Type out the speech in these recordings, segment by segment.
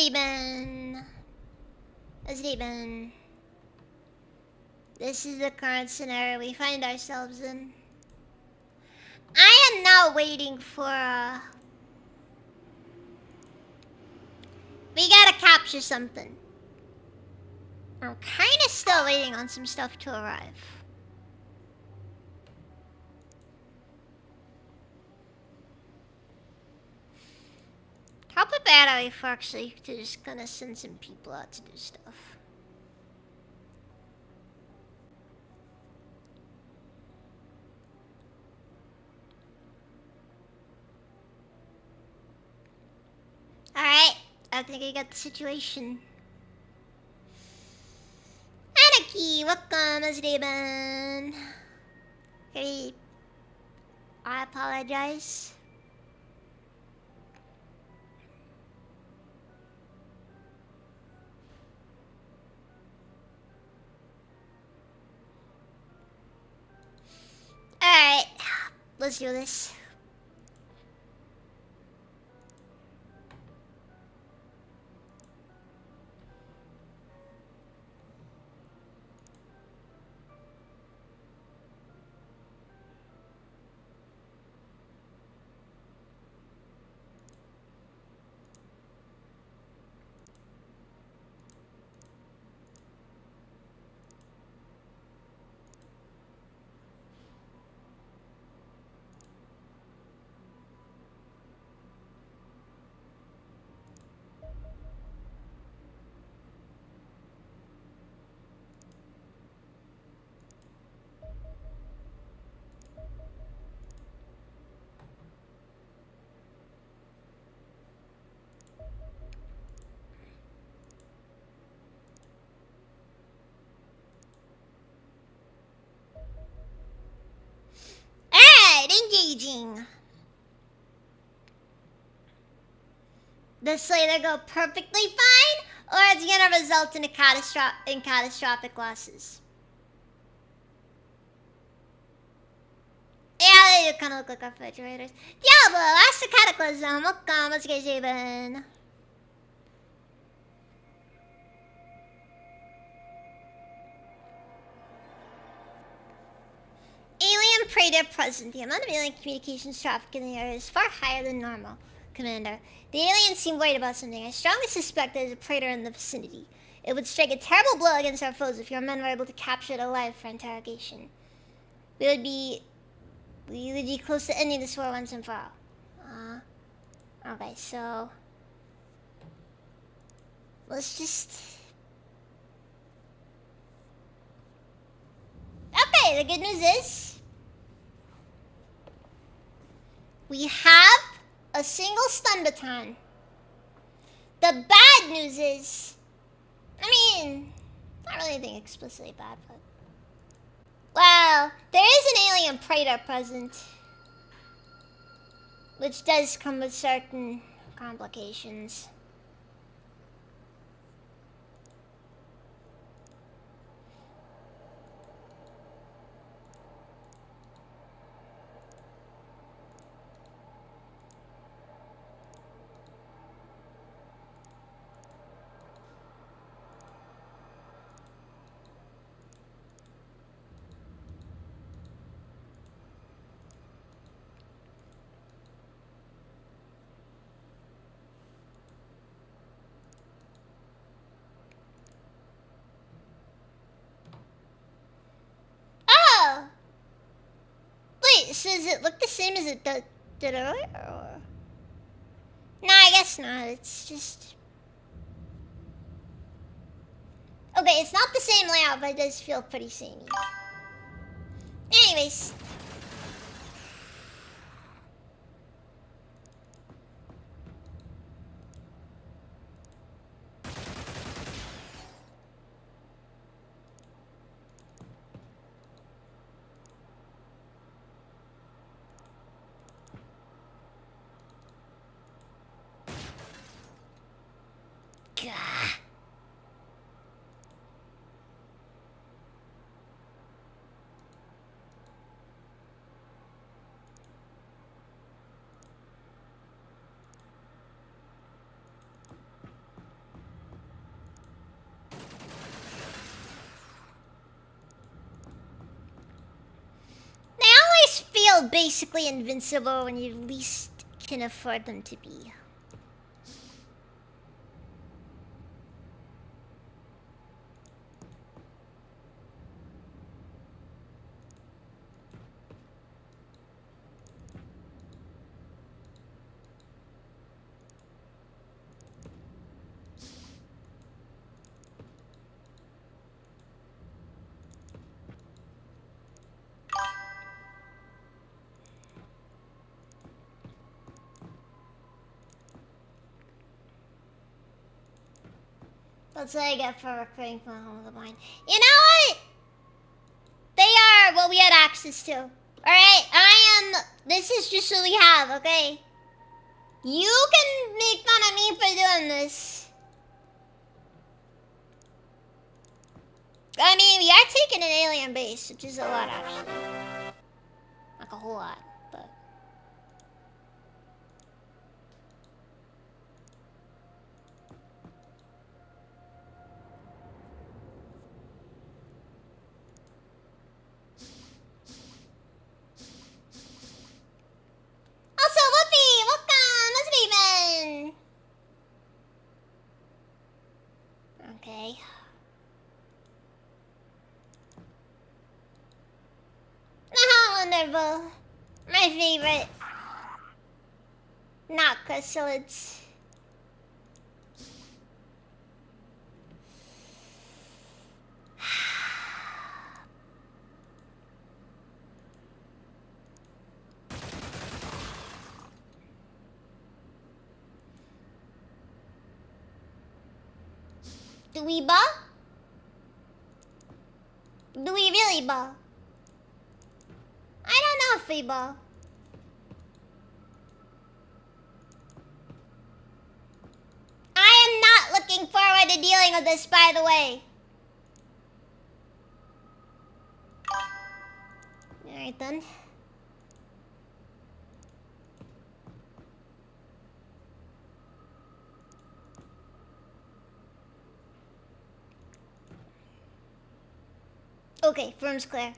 Azraben. Azraben. This is the current scenario we find ourselves in. I am now waiting for we gotta capture something. I'm kinda still waiting on some stuff to arrive. How prepared are we for actually to just gonna send some people out to do stuff? Alright, I think I got the situation. Anarchy, welcome, Azraben. Hey, I apologize. Alright, let's do this. Alright, engaging. This will either go perfectly fine, or it's gonna result in catastrophic losses. Yeah, they do kind of look like refrigerators. Diablo, ask the Cataclysm. Welcome, let's get even. Alien Praetor present. The amount of alien communications traffic in the area is far higher than normal, Commander. The aliens seem worried about something. I strongly suspect there's a Praetor in the vicinity. It would strike a terrible blow against our foes if your men were able to capture it alive for interrogation. We would be close to ending this war once and for all. Okay, so let's just... Okay, the good news is we have a single stun baton. The bad news is, I mean, not really anything explicitly bad, but... Well, there is an alien Praetor present, which does come with certain complications. Oh! Wait, so does it look the same as it did earlier? Or... No, I guess not. It's just... Okay, it's not the same layout, but it does feel pretty samey. Anyways. Gah. feel basically invincible when you least can afford them to be. That's what I get for recruiting from home of the blind. You know what? They are what we had access to. Alright, this is just what we have, okay? You can make fun of me for doing this. I mean, we are taking an alien base, which is a lot, actually. Like a whole lot, but... Also, Whoopi! Welcome! What's even? Okay. Wonderful. My favorite. Not crystalids. Do we ball? Do we really ball? I don't know if we ball. I am not looking forward to dealing with this, by the way. Alright then. Okay, firm's clear.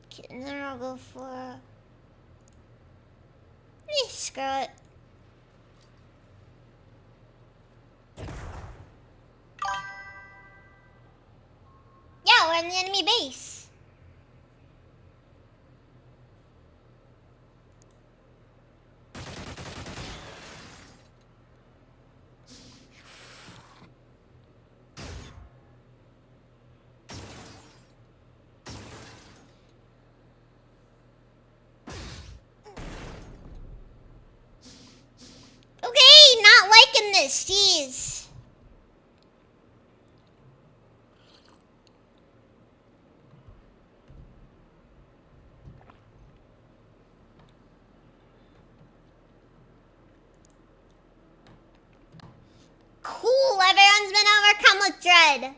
Okay, and then I'll go for... screw it. Yeah, we're in the enemy base. Okay, not liking this, jeez. Cool, everyone's been overcome with dread.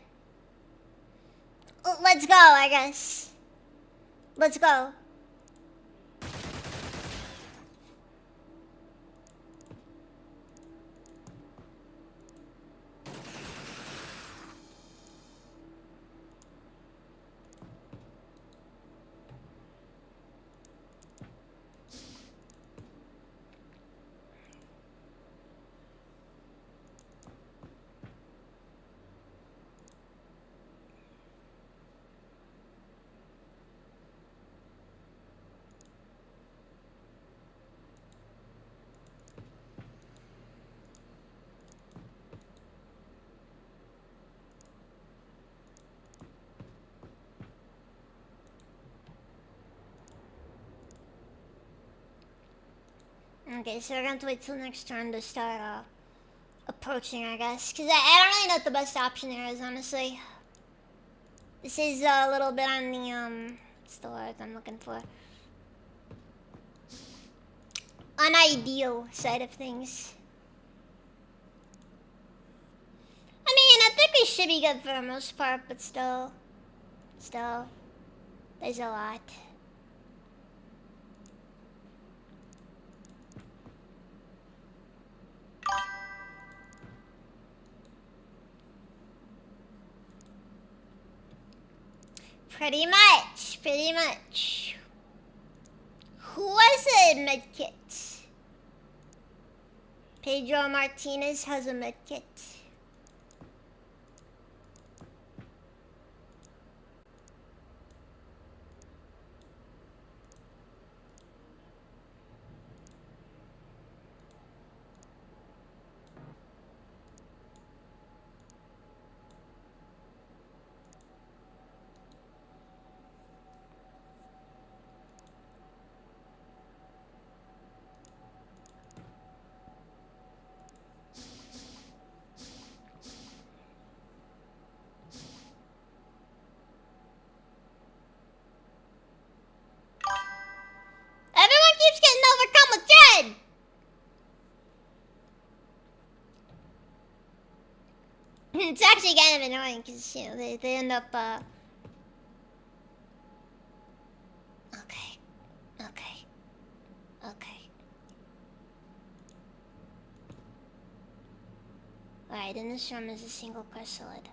Let's go, I guess. Let's go. Okay, so we're going to have to wait till next turn to start approaching, I guess. Because I don't really know what the best option here is, honestly. This is a little bit on the, what's the word I'm looking for? Unideal side of things. think we should be good for the most part, but still, there's a lot. Pretty much. Who was a medkit? Pedro Martinez has a medkit. Everyone keeps getting overcome with dread. It's actually kind of annoying because, you know, they end up, Okay. Alright, in this room is a single chrysalid.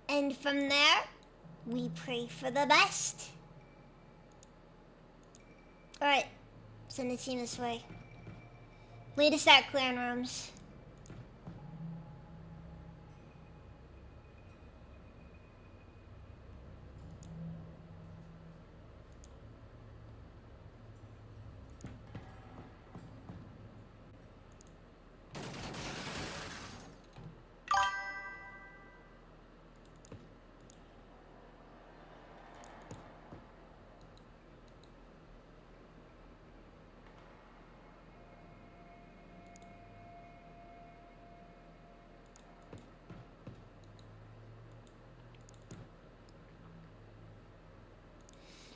And from there, we pray for the best. Alright, send the team this way. We need to start clearing rooms.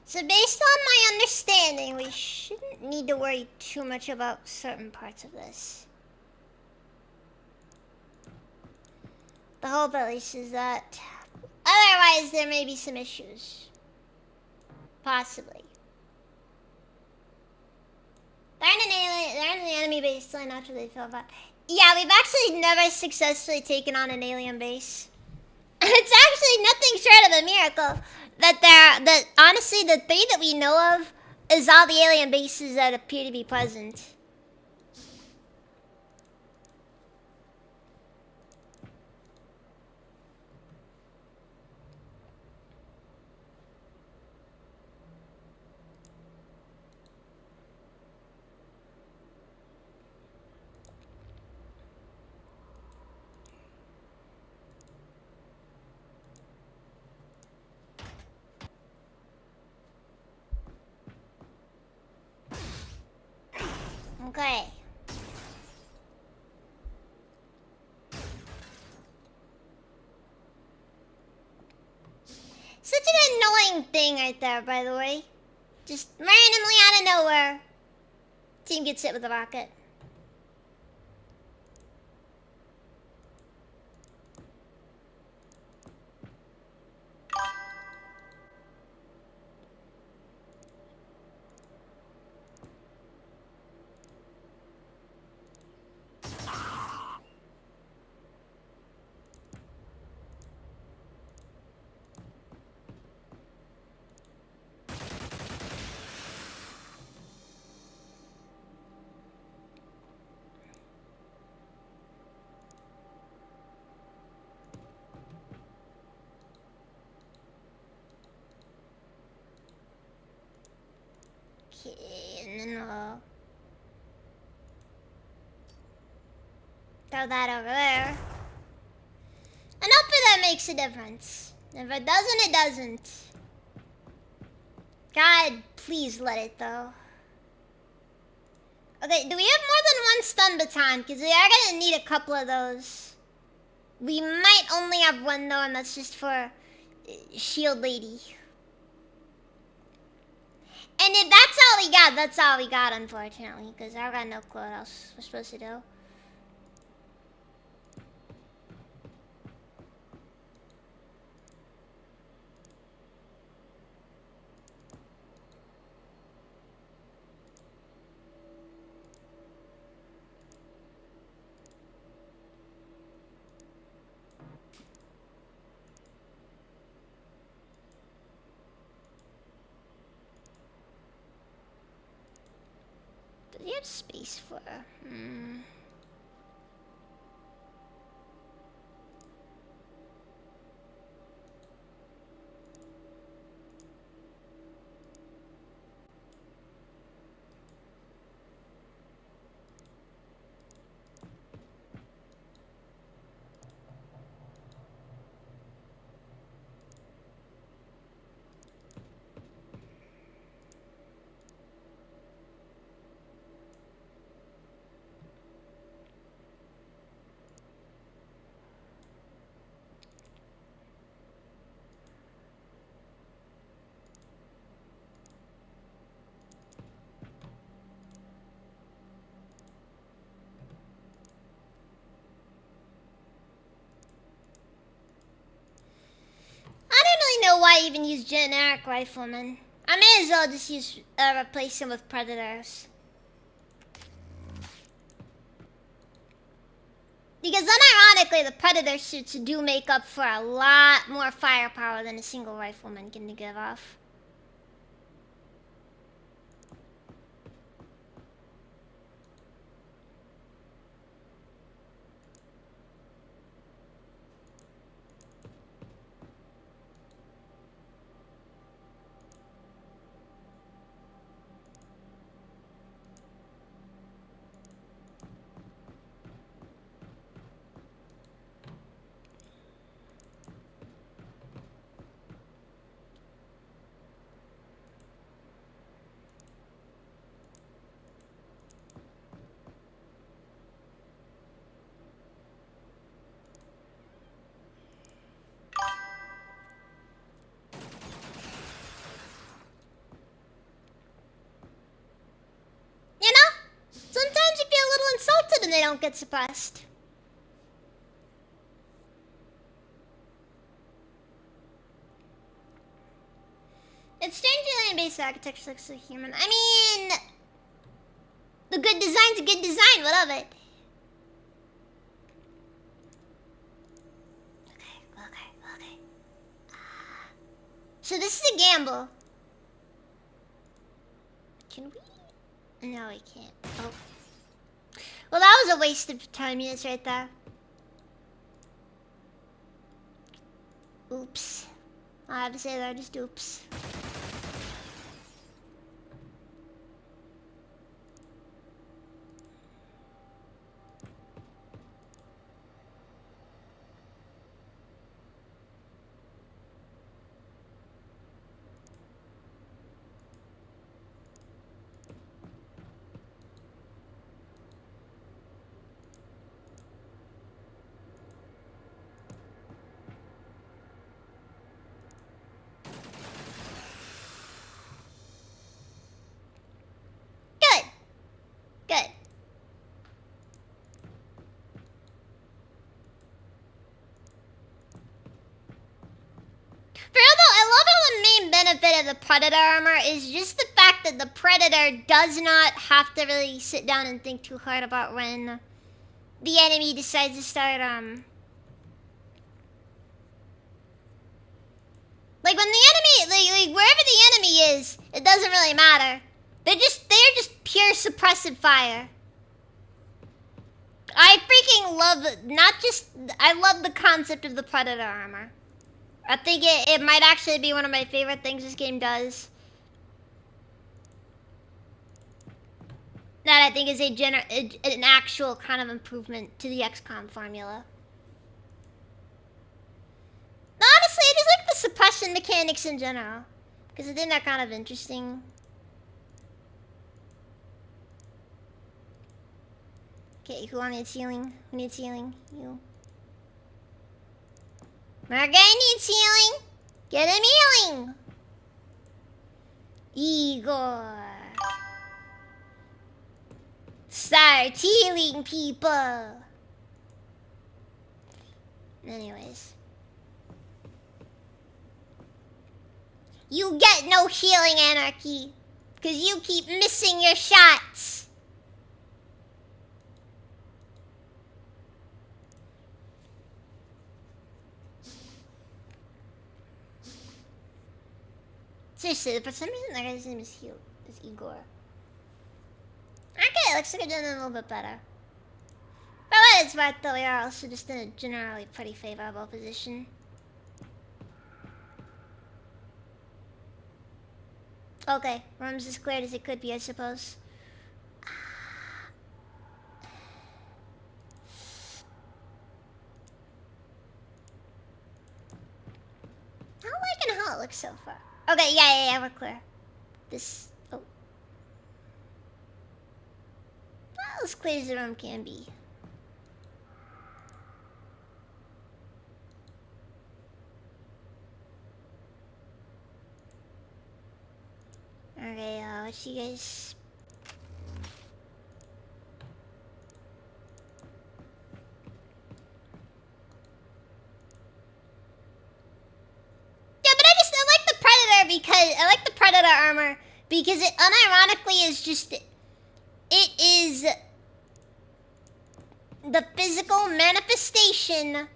So based on my understanding, we shouldn't need to worry too much about certain parts of this. The hope at least is that otherwise there may be some issues. Possibly. They're in the enemy base, so not sure they feel about. Yeah, we've actually never successfully taken on an alien base. It's actually nothing short of a miracle that honestly the 3 that we know of is all the alien bases that appear to be present. Okay. Such an annoying thing right there, by the way. Just randomly out of nowhere. Team gets hit with a rocket. Okay, and then we'll throw that over there. And hopefully that makes a difference. If it doesn't, it doesn't. God, please let it though. Okay, do we have more than one stun baton? Because we are gonna need a couple of those. We might only have one though, and that's just for Shield Lady. And if that's all we got, that's all we got, unfortunately. Because I got no clue what else we're supposed to do. Does he have space for... I don't really know why I even use generic riflemen. I may as well just use replace them with predators. Because unironically, the predator suits do make up for a lot more firepower than a single rifleman can give off. Sometimes you feel a little insulted and they don't get suppressed. It's strange alien base architecture looks so human. I mean, the good design's a good design. What of it? Okay. So this is a gamble. Can we? No, we can't. Oh. Well, that was a waste of time units right there. Oops. I have to say that, just oops. Good. For real though, I love how the main benefit of the Predator armor is just the fact that the Predator does not have to really sit down and think too hard about when the enemy decides to start, like when the enemy, like wherever the enemy is, it doesn't really matter. They're just pure suppressive fire. I freaking love, I love the concept of the Predator armor. I think it might actually be one of my favorite things this game does. That I think is an actual kind of improvement to the XCOM formula. Honestly, it is like and mechanics in general. Because I think they're kind of interesting. Okay, who needs healing? Who needs healing? You. Margaret needs healing. Get him healing. Igor. Start healing people. Anyways. You get no healing, Anarchy. Because you keep missing your shots. Seriously, for some reason that guy's name is Igor. Okay, looks like I'm doing a little bit better. But what it's worth though, we are also just in a generally pretty favorable position. Okay, room's as cleared as it could be, I suppose. I'm liking how it looks so far. Okay, yeah, we're clear. This, oh. Well, as clear as the room can be. Okay, what you guys... Yeah, but I like the Predator because... I like the Predator armor because it unironically is just... It is... the physical manifestation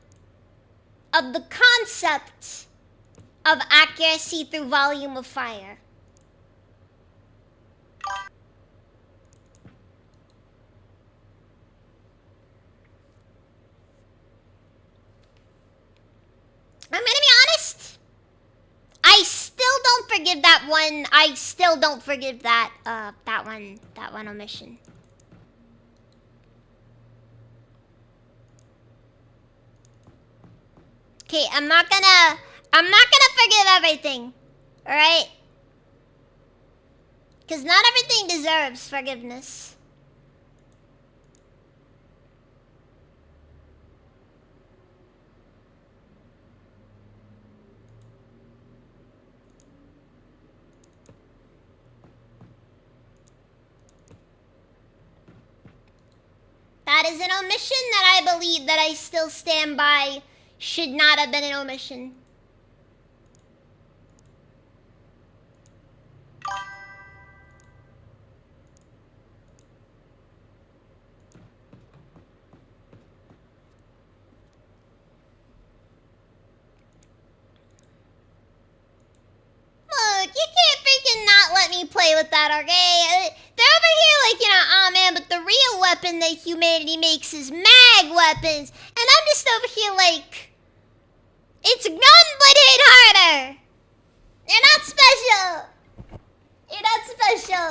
of the concept of accuracy through volume of fire. I'm gonna be honest. I still don't forgive that one. I still don't forgive that that one omission. Okay, I'm not gonna forgive everything. Alright? Because not everything deserves forgiveness. That is an omission that I believe that I still stand by should not have been an omission. Look, you can't freaking not let me play with that, okay? They're over here like, you know, oh man, but the real weapon that humanity makes is mag weapons. And I'm just over here like, it's gun but hit harder. You're not special. You're not special.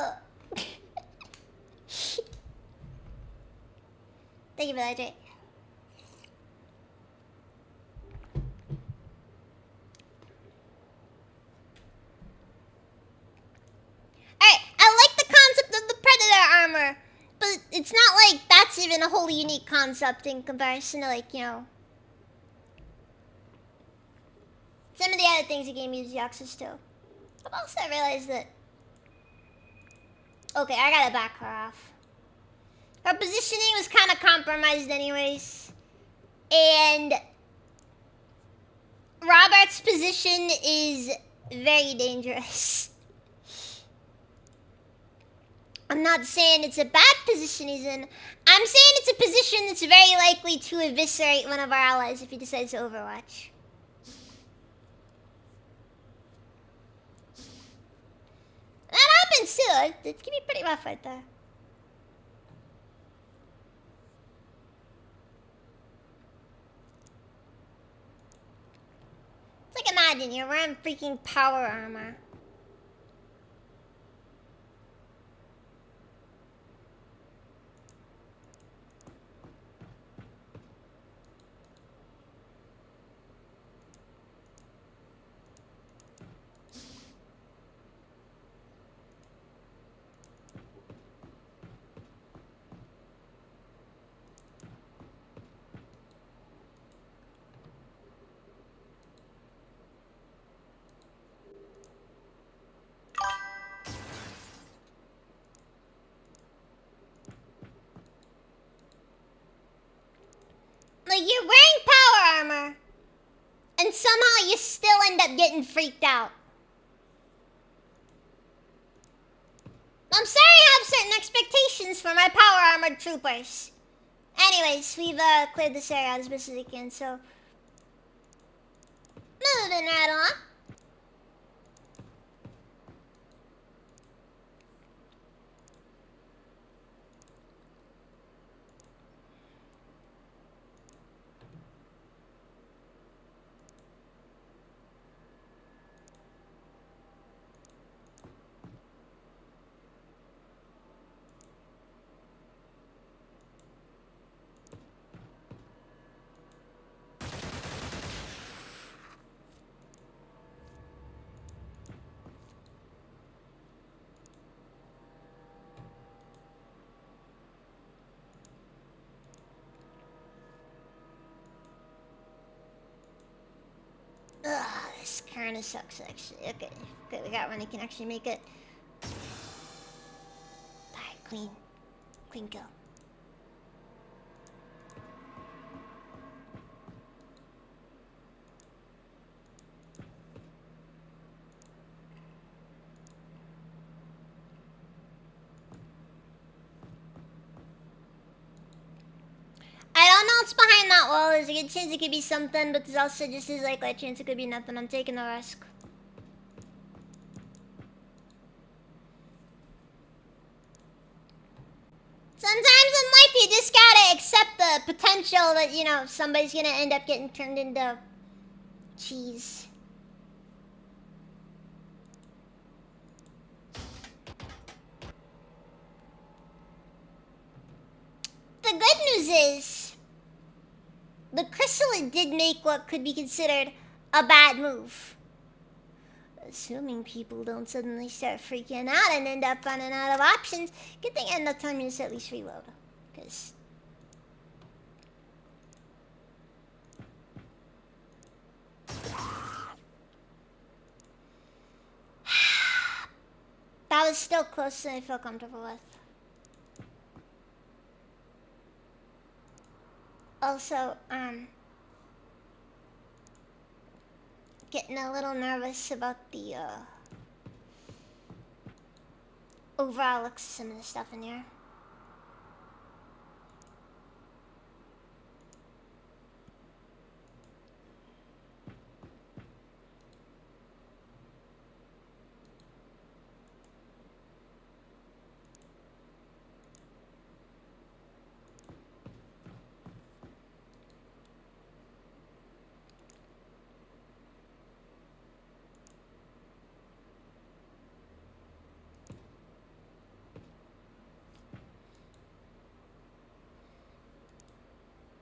Thank you for that, Jay. Alright, I like the concept of the Predator armor, but it's not like that's even a wholly unique concept in comparison to, like, you know, some of the other things the game uses access to. I've also realized that... Okay, I gotta back her off. Her positioning was kind of compromised anyways. And... Robert's position is very dangerous. I'm not saying it's a bad position he's in. I'm saying it's a position that's very likely to eviscerate one of our allies if he decides to overwatch. That happens too. It can be pretty rough right there. It's like imagine you're wearing freaking power armor. somehow you still end up getting freaked out. I'm sorry I have certain expectations for my power armored troopers. Anyways, we've cleared this area out as best as we can, so moving right on. Ugh, this kinda sucks actually. Okay, we got one that can actually make it. Alright, clean. Clean kill. I don't know what's behind that wall. There's a good chance it could be something, but there's also just as likely a chance it could be nothing. I'm taking the risk. Sometimes in life you just gotta accept the potential that, you know, somebody's gonna end up getting turned into cheese. The good news is, the chrysalid did make what could be considered a bad move. Assuming people don't suddenly start freaking out and end up running out of options, good thing I had enough time to just at least reload. Because that was still closer than I feel comfortable with. Also, getting a little nervous about the, overall looks of some of the stuff in here.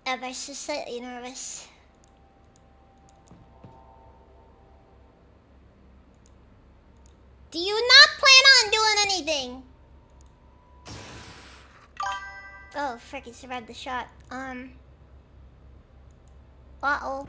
Ever so slightly nervous. Do you not plan on doing anything? Oh, frick, he survived the shot. Uh-oh.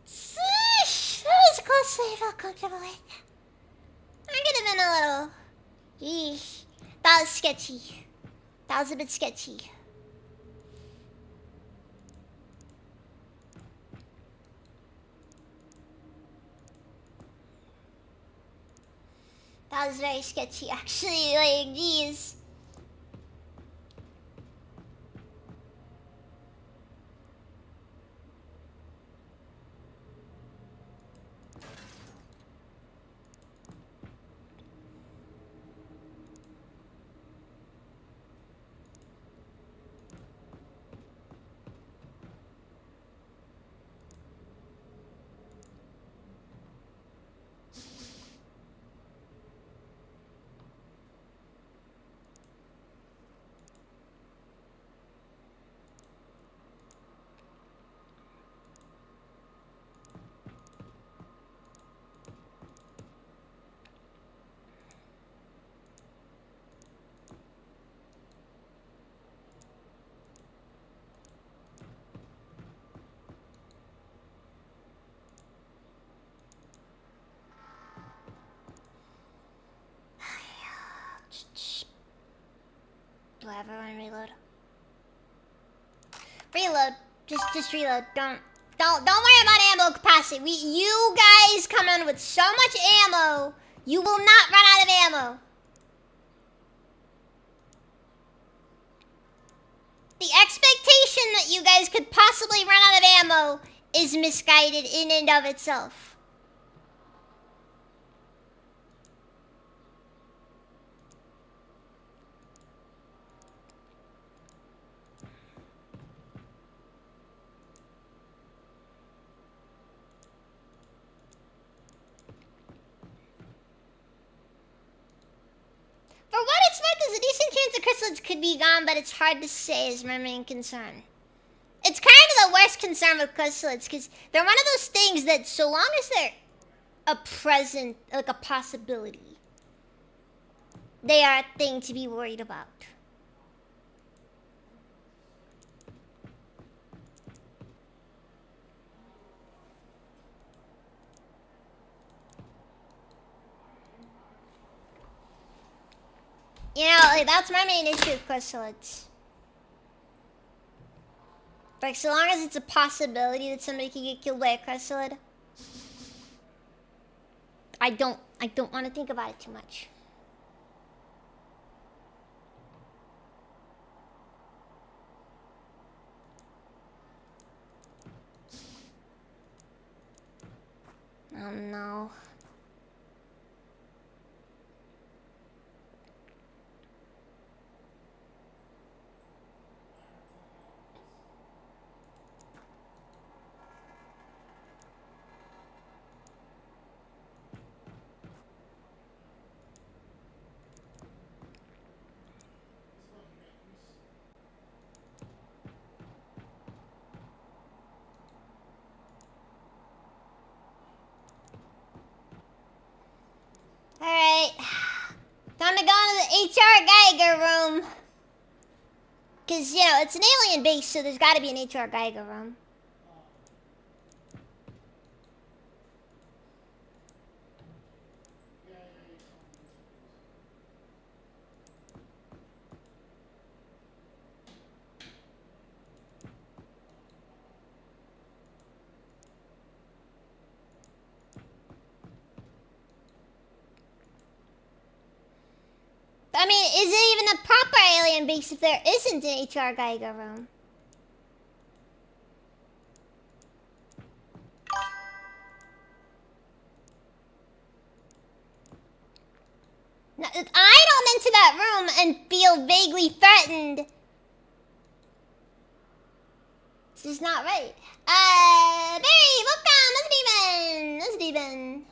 Sheesh, that was close to I felt comfortable with. I could have been a little... Yeesh. That was sketchy. That was a bit sketchy. That was very sketchy, actually. Like, geez. Do I have everyone reload? Reload. Just reload. Don't worry about ammo capacity. You guys come in with so much ammo, you will not run out of ammo. The expectation that you guys could possibly run out of ammo is misguided in and of itself. For what it's worth, there's a decent chance the chrysalids could be gone, but it's hard to say is my main concern. It's kind of the worst concern with chrysalids, because they're one of those things that so long as they're a present, like a possibility, they are a thing to be worried about. You know, like, that's my main issue with chrysalids. Like, so long as it's a possibility that somebody can get killed by a chrysalid, I don't want to think about it too much. Oh no. Alright. Time to go into the HR Geiger room. Because, you know, it's an alien base, so there's got to be an HR Geiger room. I mean, is it even a proper alien base if there isn't an HR Geiger room? No, I don't enter that room and feel vaguely threatened. This is not right. Barry, welcome. Let's deepen.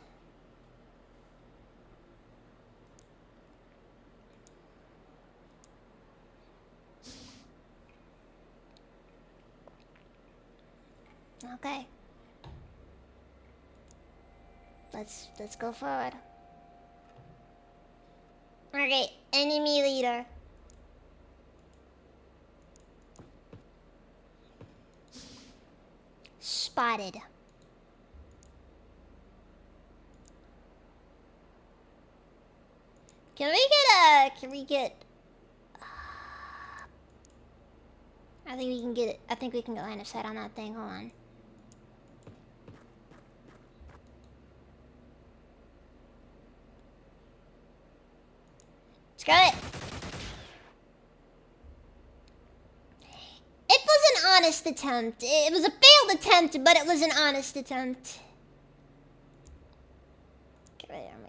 Okay. Let's go forward. Okay, enemy leader. Spotted. Can we get I think we can get it. I think we can get line of sight on that thing. Hold on. Let's get it. It was an honest attempt. It was a failed attempt, but it was an honest attempt. Get ready, I'm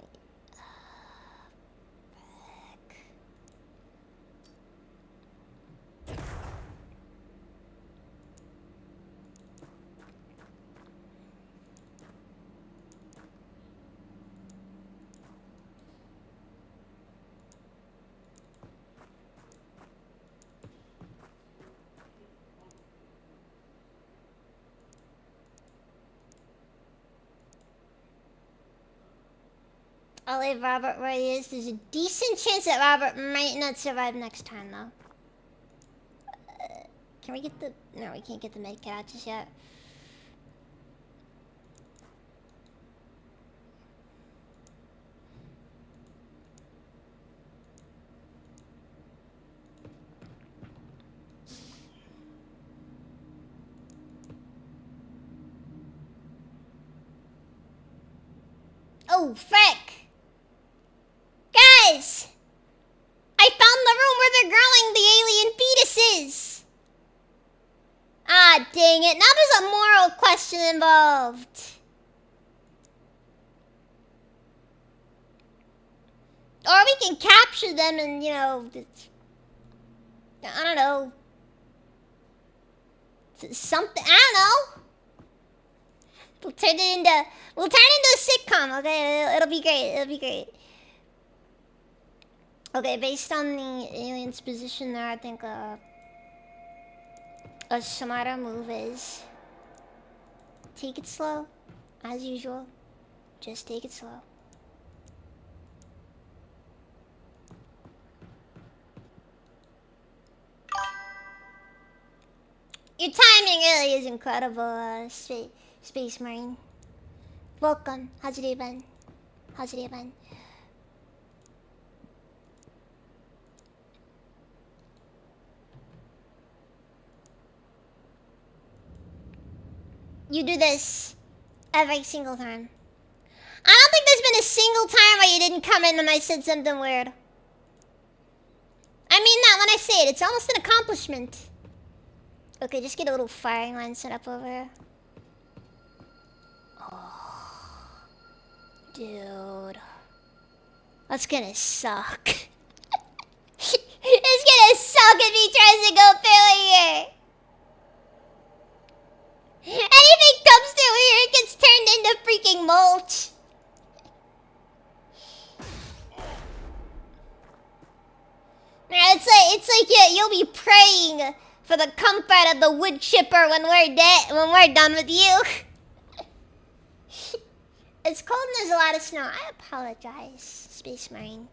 I'll leave Robert where he is. There's a decent chance that Robert might not survive next time, though. Can we get the... No, we can't get the medkit out just yet. Oh, frick. Guys! I found the room where they're growing the alien fetuses! Ah, dang it. Now there's a moral question involved. Or we can capture them and, you know, I don't know. Something, I don't know. We'll turn it into a sitcom, okay? It'll be great, it'll be great. Okay, based on the alien's position there, I think a smarter move is take it slow, as usual. Just take it slow. Your timing really is incredible, Space Marine. Welcome. How's your day been? How's your day been? You do this every single time. I don't think there's been a single time where you didn't come in and I said something weird. I mean that when I say it. It's almost an accomplishment. Okay, just get a little firing line set up over here. Oh, dude. That's gonna suck. It's gonna suck if he tries to go through here. Anything comes through here, it gets turned into freaking mulch. It's like you'll be praying for the comfort of the wood chipper when we're done with you. It's cold and there's a lot of snow. I apologize, Space Marine.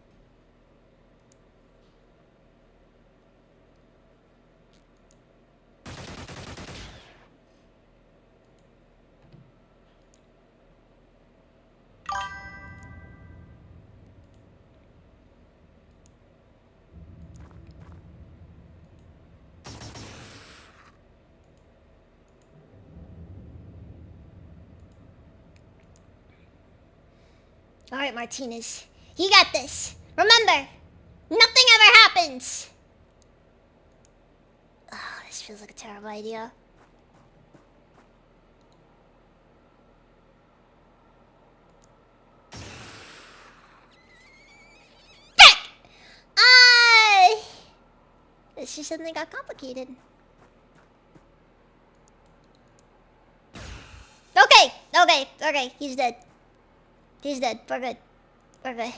Alright, Martinez. You got this. Remember, nothing ever happens. Oh, this feels like a terrible idea. Frick! This just suddenly got complicated. Okay, he's dead. He's dead. We're good. We're good.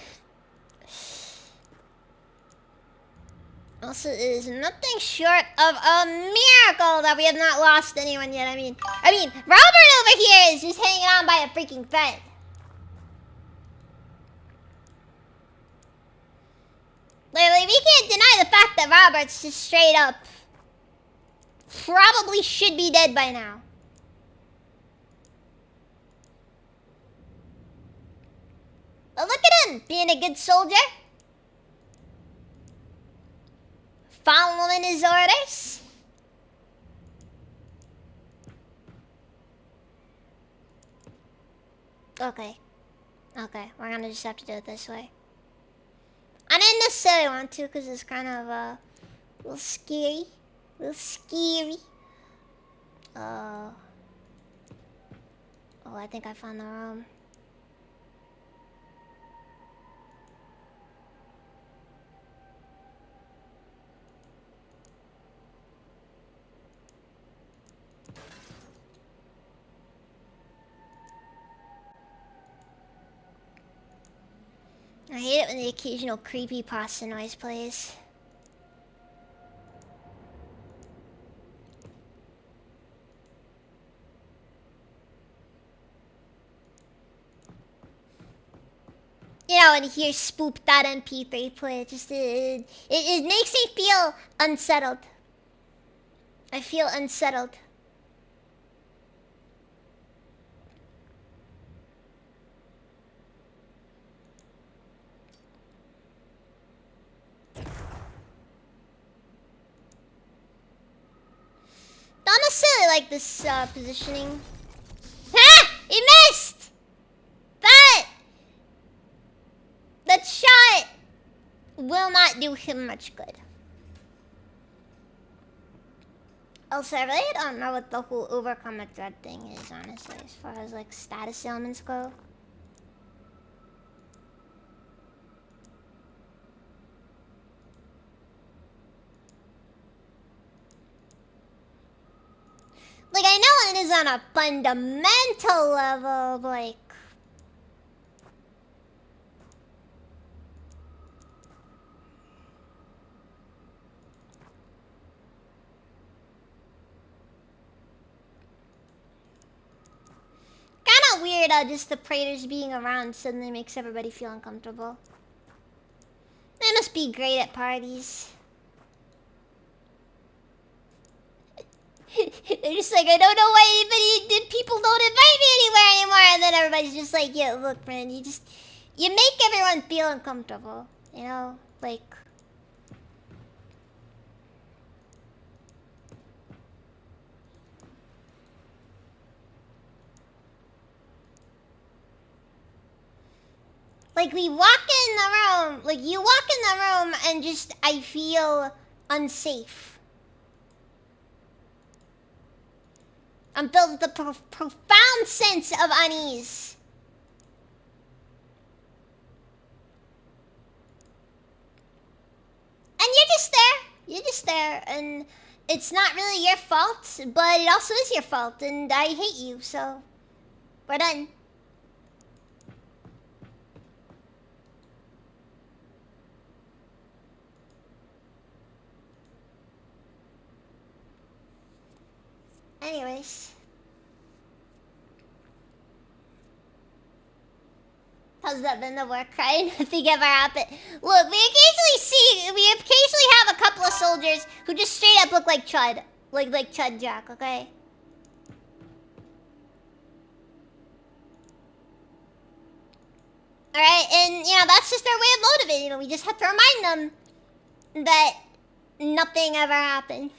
Also, it is nothing short of a miracle that we have not lost anyone yet. I mean, Robert over here is just hanging on by a freaking thread. Literally, we can't deny the fact that Robert's just straight up probably should be dead by now. But look at him, being a good soldier. Following his orders. Okay, we're gonna just have to do it this way. I didn't necessarily want to because it's kind of a little scary. Oh, I think I found the room. I hate it when the occasional creepypasta noise plays. You know, when you hear spoop.mp3 play, it makes me feel unsettled. I feel unsettled. Don't necessarily like this positioning. Ah! He missed! But will not do him much good. Also, I really don't know what the whole overcome a threat thing is, honestly, as far as like status ailments go. Like, I know it is on a fundamental level, like... Kinda weird how just the Praetors being around suddenly makes everybody feel uncomfortable. They must be great at parties. They're just like, I don't know why people don't invite me anywhere anymore. And then everybody's just like, yeah, look, man, you make everyone feel uncomfortable. You know? Like... Like, we walk in the room, like, you walk in the room and just, I feel unsafe. I'm filled with a profound sense of unease. And you're just there. You're just there. And it's not really your fault, but it also is your fault. And I hate you, so we're done. Anyways. How's that been the work crying? Nothing ever happened. Look, we occasionally have a couple of soldiers who just straight up look like Chud. Like Chud Jack, okay? Alright, and, you know, that's just their way of motivating. You know, we just have to remind them that nothing ever happened.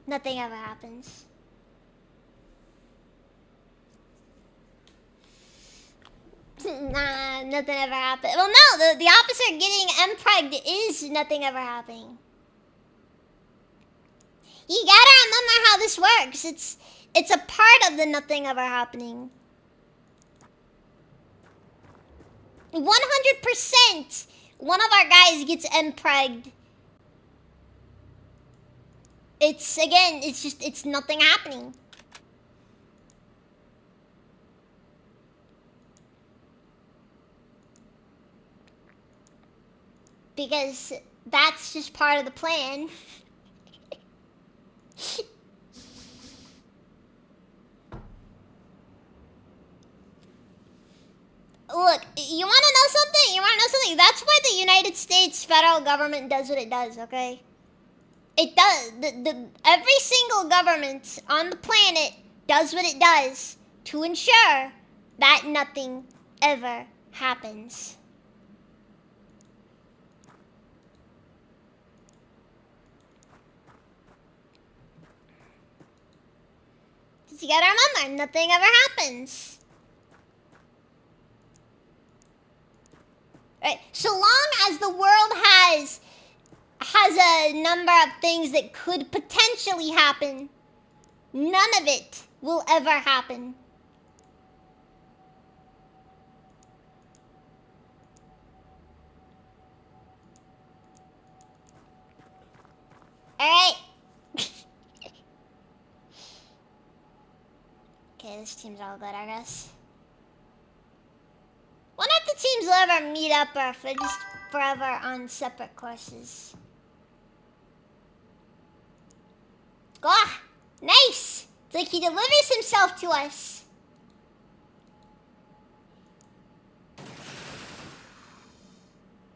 Nothing ever happens. Nah, nothing ever happened. Well, no, the officer getting M-pregged is nothing ever happening. You gotta remember how this works. It's a part of the nothing ever happening. 100%, one of our guys gets M-pregged. It's nothing happening. Because that's just part of the plan. Look, you wanna know something? That's why the United States federal government does what it does, okay? It does. Every single government on the planet does what it does to ensure that nothing ever happens. You gotta remember, nothing ever happens. Right? So long as the world has a number of things that could potentially happen, none of it will ever happen. Alright. Okay, this team's all good, I guess. Wonder if the teams will ever meet up or if they're just forever on separate courses. Ah, nice! It's like he delivers himself to us.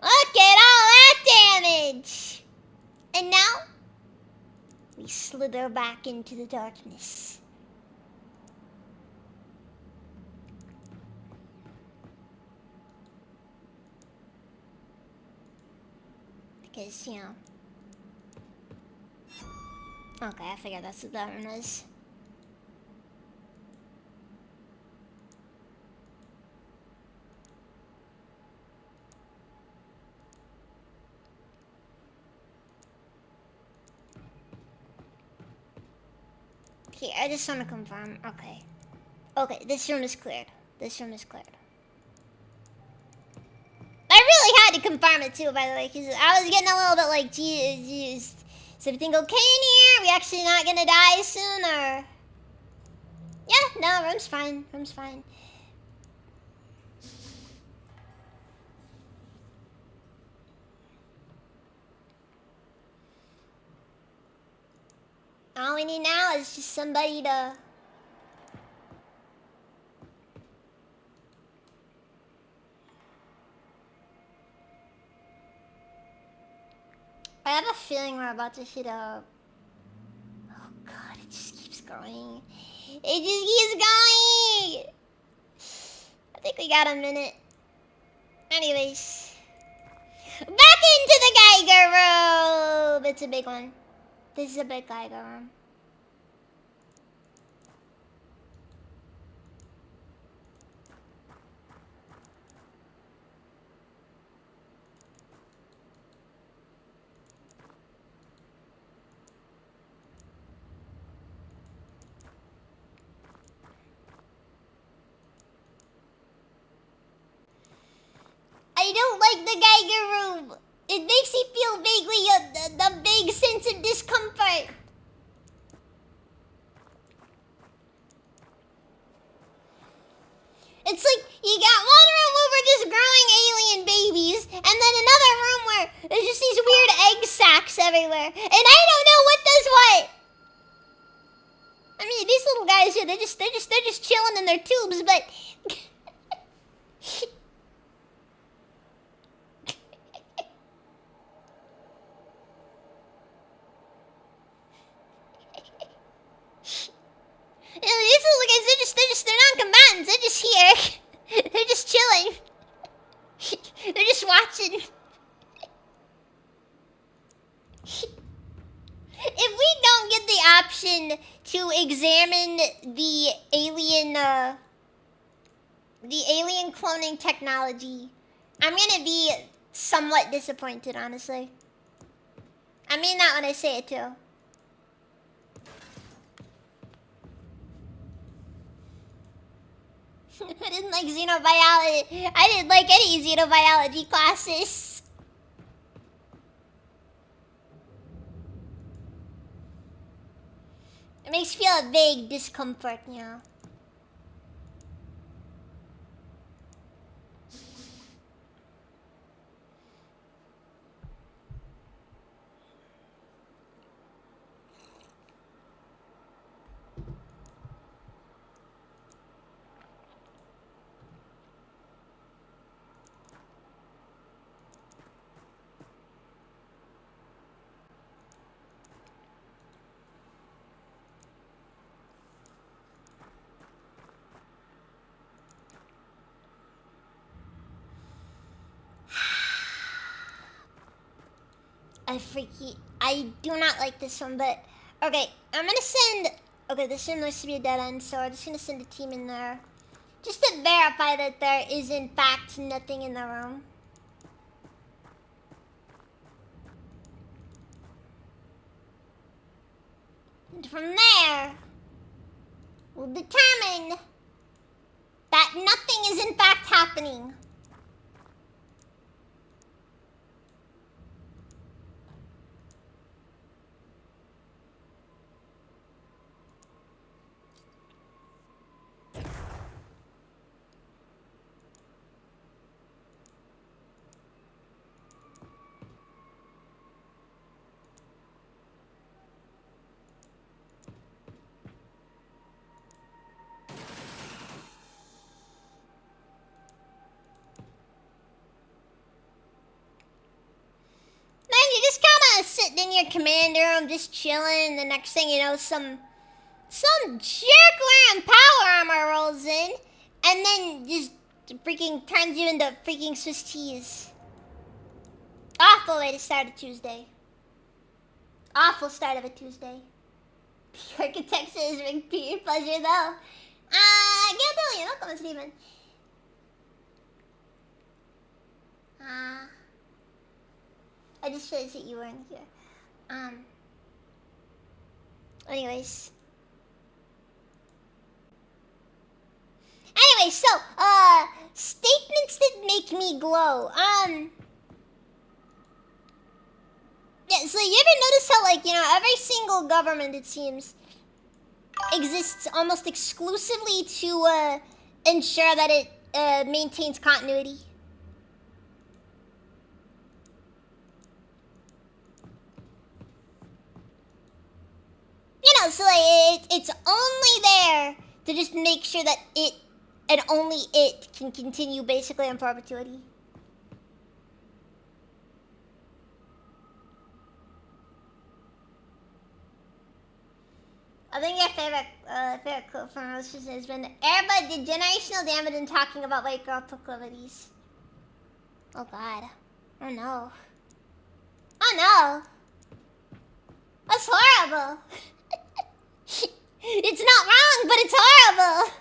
Look at all that damage! And now, we slither back into the darkness. Because, you know... Okay, I figured that's what that one was. Here, I just want to confirm. Okay. Okay, this room is cleared. This room is cleared. I really had to confirm it too, by the way, because I was getting a little bit like, geez, is everything okay in here? Are we actually not gonna die soon, or? Yeah, no, room's fine. Room's fine. All we need now is just somebody to... I have a feeling we're about to hit a... Oh god, it just keeps going. It just keeps going! I think we got a minute. Anyways. Back into the Geiger room! It's a big one. This is a big Geiger room. I don't like the Geiger room. It makes me feel vaguely the vague sense of discomfort. It's like you got one room where we're just growing alien babies, and then another room where there's just these weird egg sacs everywhere, and I don't know what does what. I mean, these little guys here, they're just chilling in their tubes, but. You know, these little guys, they're non-combatants. They're just here. They're just chilling. They're just watching. If we don't get the option to examine the alien cloning technology, I'm gonna be somewhat disappointed, honestly. I mean that when I say it too. I didn't like xenobiology. I didn't like any xenobiology classes. It makes me feel a vague discomfort, you know. I do not like this one, but okay, I'm gonna send. Okay, this room looks to be a dead end, so I'm just gonna send a team in there just to verify that there is in fact nothing in the room. And from there, we'll determine that nothing is in fact happening. Sitting in your command room, just chilling. The next thing you know, some jerk wearing power armor rolls in, and then just freaking turns you into freaking Swiss cheese. Awful way to start a Tuesday. Awful start of a Tuesday. The architecture is a pleasure, though. Gabriel, welcome, Steven. I just realized that you weren't here. Anyways. Okay, so, statements that make me glow. Yeah, so you ever notice how, like, every single government, it seems, exists almost exclusively to, ensure that it, maintains continuity? So, like, it's only there to just make sure that it, and only it, can continue basically in perpetuity. I think your favorite quote from us has been, Airbud did generational damage in talking about white girl proclivities. Oh god. Oh no. Oh no. That's horrible. It's not wrong, but it's horrible.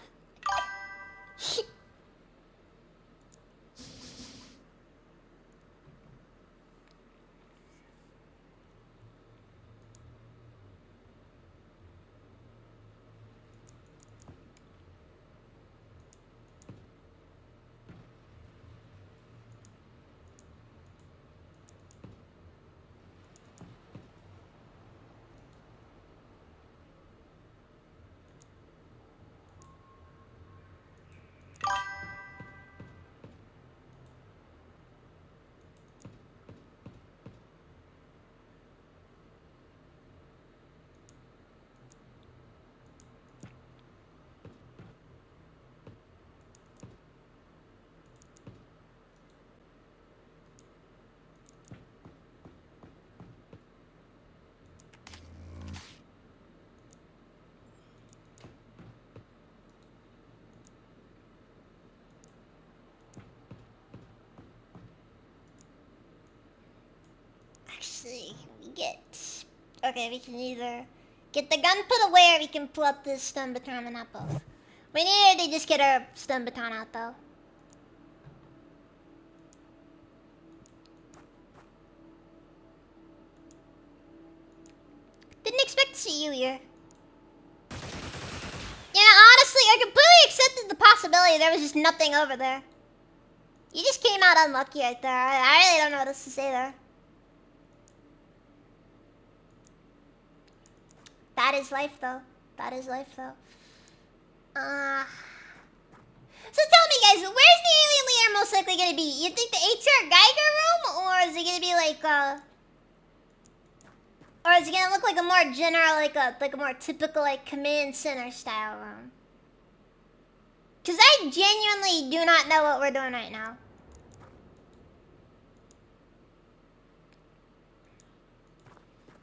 Actually, we can either get the gun put away or we can pull up this stun baton and not both. We need to just get our stun baton out though. Didn't expect to see you here. Honestly, I completely accepted the possibility there was just nothing over there. You just came out unlucky right there. I really don't know what else to say there. That is life, though. That is life, though. So tell me, guys, where's the alien leader most likely gonna be? You think the HR Geiger room, or is it gonna be like or is it gonna look like a more general, like a more typical like command center style room? Cause I genuinely do not know what we're doing right now.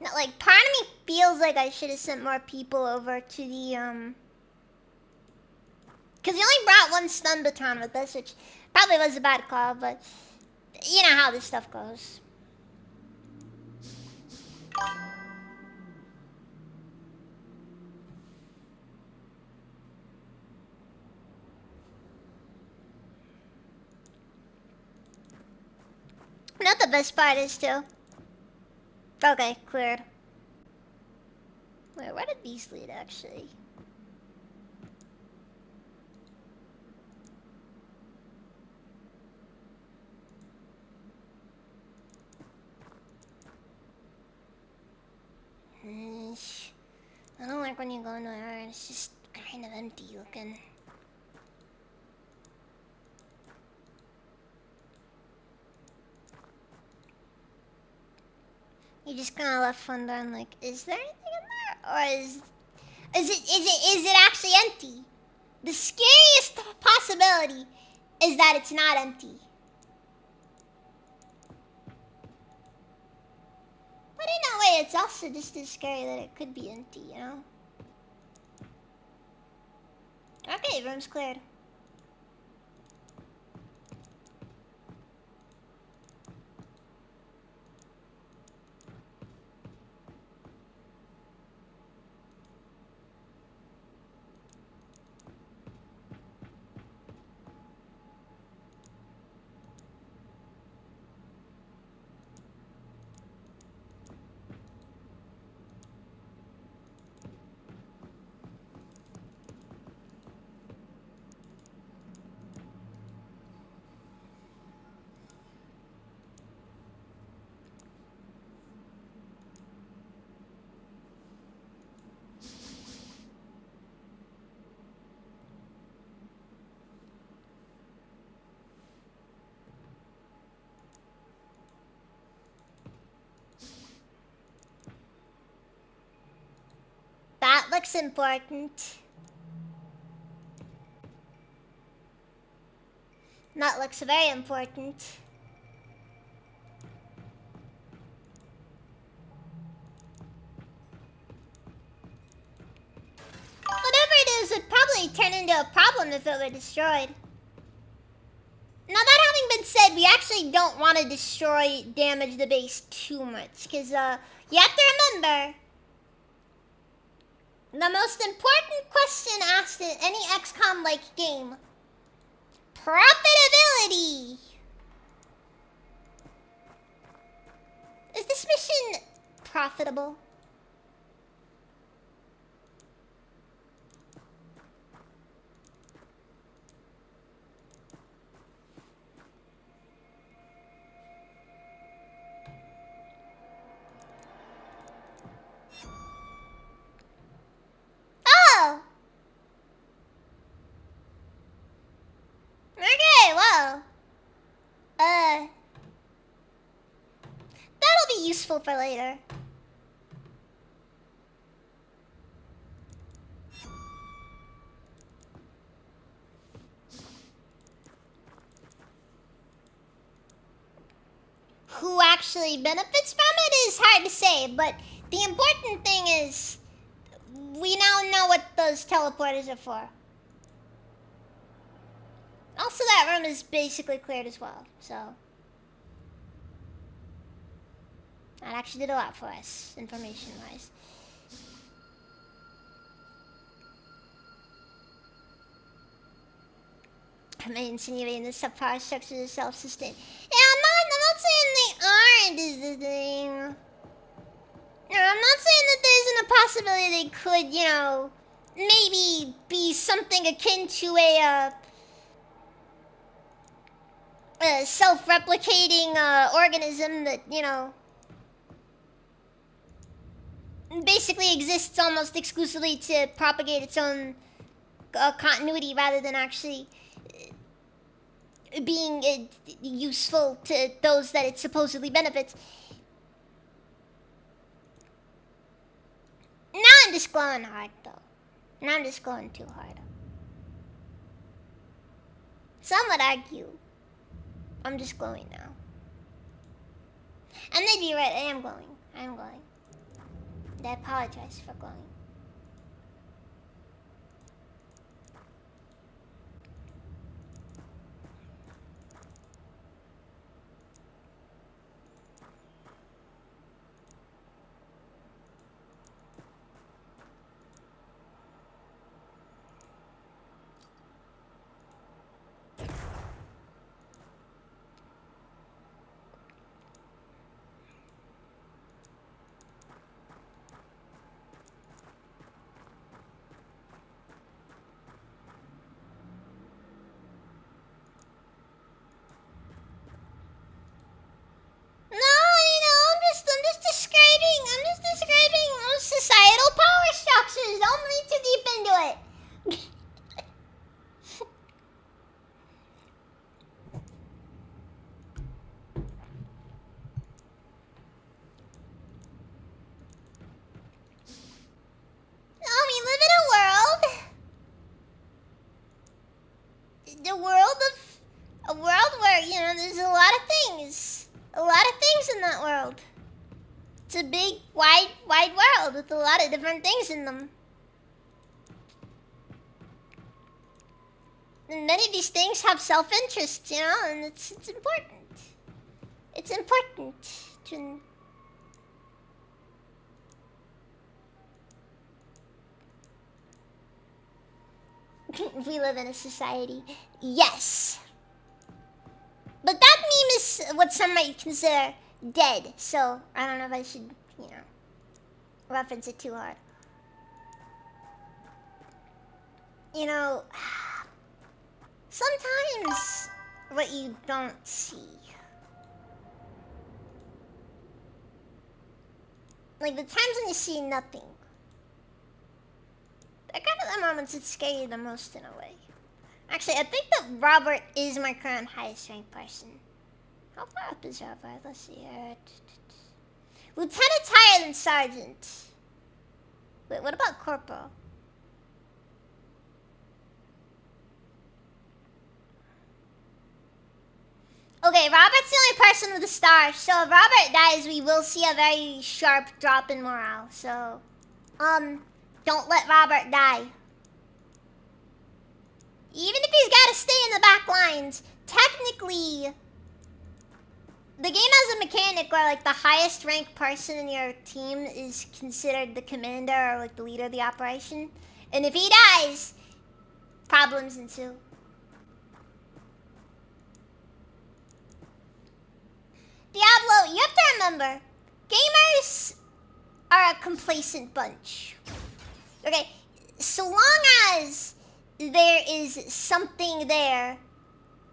No, like, part of me feels like I should have sent more people over to the, because we only brought one stun baton with us, which probably was a bad call, but you know how this stuff goes. Not the best part is, too. Okay, cleared. Wait, where did these lead, actually? I don't like when you go into an area and it's just kind of empty looking. You just kind of left wondering, like, is there anything in there, or is it actually empty? The scariest possibility is that it's not empty. But in a way, it's also just as scary that it could be empty, you know? Okay, room's cleared. looks important. That looks very important. Whatever it is would probably turn into a problem if it were destroyed. Now that having been said, we actually don't want to damage the base too much. Because you have to remember, the most important question asked in any XCOM-like game, profitability. Is this mission profitable? Oh! Okay, well. That'll be useful for later. Who actually benefits from it is hard to say, but the important thing is we now know what those teleporters are for. Also, that room is basically cleared as well, so that actually did a lot for us, information-wise. Am I insinuating the subpower structures are self-sustained? Yeah, I'm not saying they aren't, is the thing. No, I'm not saying that there isn't a possibility they could, you know, maybe be something akin to a self-replicating organism that, you know, basically exists almost exclusively to propagate its own continuity rather than actually being useful to those that it supposedly benefits. Now I'm just going hard, though. Now I'm just going too hard. Some would argue I'm just glowing now. And they'd be right, I am glowing. I am glowing. And I apologize for glowing. Societal power structures. Don't read too deep into it. No, we live in a world where, you know, there's a lot of things in that world. It's a big, wide world with a lot of different things in them. And many of these things have self-interest, you know, and it's important. It's important to... We live in a society. Yes. But that meme is what some might consider dead, so I don't know if I should, you know, reference it too hard. You know, sometimes what you don't see, like the times when you see nothing, they're kind of the moments that scare you the most in a way. Actually, I think that Robert is my current highest ranked person. How far up is Robert? Let's see here. Lieutenant's higher than Sergeant. Wait, what about Corporal? Okay, Robert's the only person with a star. So if Robert dies, we will see a very sharp drop in morale. So, don't let Robert die. Even if he's gotta stay in the back lines, technically, the game has a mechanic where like the highest ranked person in your team is considered the commander or like the leader of the operation. And if he dies, problems ensue. Diablo, you have to remember, gamers are a complacent bunch. Okay, so long as there is something there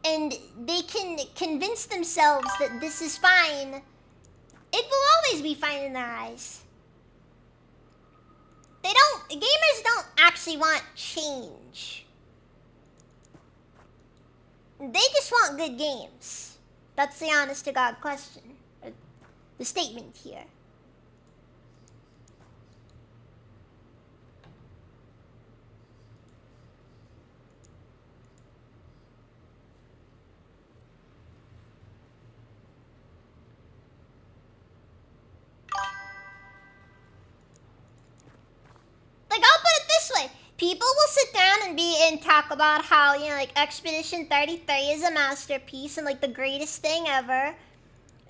and they can convince themselves that this is fine, it will always be fine in their eyes. Gamers don't actually want change. They just want good games. That's the honest to God question, or the statement here. Like, I'll put it this way. People will sit down and talk about how, you know, like, Expedition 33 is a masterpiece and, like, the greatest thing ever.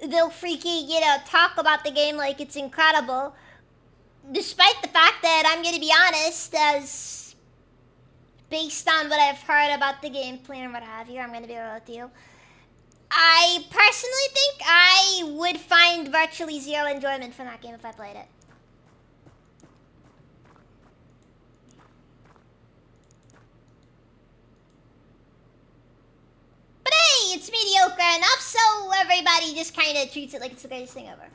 They'll freaking, you know, talk about the game like it's incredible. Despite the fact that, I'm gonna be honest, as based on what I've heard about the gameplay and what have you, I'm gonna be real with you. I personally think I would find virtually zero enjoyment from that game if I played it. But hey, it's mediocre enough, so everybody just kind of treats it like it's the greatest thing ever.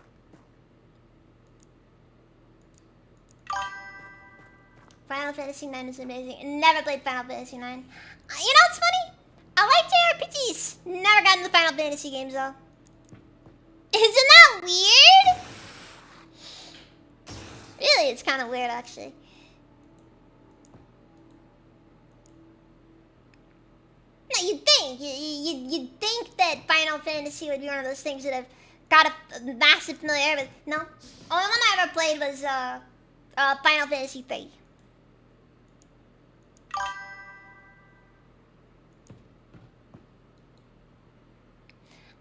Final Fantasy IX is amazing. Never played Final Fantasy IX. You know what's funny? I like JRPGs. Never gotten the Final Fantasy games though. Isn't that weird? Really, it's kind of weird actually. No, you'd think that Final Fantasy would be one of those things that have got a massive familiarity with. No, only one I ever played was Final Fantasy III.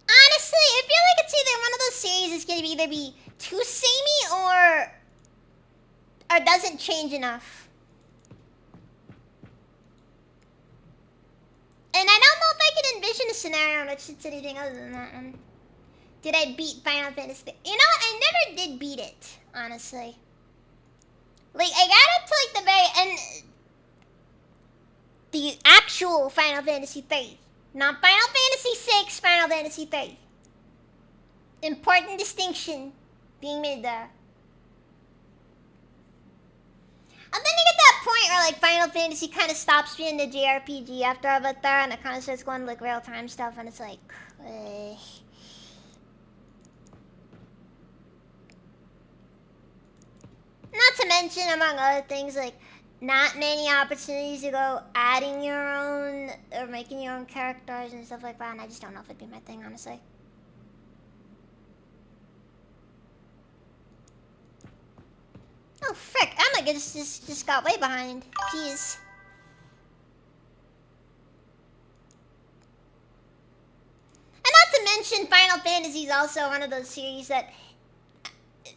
Honestly, I feel like it's either one of those series is going to either be too samey or doesn't change enough. And I don't know if I can envision a scenario in which it's anything other than that one. Did I beat Final Fantasy? You know what? I never did beat it, honestly. Like, I got up to like the very end. The actual Final Fantasy III. Not Final Fantasy VI, Final Fantasy III. Important distinction being made there. And then you get that point where like Final Fantasy kind of stops being the JRPG after a bit there, and it kind of starts going to like real time stuff, and it's like, Not to mention, among other things, like not many opportunities to go adding your own or making your own characters and stuff like that, and I just don't know if it'd be my thing, honestly. Oh frick! Oh my goodness, just got way behind. Jeez. And not to mention, Final Fantasy is also one of those series that,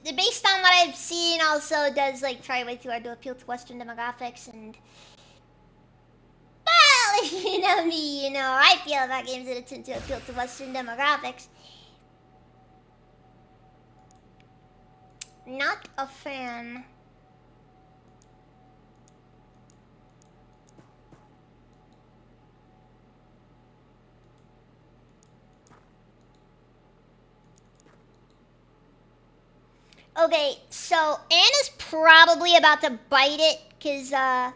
based on what I've seen, also does like try way too hard to appeal to Western demographics, and well, if you know me, you know I feel about games that attempt to appeal to Western demographics. Not a fan. Okay, so Anna's probably about to bite it, cause yeah,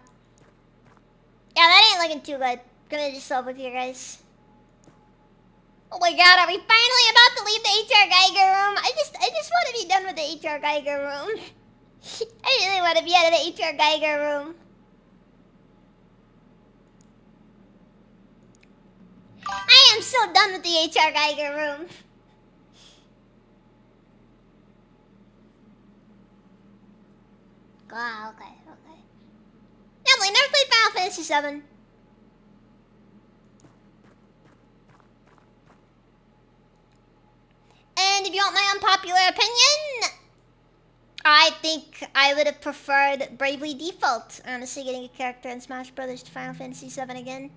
that ain't looking too good. Gonna just stop with you guys. Oh my god, are we finally about to leave the HR Geiger room? I just want to be done with the HR Geiger room. I really want to be out of the HR Geiger room. I am so done with the HR Geiger room. Wow, okay. Emily, never played Final Fantasy VII. And if you want my unpopular opinion, I think I would have preferred Bravely Default. Honestly, getting a character in Smash Brothers to Final Fantasy VII again.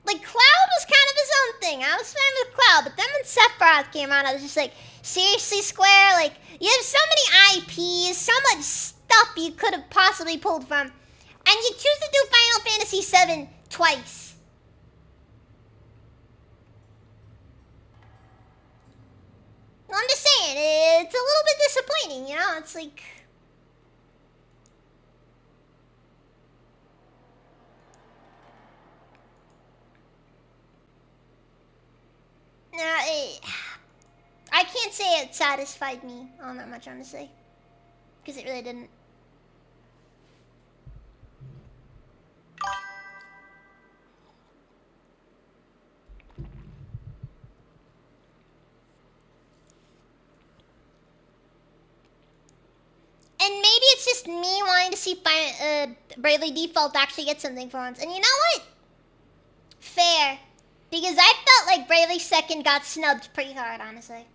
Like, Cloud was kind of his own thing. I was fine with Cloud, but then when Sephiroth came out, I was just like, seriously, Square? Like, you have so many IPs, so much stuff you could have possibly pulled from, and you choose to do Final Fantasy VII twice. Well, I'm just saying, it's a little bit disappointing, you know? It's like... Nah, I can't say it satisfied me all that much, honestly. Because it really didn't. And maybe it's just me wanting to see Bravely Default actually get something for once. And you know what? Fair. Because I felt like Bravely Second got snubbed pretty hard, honestly.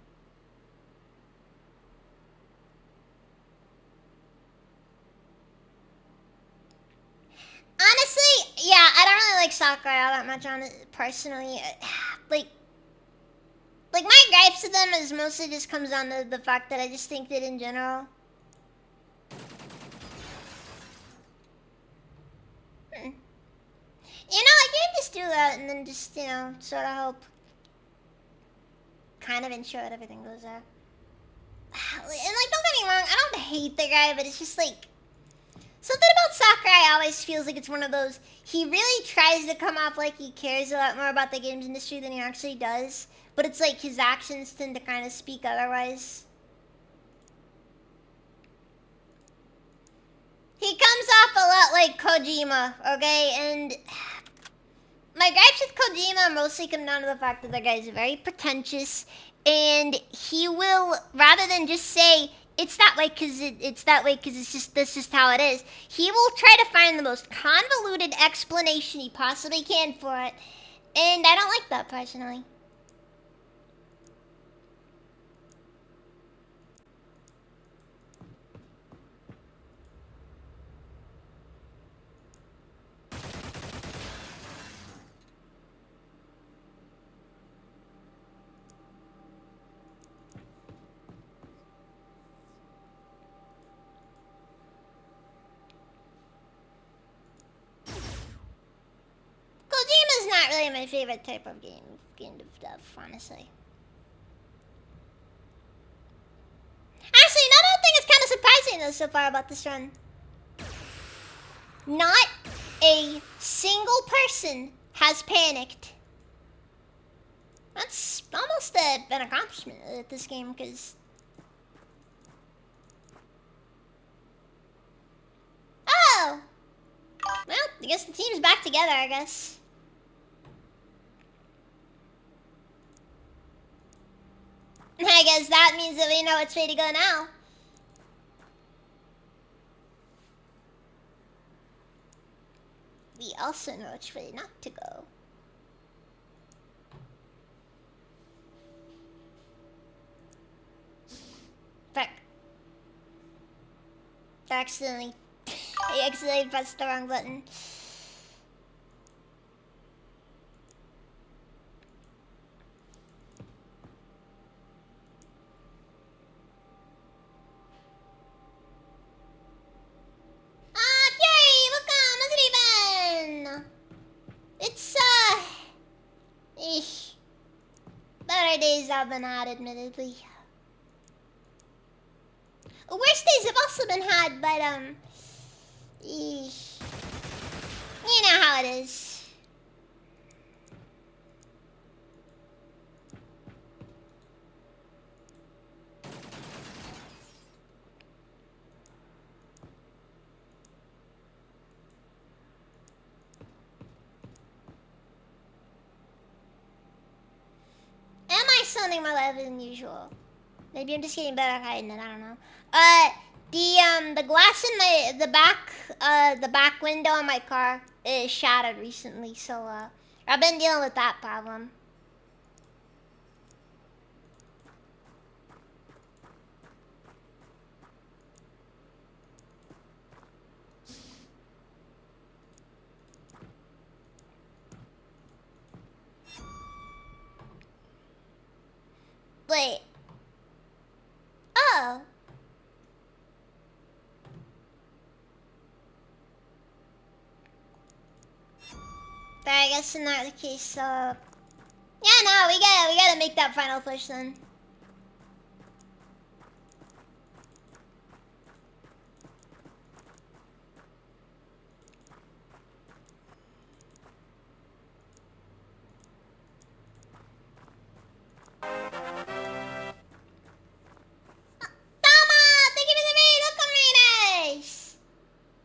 Honestly, yeah, I don't really like Sakurai all that much on it, personally. Like my gripes to them is mostly just comes down to the fact that I just think that in general... You know, I can just do that and then just, you know, sort of hope. Kind of ensure that everything goes there. And, like, don't get me wrong, I don't hate the guy, but it's just, like... Something about Sakurai always feels like it's one of those... He really tries to come off like he cares a lot more about the games industry than he actually does. But it's like his actions tend to kind of speak otherwise. He comes off a lot like Kojima, okay? And... My gripes with Kojima mostly come down to the fact that the guy's very pretentious, and he will, rather than just say, it's that way because it's that way because that's just how it is, he will try to find the most convoluted explanation he possibly can for it, and I don't like that personally. Kojima's not really my favorite type of game dev, honestly. Actually, another thing that's kind of surprising though so far about this run. Not a single person has panicked. That's almost an accomplishment at this game, because... Oh! Well, I guess the team's back together, I guess. I guess that means that we know which way to go now. We also know which way not to go. Fuck. I accidentally pressed the wrong button. Yay! Welcome! How's it been? It's, eesh. Better days I've been had, admittedly. Worst days have also been had, but, eesh. You know how it is. sounding more lively than usual. Maybe I'm just getting better at hiding it. I don't know. The glass in the back window on my car is shattered recently, so I've been dealing with that problem. Wait. Oh. But I guess in that case, yeah, no, we gotta make that final push then.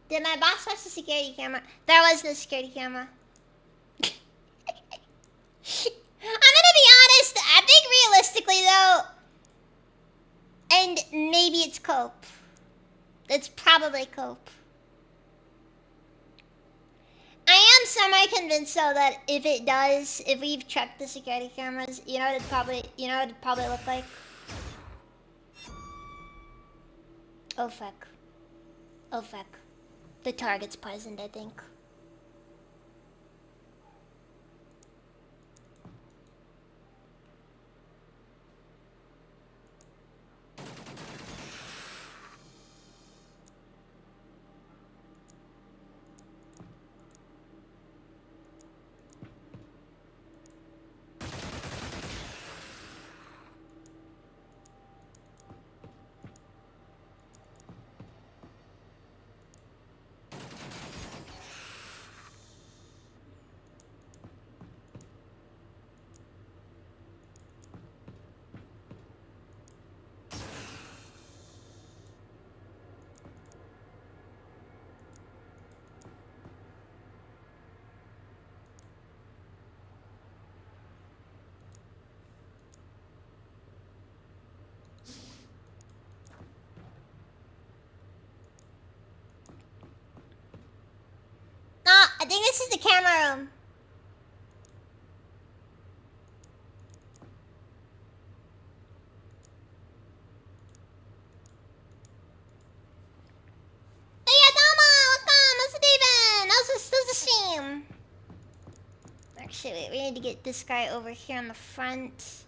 Did my boss watch the security camera? There was no security camera. I'm gonna be honest, I think realistically though, and maybe it's cope. It's probably cope. I am semi-convinced though that if we've checked the security cameras, you know what it'd probably look like? Oh fuck. Oh fuck. The target's poisoned, I think. I think this is the camera room. Actually, wait, we need to get this guy over here on the front.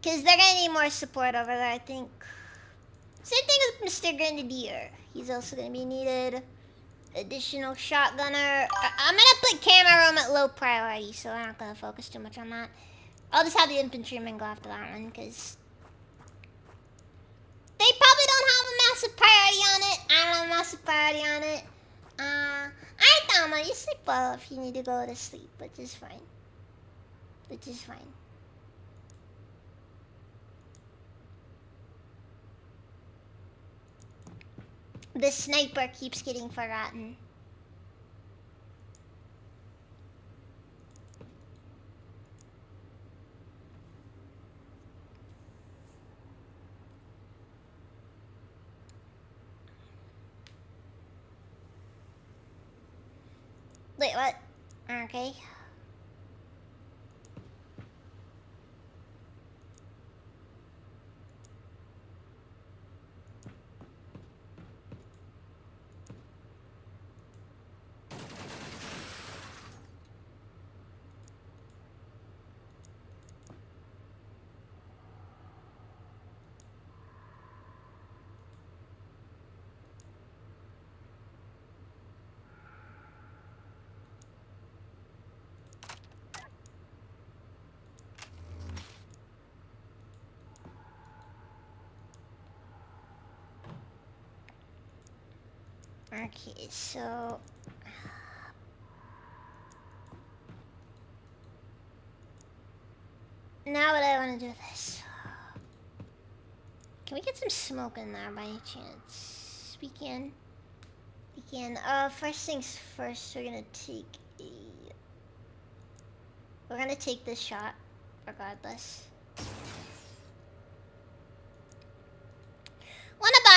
Because they're going to need more support over there, I think. Same thing with Mr. Grenadier. He's also going to be needed. Additional shotgunner. I'm going to put camera room at low priority, so I'm not going to focus too much on that. I'll just have the infantryman go after that one, because they probably don't have a massive priority on it. I don't have a massive priority on it. Alright, Dama, you sleep well if you need to go to sleep, which is fine. Which is fine. The sniper keeps getting forgotten. Wait, what? Okay. Okay, so now what I want to do with this. Can we get some smoke in there by any chance? We can. We can. First things first, we're gonna take this shot, regardless.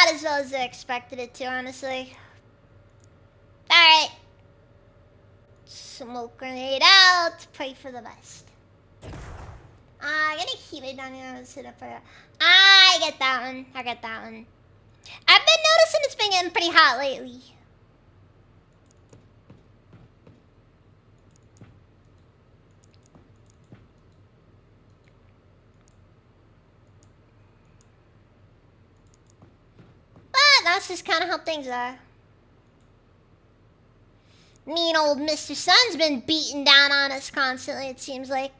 out as well as I expected it to, honestly. Alright. Smoke grenade out. Pray for the best. I'm gonna keep it down here. Sit up for I get that one. I get that one. I've been noticing it's been getting pretty hot lately. But that's just kind of how things are. Mean old Mr. Sun's been beating down on us constantly, it seems like.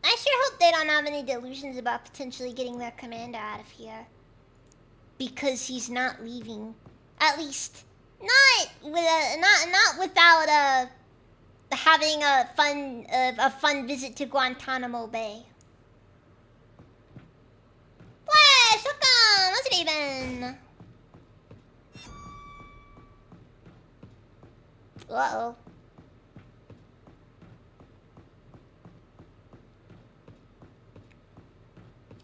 I sure hope they don't have any delusions about potentially getting their commander out of here. Because he's not leaving. At least, not without having a fun visit to Guantanamo Bay. Flash, welcome. What's it even? Uh-oh.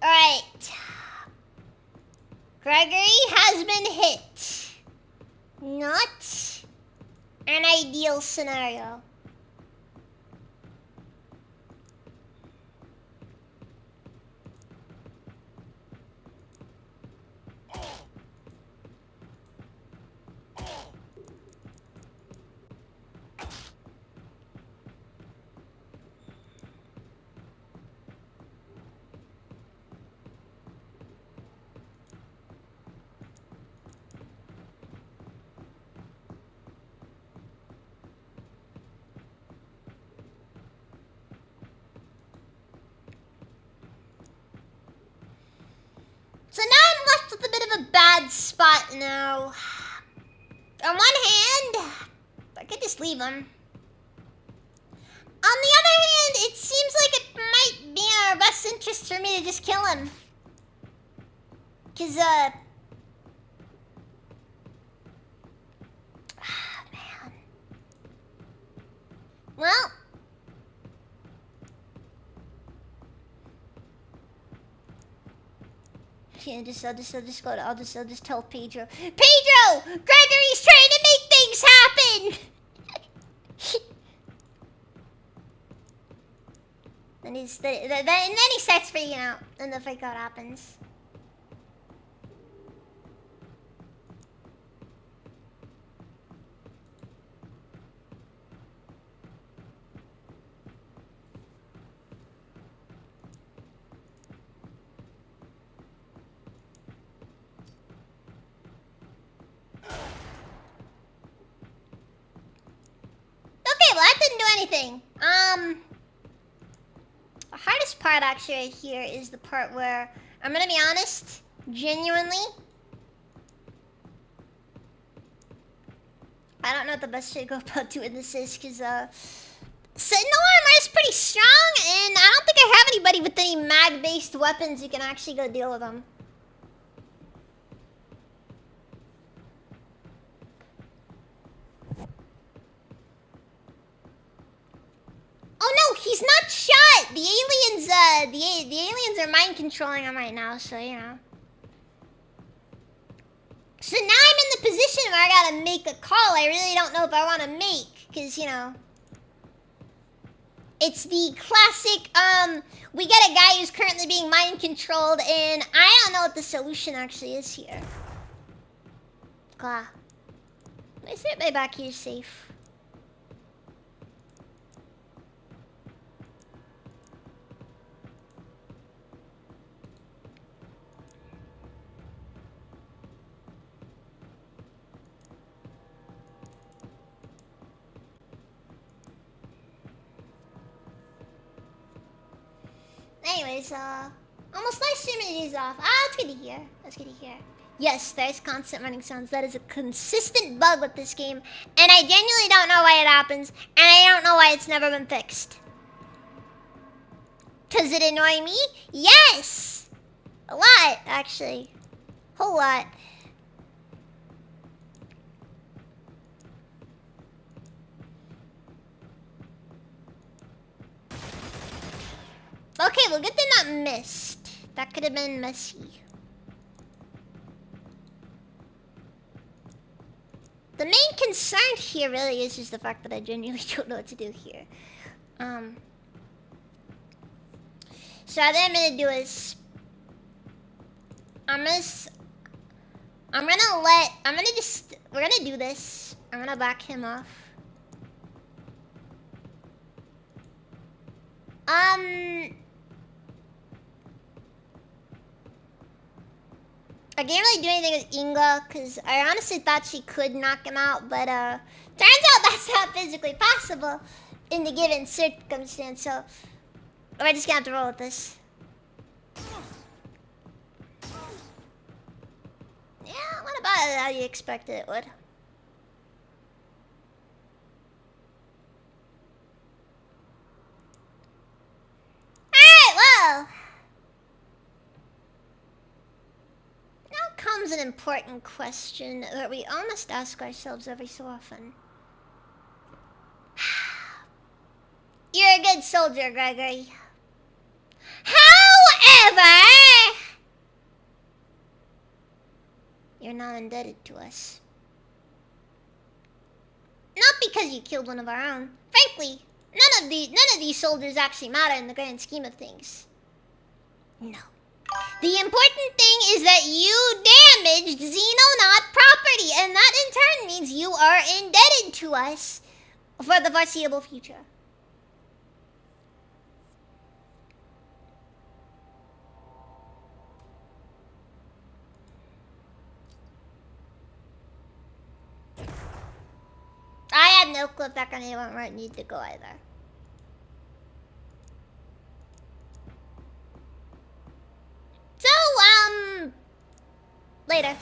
Alright. Gregory has been hit. Not an ideal scenario. So now I'm left with a bit of a bad spot now. On one hand, I could just leave him. On the other hand, it seems like it might be in our best interest for me to just kill him. Cause, man. Well. Yeah, I'll just tell Pedro. Pedro! Gregory's trying to make things happen! and then he starts freaking out, and the freak out happens. Okay, well that didn't do anything. The hardest part actually right here is the part where, I'm gonna be honest, genuinely, I don't know what the best way to go about doing this is, because, no armor is pretty strong, and I don't think I have anybody with any mag-based weapons who can actually go deal with them. Oh no, he's not shot! The aliens, the aliens are mind controlling him right now, so, you know. So now I'm in the position where I gotta make a call I really don't know if I want to make, because, you know. It's the classic, we get a guy who's currently being mind controlled, and I don't know what the solution actually is here. Let me see if my back here is safe. Anyways, almost live streaming is off. Ah, that's good to hear. That's good to hear. Yes, there's constant running sounds. That is a consistent bug with this game. And I genuinely don't know why it happens. And I don't know why it's never been fixed. Does it annoy me? Yes! A lot, actually. Whole lot. Okay, well, good thing that missed. That could have been messy. The main concern here really is just the fact that I genuinely don't know what to do here. So what I'm gonna do is we're gonna do this. I'm gonna back him off. I can't really do anything with Inga because I honestly thought she could knock him out, but turns out that's not physically possible in the given circumstance. So we're just gonna have to roll with this. Yeah, what about it? How you expected it would? Alright, well. Now comes an important question that we all must ask ourselves every so often. You're a good soldier, Gregory. However, you're not indebted to us. Not because you killed one of our own. Frankly, none of these soldiers actually matter in the grand scheme of things. No. The important thing is that you damaged Xenonaut property, and that in turn means you are indebted to us for the foreseeable future. I had no clue if that grenade went where it needed to go either. So, later.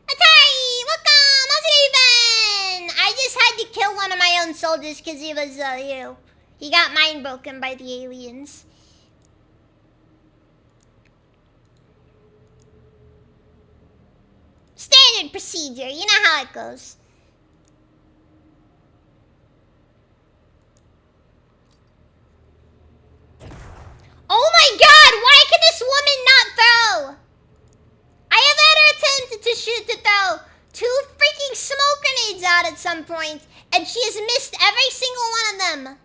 Atari, welcome! How's it been? I just had to kill one of my own soldiers because he was, he got mind broken by the aliens. Standard procedure, you know how it goes. Oh my god, why can this woman not throw? I have had her attempt to throw 2 freaking smoke grenades out at some point, and she has missed every single one of them.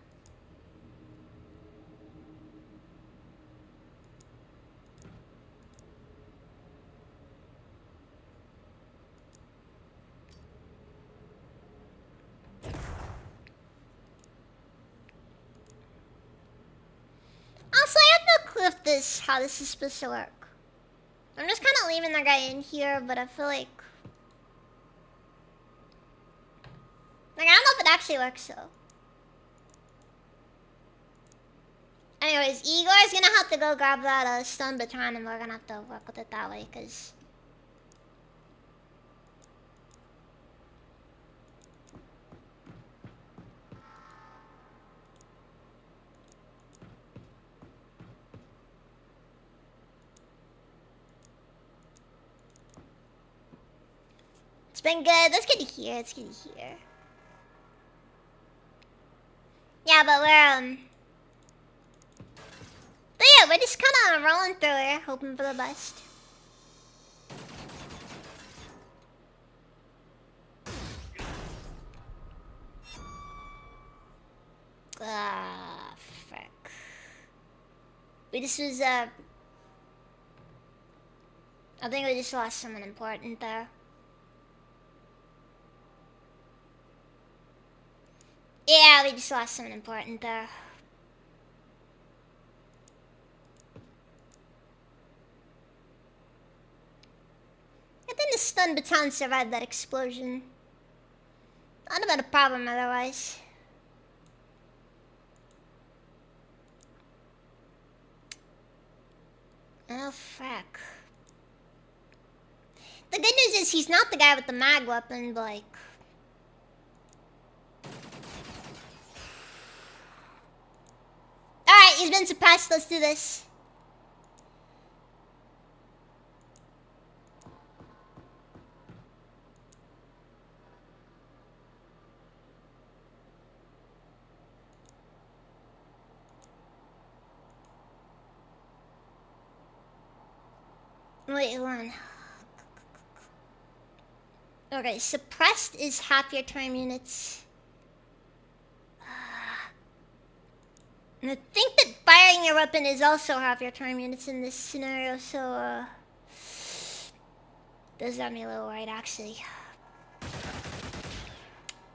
Also, I have no clue if how this is supposed to work. I'm just kind of leaving the guy in here, but I feel like I don't know if it actually works though. Anyways, Igor's gonna have to go grab that stun baton, and we're gonna have to work with it that way, cause it's been good. Let's get to here. Let's get to here. Yeah, but but yeah, we're just kind of rolling through here, hoping for the best. Ah, frick. We just was, I think we just lost someone important there. Yeah, we just lost someone important there. I think the stun baton survived that explosion. Not about a problem otherwise. Oh, fuck. The good news is he's not the guy with the mag weapon, but like... Alright, he's been suppressed. Let's do this. Wait, hold on. Okay, suppressed is half your time units. And I think that firing your weapon is also half your time units in this scenario, so, does got me a little worried, actually.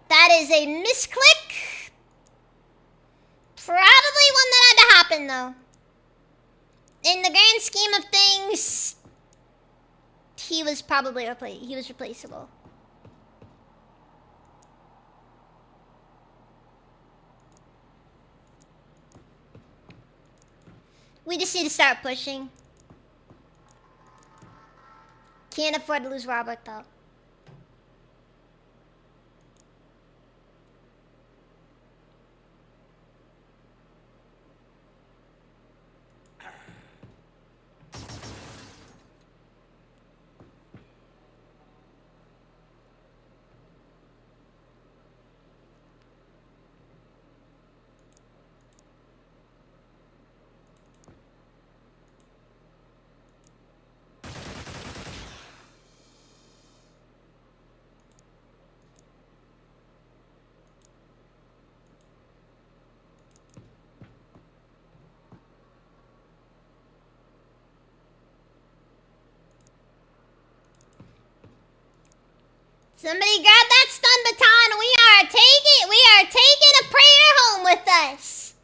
That is a misclick. Probably one that had to happen, though. In the grand scheme of things, he was probably replaceable. We just need to start pushing. Can't afford to lose Robert, though. Somebody grab that stun baton. We are taking a prayer home with us.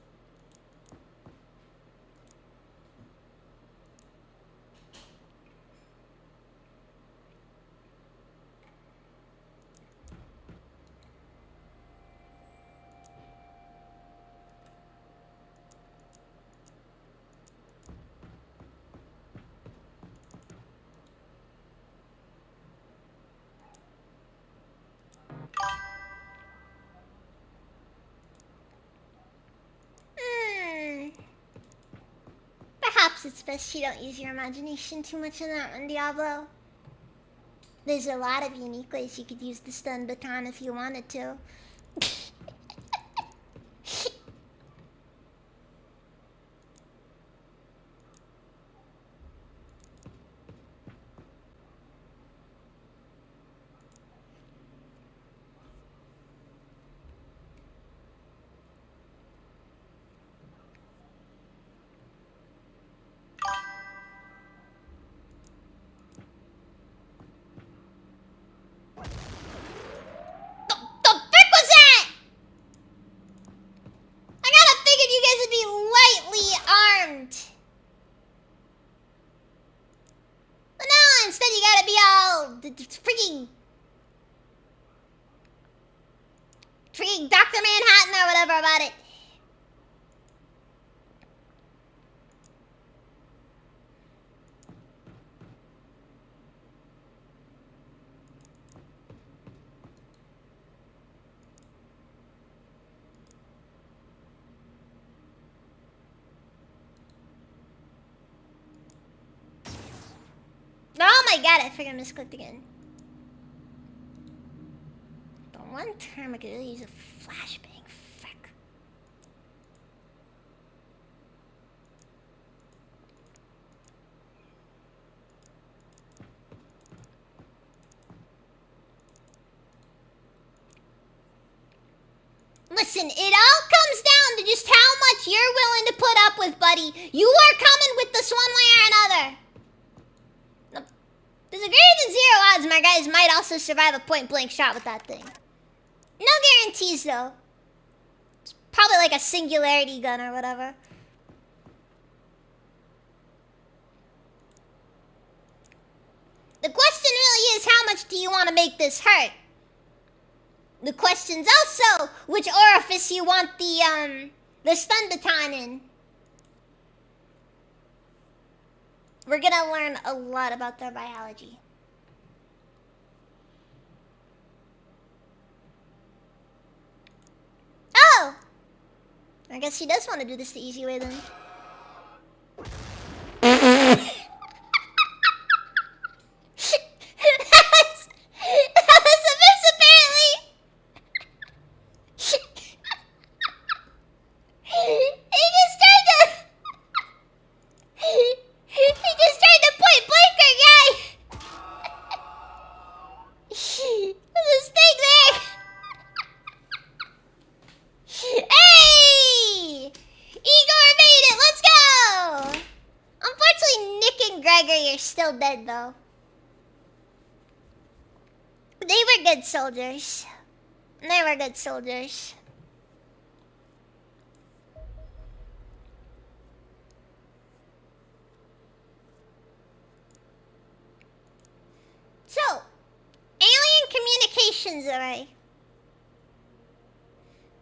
Perhaps it's best you don't use your imagination too much in that one, Diablo. There's a lot of unique ways you could use the stun baton if you wanted to. Freaking Dr. Manhattan or whatever about it. Oh my god, I freaking misclicked again. The one term I could really use a flashbang. Fuck. Listen, it all comes down to just how much you're willing to put up with, buddy. You are coming with this one way or another. There's a greater than 0 odds my guys might also survive a point-blank shot with that thing. No guarantees, though. It's probably like a singularity gun or whatever. The question really is, how much do you want to make this hurt? The question's also which orifice you want the stun baton in. We're gonna learn a lot about their biology. I guess he does want to do this the easy way then. that was a miss apparently. He just tried to point blank our guy. This thing there. Hey! Igor made it! Let's go! Unfortunately, Nick and Gregory are still dead, though. They were good soldiers. They were good soldiers. So, alien communications array.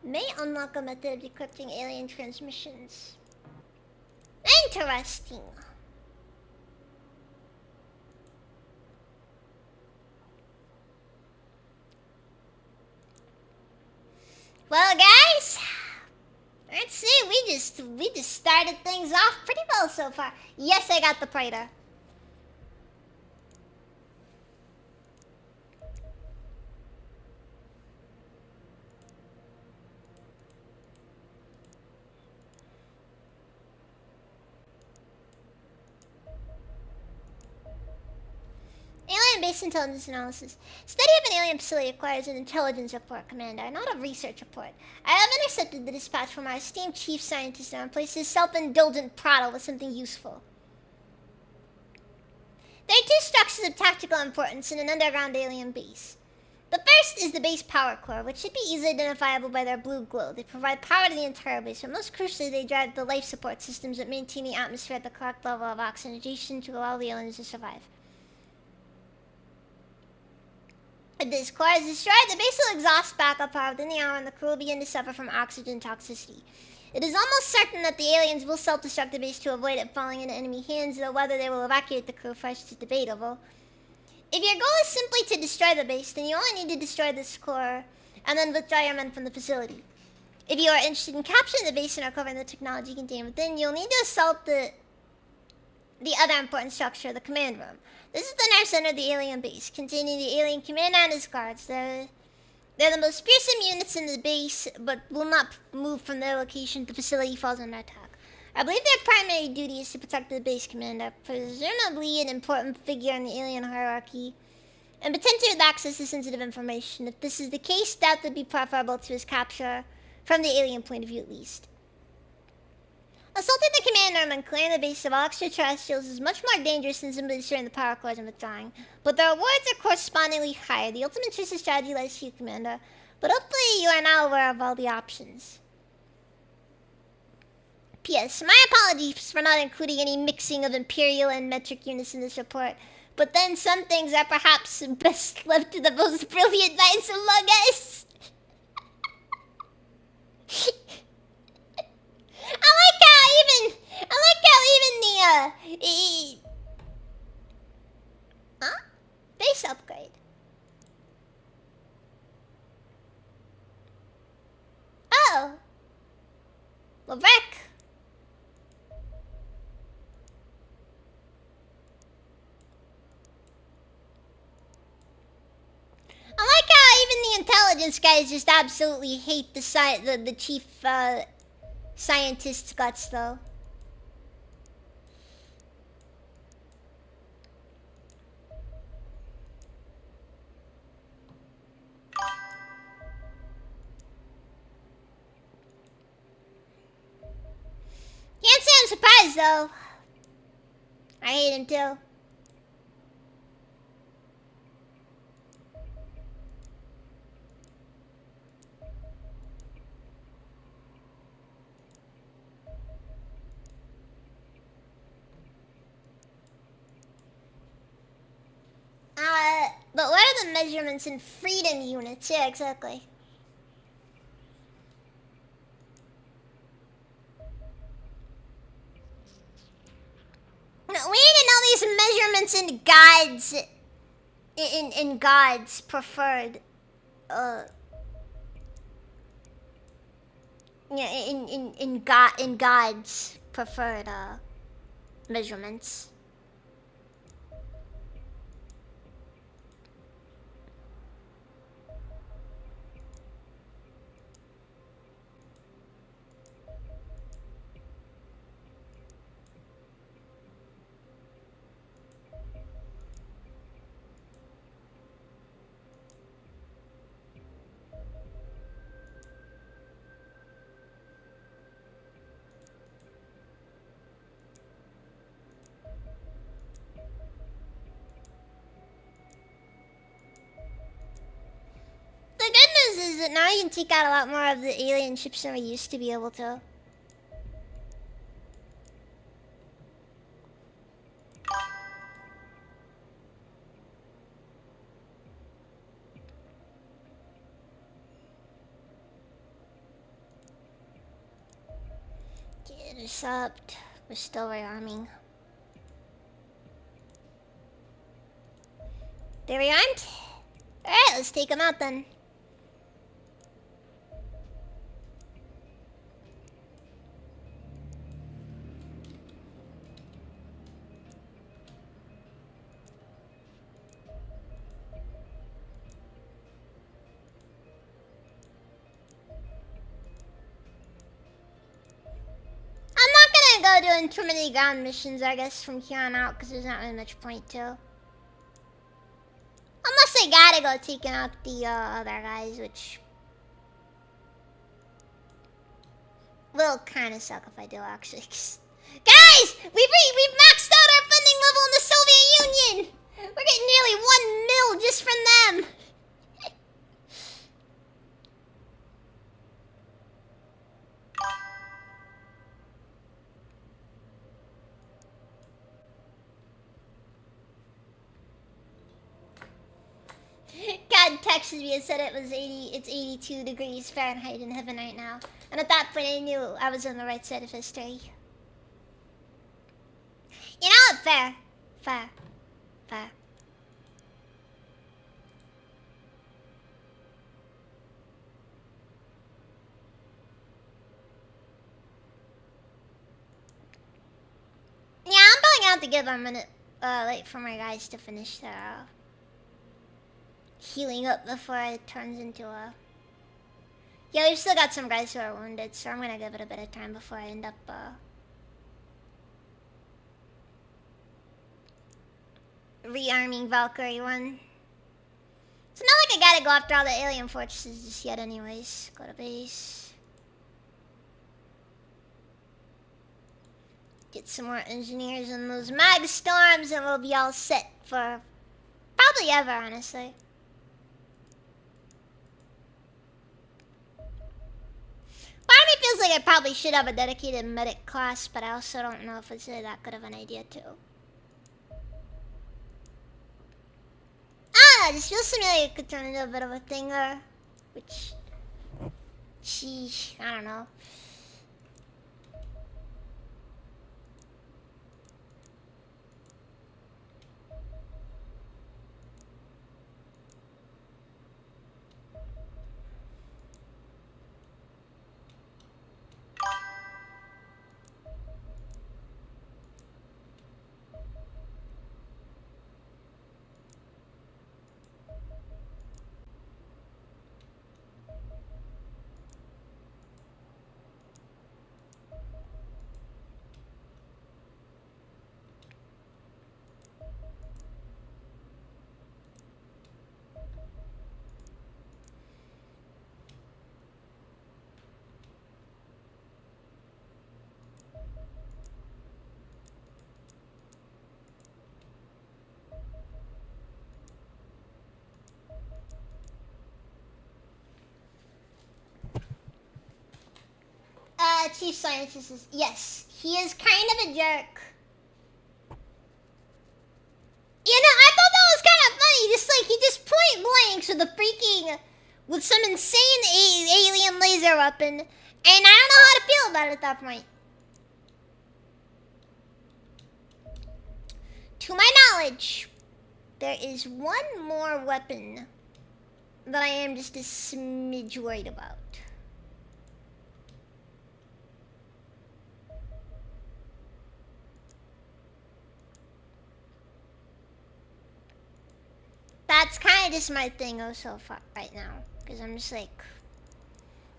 May unlock a method of decrypting alien transmissions. Interesting. Well, guys, let's see. We just started things off pretty well so far. Yes, I got the Praetor. Alien base intelligence analysis. Study of an alien facility requires an intelligence report, Commander, not a research report. I have intercepted the dispatch from our esteemed chief scientist and replaced his self-indulgent prattle with something useful. There are two structures of tactical importance in an underground alien base. The first is the base power core, which should be easily identifiable by their blue glow. They provide power to the entire base, but most crucially, they drive the life support systems that maintain the atmosphere at the correct level of oxygenation to allow the aliens to survive. If this core is destroyed, the base will exhaust backup power within the hour and the crew will begin to suffer from oxygen toxicity. It is almost certain that the aliens will self-destruct the base to avoid it falling into enemy hands, though whether they will evacuate the crew first is debatable. If your goal is simply to destroy the base, then you only need to destroy this core and then withdraw your men from the facility. If you are interested in capturing the base and recovering the technology contained within, you'll need to assault the other important structure, the command room. This is the nerve center of the alien base, containing the alien commander and his guards. They're the most fearsome units in the base, but will not move from their location if the facility falls under attack. I believe their primary duty is to protect the base commander, presumably an important figure in the alien hierarchy, and potentially with access to sensitive information. If this is the case, that would be preferable to his capture, from the alien point of view at least. Assaulting the command room and clearing the base of all extraterrestrials is much more dangerous than simply destroying the power cores and withdrawing, but the rewards are correspondingly higher. The ultimate choice of strategy lies to you, Commander, but hopefully you are now aware of all the options. P.S. My apologies for not including any mixing of Imperial and metric units in this report, but then some things are perhaps best left to the most brilliant minds among us. I like how even the, huh? Base upgrade. Oh. Levesque. I like how even the intelligence guys just absolutely hate the chief, scientist's guts, though. Can't say I'm surprised, though. I hate him, too. But what are the measurements in freedom units? Yeah, exactly. No, we need to know these measurements in God's... In God's preferred... Yeah, in God's preferred measurements. The good news is that now you can take out a lot more of the alien ships than we used to be able to. Intercept. We're still rearming. They rearmed? Alright, let's take them out then. I'm not gonna go doing too many ground missions, I guess, from here on out, because there's not really much point to. Unless I gotta go taking out the other guys, which will kind of suck if I do, actually. Guys! We've maxed out our funding level in the Soviet Union! We're getting nearly 1 mil just from them! God texted me and said it's 82 degrees Fahrenheit in heaven right now. And at that point I knew I was on the right side of history. You know, fair. Fair. Fair. Yeah, I'm going out to give a minute late for my guys to finish their healing up before it turns into a... Yeah, we've still got some guys who are wounded, so I'm gonna give it a bit of time before I end up rearming Valkyrie 1. It's not like I gotta go after all the alien fortresses just yet anyways. Go to base. Get some more engineers in those mag storms and we'll be all set for probably ever, honestly. Part of me feels like I probably should have a dedicated medic class, but I also don't know if it's really that good of an idea too. I just feels to me like it could turn into a bit of a thinger, which, sheesh, I don't know. Chief Scientist is... Yes, he is kind of a jerk. You know, I thought that was kind of funny. Just like, he just point blanks with a freaking... With some insane alien laser weapon. And I don't know how to feel about it at that point. To my knowledge, there is one more weapon that I am just a smidge worried about. that's kind of just my thing so far right now. Because I'm just like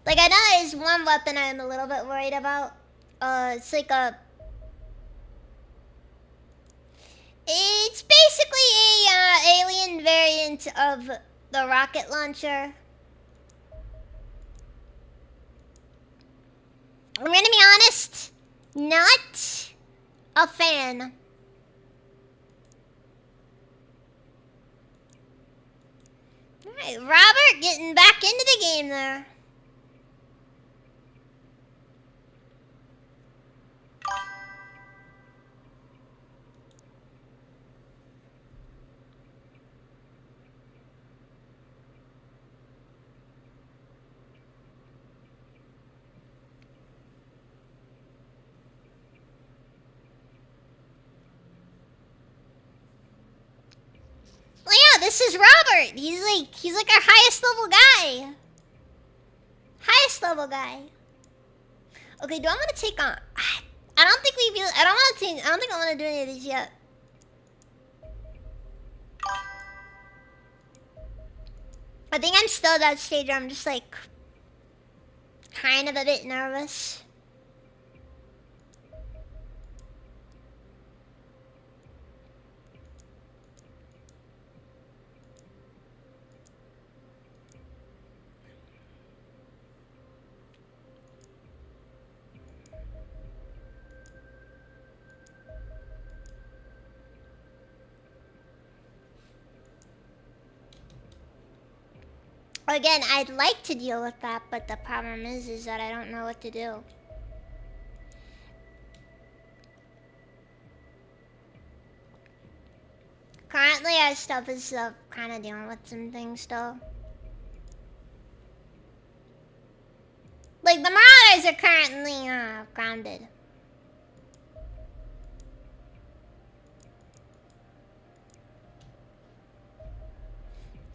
I know there's one weapon I'm a little bit worried about. It's like it's basically a alien variant of the rocket launcher. I'm gonna be honest, not a fan. Alright, Robert getting back into the game there. Well, yeah, this is Robert. He's like our highest level guy. Highest level guy. Okay, do I want to take on? I don't think we. I don't think I want to do any of these yet. I think I'm still at that stage where I'm just like kind of a bit nervous. Again, I'd like to deal with that, but the problem is that I don't know what to do. Currently, our stuff is kind of dealing with some things still. Like, the Marauders are currently grounded.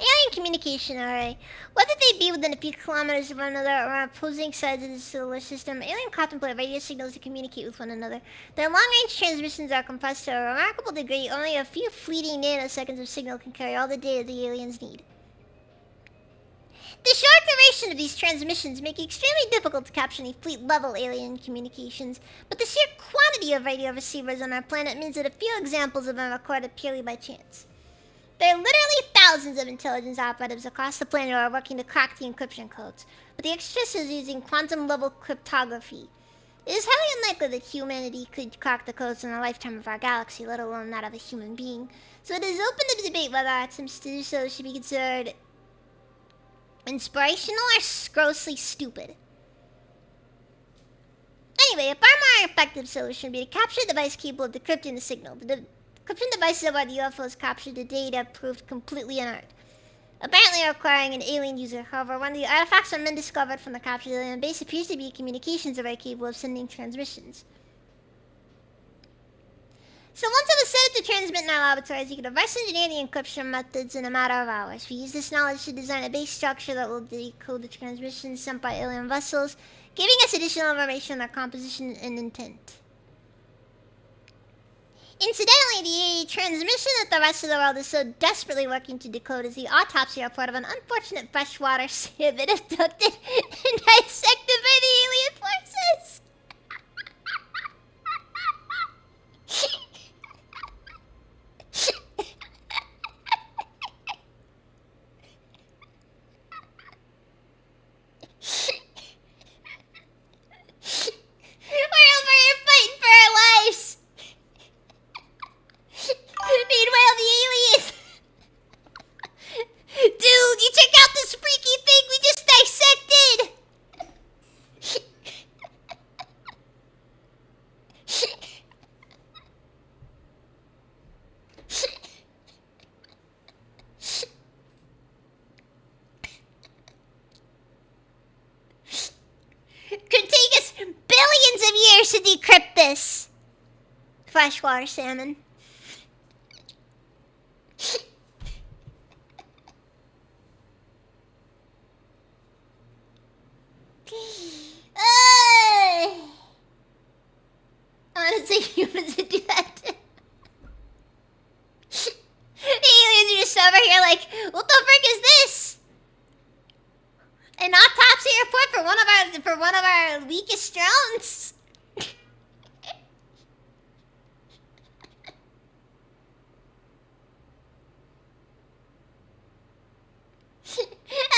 Alien communication array. Whether they be within a few kilometers of one another or on opposing sides of the solar system, alien contemplate radio signals to communicate with one another. Their long-range transmissions are compressed to a remarkable degree. Only a few fleeting nanoseconds of signal can carry all the data the aliens need. The short duration of these transmissions make it extremely difficult to capture any fleet-level alien communications, but the sheer quantity of radio receivers on our planet means that a few examples have been recorded purely by chance. There are literally thousands of intelligence operatives across the planet who are working to crack the encryption codes, but the extras is using quantum-level cryptography. It is highly unlikely that humanity could crack the codes in the lifetime of our galaxy, let alone that of a human being. So it is open to debate whether our attempts to do so should be considered inspirational or grossly stupid. Anyway, a far more effective solution would be to capture a device capable of decrypting the signal. The decryption devices where the UFOs captured the data proved completely inert, apparently requiring an alien user. However, one of the artifacts have been discovered from the captured alien base appears to be a communications array capable of sending transmissions. So once it was set up to transmit in our laboratories, you could reverse engineer the encryption methods in a matter of hours. We use this knowledge to design a base structure that will decode the transmissions sent by alien vessels, giving us additional information on their composition and intent. Incidentally, the transmission that the rest of the world is so desperately working to decode is the autopsy report of an unfortunate freshwater salmon abducted and dissected by the alien forces. We're over here fighting for our lives. Meanwhile, the aliens. Dude, you check out this freaky thing we just dissected. Could take us billions of years to decrypt this. Freshwater salmon. Honestly, humans would do that too. Aliens are just over here like, what the frick is this? An autopsy report for one of our weakest drones.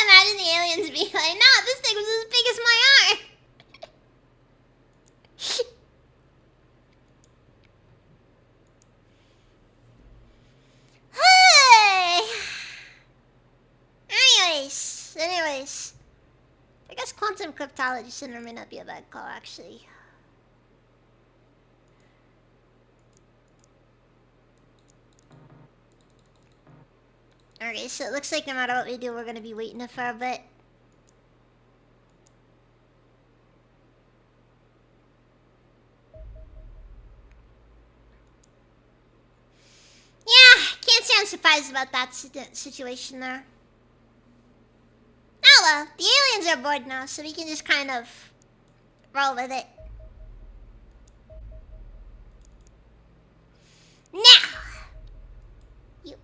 Imagine the aliens being like, nah, this thing was as big as my arm. Anyways. I guess quantum cryptology center may not be a bad call, actually. Okay, so it looks like no matter what we do, we're gonna be waiting for a bit. Yeah, can't say I'm surprised about that situation there. Oh well, the aliens are bored now, so we can just kind of roll with it. Now! You.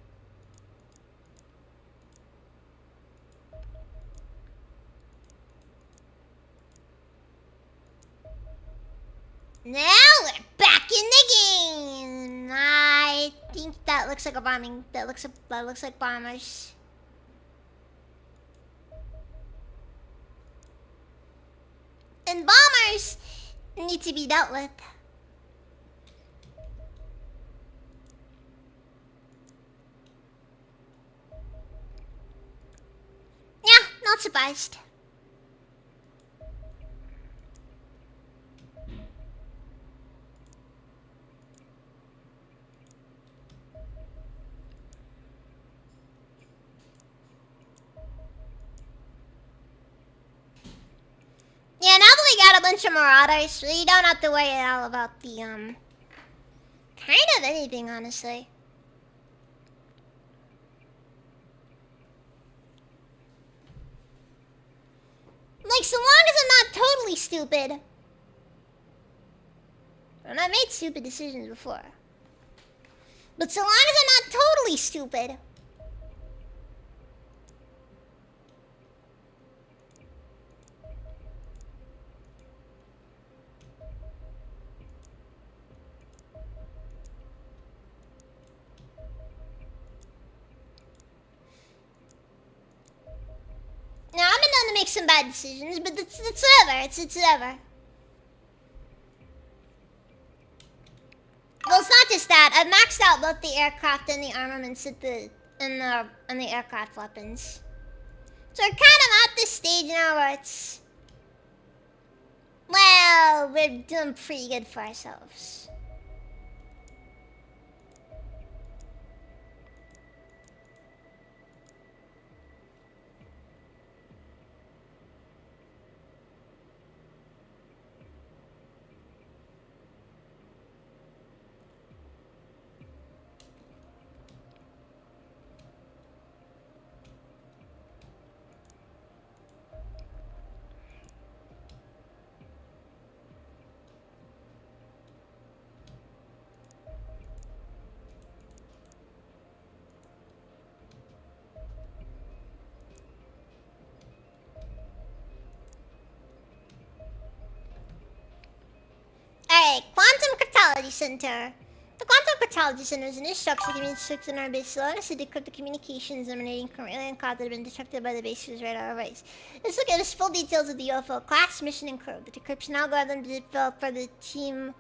Now we're back in the game! I think that looks like a bombing. That looks like bombers. And bombers need to be dealt with. Yeah, not surprised. Yeah, now that we got a bunch of marauders, we don't have to worry at all about the, kind of anything, honestly. Like, so long as I'm not totally stupid. And I made stupid decisions before. But so long as I'm not totally stupid. Now, I've been known to make some bad decisions, but it's whatever. It's whatever. Well, it's not just that. I've maxed out both the aircraft and the armaments and the aircraft weapons. So we're kind of at this stage now where it's... Well, we're doing pretty good for ourselves. Alright, Quantum Cryptology Center. The Quantum Cryptology Center is a new structure that constructed in our base so long as to decrypt the communications emanating from alien cloud that have been detected by the base's radar arrays. Let's look at the full details of the UFO class, mission, and crew. The decryption algorithm developed by the team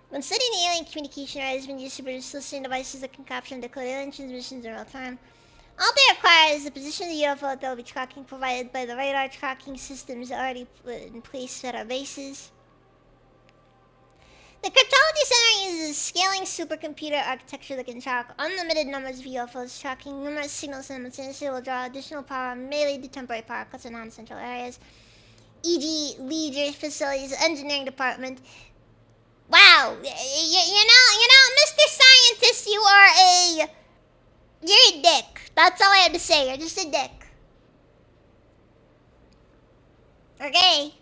when studying the alien communication array has been used to produce listening devices that can capture and decode alien transmissions in real time. All they require is the position of the UFO that they'll be tracking, provided by the radar tracking systems already put in place at our bases. The Cryptology Center uses a scaling supercomputer architecture that can track unlimited numbers of UFOs, tracking numerous signals simultaneously will draw additional power, may lead to temporary power cuts in non-central areas, e.g. leisure facilities, engineering department. Wow, you know, Mr. Scientist, you're a dick. That's all I have to say. You're just a dick. Okay.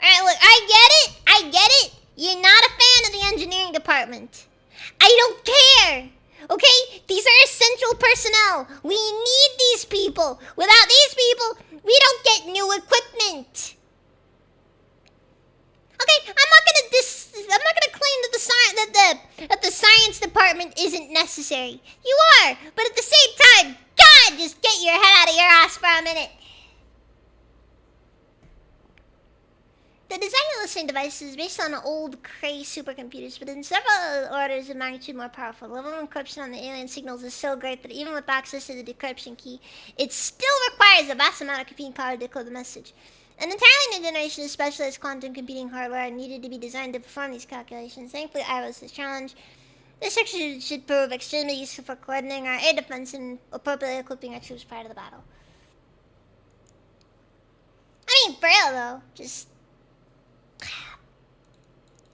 Alright, look, I get it. You're not a fan of the engineering department. I don't care. Okay? These are essential medical personnel. We need these people. Without these people, we don't get new equipment. Okay, I'm not gonna claim that the science department isn't necessary. You are, but at the same time, God, just get your head out of your ass for a minute. The design of listening devices is based on old Cray supercomputers, but in several orders of magnitude more powerful. The level of encryption on the alien signals is so great that even with access to the decryption key, it still requires a vast amount of computing power to decode the message. An entirely new generation of specialized quantum computing hardware needed to be designed to perform these calculations. Thankfully, I rose to the challenge. This section should prove extremely useful for coordinating our air defense and appropriately equipping our troops prior to the battle. I mean, for real though, just...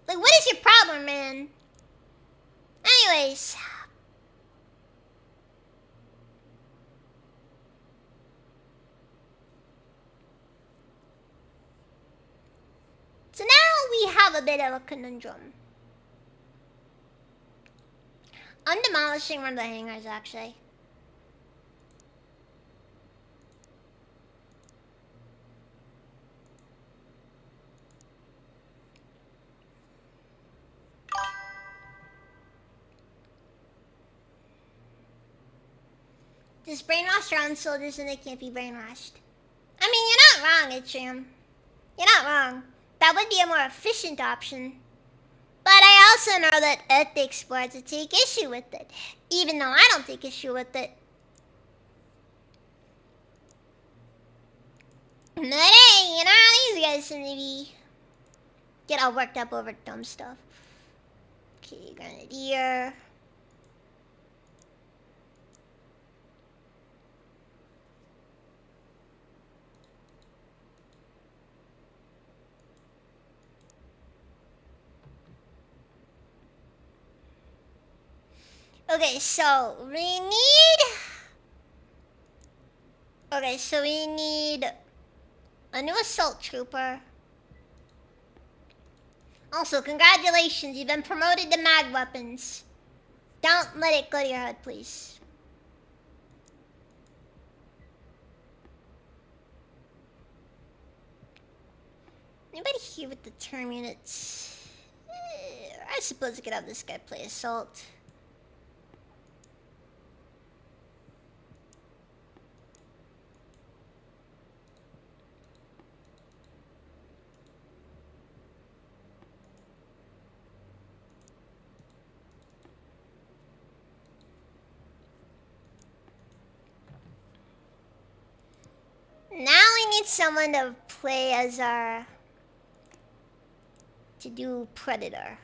like, what is your problem, man? Anyways... so now we have a bit of a conundrum. I'm demolishing one of the hangars, actually. Just brainwash your own soldiers and they can't be brainwashed. I mean, you're not wrong, Atrium. You're not wrong. That would be a more efficient option. But I also know that ethics boards would take issue with it. Even though I don't take issue with it. But hey, you know, these guys seem to be... get all worked up over dumb stuff. Okay, Grenadier. Okay, so we need... okay, so we need a new assault trooper. Also, congratulations, you've been promoted to mag weapons. Don't let it go to your head, please. Anybody here with the term units? I suppose I could have this guy play assault. Now we need someone to play as our... to do Predator.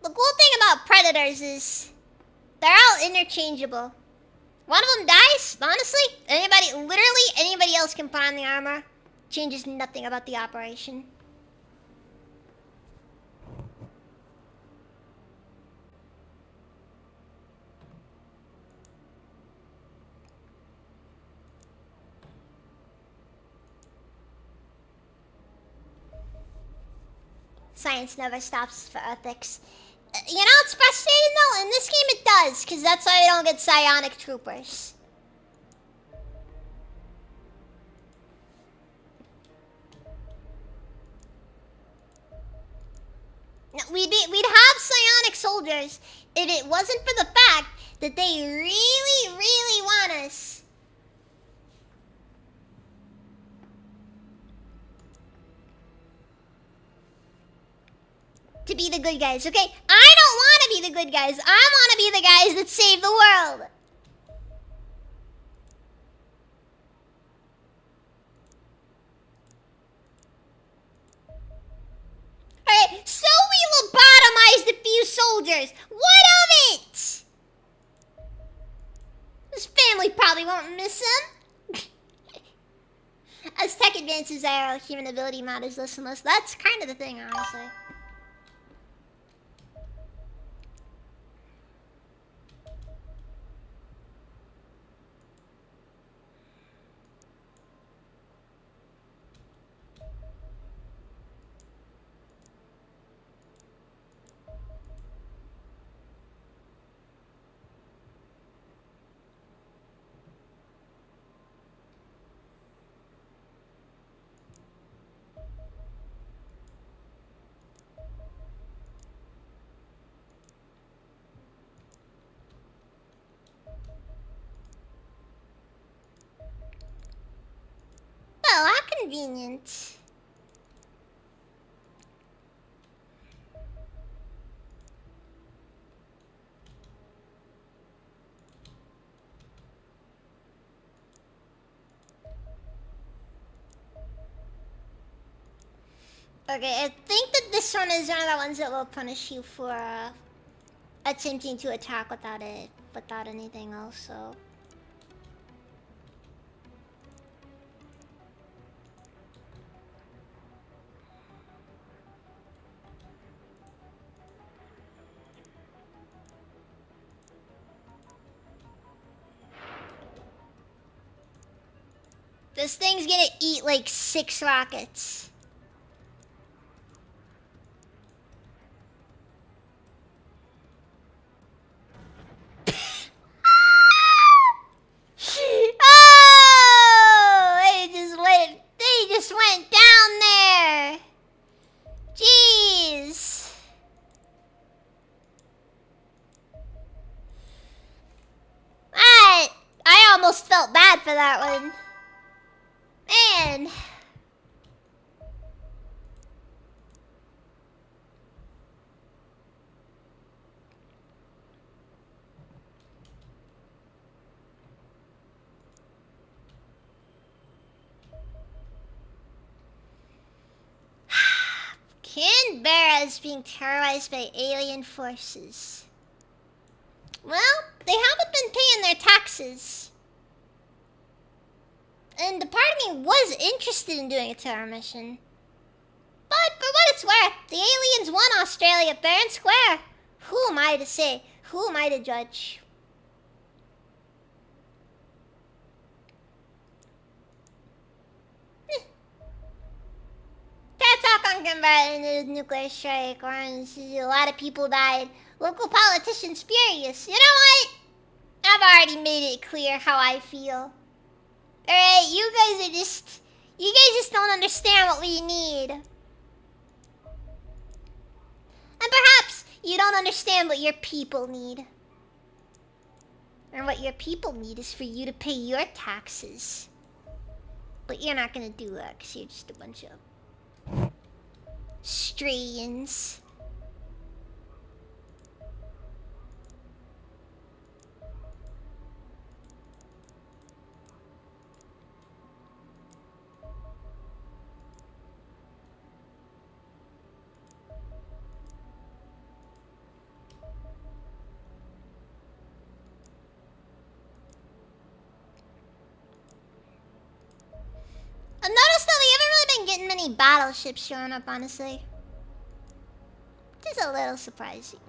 The cool thing about Predators is they're all interchangeable. One of them dies, honestly. Literally anybody else can put on the armor. Changes nothing about the operation. Science never stops for ethics. You know, it's frustrating though. In this game it does, because that's why we don't get psionic troopers. No, we'd have psionic soldiers if it wasn't for the fact that they really, really want us to be the good guys, okay? I don't want to be the good guys. I want to be the guys that save the world. Alright, so we lobotomized a few soldiers. What of it? His family probably won't miss him. As tech advances, our human ability matters less and less. That's kind of the thing, honestly. convenient. Okay, I think that this one is one of the ones that will punish you for attempting to attack without anything else. So. This thing's gonna eat like 6 rockets. Oh! They just went down there. Jeez. I almost felt bad for that one. Man. Canberra is being terrorized by alien forces. Well, they haven't been paying their taxes. And the part of me was interested in doing a terror mission. But for what it's worth, the aliens won Australia fair and square. Who am I to say? Who am I to judge? That talk on Canberra in the nuclear strike, or a lot of people died. Local politicians furious. You know what? I've already made it clear how I feel. Alright, you guys just don't understand what we need. And perhaps you don't understand what your people need. And what your people need is for you to pay your taxes. But you're not gonna do that because you're just a bunch of Strayans. I've noticed that we haven't really been getting many battleships showing up, honestly. Which is a little surprising.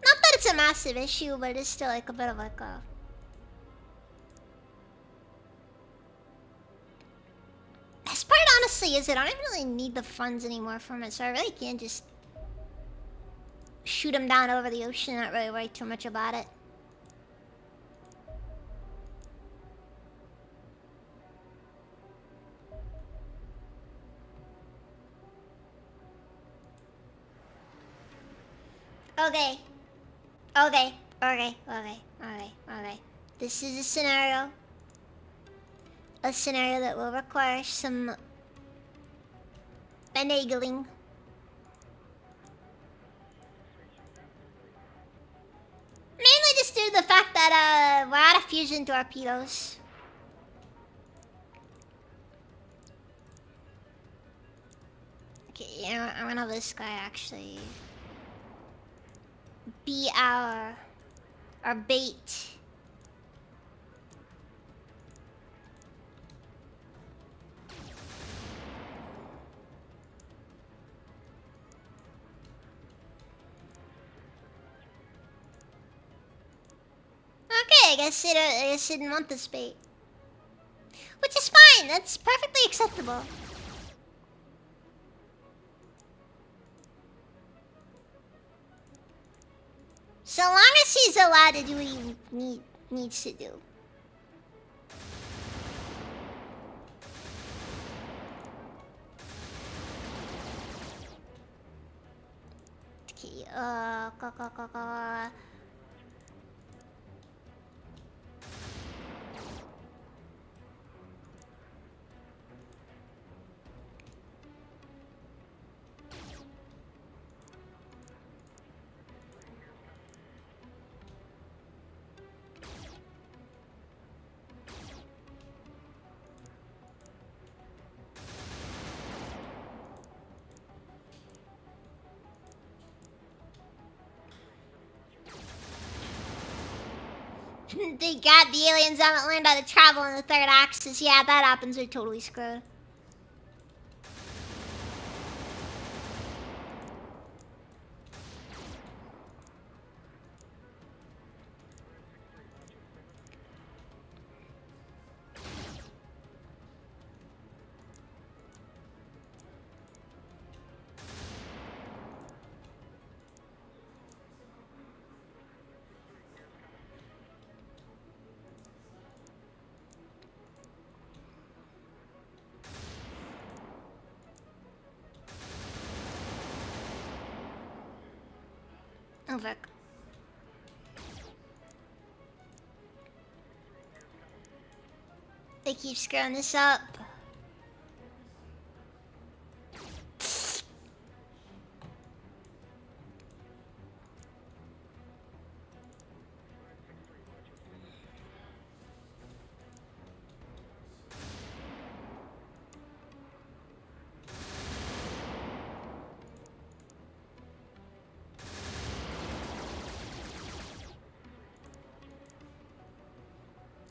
Not that it's a massive issue, but it's still like a bit of like a... Best part, honestly, is that I don't really need the funds anymore from it, so I really can just shoot them down over the ocean and not really worry too much about it. Okay. This is a scenario. A scenario that will require some finagling. Mainly just due to the fact that we're out of fusion torpedoes. Okay, I'm gonna have this guy actually be our bait. Okay, I guess it didn't want this bait. Which is fine, that's perfectly acceptable. So long as he's allowed to do what he needs to do. Okay, The aliens haven't learned how to travel in the third axis. Yeah, that happens, we're totally screwed. Oh, fuck. They keep screwing this up.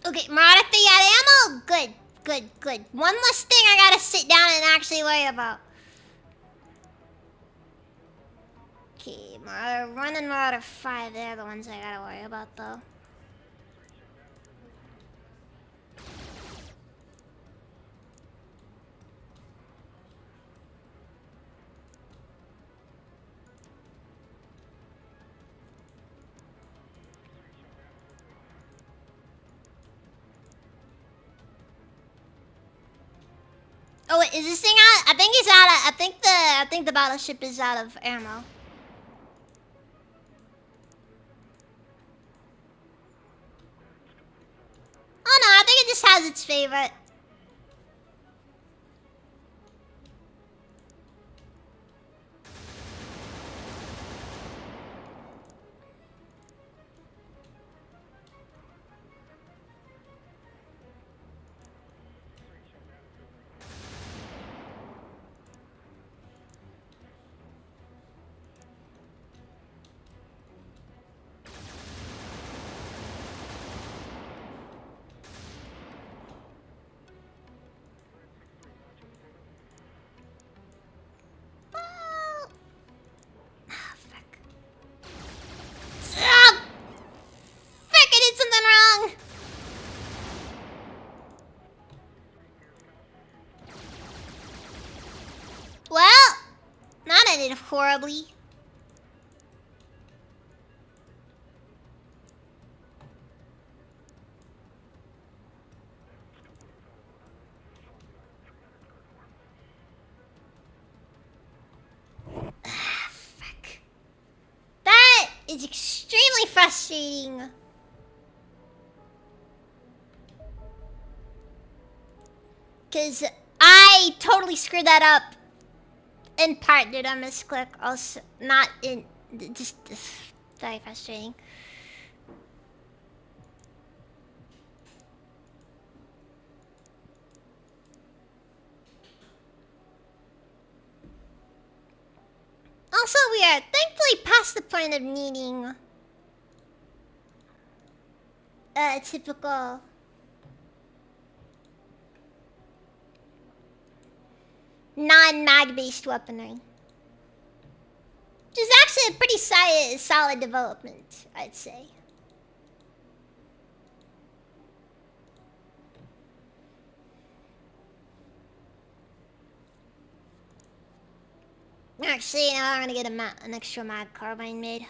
Okay, Marauder 3 out of ammo? Good, good, good. One less thing I gotta sit down and actually worry about. Okay, Marauder 1 and Marauder 5, they're the ones I gotta worry about though. Oh wait, is this thing out? I think it's out of, I think the battleship is out of ammo. Oh no, I think it just has its favorite. Horribly. Fuck. That is extremely frustrating. Because I totally screwed that up. In part due to a misclick, also not in just very frustrating. Also, we are thankfully past the point of needing a typical non-mag based weaponry. Which is actually a pretty solid development, I'd say. Actually, now I'm gonna get an extra mag carbine made.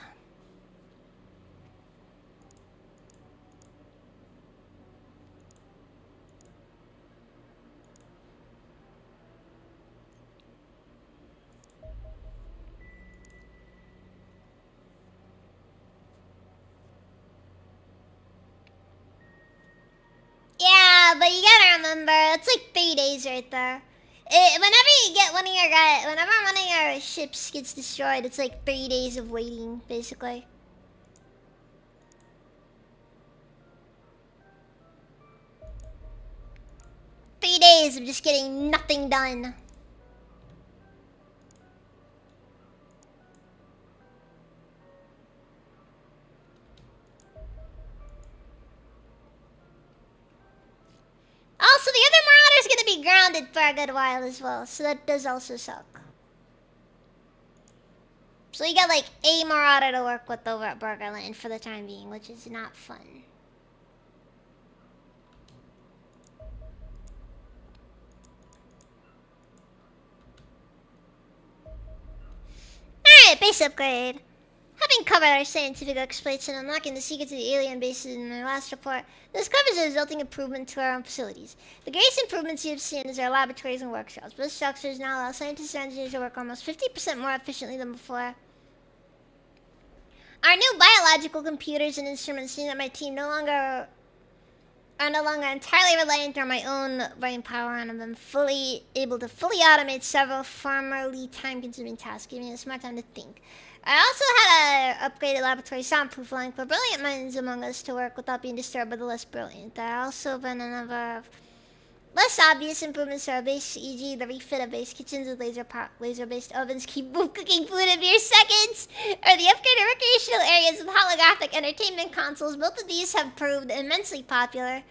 Yeah, but you gotta remember, it's like 3 days right there. Whenever you get whenever one of your ships gets destroyed, it's like 3 days of waiting, basically. Days of just getting nothing done. be grounded for a good while as well, so that does also suck. So you got like a Marauder to work with over at Burgerland for the time being, which is not fun. Alright, base upgrade. Having covered our scientific exploits and unlocking the secrets of the alien bases in our last report, this covers a resulting improvement to our own facilities. The greatest improvements you have seen is our laboratories and workshops. Those structures now allow scientists and engineers to work almost 50% more efficiently than before. Our new biological computers and instruments mean that my team are no longer entirely reliant on my own brain power, and I've been able to fully automate several formerly time-consuming tasks, giving us more time to think. I also had an upgraded laboratory soundproof line for brilliant minds among us to work without being disturbed by the less brilliant. There have also been a number of less obvious improvements to our base, e.g. the refit of base kitchens with laser-based ovens keep cooking food in mere seconds, or the upgraded recreational areas with holographic entertainment consoles. Both of these have proved immensely popular.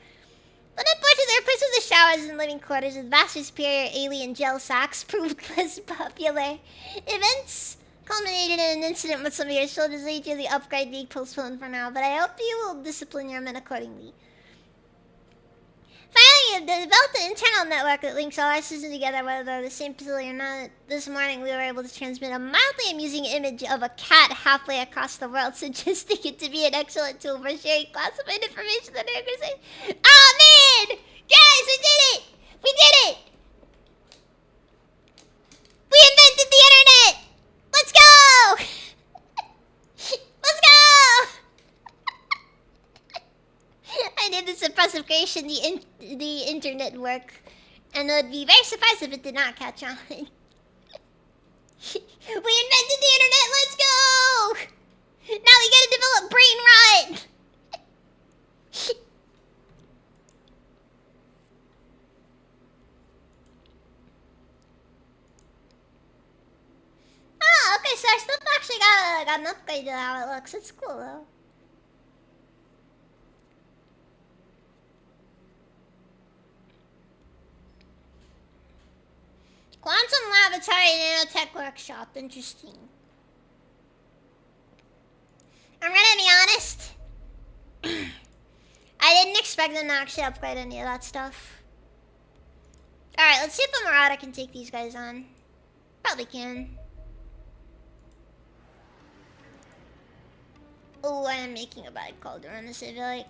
But unfortunately, the replacement of the showers and living quarters with vastly superior alien gel socks proved less popular. Events culminated in an incident with some of your soldiers, leading to the upgrade being postponed for now, but I hope you will discipline your men accordingly. Finally, we have developed an internal network that links all our systems together, whether they're the same facility or not. This morning, we were able to transmit a mildly amusing image of a cat halfway across the world, suggesting it to be an excellent tool for sharing classified information that are going to say, oh man! Guys, we did it! We did it! We invented the internet! Let's go! Let's go! I did this impressive creation, the internet work, and I would be very surprised if it did not catch on. We invented the internet, let's go! Now we gotta develop brain rot! Oh, okay, so our stuff actually got an upgrade to how it looks. It's cool though. Quantum Laboratory Nanotech Workshop. Interesting. I'm gonna be honest. I didn't expect them to actually upgrade any of that stuff. Alright, let's see if a Marauder can take these guys on. Probably can. Oh, I am making a bad call to run this, I feel like.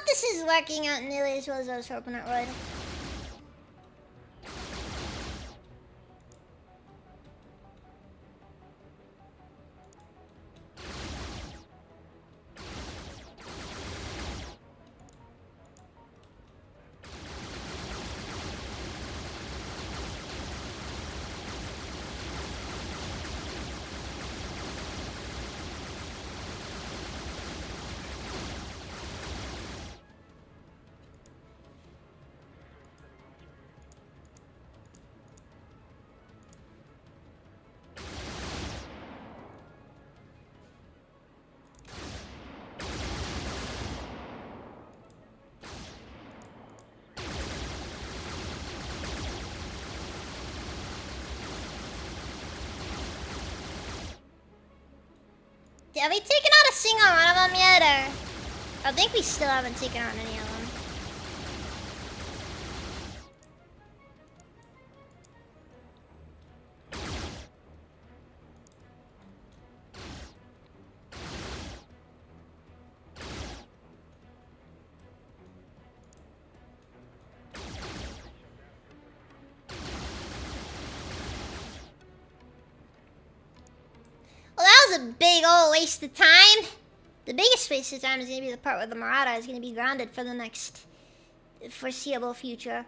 This is working out nearly as well as I was hoping it would. Have we taken out a single one of them yet, or? I think we still haven't taken out any of them. Well, that was a big old waste of time. The biggest waste of time is going to be the part where the Marauder is going to be grounded for the next foreseeable future.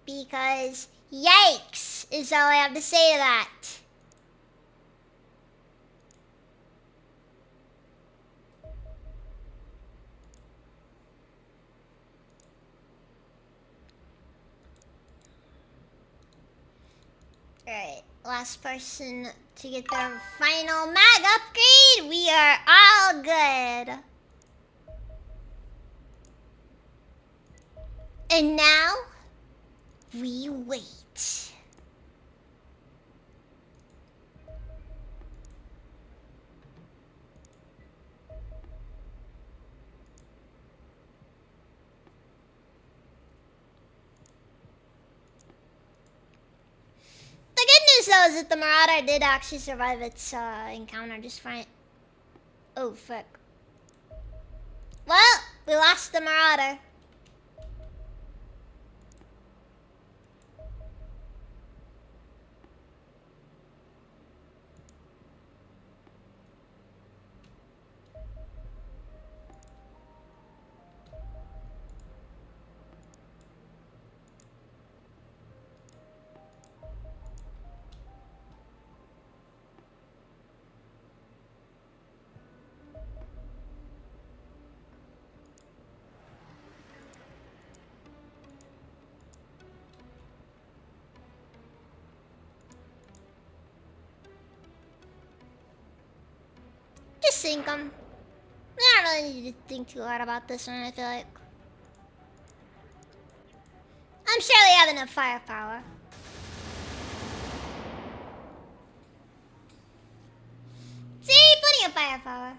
Because, yikes, is all I have to say to that. Alright, last person to get their final mag upgrade. We are all good. And now, we wait. The good news though is that the Marauder did actually survive its encounter just fine. Oh, fuck. Well, we lost the Marauder. Just sink them. We don't really need to think too hard about this one, I feel like. I'm sure they have enough firepower. See, plenty of firepower.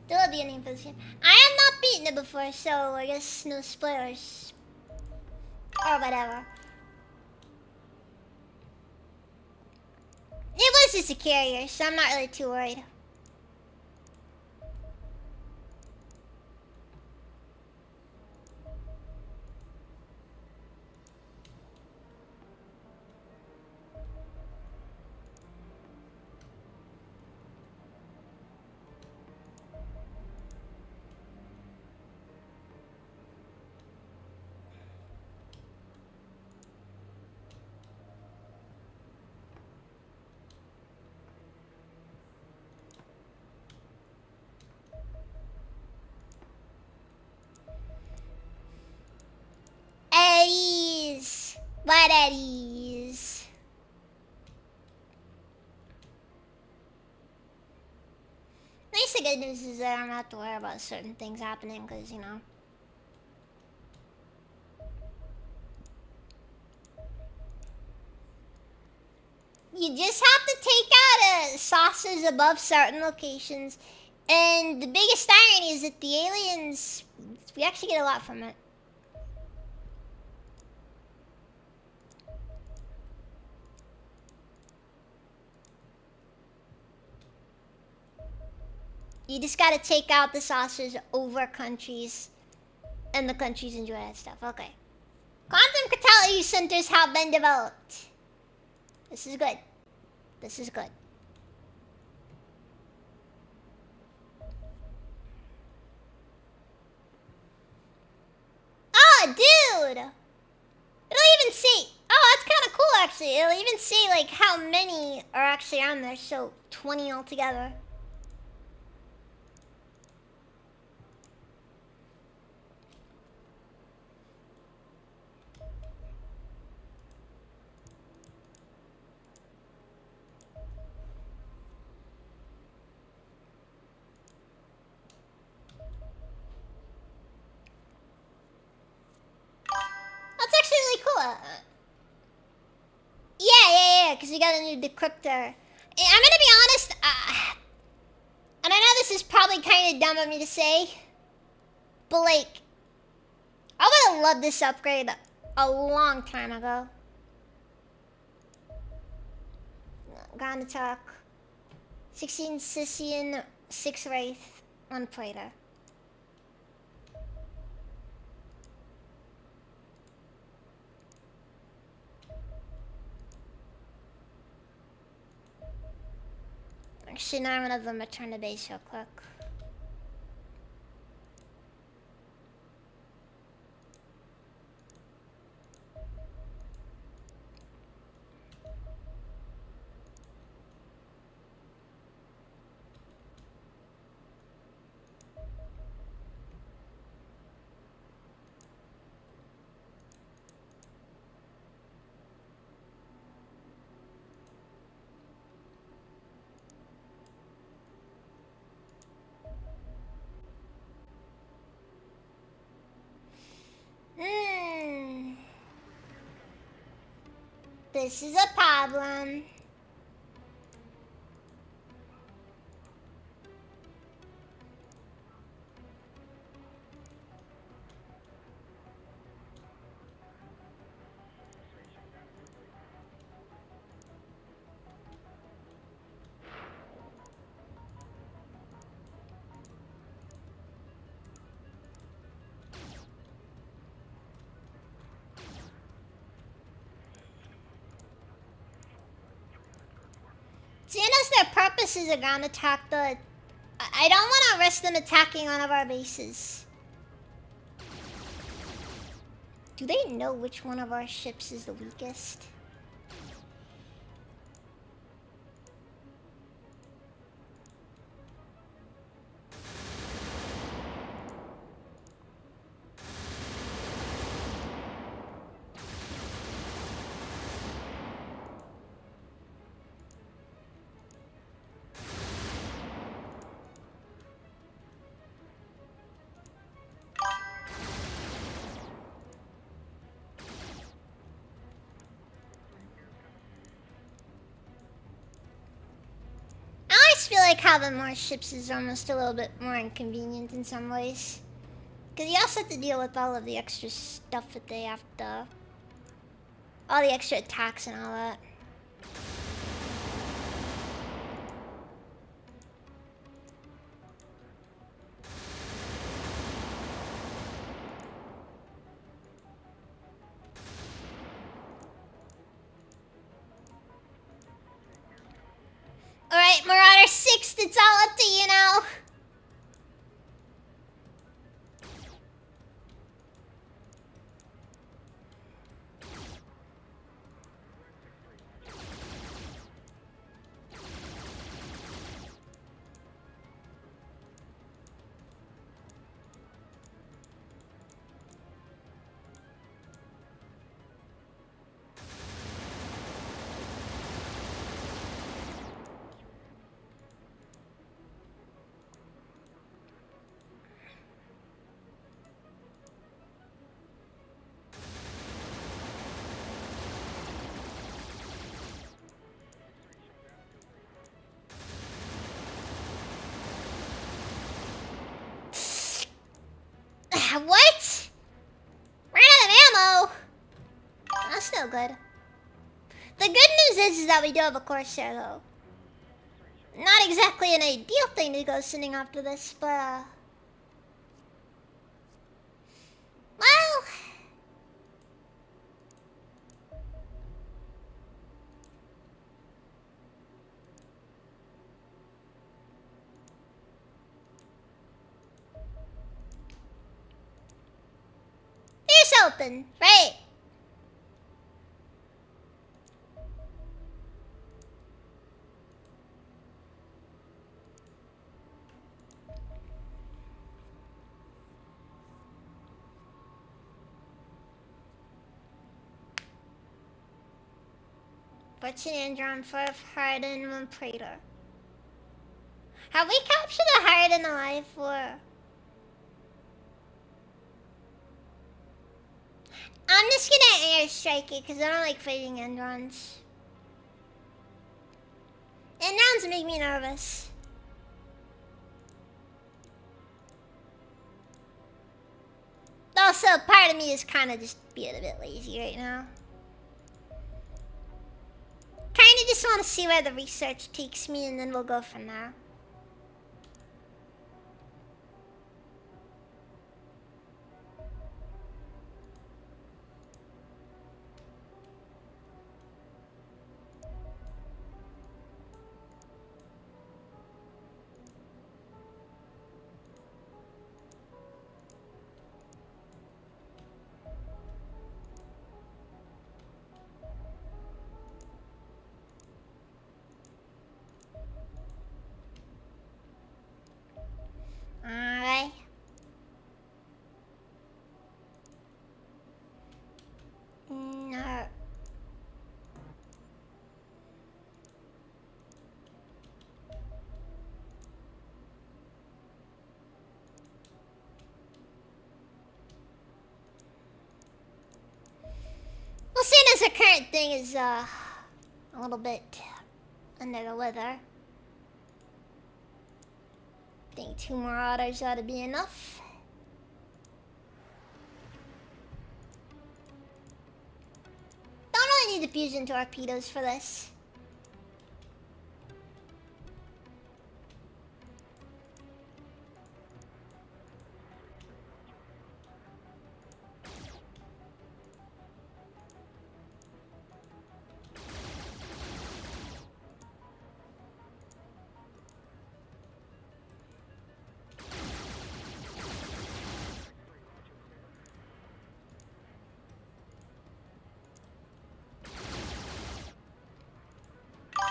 There will be a name for this game. I have not beaten it before, so I guess no spoilers. Or whatever. It was just a carrier, so I'm not really too worried. Eddies! What eddies? Nice, the good news is that I don't have to worry about certain things happening, because, you know. You just have to take out saucers above certain locations. And the biggest irony is that the aliens, we actually get a lot from it. You just gotta take out the saucers over countries, and the countries enjoy that stuff. Okay. Quantum Catalysis centers have been developed. This is good. This is good. Oh, dude! It'll even say, oh, that's kind of cool, actually. It'll even say, like, how many are actually on there. So, 20 altogether. Yeah, because we got a new decryptor. I'm gonna be honest, and I know this is probably kind of dumb of me to say, but like, I would have loved this upgrade a long time ago. Gonna talk. 16 Scythian, 6 Wraith, 1 Praetor. Actually, now I'm gonna have them return to base real quick. This is a problem. Seeing as their purpose is a ground attack, though, I don't want to risk them attacking one of our bases. Do they know which one of our ships is the weakest? I just feel like having more ships is almost a little bit more inconvenient in some ways. Because you also have to deal with all of the extra stuff that they have to... all the extra attacks and all that. Alright, Marauder 6, it's all up to you now. What? Ran out of ammo. That's still good. The good news is that we do have a Corsair, though. Not exactly an ideal thing to go sending after this, but well, here's open, right? Fortune Andron, 4 Huntin, 1 Praetor. Have we captured a Huntin alive for? I'm just gonna airstrike it because I don't like fighting end runs. End rounds make me nervous. Also, part of me is kind of just being a bit lazy right now. Kind of just want to see where the research takes me, and then we'll go from there. Alright. No. Well, seeing as the current thing is a little bit under the weather, I think 2 more otters ought to be enough. Don't really need the fusion torpedoes for this.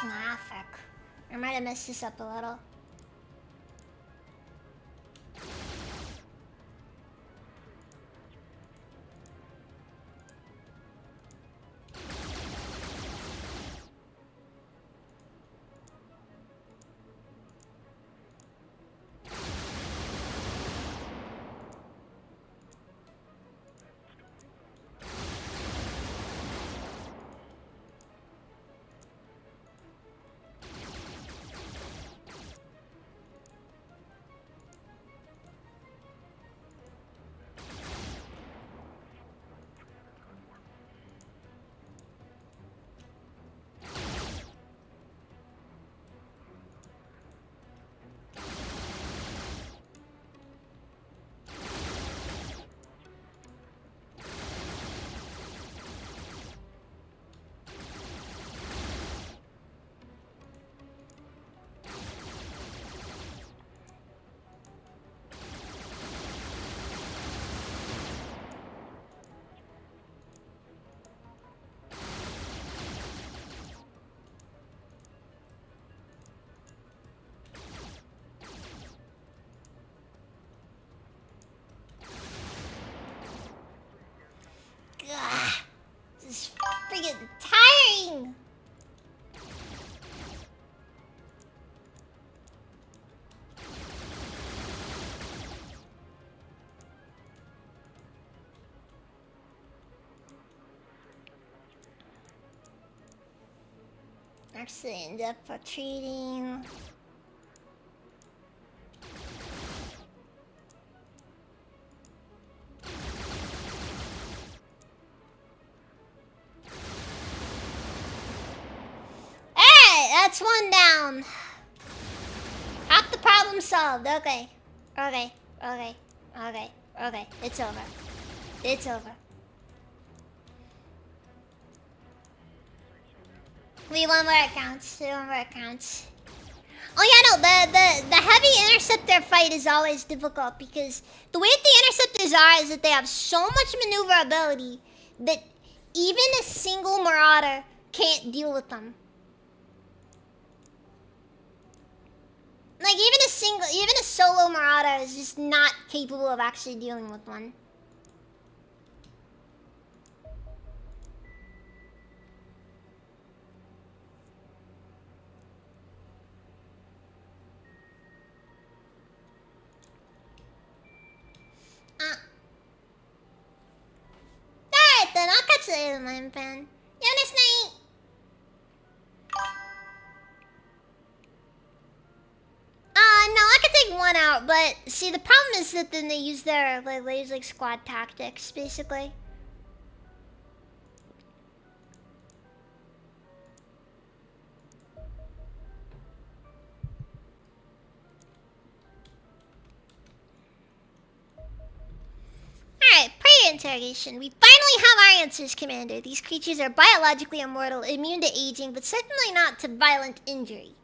Nah, fuck. I might have messed this up a little. Ugh, this is freaking tiring. Actually end up retreating. Alright, that's one down. Half the problem solved. Okay. Okay. Okay. Okay. Okay. It's over. It's over. We won where it counts. We won where it counts. Oh yeah, no, the heavy interceptor fight is always difficult because the way that the interceptors are is that they have so much maneuverability that even a single marauder can't deal with them. Like even a solo marauder is just not capable of actually dealing with one. actually a lime fan. Yeah, nice night. No, I could take one out, but see, the problem is that then they use their like squad tactics, basically. Alright, Predator interrogation. We finally have our answers, Commander. These creatures are biologically immortal, immune to aging, but certainly not to violent injury.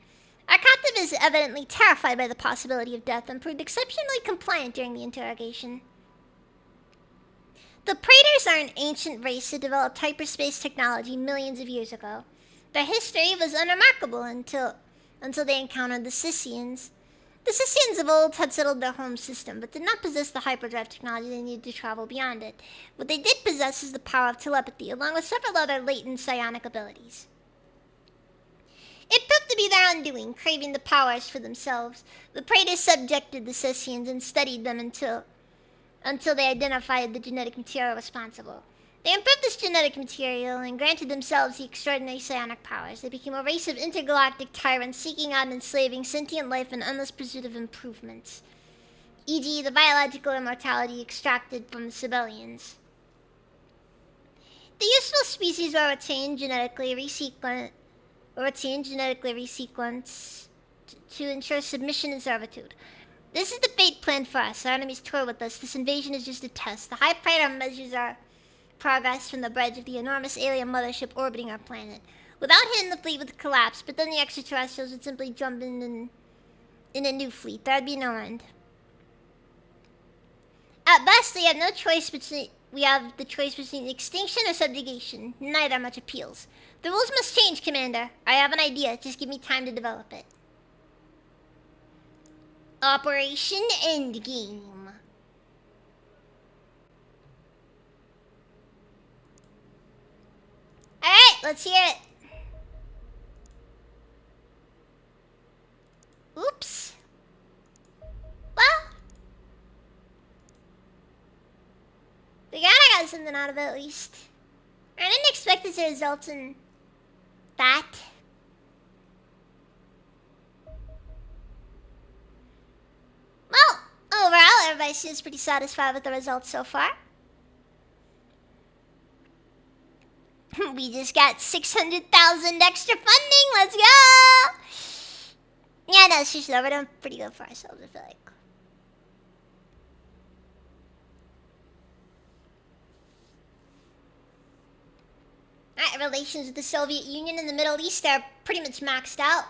Our captive is evidently terrified by the possibility of death and proved exceptionally compliant during the interrogation. The Praetors are an ancient race that developed hyperspace technology millions of years ago. Their history was unremarkable until they encountered the Scythians. The Scythians of old had settled their home system, but did not possess the hyperdrive technology they needed to travel beyond it. What they did possess is the power of telepathy, along with several other latent psionic abilities. It proved to be their undoing, craving the powers for themselves. The Praetors subjected the Scythians and studied them until they identified the genetic material responsible. They improved this genetic material and granted themselves the extraordinary psionic powers. They became a race of intergalactic tyrants seeking out and enslaving sentient life in endless pursuit of improvements, e.g. the biological immortality extracted from the Sibelians. The useful species were retained genetically resequenced to ensure submission and servitude. This is the fate planned for us. Our enemies tour with us. This invasion is just a test. The High Praetor measures our progress from the bridge of the enormous alien mothership orbiting our planet. Without him, the fleet would collapse, but then the extraterrestrials would simply jump in a new fleet. There'd be no end. At best, we have the choice between extinction or subjugation. Neither much appeals. The rules must change, Commander. I have an idea. Just give me time to develop it. Operation Endgame. Alright, let's hear it. Oops. Well, we gotta get something out of it at least. I didn't expect it to result in that. Well, overall, everybody seems pretty satisfied with the results so far. We just got 600,000 extra funding. Let's go! Yeah, no, seriously, we're doing pretty good for ourselves, I feel like. Alright, relations with the Soviet Union and the Middle East are pretty much maxed out.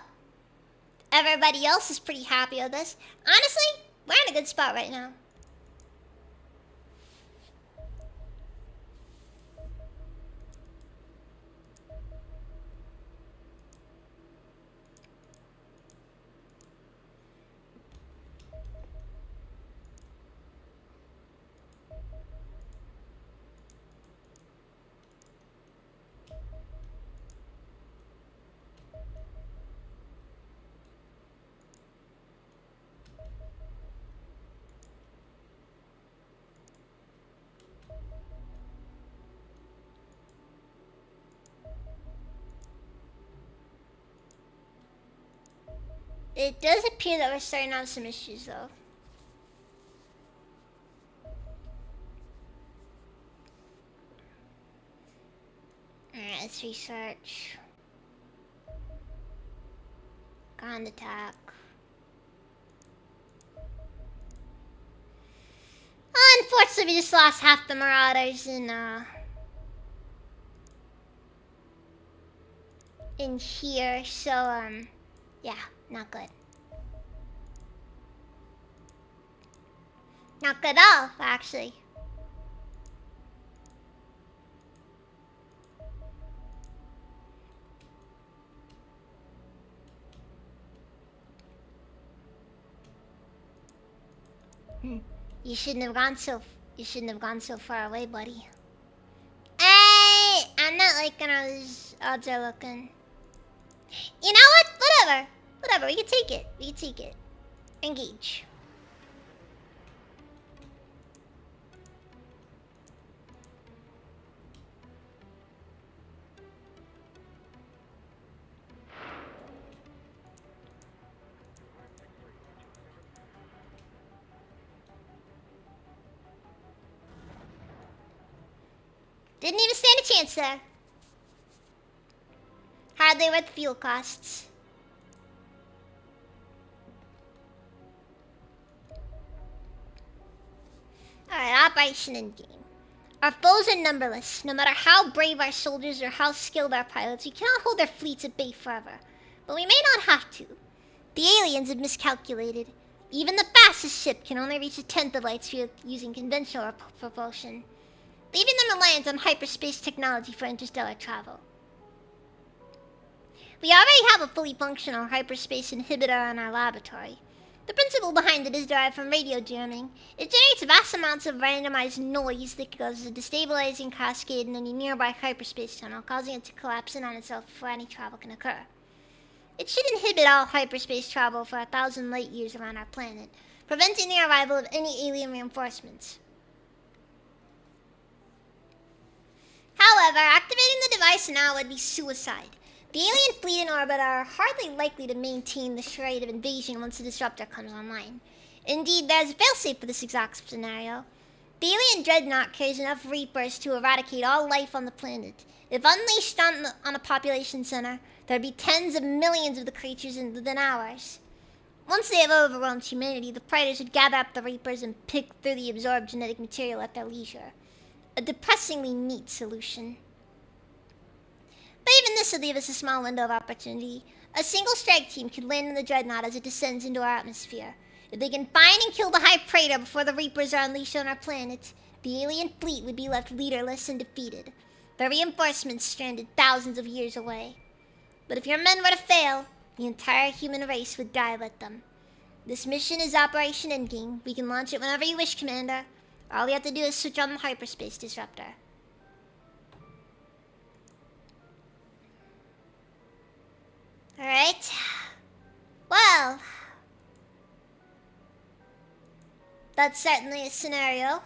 Everybody else is pretty happy with us. Honestly, we're in a good spot right now. It does appear that we're starting to have some issues, though. Alright, let's research. Ground attack. Unfortunately, we just lost half the Marauders in here, so, yeah, not good. Not good at all, actually. You shouldn't have gone so far away, buddy. Hey, I'm not liking how these odds are looking. You know what? Whatever. We can take it. Engage. Didn't even stand a chance there. Hardly worth the fuel costs. Alright, Operation Endgame. Our foes are numberless. No matter how brave our soldiers or how skilled our pilots, we cannot hold their fleets at bay forever. But we may not have to. The aliens have miscalculated. Even the fastest ship can only reach a tenth of light speed using conventional propulsion, leaving them reliant on hyperspace technology for interstellar travel. We already have a fully functional hyperspace inhibitor in our laboratory. The principle behind it is derived from radio jamming. It generates vast amounts of randomized noise that causes a destabilizing cascade in any nearby hyperspace tunnel, causing it to collapse in on itself before any travel can occur. It should inhibit all hyperspace travel for 1,000 light years around our planet, preventing the arrival of any alien reinforcements. However, activating the device now would be suicide. The alien fleet in orbit are hardly likely to maintain this rate of invasion once the disruptor comes online. Indeed, there's a failsafe for this exact scenario. The alien dreadnought carries enough Reapers to eradicate all life on the planet. If unleashed on a population center, there'd be tens of millions of the creatures within hours. Once they have overwhelmed humanity, the Predators would gather up the Reapers and pick through the absorbed genetic material at their leisure. A depressingly neat solution. But even this would leave us a small window of opportunity. A single strike team could land in the dreadnought as it descends into our atmosphere. If they can find and kill the High Praetor before the Reapers are unleashed on our planet, the alien fleet would be left leaderless and defeated. The reinforcements stranded thousands of years away. But if your men were to fail, the entire human race would die with them. This mission is Operation Endgame. We can launch it whenever you wish, Commander. All you have to do is switch on the hyperspace disruptor. Alright. Well, that's certainly a scenario.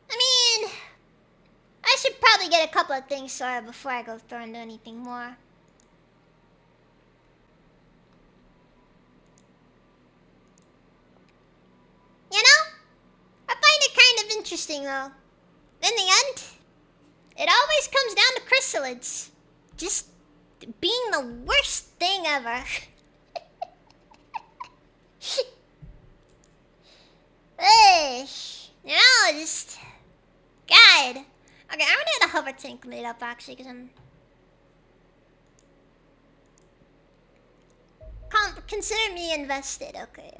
I mean, I should probably get a couple of things sorted before I go through into anything more. You know, I find it kind of interesting though. In the end, it always comes down to chrysalids. Just being the worst thing ever. Hey, you know, just... God. Okay, I'm gonna get a hover tank made up actually, because I'm... Consider me invested. Okay,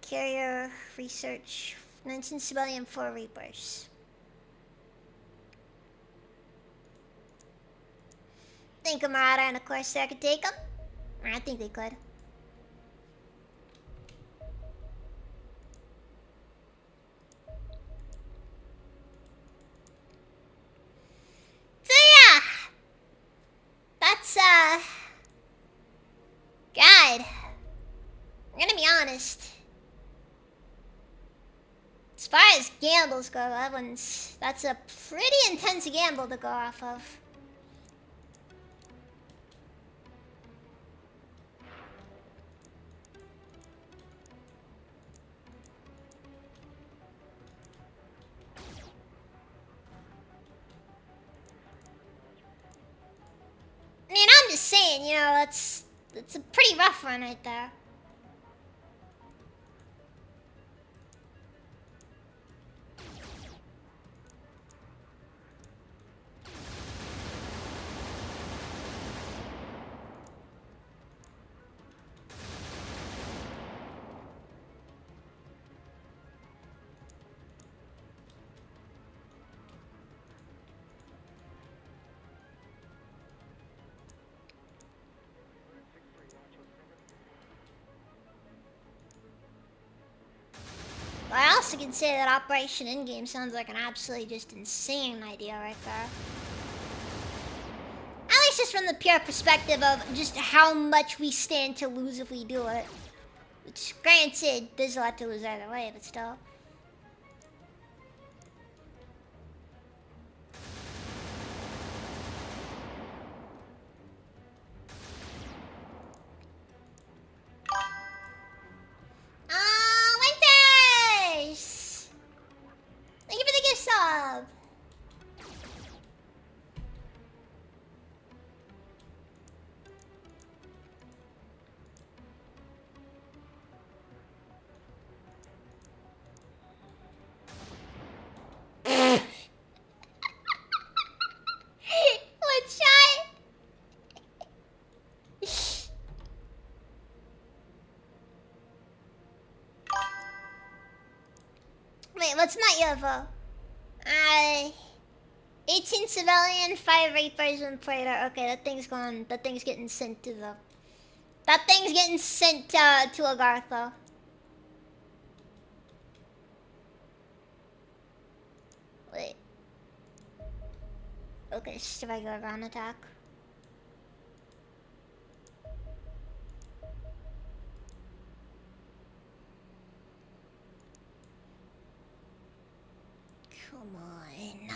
carrier research, 19 civilian, 4 Reapers. Think a Marauder and a Corsair could take them? I think they could. So yeah, that's God, I'm gonna be honest. As far as gambles go, that's a pretty intense gamble to go off of. I mean, I'm just saying, you know, it's a pretty rough one right there. I also can say that Operation Endgame sounds like an absolutely just insane idea right there. At least just from the pure perspective of just how much we stand to lose if we do it. Which, granted, there's a lot to lose either way, but still. what's not UFO? 18 civilian, 5 Reapers, and Praetor. Okay, that thing's going. That thing's getting sent to the. That thing's getting sent to Agartha. Wait. Okay, it's just a regular ground attack. Come on.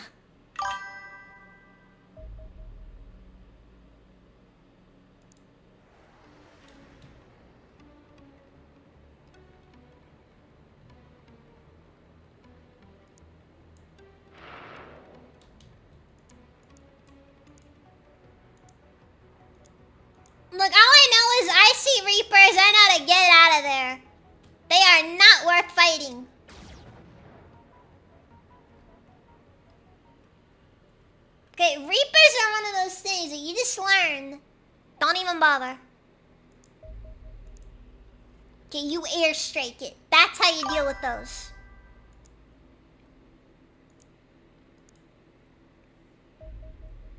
Look, all I know is I see Reapers, I know how to get out of there. They are not worth fighting. Okay, Reapers are one of those things that you just learn. Don't even bother. Okay, you airstrike it. That's how you deal with those.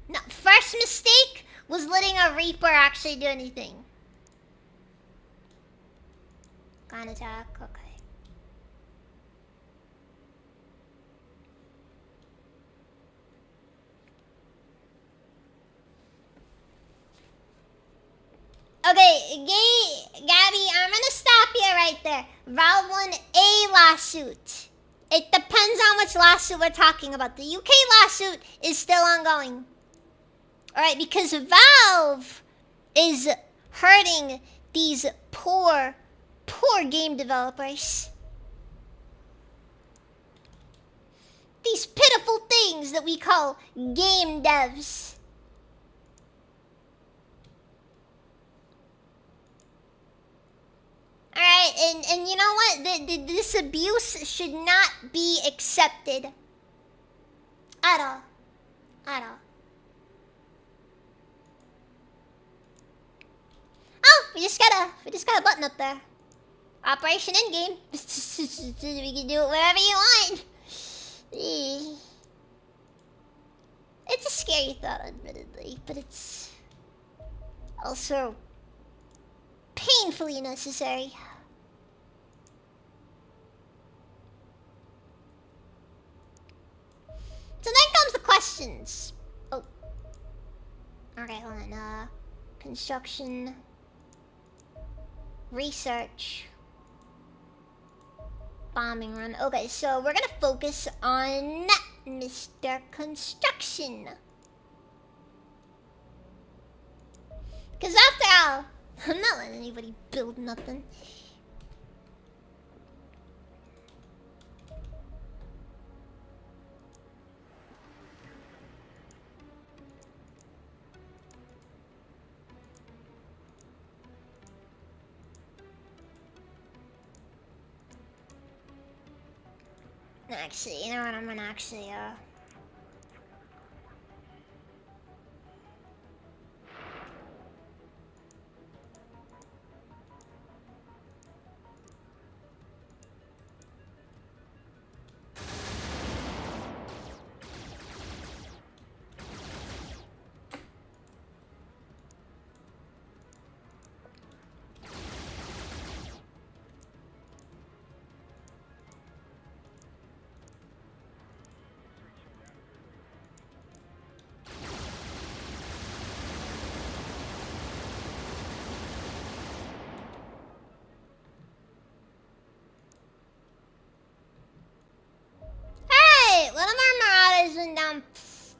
No, first mistake was letting a Reaper actually do anything. Gun attack, okay. Okay, Gabby, I'm gonna stop you right there. Valve won a lawsuit. It depends on which lawsuit we're talking about. The UK lawsuit is still ongoing. Alright, because Valve is hurting these poor game developers. These pitiful things that we call game devs. Alright, and you know what? This abuse should not be accepted. At all. At all. Oh, we just got a button up there. Operation Endgame. We can do it whatever you want. It's a scary thought, admittedly, but it's also painfully necessary. So then comes the questions. Oh. Okay, hold on. Construction. Research. Bombing run. Okay, so we're gonna focus on Mr. Construction. Because after all, I'm not letting anybody build nothing. Actually, you know what? I'm gonna actually,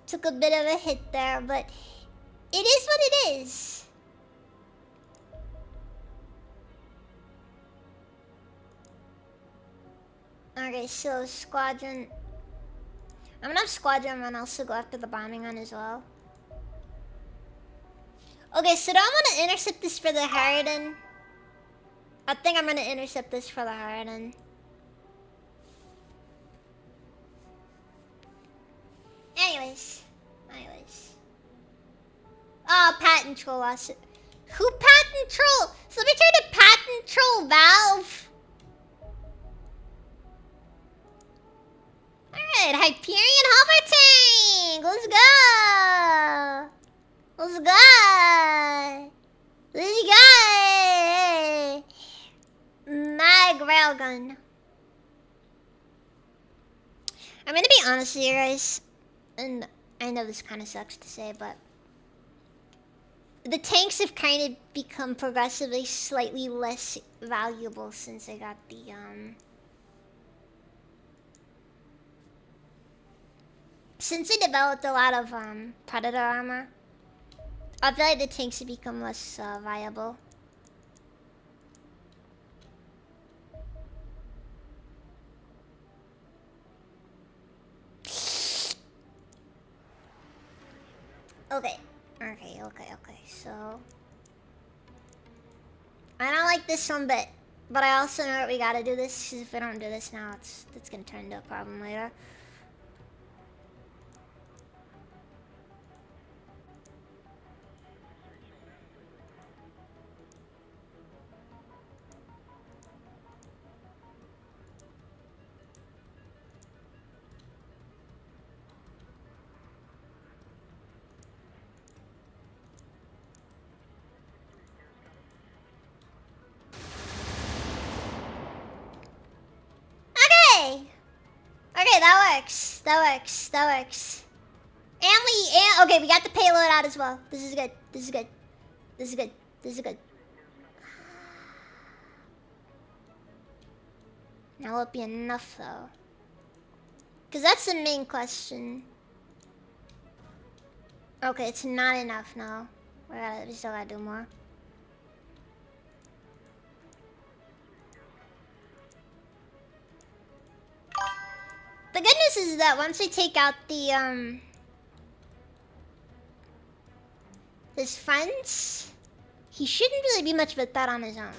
took a bit of a hit there, but it is what it is. Okay, so squadron. I'm gonna have squadron run also go after the bombing run as well. Okay, so do I want to intercept this for the Harridan? I think I'm gonna intercept this for the Harridan. Anyways. Oh, patent troll lawsuit. Who patent troll? So let me try to patent troll Valve. get Hyperion hover tank. Let's go. Let's go. Let's go. Mag railgun. I'm gonna be honest with you guys, and I know this kind of sucks to say, but the tanks have kind of become progressively slightly less valuable since I got the since I developed a lot of predator armor. I feel like the tanks have become less viable. Okay. Okay, so I don't like this one bit, but I also know that we gotta do this, because if we don't do this now, it's gonna turn into a problem later. Okay, that works. That works. And okay, we got the payload out as well. This is good. This is good. This is good. This is good. Now will it be enough though? Because that's the main question. Okay, it's not enough now. We still gotta do more. The good news is that once we take out the his friends, he shouldn't really be much of a threat on his own.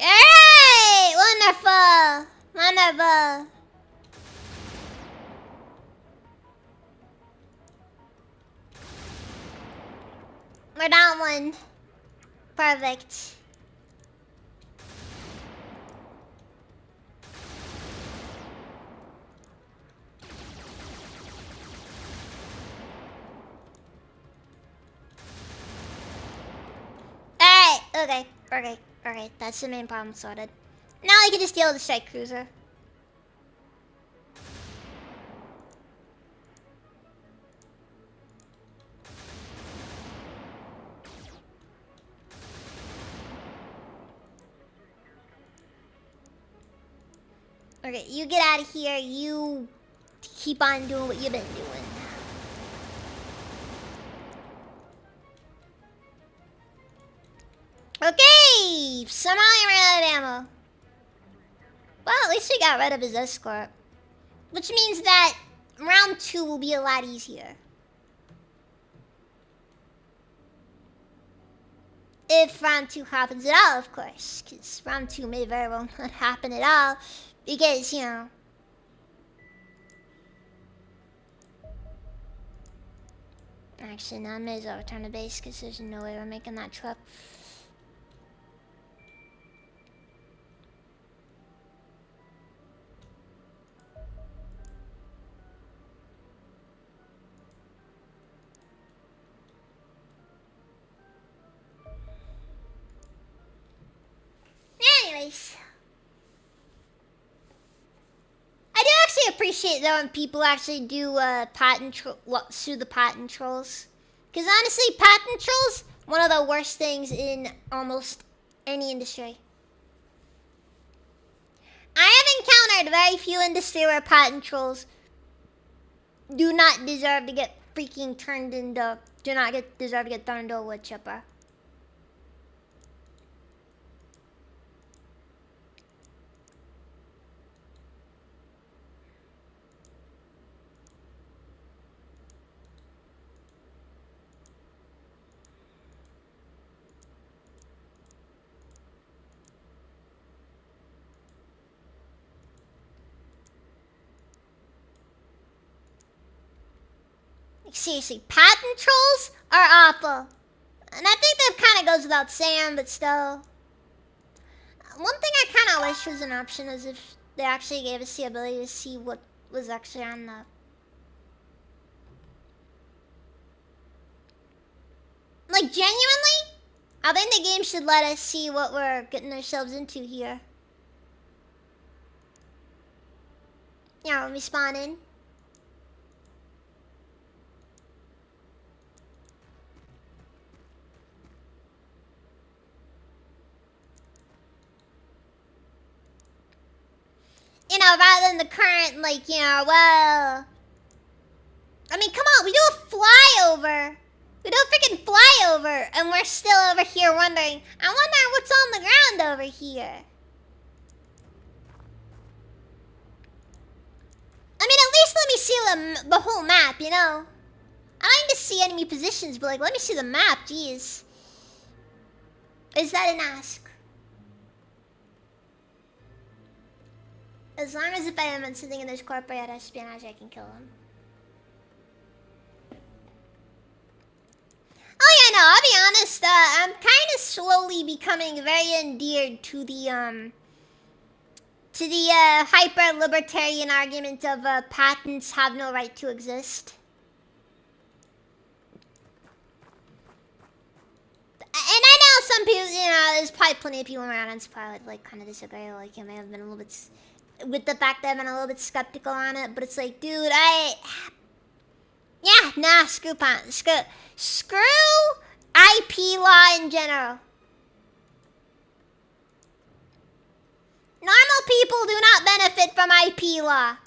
Alright! Wonderful! Wonderful! We're down one. Perfect. Alright, okay. That's the main problem sorted. Now I can just deal with the strike cruiser. Okay, you get out of here. You keep on doing what you've been doing. Okay! Somehow I ran out of ammo. Well, at least we got rid of his escort. Which means that round 2 will be a lot easier. If round 2 happens at all, of course. Because round 2 may very well not happen at all. Because, you know... Actually, no, I may as well return to base because there's no way we're making that trip. Anyways. I do actually appreciate though when people actually do sue the patent trolls. Because honestly, patent trolls, one of the worst things in almost any industry. I have encountered very few industries where patent trolls do not deserve to get freaking turned into, deserve to get turned into a wood chipper. Like, seriously, patent trolls are awful. And I think that kind of goes without saying, but still. One thing I kind of wish was an option is if they actually gave us the ability to see what was actually on the... Like, genuinely, I think the game should let us see what we're getting ourselves into here. Yeah, when we spawn in. You know, rather than the current, like, you know, well... I mean, come on, we do a flyover. We do a freaking flyover, and we're still over here wondering, I wonder what's on the ground over here. I mean, at least let me see the whole map, you know? I don't need to see enemy positions, but, like, let me see the map, jeez. Is that an ask? As long as if I am sitting in this corporate espionage, I can kill him. Oh yeah, no, I'll be honest, I'm kind of slowly becoming very endeared to the hyper-libertarian argument of, patents have no right to exist. And I know some people, you know, there's probably plenty of people around and probably, like, kind of disagree, like, you may have been a little bit... with the fact that I've been a little bit skeptical on it, but it's like, dude, yeah, nah, screw IP law in general. Normal people do not benefit from IP law.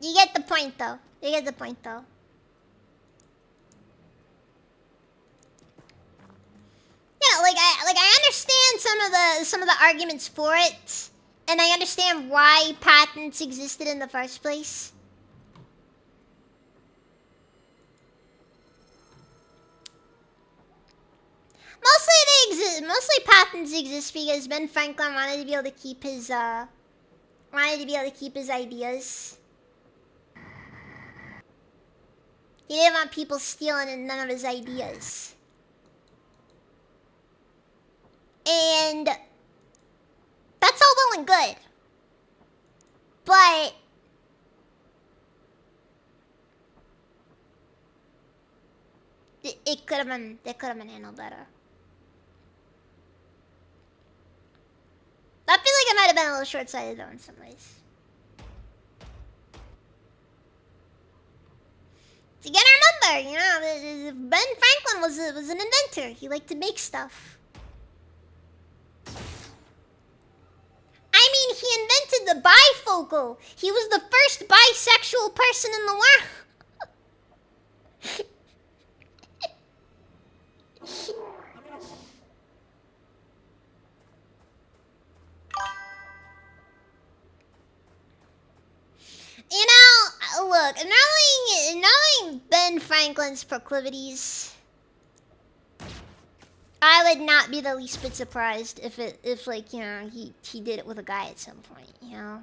You get the point, though. You get the point, though. Yeah, like I understand some of the arguments for it, and I understand why patents existed in the first place. Mostly patents exist because Ben Franklin wanted to be able to keep his ideas. He didn't want people stealing none of his ideas. And that's all well and good. But it could have been handled better. I feel like it might have been a little short-sighted though in some ways. You gotta remember, you know, Ben Franklin was an inventor. He liked to make stuff. I mean, he invented the bifocal. He was the first bisexual person in the world. You know, look, knowing Ben Franklin's proclivities, I would not be the least bit surprised if like, you know, he did it with a guy at some point, you know?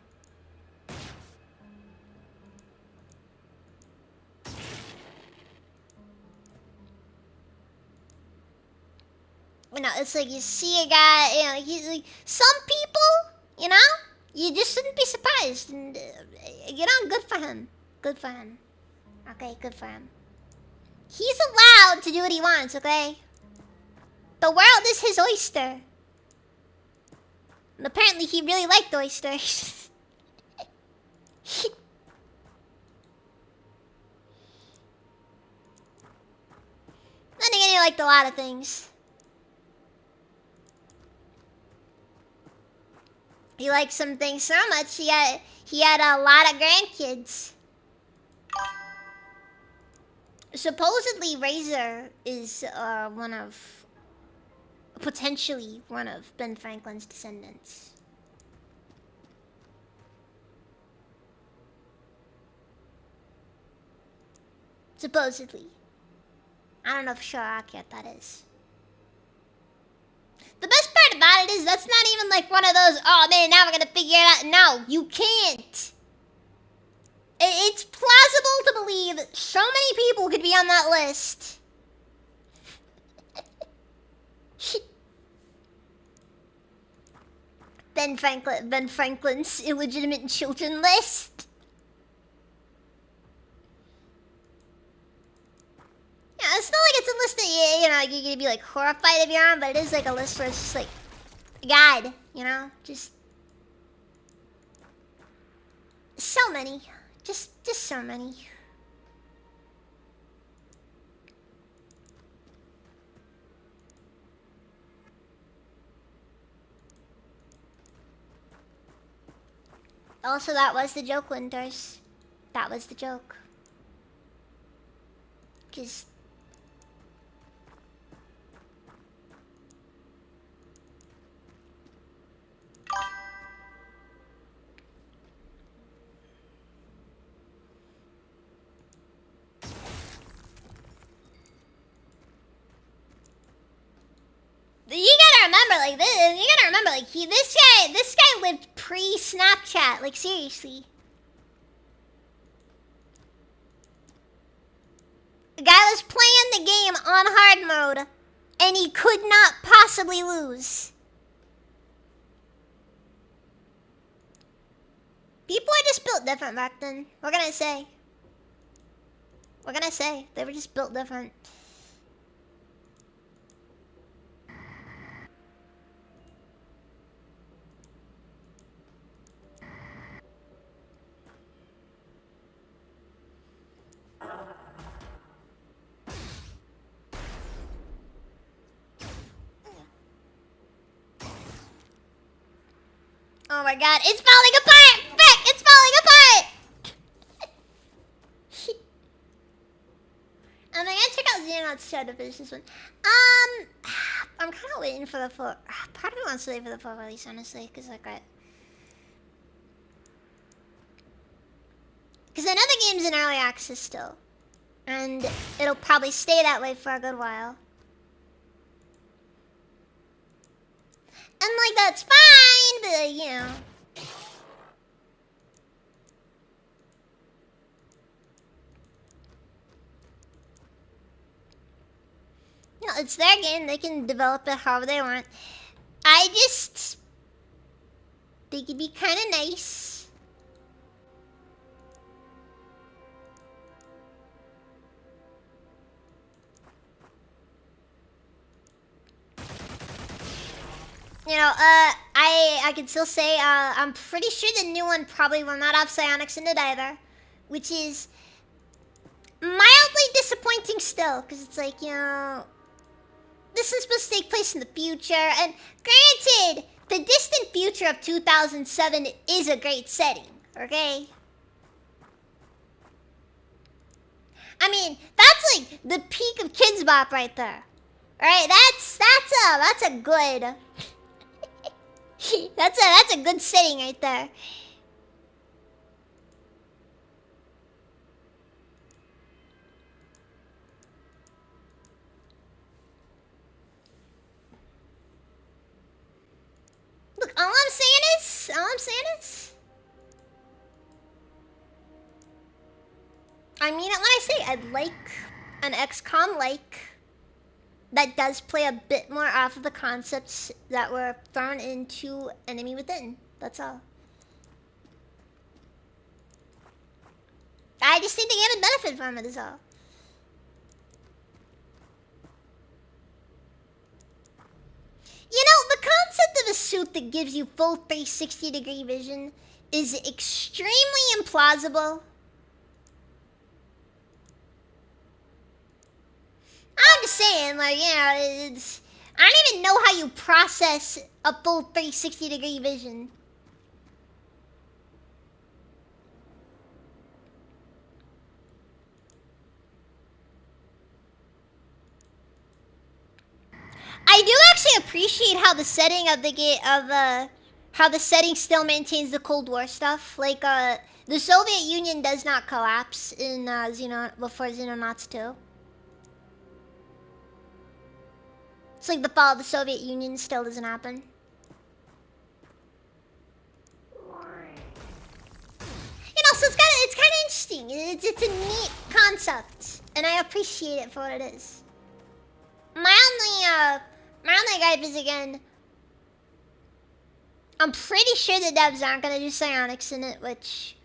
You know, it's like you see a guy, you know, he's like, some people, you know, you just shouldn't be surprised. And, you know, good for him. Good for him. Okay, good for him. He's allowed to do what he wants, okay? The world is his oyster. And apparently he really liked oysters. Then again, he liked a lot of things. He liked some things so much, he had a lot of grandkids. Supposedly, Razor is potentially one of Ben Franklin's descendants. Supposedly. I don't know for sure how accurate that is. The best part about it is that's not even like one of those, oh man, now we're gonna figure it out. No, you can't. It's plausible to believe so many people could be on that list. Ben Franklin's illegitimate children list. Yeah, it's not like it's a list that you know you're gonna be like horrified if you're on, but it is like a list where it's just like a guide, you know, just so many, just so many. Also, that was the joke, Winters. That was the joke. Just... You gotta remember, like, this, this guy lived pre-Snapchat, like, seriously. The guy was playing the game on hard mode, and he could not possibly lose. People are just built different back then. What can I say? What can I say? They were just built different. Oh my god, it's falling apart! Frick, it's falling apart! I'm gonna check out Xenon's show to finish this one. I'm kind of waiting for the full... Part of me wants to wait for the full release, honestly, because like because I know the game's in early access still. And it'll probably stay that way for a good while. And like, that's fine, but you know. No, it's their game. They can develop it however they want. I just think it'd be kind of nice. You know, I can still say, I'm pretty sure the new one probably will not have psionics in it either. Which is mildly disappointing still, because it's like, you know, this is supposed to take place in the future, and granted, the distant future of 2007 is a great setting, okay? I mean, that's like the peak of Kids Bop right there. Alright, that's a good... that's a good setting right there. Look, all I'm saying is, I mean it when I say I'd like an XCOM like that does play a bit more off of the concepts that were thrown into Enemy Within. That's all. I just think the game would benefit from it, is all. You know, the concept of a suit that gives you full 360-degree vision is extremely implausible. I'm just saying, like, you know, it's... I don't even know how you process a full 360-degree vision. I do actually appreciate how the setting of the game, how the setting still maintains the Cold War stuff. Like, the Soviet Union does not collapse in, before Xenonauts 2. It's like the fall of the Soviet Union still doesn't happen. You know, so it's kind of interesting. It's a neat concept, and I appreciate it for what it is. My only gripe is, again, I'm pretty sure the devs aren't gonna do psionics in it, which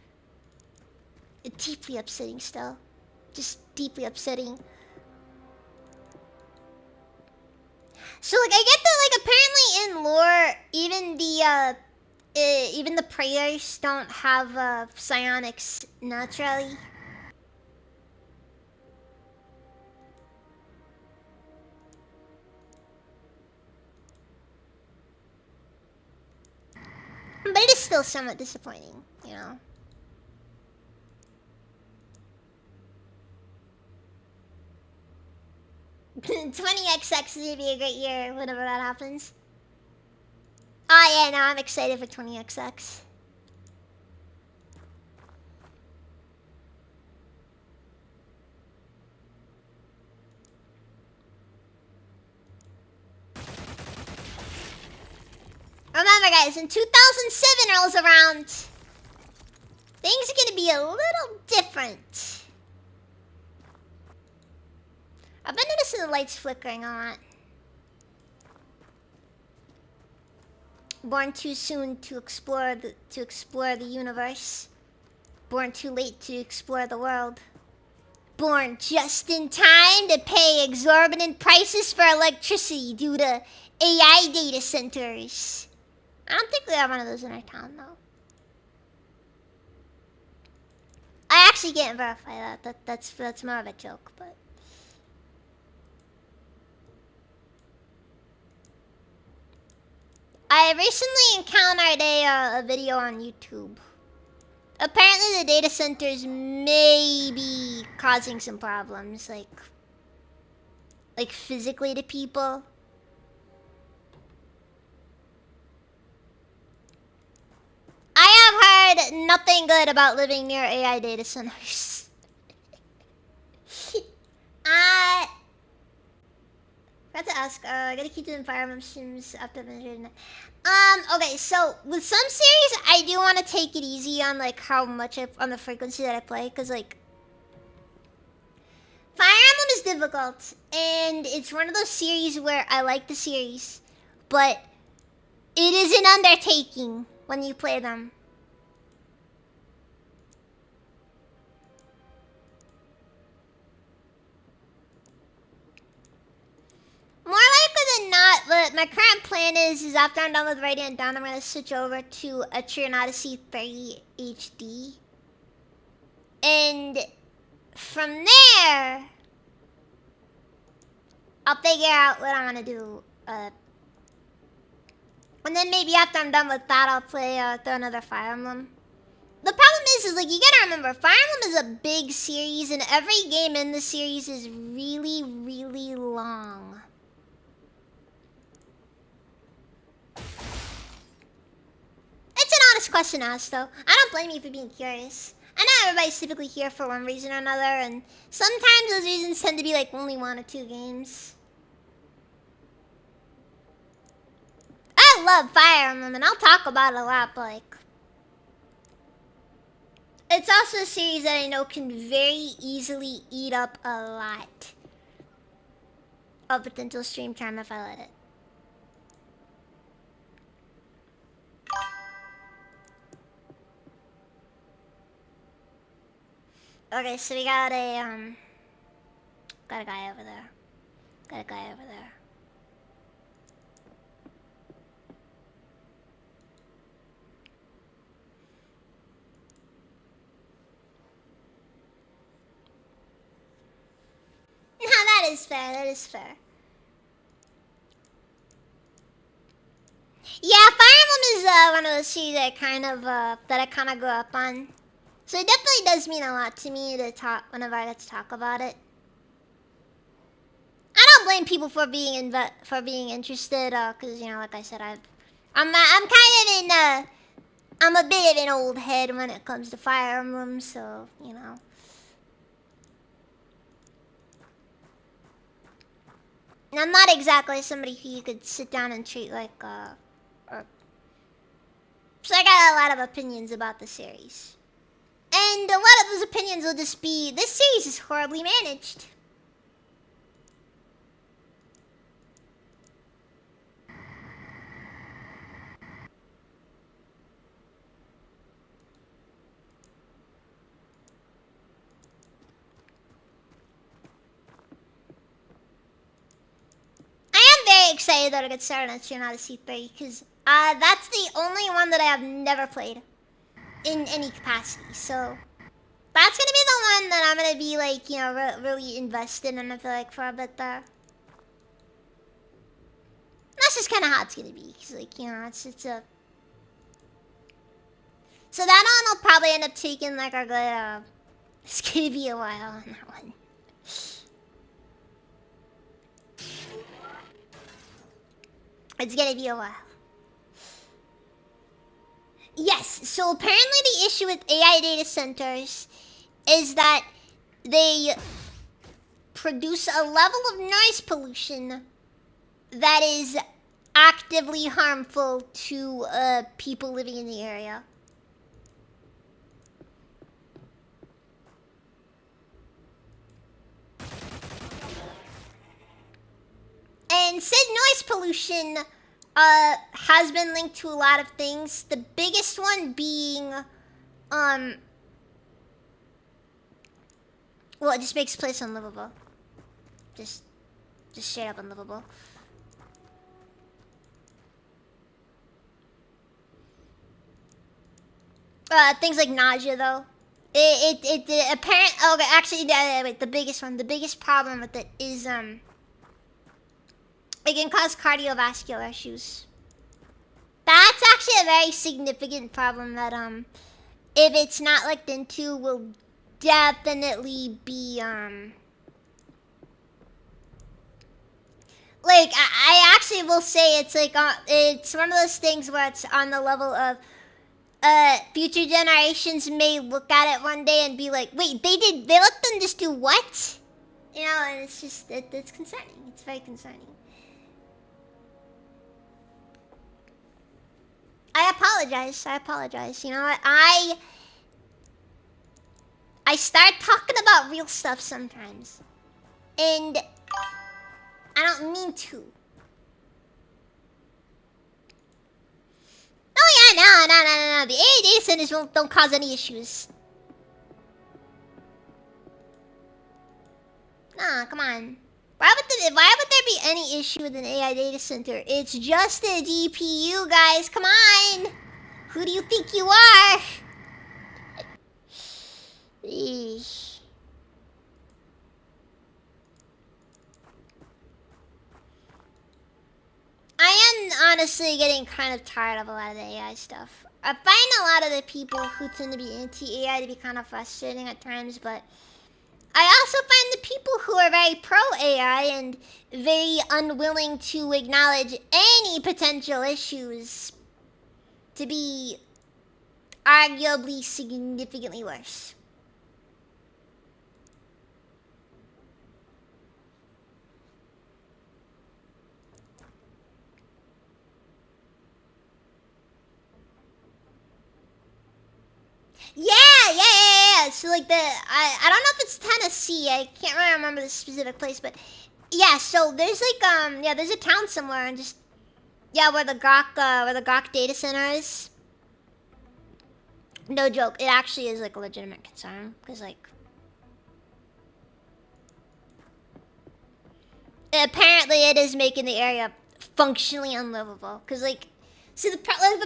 is deeply upsetting still. Just deeply upsetting. So, like, I get that, like, apparently in lore, even the Praetors don't have psionics naturally. But it is still somewhat disappointing, you know. XX is gonna be a great year whenever that happens. Oh yeah, no, I'm excited for 20XX. Remember, guys, when 2007 rolls around, things are gonna be a little different. I've been noticing the lights flickering a lot. Born too soon to explore the universe. Born too late to explore the world. Born just in time to pay exorbitant prices for electricity due to AI data centers. I don't think we have one of those in our town, though. I actually can't verify that. That's more of a joke, but. I recently encountered a video on YouTube. Apparently the data centers may be causing some problems, like physically to people. I have heard nothing good about living near AI data centers. I forgot to ask, I gotta keep the environment streams up to the okay, so with some series, I do want to take it easy on, like, how much on the frequency that I play, because, like, Fire Emblem is difficult, and it's one of those series where I like the series, but it is an undertaking when you play them. More likely than not, but my current plan is after I'm done with Radiant Dawn, I'm going to switch over to a Etrian Odyssey 30 HD. And from there, I'll figure out what I want to do. And then maybe after I'm done with that, I'll play through another Fire Emblem. The problem is like, you gotta remember, Fire Emblem is a big series, and every game in the series is really, really long. It's an honest question asked, though. I don't blame you for being curious. I know everybody's typically here for one reason or another, and sometimes those reasons tend to be like only 1 or 2 games. I love Fire Emblem, and I'll talk about it a lot, but like, it's also a series that I know can very easily eat up a lot of potential stream time if I let it. Okay, so we got a guy over there. Got a guy over there. No, that is fair. That is fair. Yeah, Fire Emblem is one of those series that I kind of grew up on. So it definitely does mean a lot to me to talk whenever I get to talk about it. I don't blame people for being interested, cause you know, like I said, I'm a bit of an old head when it comes to Fire Emblem, so you know. I'm not exactly somebody who you could sit down and treat like, so I got a lot of opinions about the series. And a lot of those opinions will just be, this series is horribly managed. I am very excited that I get started on Stream Odyssey 3, because that's the only one that I have never played in any capacity, so that's gonna be the one that I'm gonna be like, you know, really invested in, I feel like, for a bit there. That's just kind of how it's gonna be, because, like, you know, it's a... So that one will probably end up taking, like, a good, it's gonna be a while on that one. It's gonna be a while. Yes, so apparently the issue with AI data centers is that they produce a level of noise pollution that is actively harmful to people living in the area. And said noise pollution has been linked to a lot of things. The biggest one being, well, it just makes the place unlivable. Just straight up unlivable. Things like nausea, though. It apparent. Okay, actually, wait. The biggest problem with it is it can cause cardiovascular issues. That's actually a very significant problem that if it's not looked into, will definitely be like I actually will say it's like it's one of those things where it's on the level of future generations may look at it one day and be like, wait, they let them just do what? You know, and it's just it's concerning. It's very concerning. I apologize. You know what? I start talking about real stuff sometimes. And I don't mean to. Oh yeah, no. The AI data centers don't cause any issues. Nah, come on. Why would there be any issue with an AI data center? It's just a GPU, guys. Come on. Who do you think you are? Eesh. I am honestly getting kind of tired of a lot of the AI stuff. I find a lot of the people who tend to be anti-AI to be kind of frustrating at times, but I also find the people who are very pro-AI and very unwilling to acknowledge any potential issues to be arguably significantly worse. Yeah. So like I don't know if it's Tennessee. I can't really remember the specific place, but yeah. So there's like there's a town somewhere and just where the Grok data center is. No joke. It actually is like a legitimate concern because like apparently it is making the area functionally unlivable. Because like, see the problem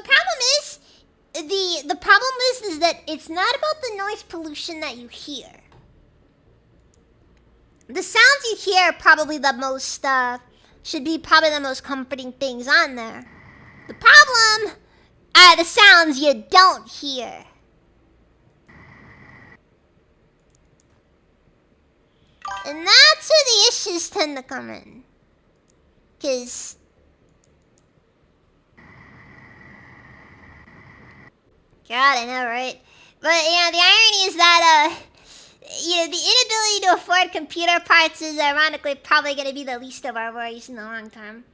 is. The problem is that it's not about the noise pollution that you hear. The sounds you hear are probably the most, should be probably the most comforting things on there. The problem are the sounds you don't hear. And that's where the issues tend to come in. 'Cause God, I know, right? But yeah, the irony is that You know, the inability to afford computer parts is ironically probably going to be the least of our worries in the long term.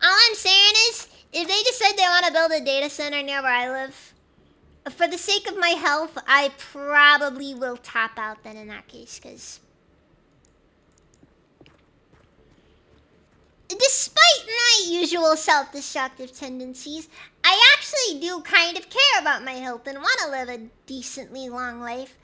All I'm saying is, if they decide they want to build a data center near where I live, for the sake of my health, I probably will tap out then in that case, because despite my usual self-destructive tendencies, I actually do kind of care about my health and want to live a decently long life.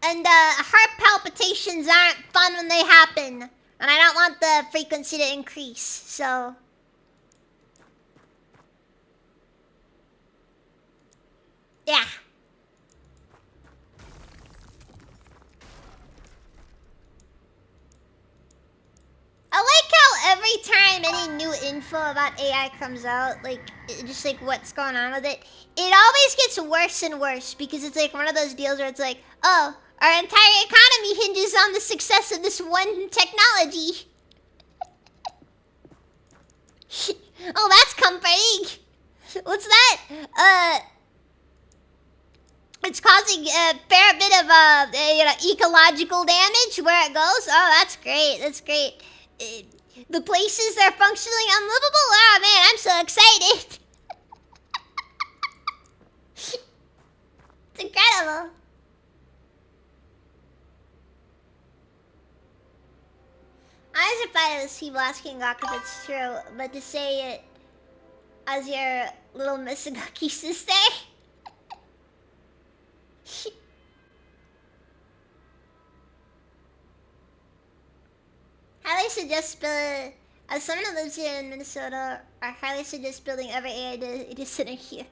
And heart palpitations aren't fun when they happen. And I don't want the frequency to increase, so... yeah. I like how every time any new info about AI comes out, like, just like what's going on with it, it always gets worse and worse because it's like one of those deals where it's like, oh, our entire economy hinges on the success of this one technology. Oh, that's comforting. What's that? It's causing a fair bit of, ecological damage where it goes. Oh, that's great. That's great. The places are functionally unlivable. Oh, man, I'm so excited. It's incredible. I was surprised to see Blasking Rock if it's true, but to say it as your little Misagaki sister. Highly suggest as someone who lives here in Minnesota, I highly suggest building every AI data center here.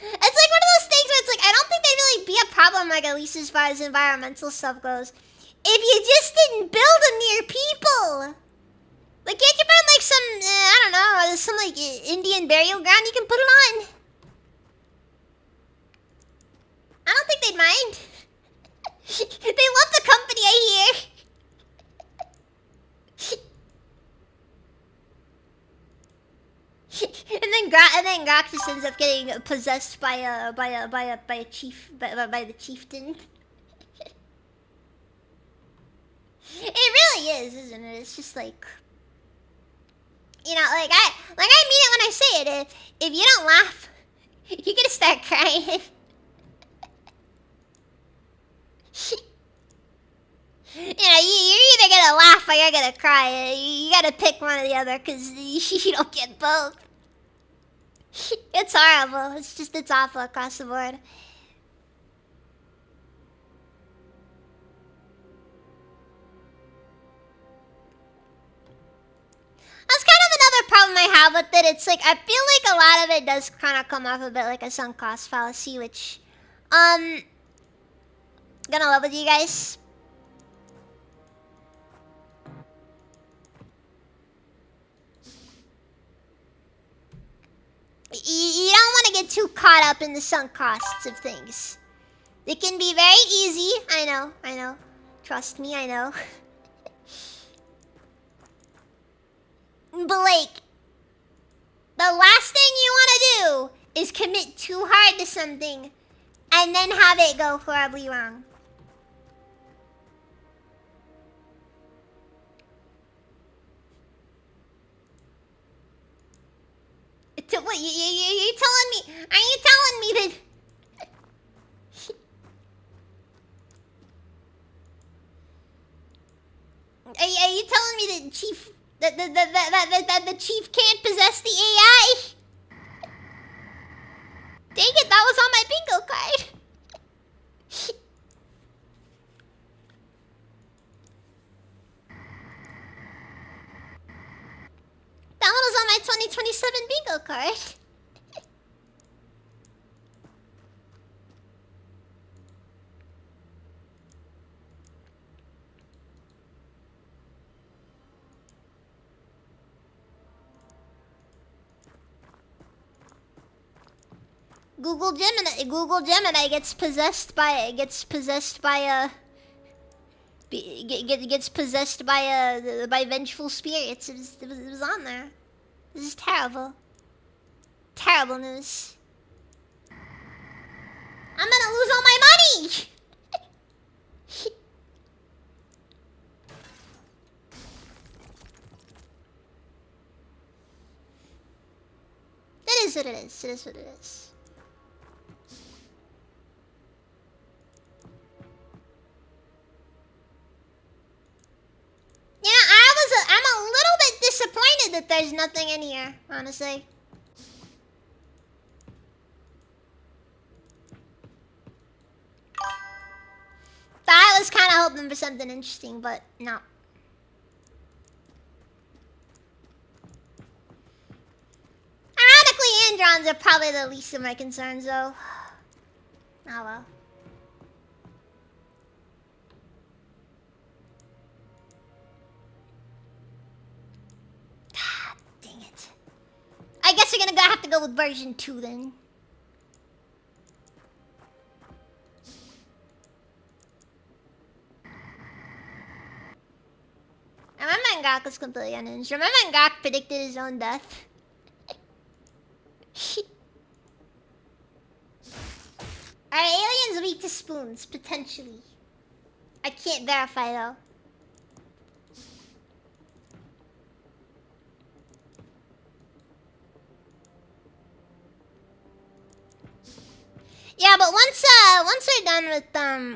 It's like one of those things where it's like, I don't think there'd really be a problem, like, at least as far as environmental stuff goes, if you just didn't build them near people. Like, can't you find, like, some, I don't know, some, like, Indian burial ground you can put it on? I don't think they'd mind. They love the company, I hear. and then Grok just ends up getting possessed by a chief by the chieftain. It really is, isn't it? It's just like, you know, like I mean it when I say it. If you don't laugh, you're gonna start crying. You know, you're either gonna laugh or you're gonna cry. You gotta pick one or the other, because you don't get both. It's horrible. It's awful across the board. That's kind of another problem I have with it. It's like, I feel like a lot of it does kind of come off a bit like a sunk cost fallacy, which, gonna love with you guys. You don't want to get too caught up in the sunk costs of things. They can be very easy. I know. Trust me, I know. But like, the last thing you want to do is commit too hard to something and then have it go horribly wrong. What, you telling me? Are you telling me that? Are you telling me that Chief that the Chief can't possess the AI? Dang it, that was on my bingo card. That one was on my 2027 bingo card. Google Gemini gets possessed by by vengeful spirits. It was on there. This is terrible. Terrible news. I'm gonna lose all my money! It is what it is. It is what it is. Yeah, I'm a little bit disappointed that there's nothing in here, honestly. I was kind of hoping for something interesting, but no. Ironically, androns are probably the least of my concerns, though. Oh well. Dang it. I guess we're gonna have to go with version 2 then. Remember Ngak was completely unhinged. Remember Ngak predicted his own death? Are aliens weak to spoons? Potentially. I can't verify though. Yeah, but once we're done with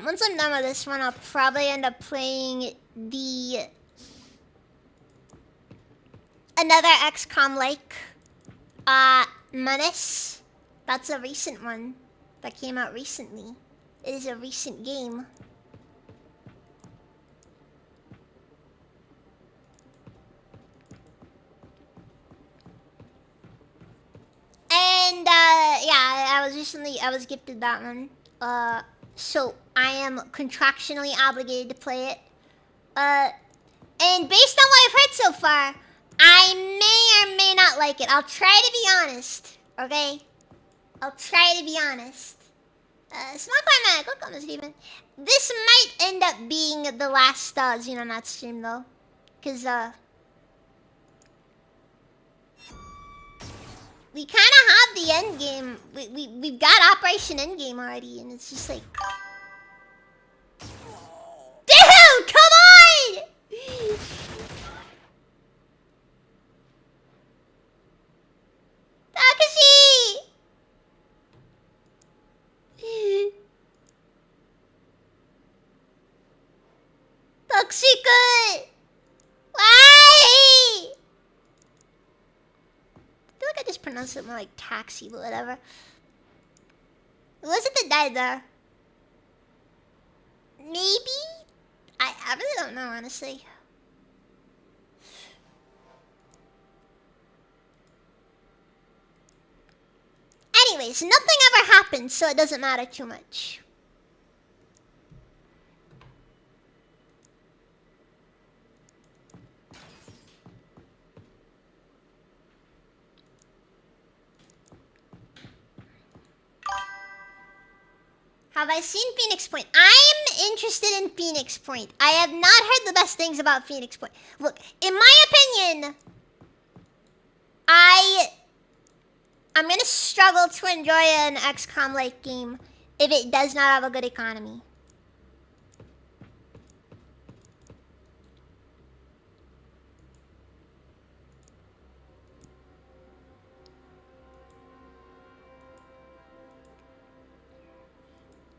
once I'm done with this one, I'll probably end up playing the another XCOM like Menace. That's a recent one that came out recently. It is a recent game. And yeah, I was gifted that one. So I am contractually obligated to play it. And based on what I've heard so far, I may or may not like it. I'll try to be honest, okay? I'll try to be honest. Smoke my mic, look on this even. This might end up being the last Xenonauts stream though. Cause we kinda have the end game. We've got Operation Endgame already, and it's just like, dude, come on! Takashi! Toxic! Why? I feel like I just pronounced it more like taxi, but whatever. Who was it that died there? Maybe? I really don't know, honestly. Anyways, nothing ever happened, so it doesn't matter too much. Have I seen Phoenix Point? I'm interested in Phoenix Point. I have not heard the best things about Phoenix Point. Look, in my opinion, I'm gonna struggle to enjoy an XCOM-like game if it does not have a good economy.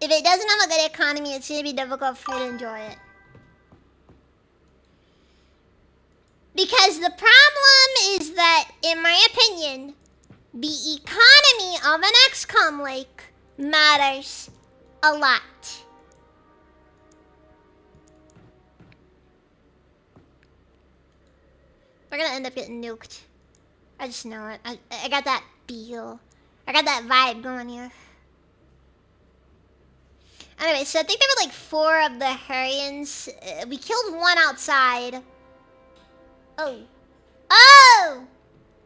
If it doesn't have a good economy, it's gonna be difficult for me to enjoy it. Because the problem is that, in my opinion, the economy of an XCOM-like matters a lot. We're gonna end up getting nuked. I just know it. I got that feel. I got that vibe going here. Anyway, so I think there were like 4 of the Hurrians. We killed one outside. Oh. Oh!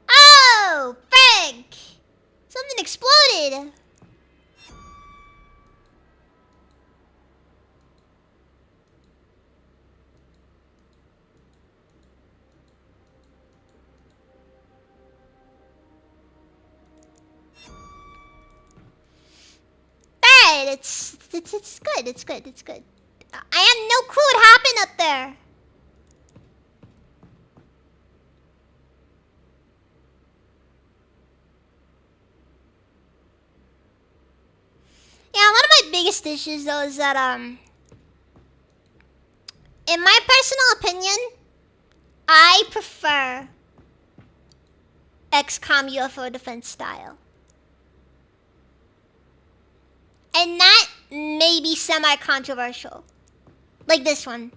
Oh! Frig! Something exploded! Alright, alright. It's good. It's good. It's good. I have no clue what happened up there. Yeah, one of my biggest issues though is that in my personal opinion, I prefer XCOM UFO defense style. And that may be semi-controversial. Like this one.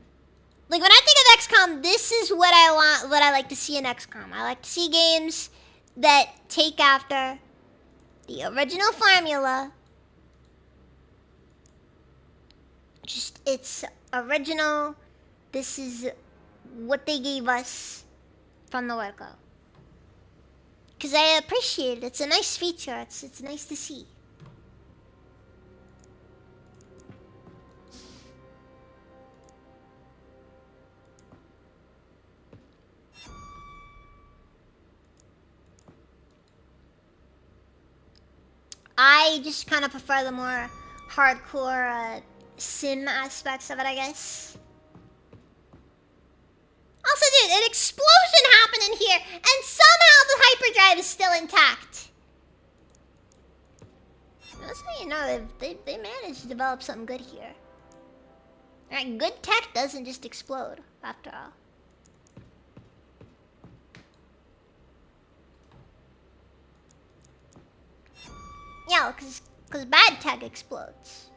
Like when I think of XCOM, this is what I want, what I like to see in XCOM. I like to see games that take after the original formula. Just, it's original. This is what they gave us from the word go. Because I appreciate it. It's a nice feature. It's nice to see. I just kind of prefer the more hardcore sim aspects of it, I guess. Also, dude, an explosion happened in here, and somehow the hyperdrive is still intact. That's how you know they managed to develop something good here. Alright, good tech doesn't just explode, after all. Yeah, because bad tech explodes.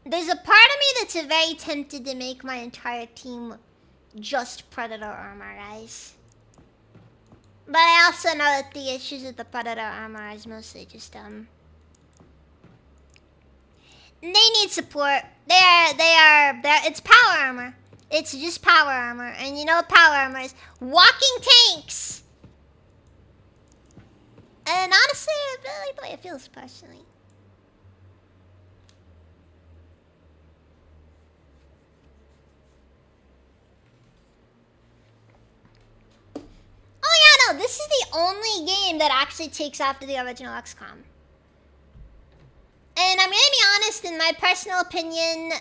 There's a part of me that's very tempted to make my entire team just Predator armor, guys. But I also know that the issues with the Predator armor is mostly just, they need support. It's power armor. It's just power armor. And you know what power armor is? Walking tanks! And honestly, I really like the way it feels, personally. Oh yeah, no, this is the only game that actually takes after the original XCOM. And I'm gonna be honest, in my personal opinion,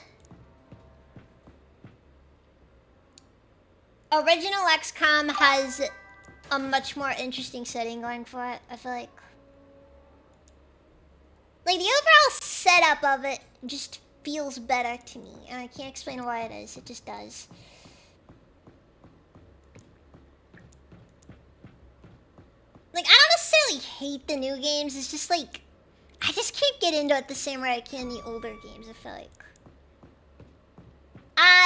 original XCOM has a much more interesting setting going for it, I feel like. Like, the overall setup of it just feels better to me. And I can't explain why it is, it just does. Like, I don't necessarily hate the new games, it's just like, I just can't get into it the same way I can the older games, I feel like.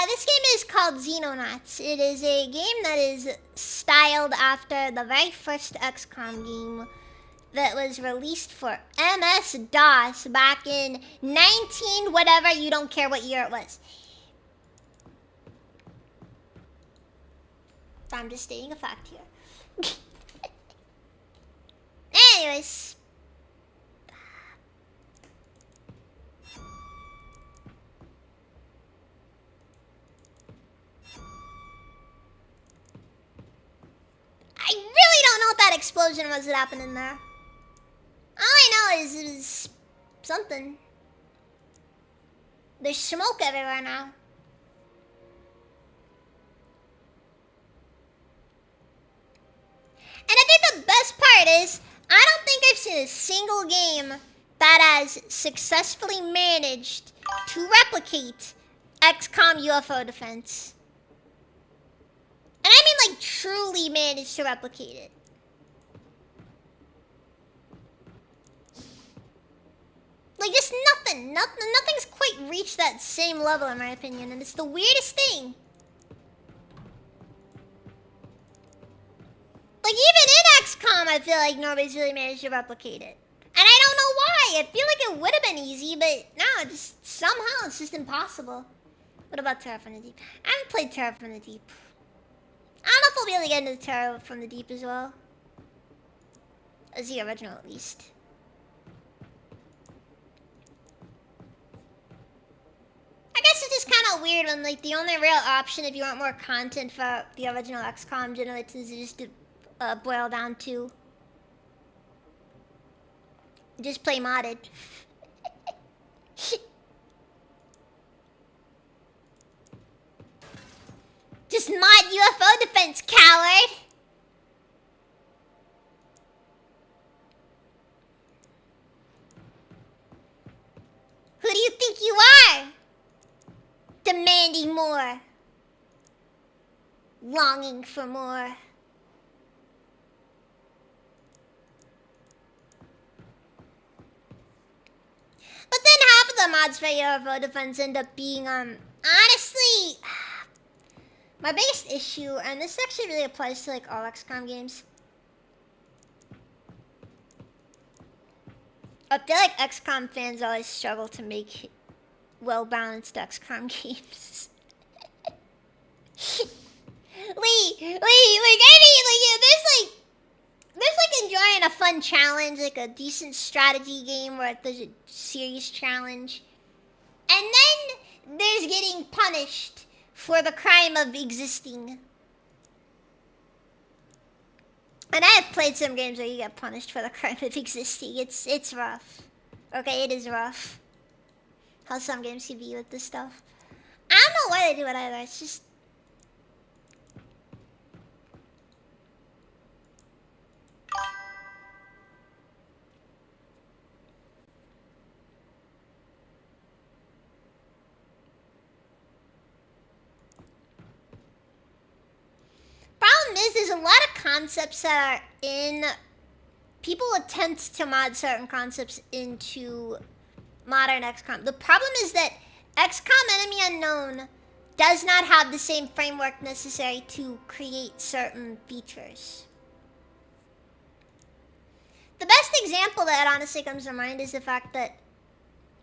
This game is called Xenonauts. It is a game that is styled after the very first XCOM game that was released for MS-DOS back in 19 whatever, you don't care what year it was. I'm just stating a fact here. Anyways. I really don't know what that explosion was that happened in there. All I know is it was something. There's smoke everywhere now. And I think the best part is, I don't think I've seen a single game that has successfully managed to replicate XCOM UFO defense. And I mean like truly managed to replicate it. Like just nothing's quite reached that same level in my opinion, and it's the weirdest thing. Like even in XCOM, I feel like nobody's really managed to replicate it. And I don't know why, I feel like it would have been easy, but no, just somehow it's just impossible. What about Terror from the Deep? I haven't played Terror from the Deep. I don't know if we'll be able to get into Terror from the Deep as well. As the original, at least. I guess it's just kind of weird when, like, the only real option if you want more content for the original XCOM generates is just to boil down to Just play modded. Just mod UFO defense, coward! Who do you think you are? Demanding more. Longing for more. But then half of the mods for UFO defense end up being, honestly, my biggest issue, and this actually really applies to like all XCOM games. I feel like XCOM fans always struggle to make well-balanced XCOM games. There's like enjoying a fun challenge, like a decent strategy game where there's a serious challenge. And then there's getting punished for the crime of existing. And I have played some games where you get punished for the crime of existing. It's rough. Okay, it is rough. How some games can be with this stuff. I don't know why they do it either. It's just... Problem is, there's a lot of concepts that are in... People attempt to mod certain concepts into modern XCOM. The problem is that XCOM Enemy Unknown does not have the same framework necessary to create certain features. The best example that honestly comes to mind is the fact that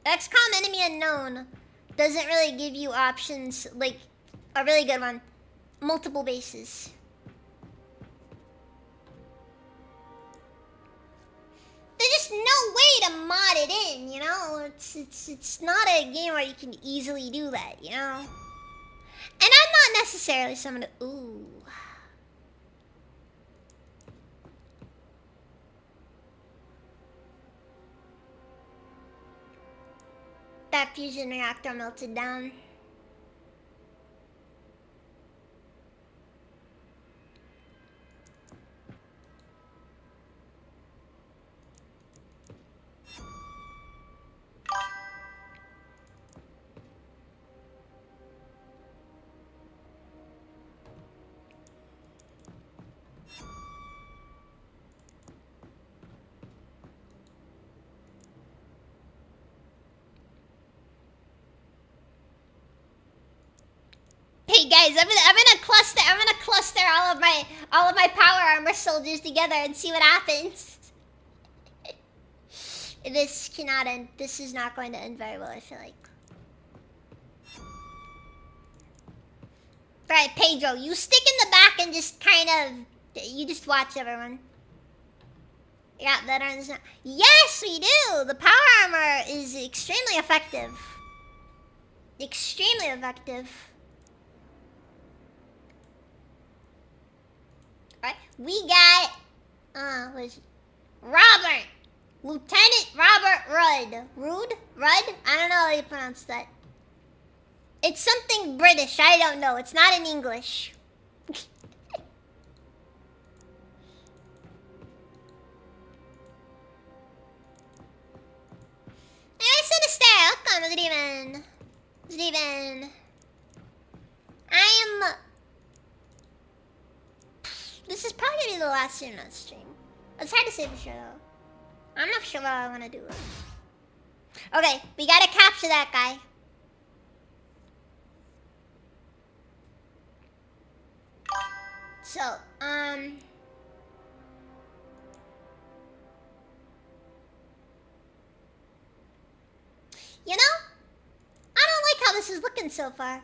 XCOM Enemy Unknown doesn't really give you options, like a really good one, multiple bases. There's just no way to mod it in, you know? It's not a game where you can easily do that, you know? And I'm not necessarily someone to... Ooh. That fusion reactor melted down. Hey guys, I'm gonna cluster all of my power armor soldiers together and see what happens. This cannot end. This is not going to end very well, I feel like. Right, Pedro, you stick in the back and just kind of, you just watch everyone. Yeah, veterans. Yes, we do. The power armor is extremely effective. Extremely effective. Alright, we got, what is it? Robert! Lieutenant Robert Rudd. Rudd? I don't know how you pronounce that. It's something British, I don't know. It's not in English. And I Sinister, welcome, Steven. Steven. I am... This is probably gonna be the last stream on stream. It's hard to say for sure though. I'm not sure what I wanna do. Okay, we gotta capture that guy. So, you know, I don't like how this is looking so far.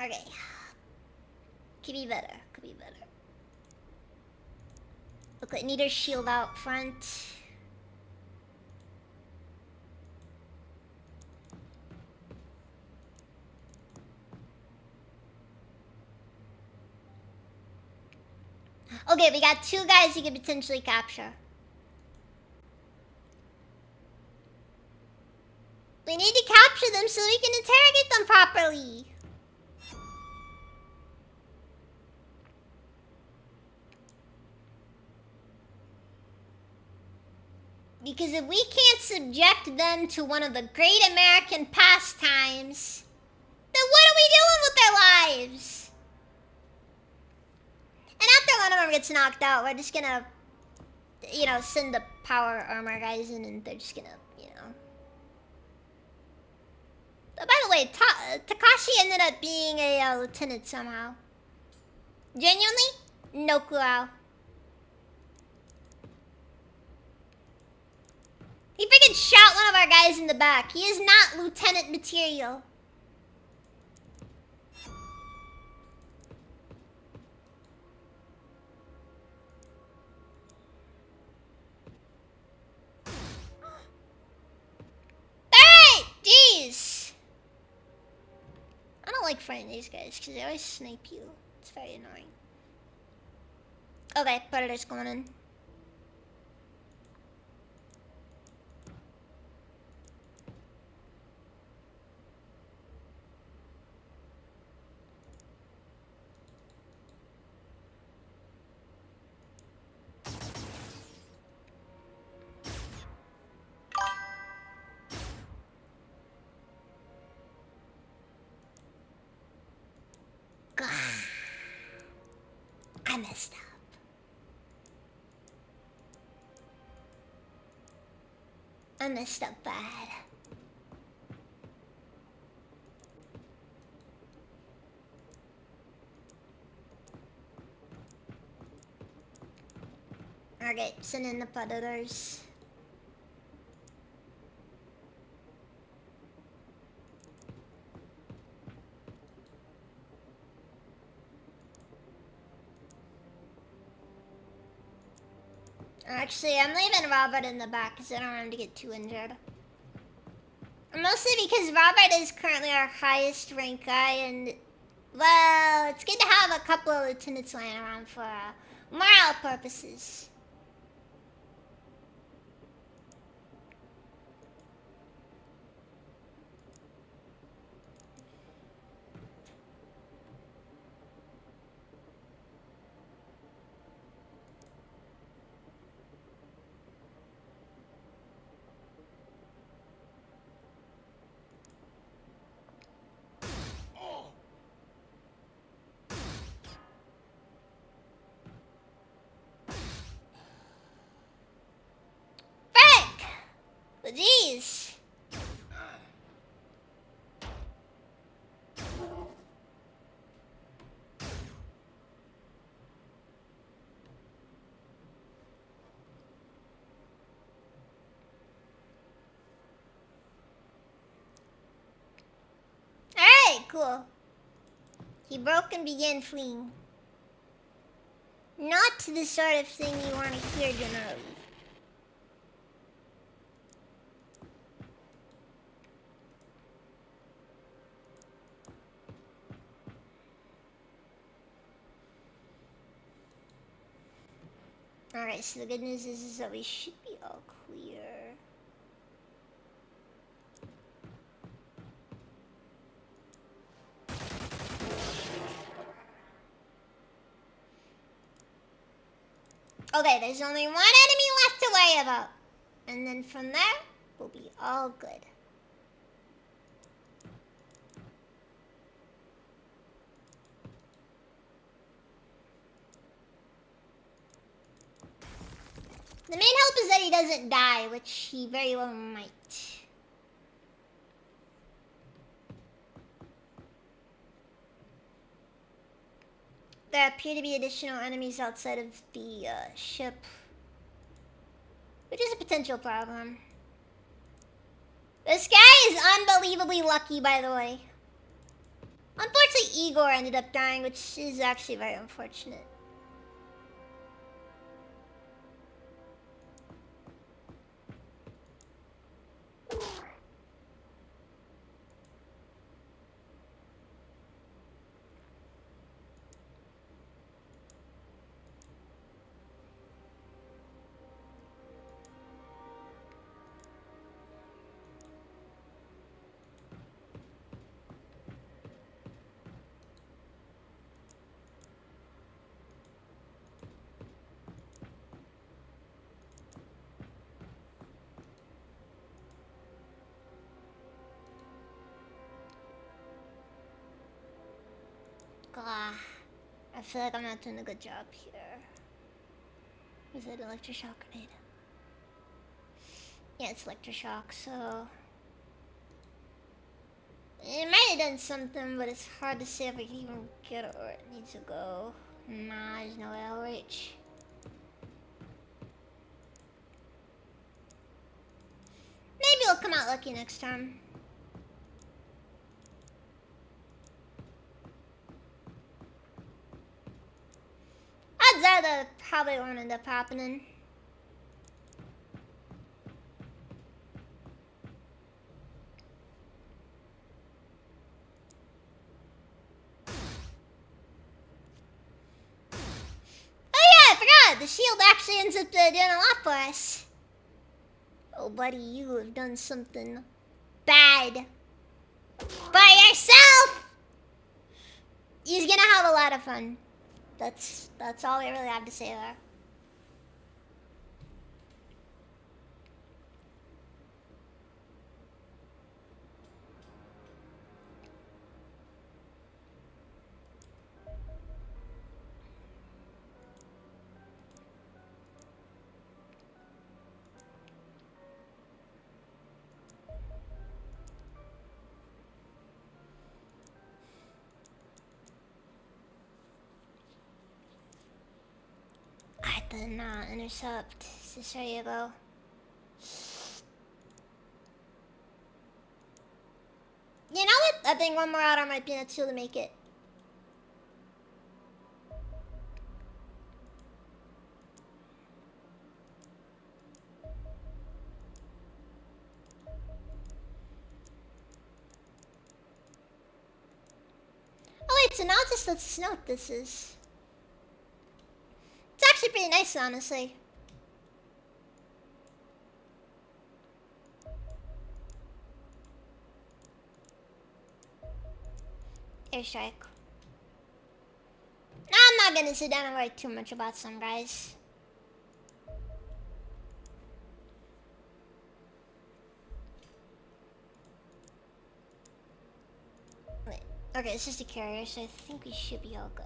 Okay. Could be better. Could be better. Look, I need her shield out front. Okay, we got 2 guys you could potentially capture. We need to capture them so we can interrogate them properly. Because if we can't subject them to one of the great American pastimes, then what are we doing with their lives? And after one of them gets knocked out, we're just gonna, you know, send the power armor guys in and they're just gonna, you know. By the way, Takashi ended up being a lieutenant somehow. Genuinely? No clue how. He freaking shot one of our guys in the back. He is not lieutenant material. Alright! Jeez! I don't like fighting these guys because they always snipe you. It's very annoying. Okay, Predator's going in. I messed up. I messed up bad. Okay, send in the predators. Actually, I'm leaving Robert in the back because I don't want him to get too injured. Mostly because Robert is currently our highest rank guy, and, well, it's good to have a couple of lieutenants laying around for morale purposes. Frank! Jeez. Alright, cool. He broke and began fleeing. Not the sort of thing you want to hear generally. Alright, so the good news is that we should be all clear. Okay, there's only one enemy left to worry about. And then from there, we'll be all good. The main hope is that he doesn't die, which he very well might. There appear to be additional enemies outside of the ship, which is a potential problem. This guy is unbelievably lucky, by the way. Unfortunately, Igor ended up dying, which is actually very unfortunate. I feel like I'm not doing a good job here. Is it electroshock grenade? Yeah, it's electroshock, so... It might have done something, but it's hard to say if I can even get it where it needs to go. Nah, there's no way I'll reach. Maybe it'll come out lucky next time. Odds are that probably won't end up happening. The shield actually ends up doing a lot for us. Oh, buddy, you have done something bad by yourself. He's gonna have a lot of fun. That's all we really have to say there. Then intercept. Is this where you go? You know what? I think one more outer might be enough to make it. Oh wait, so now it just lets us know what this is. It's actually pretty nice, honestly. Airstrike. I'm not gonna sit down and write too much about some guys. Wait. Okay, it's just a carrier, so I think we should be all good.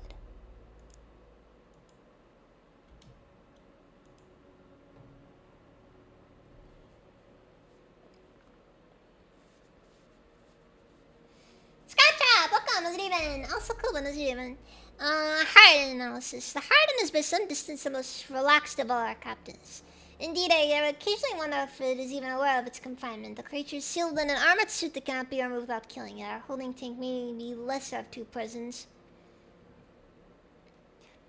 Also cool when even. Harden analysis. The Harden is by some distance the most relaxed of all our captains. Indeed, I occasionally wonder if it is even aware of its confinement. The creature is sealed in an armored suit that cannot be removed without killing it. Our holding tank may be lesser of two prisons.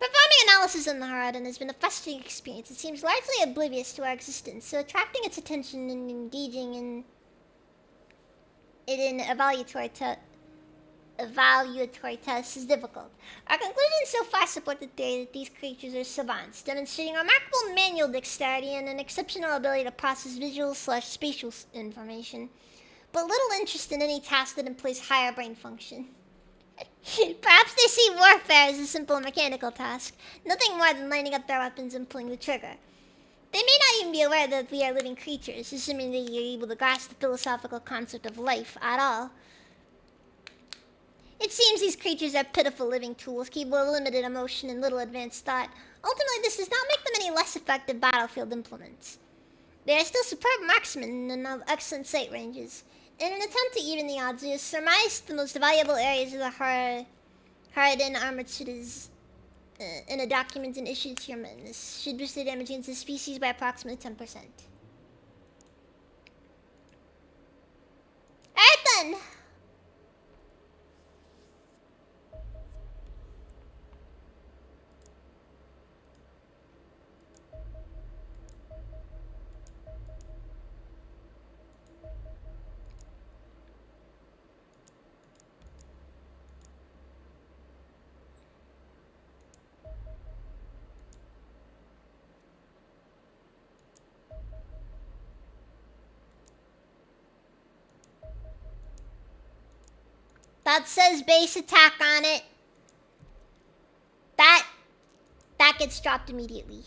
Performing analysis on the Harden has been a frustrating experience. It seems largely oblivious to our existence, so attracting its attention and engaging in it in evaluatory tests is difficult. Our conclusions so far support the theory that these creatures are savants, demonstrating remarkable manual dexterity and an exceptional ability to process visual/spatial information, but little interest in any task that employs higher brain function. Perhaps they see warfare as a simple mechanical task, nothing more than lining up their weapons and pulling the trigger. They may not even be aware that we are living creatures, assuming that you're able to grasp the philosophical concept of life at all. It seems these creatures are pitiful living tools, capable of limited emotion and little advanced thought. Ultimately, this does not make them any less effective battlefield implements. They are still superb marksmen and have excellent sight ranges. In an attempt to even the odds, we have surmised the most valuable areas of the Harden armored suit is in a document and issued to your men. This should boost the damage against the species by approximately 10%. Alright then! That says base attack on it. That gets dropped immediately.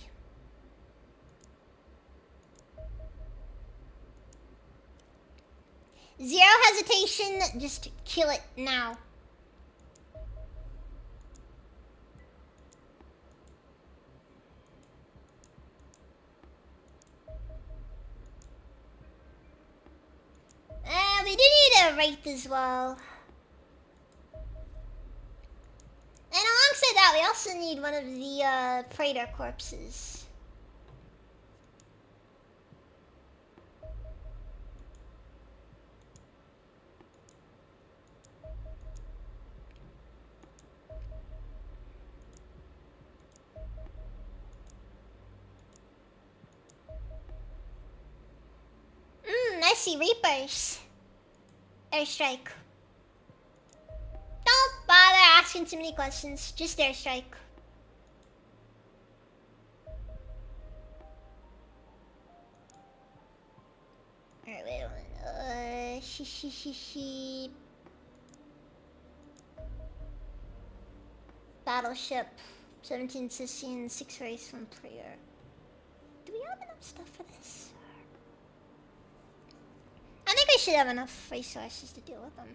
Zero hesitation, just kill it now. a wraith as well. And alongside that, we also need one of the praetor corpses. I see Reapers. Airstrike. Don't bother asking too many questions. Just airstrike. Alright, wait a minute. Battleship. 17 Sicilian, 6 race, 1 player. Do we have enough stuff for this? I think I should have enough resources to deal with them.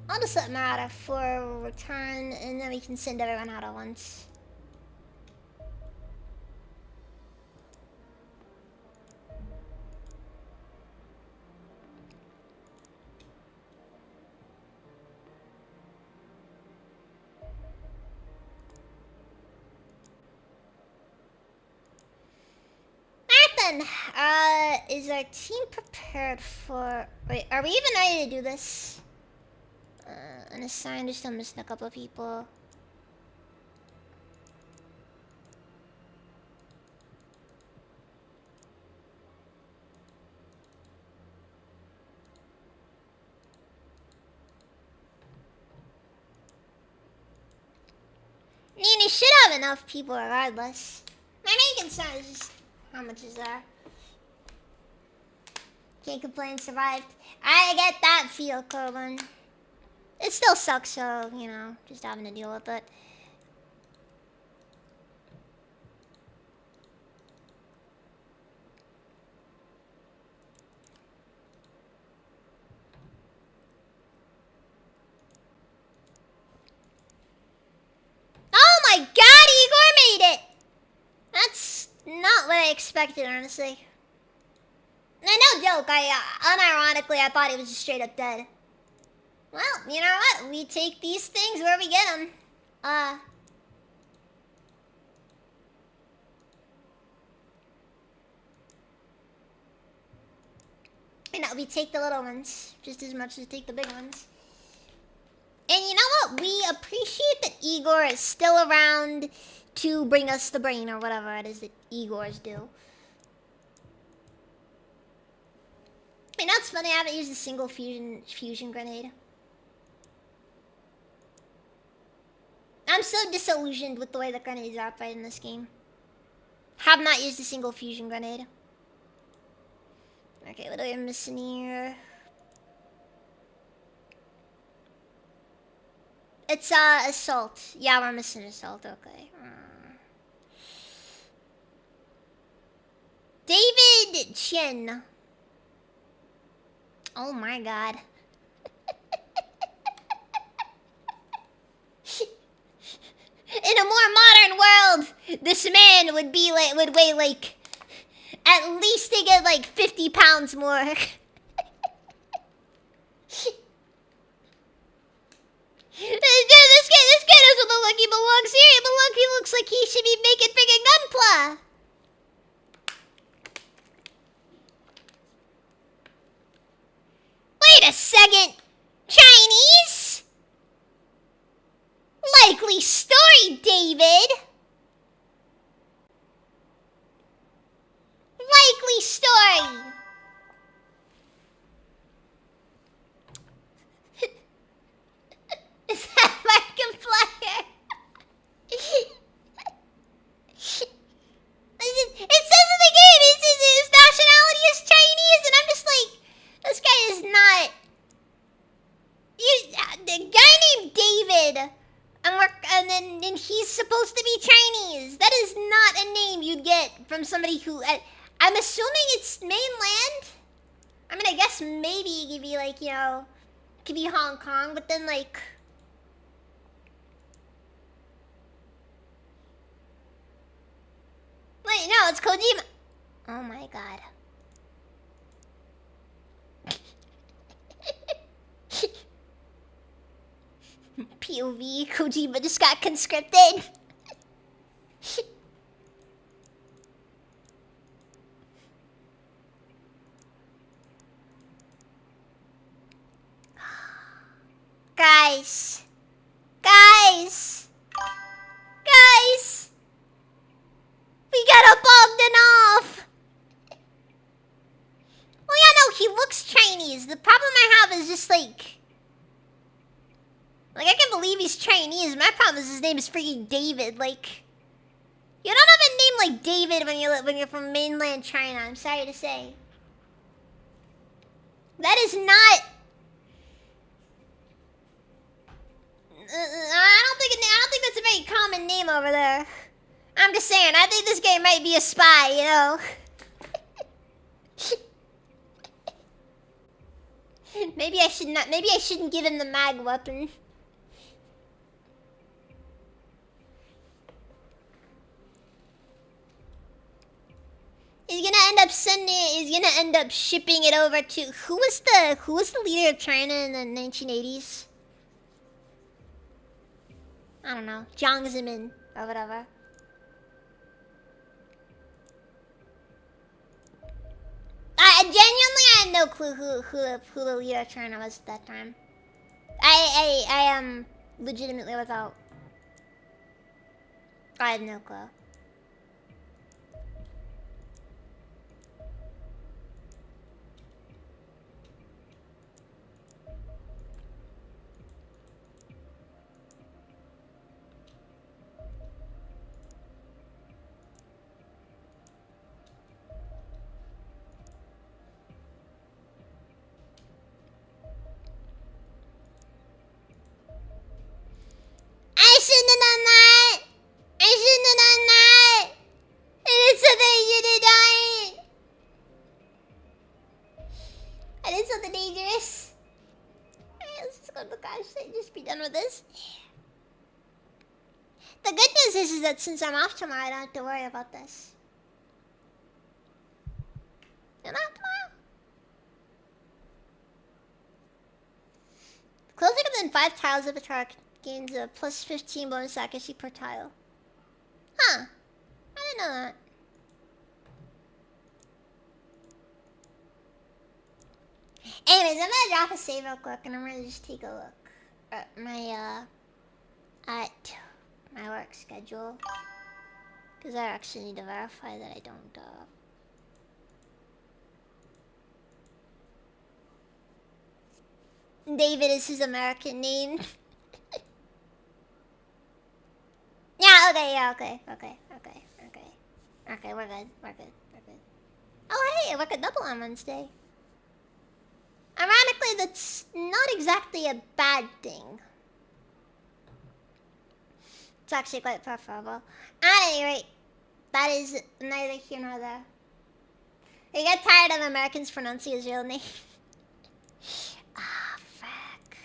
I'll just let Mara for return, and then we can send everyone out at once. Alright then, is our team prepared for... Wait, are we even ready to do this? Unassigned, just still missing a couple of people. I mean, you should have enough people regardless. My main concern is just how much is there. Can't complain, survived. I get that feel, Corbin. It still sucks, so, you know, just having to deal with it. Oh my god, Igor made it! That's not what I expected, honestly. And no joke, unironically, I thought he was just straight up dead. Well, you know what? We take these things where we get them. You know, we take the little ones just as much as we take the big ones. And you know what? We appreciate that Igor is still around to bring us the brain or whatever it is that Igors do. You know, it's funny, I haven't used a single fusion grenade. I'm so disillusioned with the way the grenades operate in this game. Have not used a single fusion grenade. Okay, what are we missing here? It's assault. Yeah, we're missing assault, okay. David Chin. Oh my god. In a more modern world, this man would weigh like at least they get like 50 pounds more. This guy doesn't look like he belongs here. He looks like he should be making freaking gunpla. Wait a second. Chinese? Likely story, David. Likely story. Is that Markiplier? It says in the game his nationality is Chinese, and I'm just like, this guy is not. The guy named David, and he's supposed to be Chinese. That is not a name you'd get from somebody who. I'm assuming it's mainland. I mean, I guess maybe it could be like, you know, it could be Hong Kong, but then like. Wait, no, it's Kojima. Oh my god. POV. Kojima just got conscripted. Guys. Guys. Guys. We got a Bogdan off. Well, yeah, no, he looks Chinese. The problem I have is just like I can't believe he's Chinese. My problem is his name is freaking David. Like, you don't have a name like David when you're from mainland China. I'm sorry to say. That is not. I don't think that's a very common name over there. I'm just saying. I think this guy might be a spy. You know. Maybe I should not. Maybe I shouldn't give him the mag weapon. He's gonna end up shipping it over to who was the leader of China in the 1980s? I don't know, Jiang Zemin or whatever. I had no clue who the leader of China was at that time. I am legitimately without. I have no clue. I shouldn't have done that. I shouldn't have done that. I did something I shouldn't have done. I did something dangerous. Alright, let's just go to the crash site. Just be done with this. The good news is that since I'm off tomorrow, I don't have to worry about this. You're not tomorrow? Closing within 5 tiles of a target gains a plus 15 bonus accuracy per tile. Huh. I didn't know that. Anyways, I'm gonna drop a save real quick and I'm gonna just take a look at my work schedule. Because I actually need to verify that I don't David is his American name. Yeah, okay. Okay, we're good. Oh, hey, I work a double on Wednesday. Ironically, that's not exactly a bad thing. It's actually quite preferable. At any rate, that is neither here nor there. I get tired of Americans pronouncing his real name. Ah, fuck.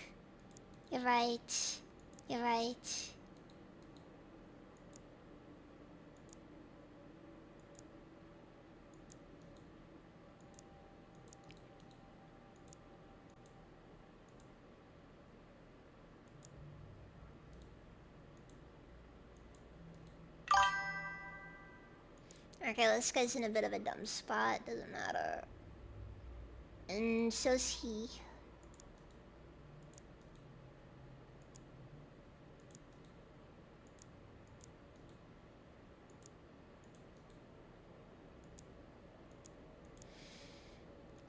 You're right. Okay, this guy's in a bit of a dumb spot. Doesn't matter. And so's he.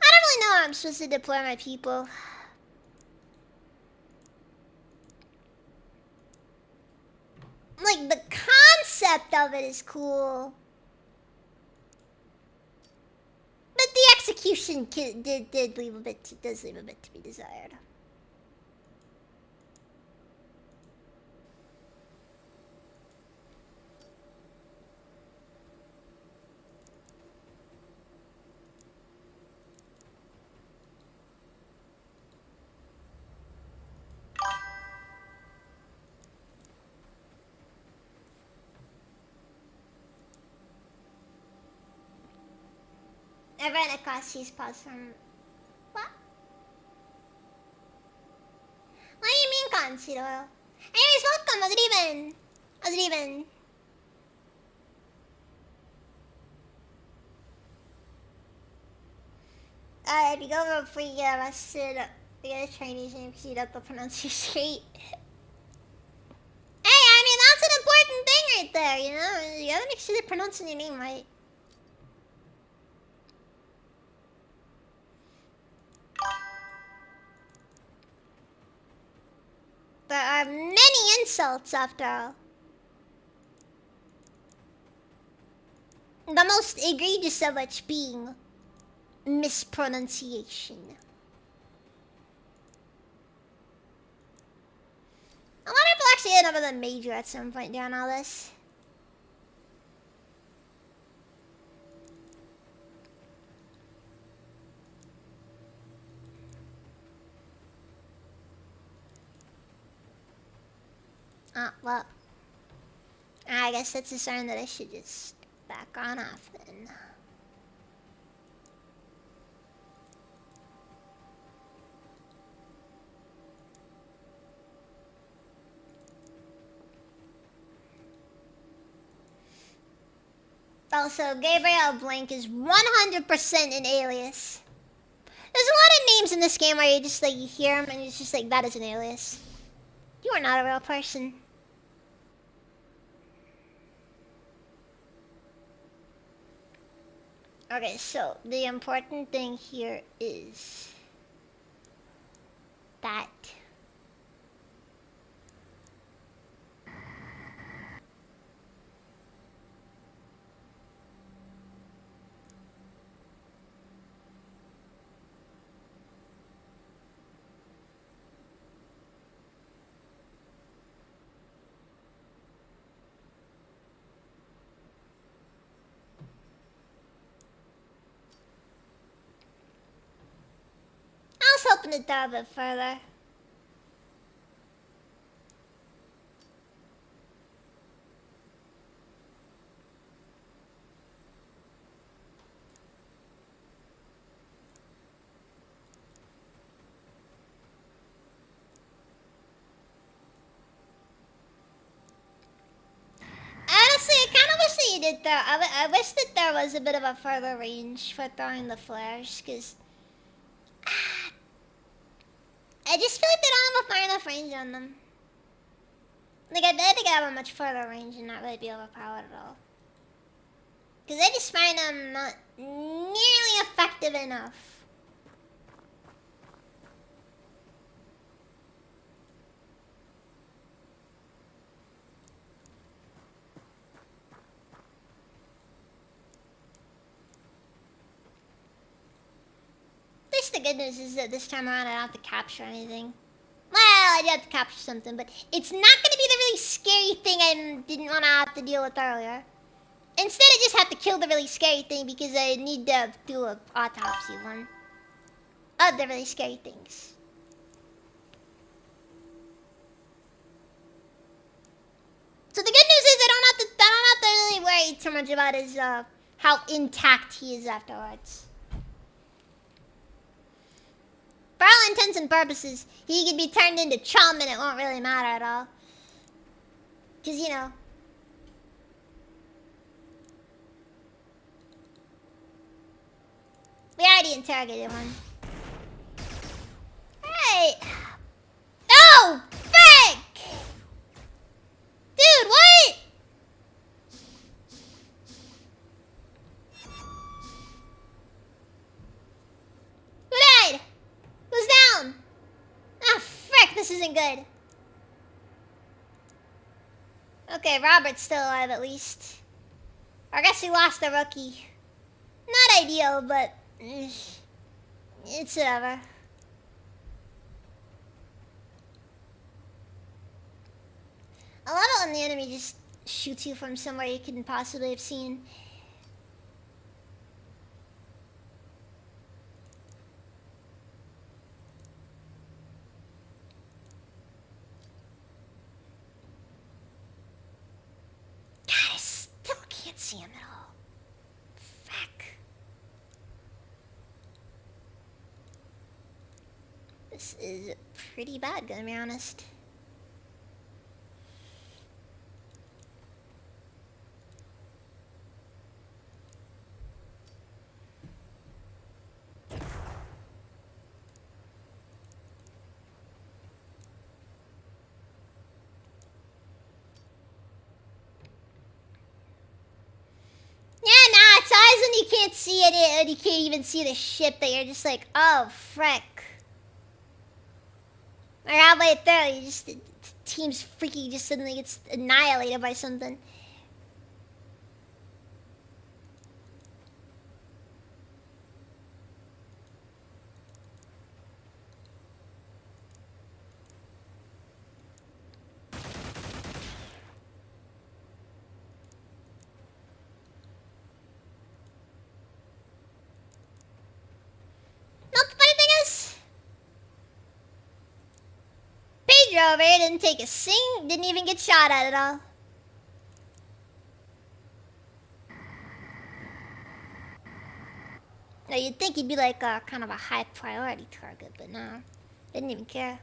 I don't really know how I'm supposed to deploy my people. Like, the concept of it is cool. But the execution does leave a bit to be desired. I ran across these posts from... What? What do you mean cottonseed oil? Anyways, welcome. How's it even? How's it even? If you go over before you get arrested, you get a Chinese name because you have to pronounce your straight. Hey, I mean, that's an important thing right there, you know? You gotta make sure they're pronouncing your name right. There are many insults, after all. The most egregious of which being mispronunciation. I wonder if we'll actually end up with a major at some point during all this. Well. I guess that's a sign that I should just back on off then. Also, Gabriel Blank is 100% an alias. There's a lot of names in this game where you just like, you hear them and it's just like, that is an alias. You are not a real person. Okay, so the important thing here is that I was hoping to dive a bit further. Honestly, I kind of wish that you did that. I wish that there was a bit of a further range for throwing the flares, because I just feel like they don't have a far enough range on them. Like, I bet they could have a much further range and not really be overpowered at all. Because I just find them not nearly effective enough. At least the good news is that this time around I don't have to capture anything. Well, I did have to capture something, but it's not going to be the really scary thing I didn't want to have to deal with earlier. Instead, I just have to kill the really scary thing because I need to do an autopsy one of the really scary things. So the good news is I don't have to really worry too much about his how intact he is afterwards. For all intents and purposes, he could be turned into chum and it won't really matter at all. Because, you know. We already interrogated one. Hey! No! Frick! Dude, what? Who died? Who's down? Ah, frick, this isn't good. Okay, Robert's still alive at least. I guess we lost the rookie. Not ideal, but it's whatever. I love it when the enemy just shoots you from somewhere you couldn't possibly have seen. God, I still can't see him at all. Fuck. This is pretty bad, gonna be honest. can't see it and you can't even see the ship that you're just like, oh, frick. Or halfway through, you just, the team's freaky, just suddenly gets annihilated by something. Not the funny thing is, Pedro over here didn't take a didn't even get shot at all. Now you'd think he'd be like kind of a high priority target, but no, didn't even care.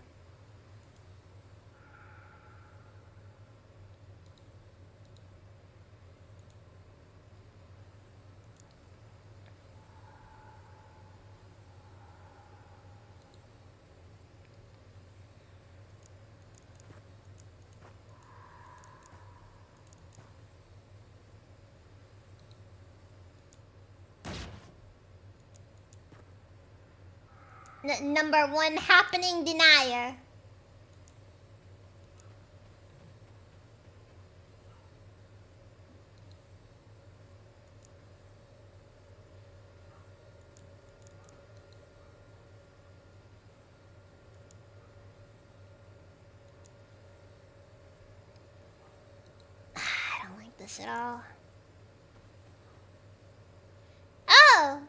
Number one happening denier. I don't like this at all. Oh!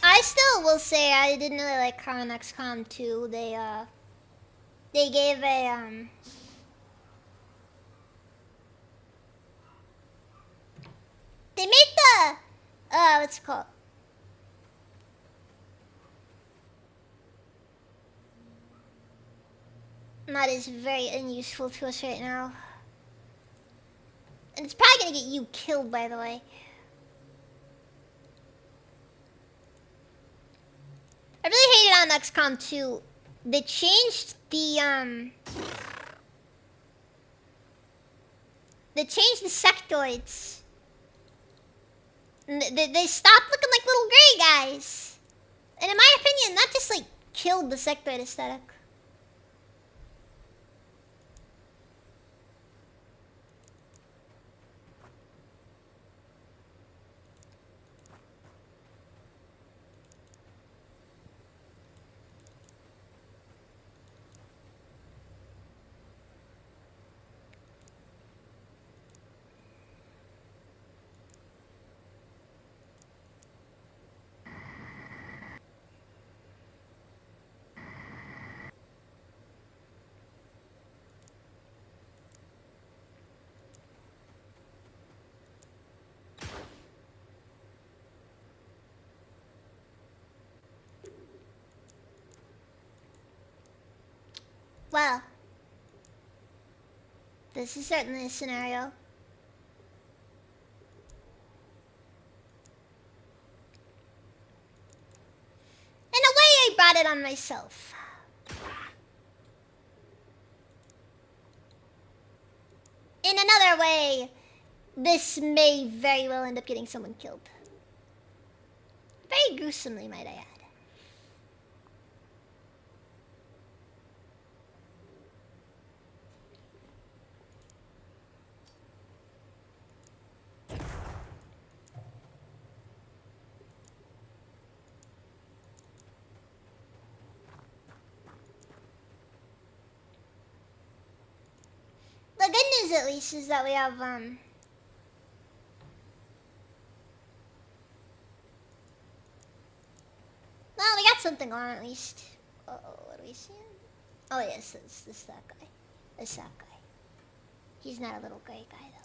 I still will say I didn't really like how on XCOM 2 they gave a they made the what's it called? That is very unuseful to us right now. And it's probably gonna get you killed, by the way. I really hated on XCOM 2. They changed the sectoids. They stopped looking like little gray guys. And in my opinion, that just like killed the sectoid aesthetic. Well, this is certainly a scenario. In a way, I brought it on myself. In another way, this may very well end up getting someone killed. Very gruesomely, might I add. The good news, at least, is that we have, well, we got something on, at least. Uh-oh, what do we see? Oh, yes, this that guy. It's that guy. He's not a little gray guy, though.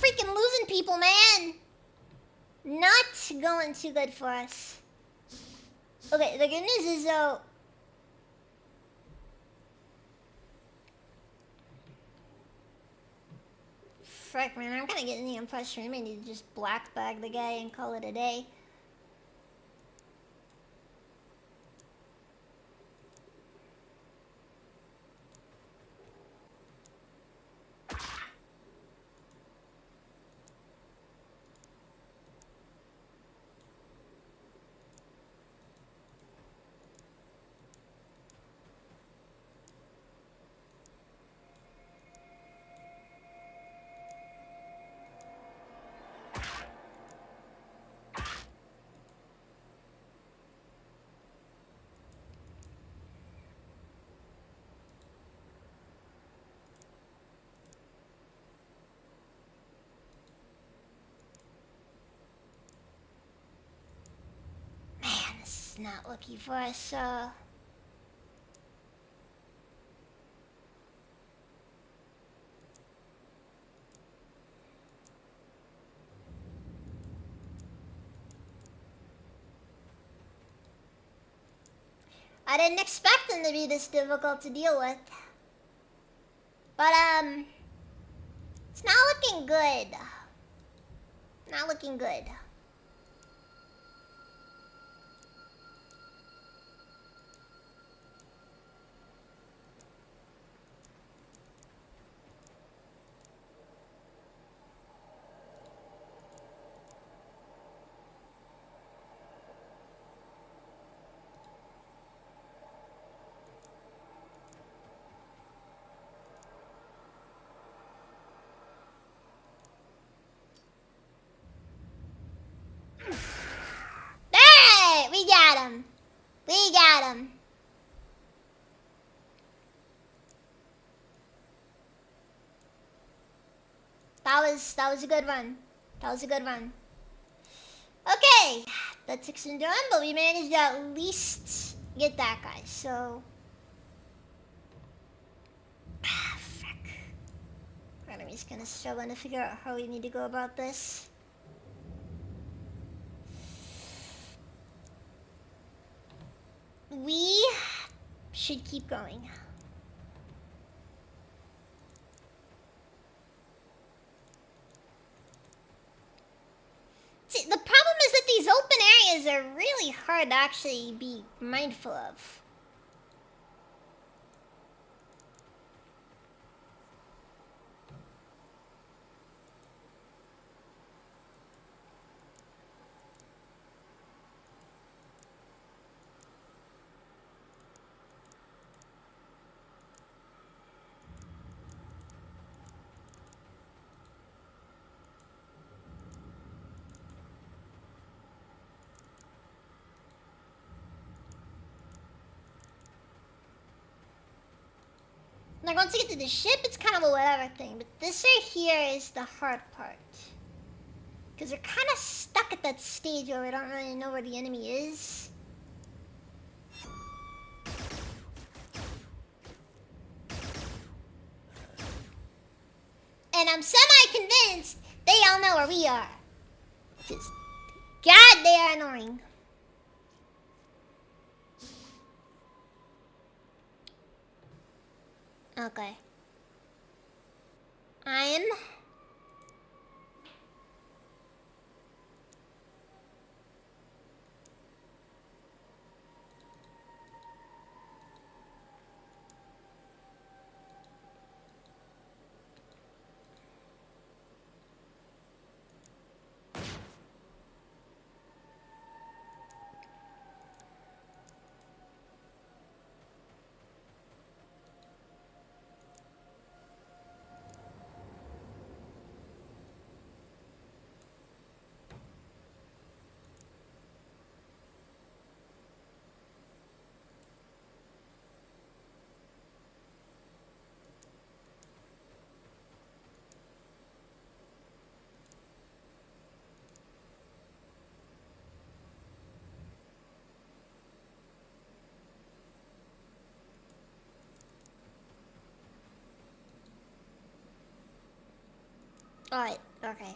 Freaking losing people, man! Not going too good for us. Okay, the good news is, though, frick, man. I'm kind of getting the impression we may need to just black bag the guy and call it a day. Not looking for us, so... I didn't expect them to be this difficult to deal with. But, it's not looking good. Not looking good. Alright, we got him. We got him. That was a good run. That was a good run. Okay, that took some doing, but we managed to at least get that guy, so... Frick. I'm just gonna struggle to figure out how we need to go about this. We should keep going. See, the problem is that these open areas are really hard to actually be mindful of. Like, once you get to the ship, it's kind of a whatever thing. But this right here is the hard part. Because we're kind of stuck at that stage where we don't really know where the enemy is. And I'm semi-convinced they all know where we are. Just, God, they are annoying. Okay. I'm... Alright, okay.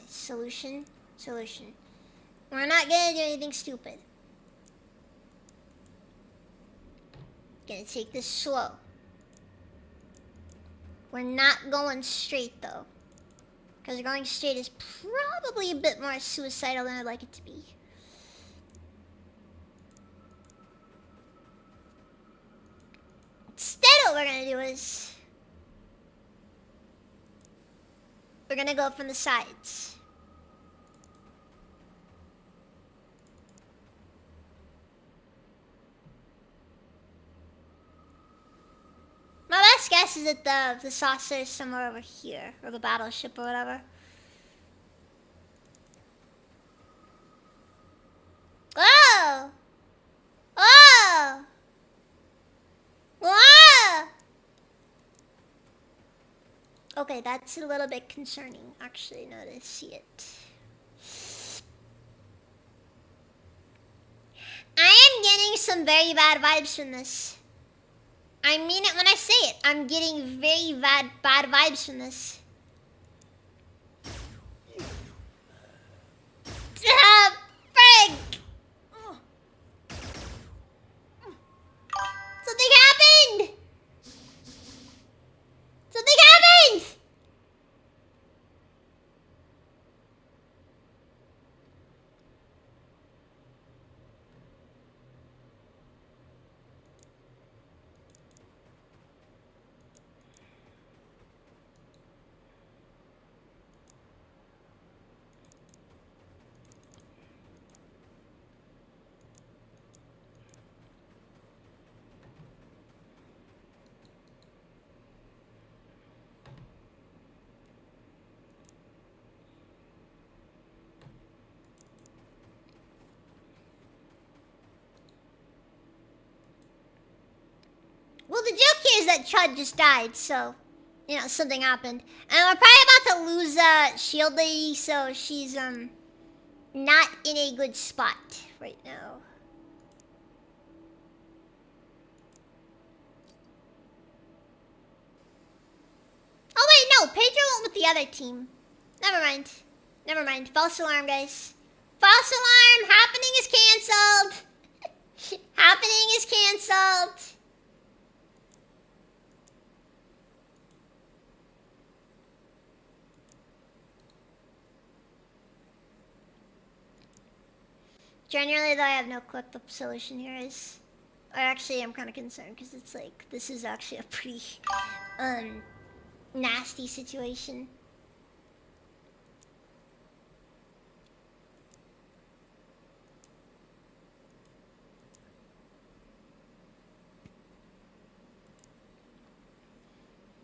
Solution. We're not gonna do anything stupid. Gonna take this slow. We're not going straight though. Because going straight is probably a bit more suicidal than I'd like it to be. Instead, what we're gonna do is we're gonna go from the sides. My best guess is that the saucer is somewhere over here, or the battleship or whatever. Oh! Oh! Whoa! Okay, that's a little bit concerning, actually, now to see it. I am getting some very bad vibes from this. I mean it when I say it. I'm getting very bad vibes from this. Frig! Something happened! Something happened! Well, the joke here is that Chud just died, so, you know, something happened. And we're probably about to lose Shield Lady, so she's, not in a good spot right now. Oh, wait, no, Pedro went with the other team. Never mind. Never mind. False alarm, guys. False alarm! Happening is cancelled! Happening is cancelled! Generally, though, I have no clue what the solution here is. Or actually, I'm kind of concerned because it's like, this is actually a pretty, nasty situation.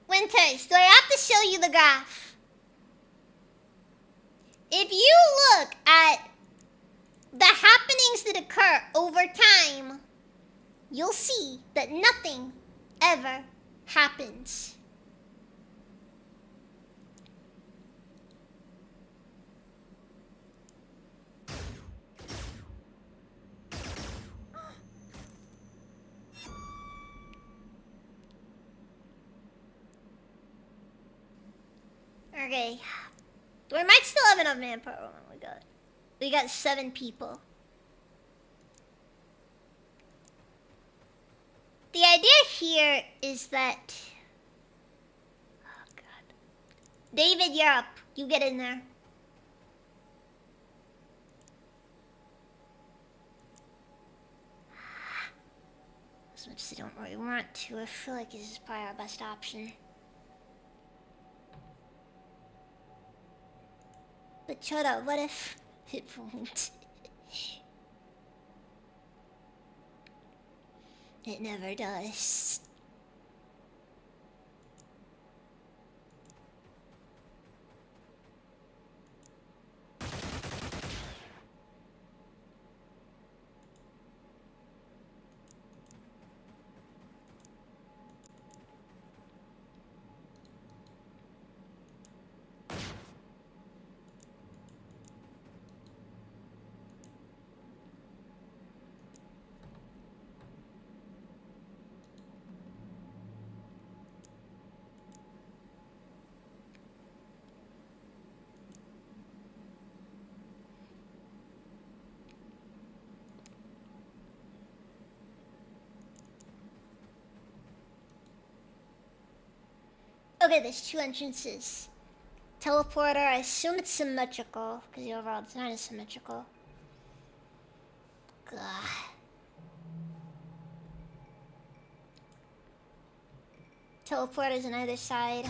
Winters, do I have to show you the graph? If you look at the happenings that occur over time, you'll see that nothing ever happens. Okay. We might still have enough manpower. We got 7 people. The idea here is that... Oh, God. David, you're up. You get in there. As much as I don't really want to, I feel like this is probably our best option. But Choda, what if it won't? It never does. Okay, there's 2 entrances. Teleporter, I assume it's symmetrical, because the overall design is symmetrical. God. Teleporters on either side.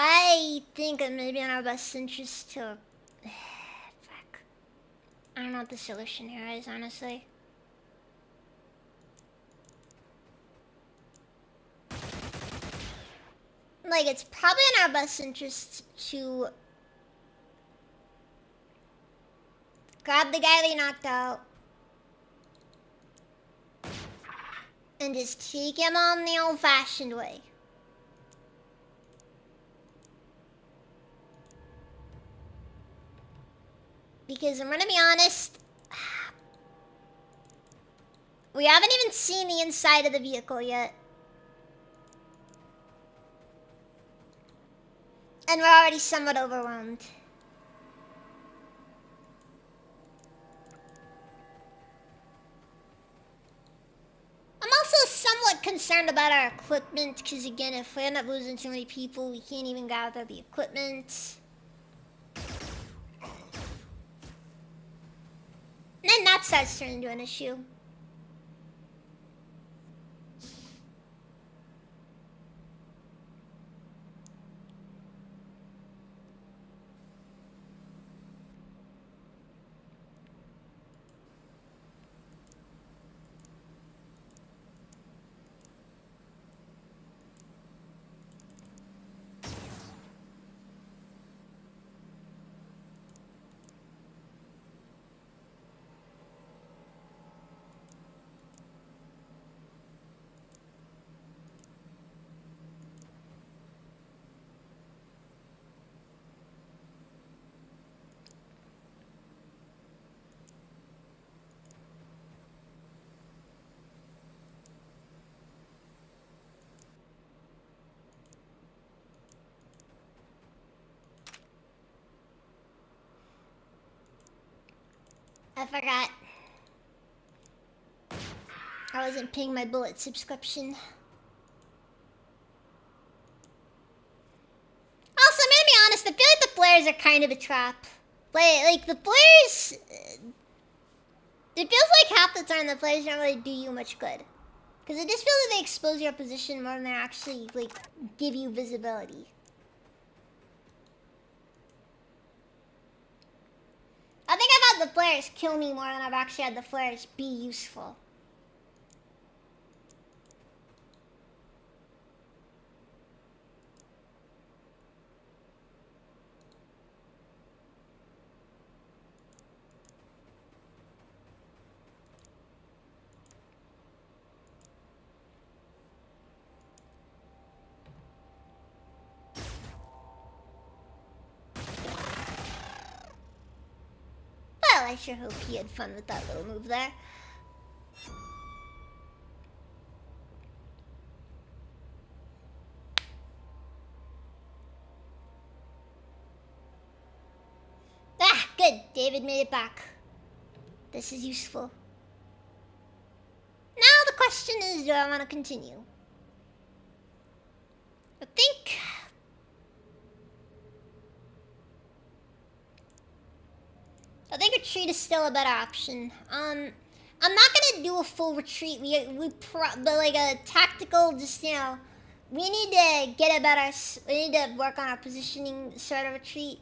I think it may be in our best interest to... Fuck. I don't know what the solution here is, honestly. Like, it's probably in our best interest to... grab the guy they knocked out. And just take him on the old-fashioned way. Because I'm gonna be honest, we haven't even seen the inside of the vehicle yet. And we're already somewhat overwhelmed. I'm also somewhat concerned about our equipment, because again, if we end up losing too many people, we can't even gather the equipment. And then that starts turning into an issue. I forgot. I wasn't paying my bullet subscription. Also, I'm gonna be honest, I feel like the flares are kind of a trap. Like the flares... It feels like half the time the flares don't really do you much good. Because it just feels like they expose your position more than they actually, like, give you visibility. I think I've had the flares kill me more than I've actually had the flares be useful. Well, I sure hope he had fun with that little move there. Ah, good. David made it back. This is useful. Now the question is, do I want to continue? I think retreat is still a better option. I'm not gonna do a full retreat. But like a tactical, just, you know, we need to get a better. We need to work on our positioning sort of retreat.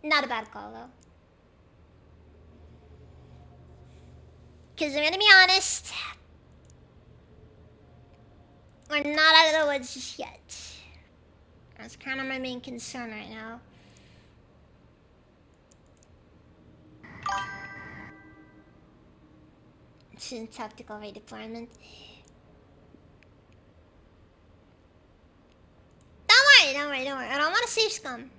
Not a bad call though. Because I'm gonna be honest, we're not out of the woods just yet. That's kind of my main concern right now. It's in tactical redeployment. Don't worry. I don't want to save scum.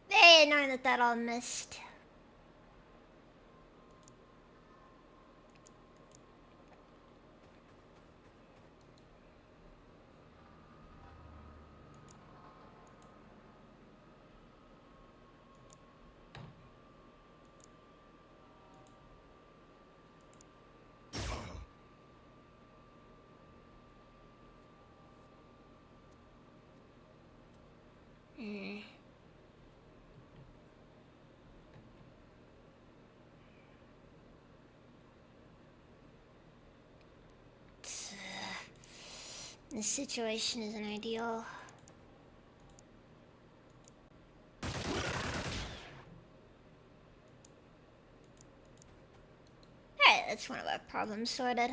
Very annoying that all missed. This situation isn't ideal. Alright, that's one of our problems sorted.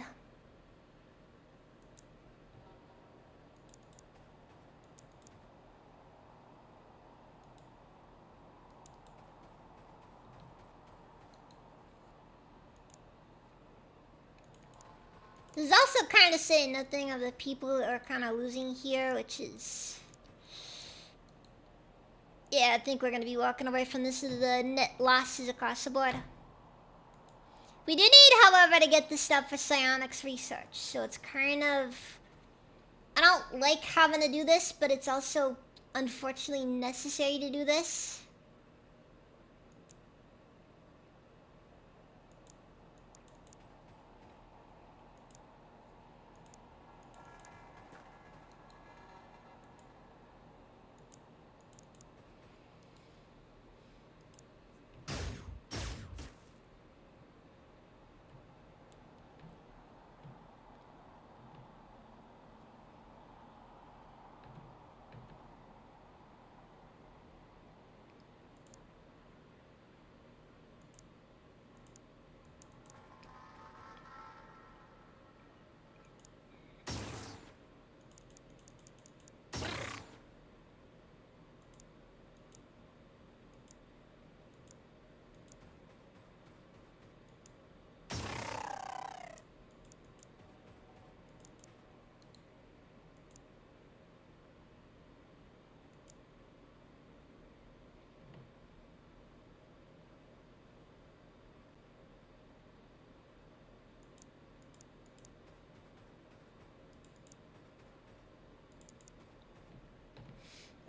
This is also kind of saying nothing of the people that are kind of losing here, which is... Yeah, I think we're going to be walking away from this as the net losses across the board. We do need, however, to get this stuff for psionics research, so it's kind of... I don't like having to do this, but it's also unfortunately necessary to do this.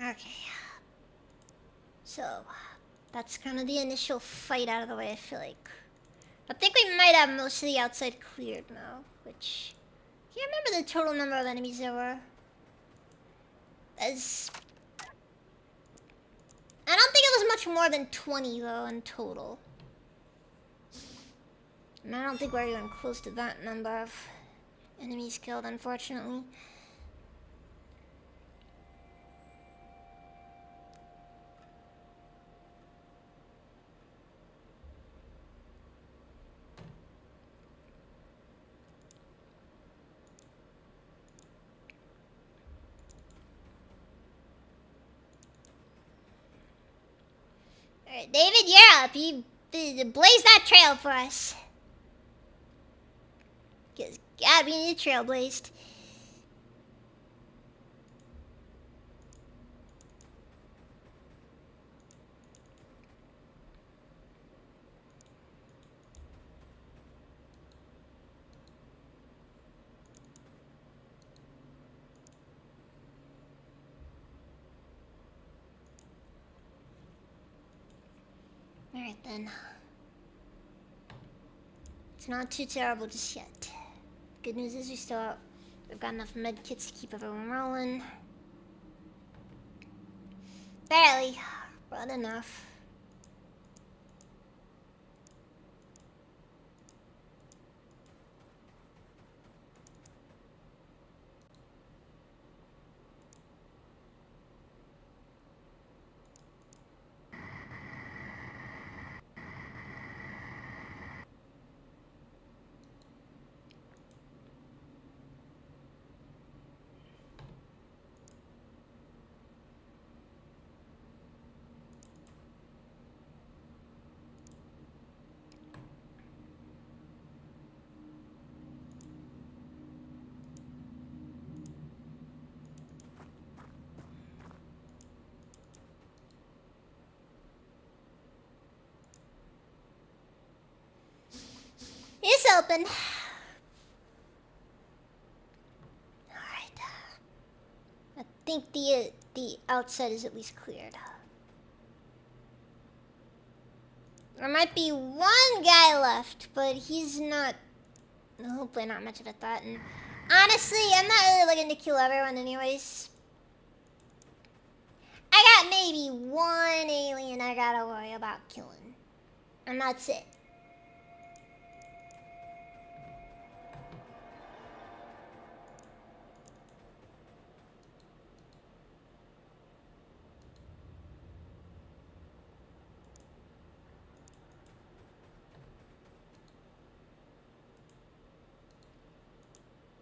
Okay. So, that's kind of the initial fight out of the way, I feel like. I think we might have most of the outside cleared now, which... I can't remember the total number of enemies there were. As... I don't think it was much more than 20, though, in total. And I don't think we're even close to that number of enemies killed, unfortunately. Alright, David, you're up. You blaze that trail for us. Because, God, we need a trail blazed. Alright then. It's not too terrible just yet. Good news is we've got enough med kits to keep everyone rolling. Barely, but enough. It's open. Alright. I think the outside is at least cleared. There might be one guy left, but he's not... hopefully not much of a threat. And honestly, I'm not really looking to kill everyone anyways. I got maybe one alien I gotta worry about killing. And that's it.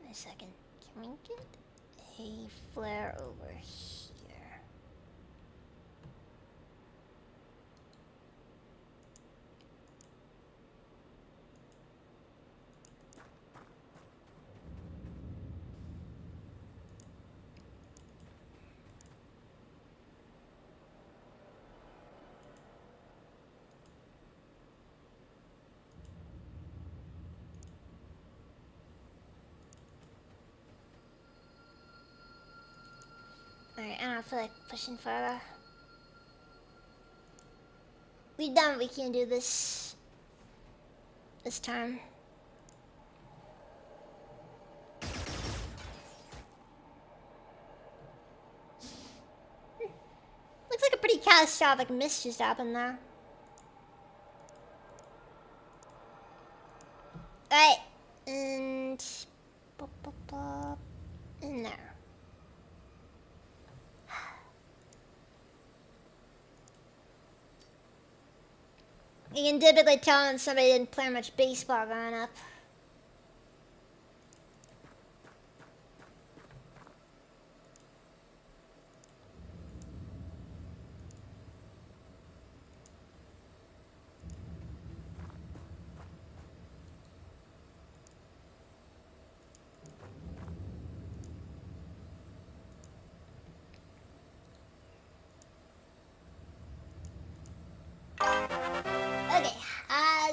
A second. Can we get a flare over here? Alright, I don't feel like pushing further. We've done what we can do this time. Looks like a pretty catastrophic miss just happened there. Alright, and in there. You can typically tell when somebody didn't play much baseball growing up. Okay,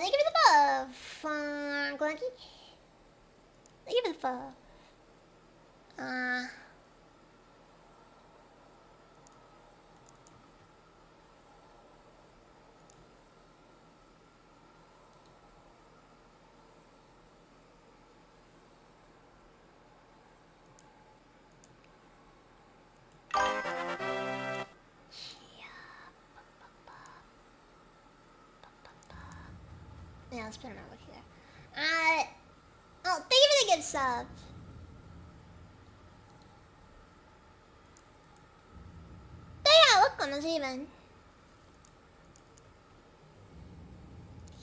thank you for the follow, Glunky. Thank you for the follow. Yeah, let's put him over here. Oh, thank you for the gift sub. Yeah, look on us even.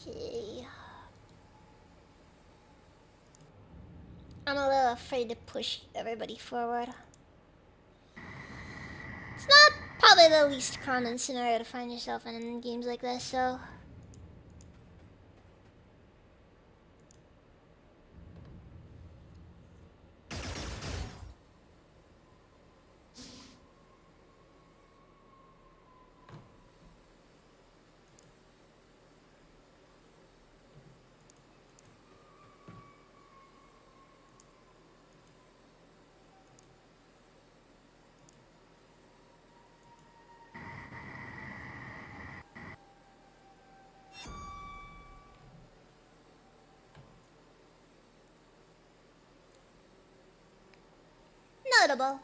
Okay. I'm a little afraid to push everybody forward. It's not probably the least common scenario to find yourself in games like this, so... downloadable.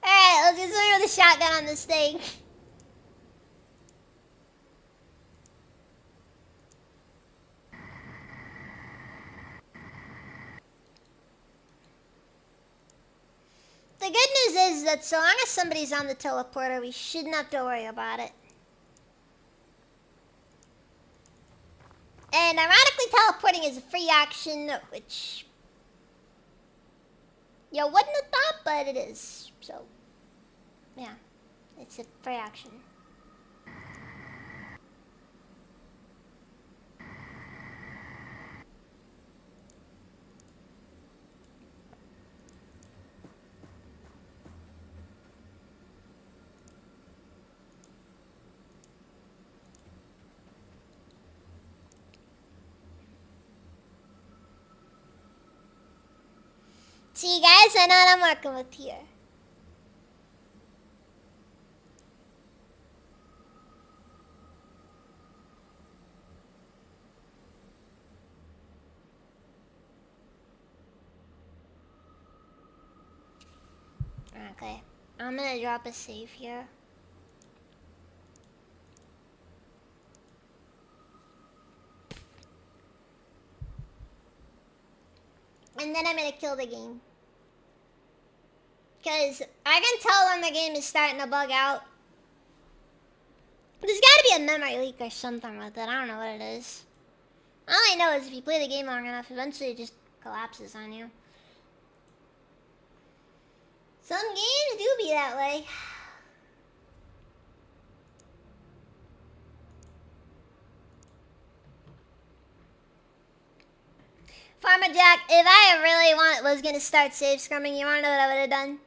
Alright, let's get started with a shotgun on this thing. The good news is that so long as somebody's on the teleporter, we shouldn't have to worry about it. And ironically, teleporting is a free action, which you wouldn't have thought, but it is. So, yeah, it's a free action. See, guys, I know what I'm working with here. Okay, I'm gonna drop a save here. And then I'm gonna kill the game. Because I can tell when the game is starting to bug out. There's gotta be a memory leak or something with it. I don't know what it is. All I know is if you play the game long enough, eventually it just collapses on you. Some games do be that way. Farmer Jack, if I really was gonna start save scrumming, you wanna know what I would have done?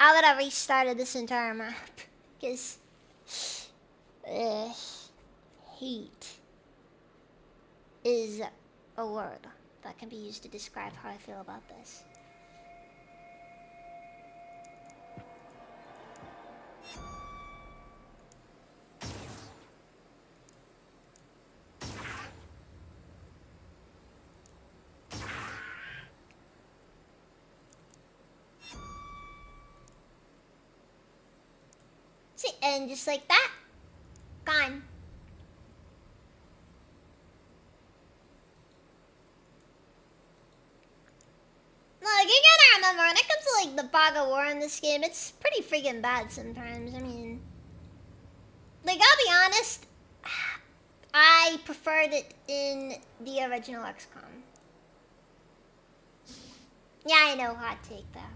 I would have restarted this entire map. Because hate is a word that can be used to describe how I feel about this. See, and just like that, gone. Look, you gotta remember, when it comes to like the fog of war in this game, it's pretty freaking bad sometimes. I mean, like, I'll be honest, I preferred it in the original XCOM. Yeah, I know, hot take there.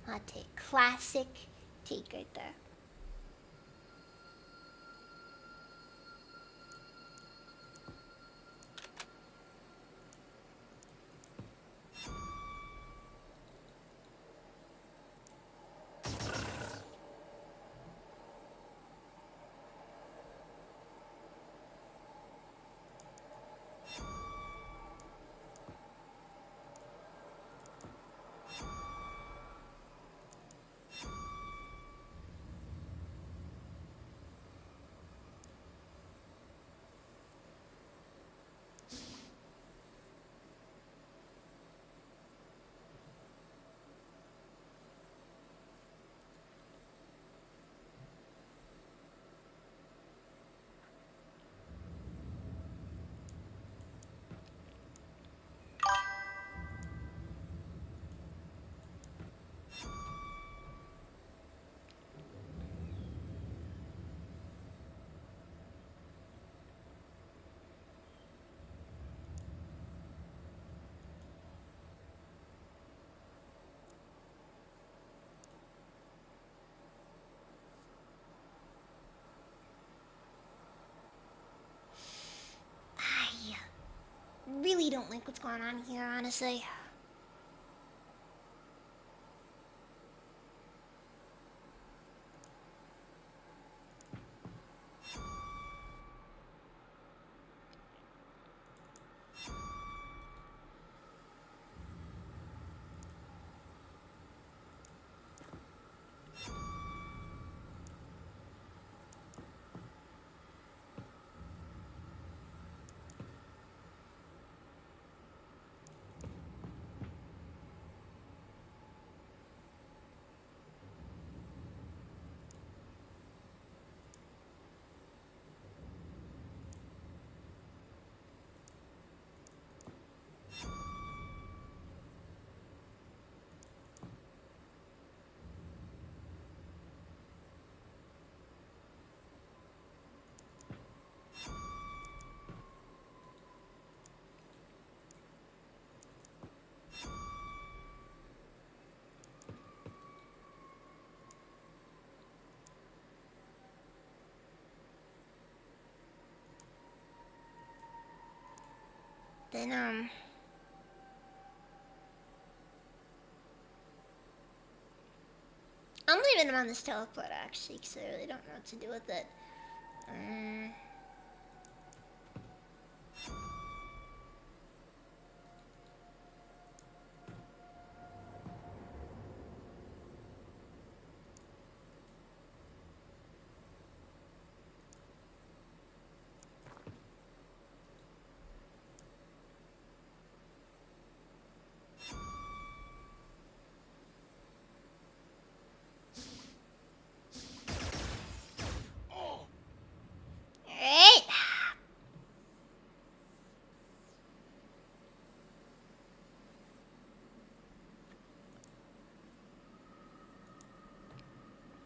Hot take. Classic take right there. Really don't like what's going on here, honestly. Then, I'm leaving him on this teleport, actually, because I really don't know what to do with it. Alright.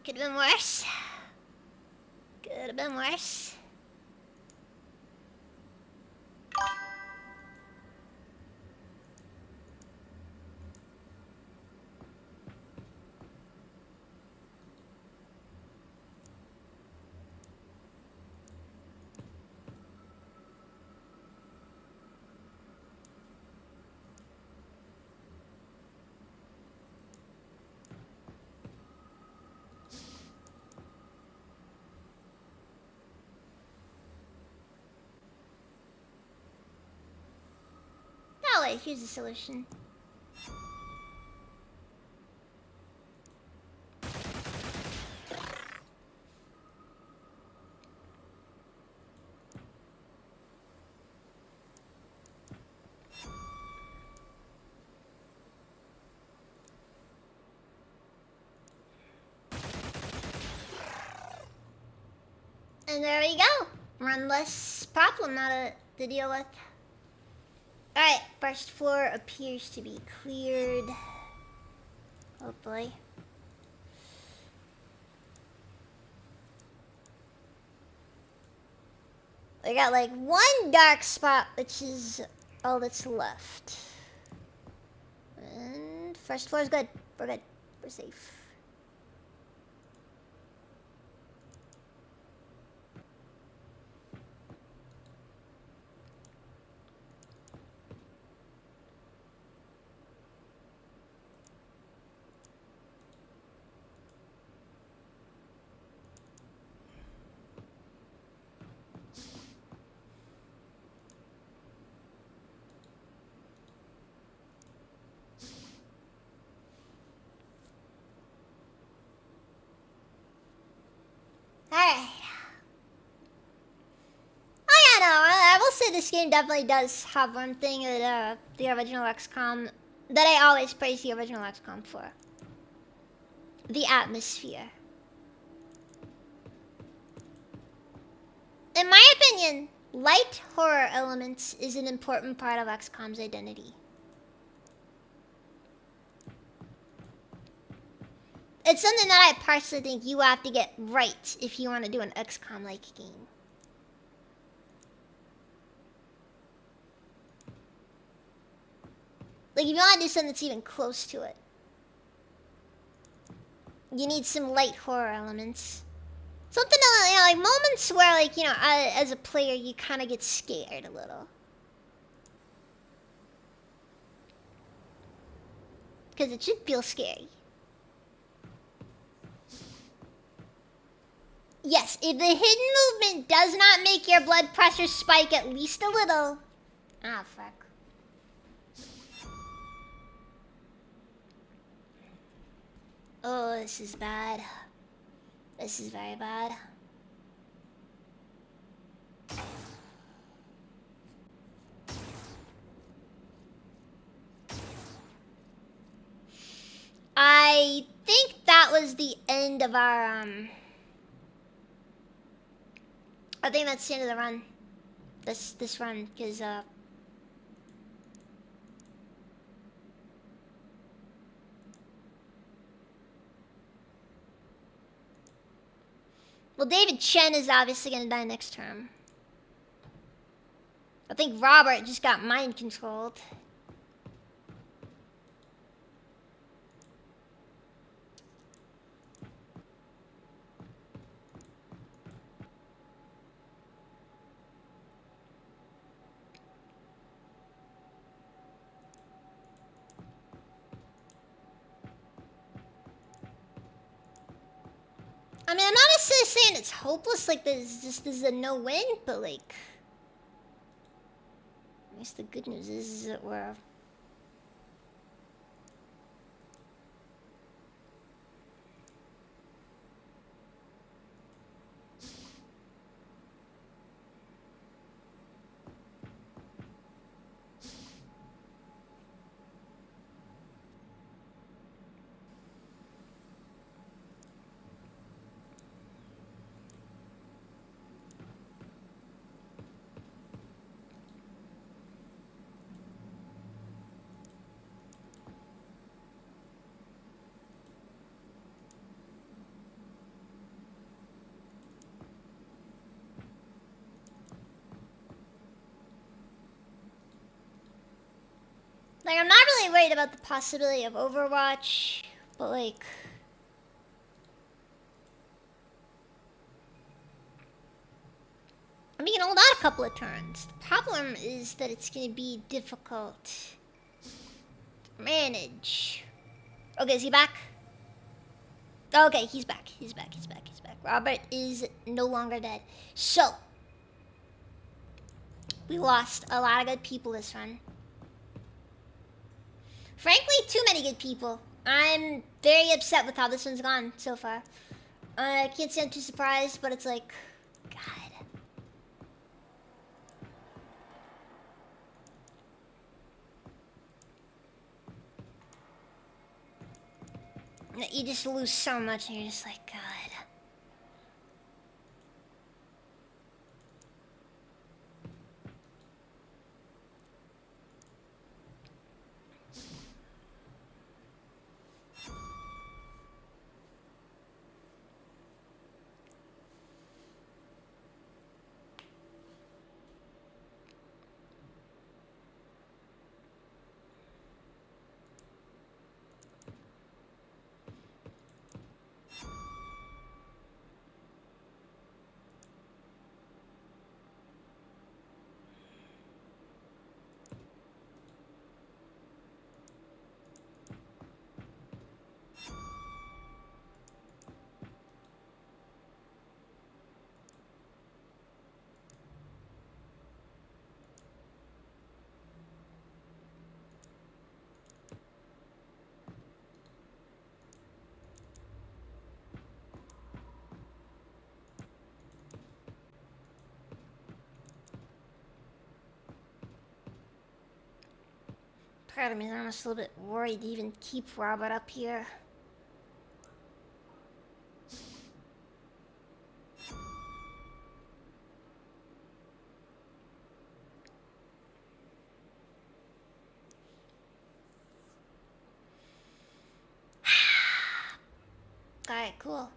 Could have been worse. Could have been worse. Oh wait, here's the solution. And there we go. One less problem now to deal with. Alright, first floor appears to be cleared. Hopefully. We got like one dark spot, which is all that's left. And first floor is good. We're good. We're safe. Alright. Oh yeah, no, I will say this game definitely does have one thing that the original XCOM, that I always praise the original XCOM for. The atmosphere. In my opinion, light horror elements is an important part of XCOM's identity. It's something that I personally think you have to get right if you want to do an XCOM-like game. Like, if you want to do something that's even close to it, you need some light horror elements. Something, you know, like moments where, like, you know, as a player, you kind of get scared a little. Because it should feel scary. Yes, if the hidden movement does not make your blood pressure spike at least a little. Ah, fuck. Oh, this is bad. This is very bad. I think that was the end of our, I think that's the end of the run. This run, because, well, David Chen is obviously going to die next term. I think Robert just got mind controlled. I mean, I'm not necessarily saying it's hopeless, like this is a no-win, but like, I guess the good news is that we're... Like, I'm not really worried about the possibility of Overwatch, but like... I mean, you can hold out a couple of turns. The problem is that it's going to be difficult to manage. Okay, is he back? Okay, he's back. He's back. Robert is no longer dead. So, we lost a lot of good people this run. Frankly, too many good people. I'm very upset with how this one's gone so far. I can't say I'm too surprised, but it's like, God. You just lose so much and you're just like, God. Part of me is almost a little bit worried to even keep Robert up here. Alright, cool.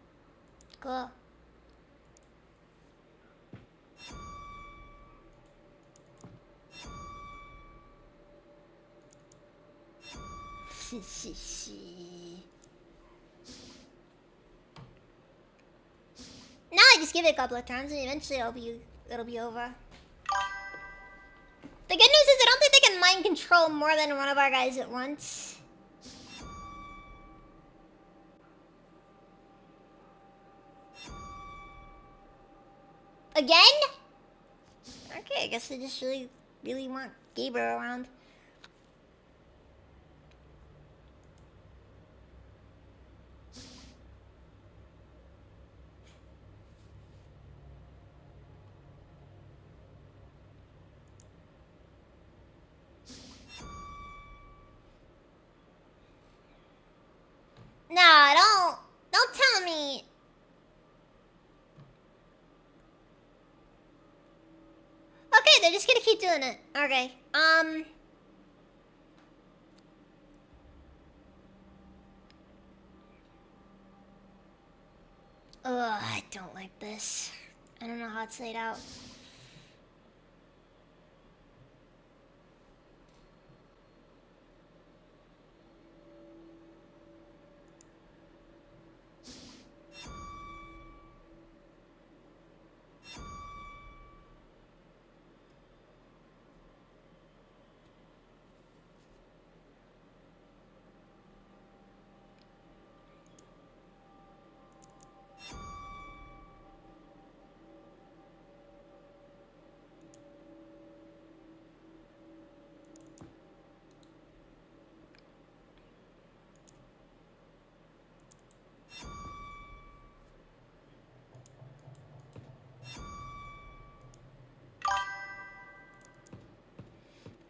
Cool. Now I just give it a couple of turns and eventually it'll be over. The good news is I don't think they can mind control more than one of our guys at once. Again? Okay, I guess they just really want Gabriel around. Nah, don't tell me. Okay, they're just gonna keep doing it. Okay, ugh, I don't like this. I don't know how it's laid out.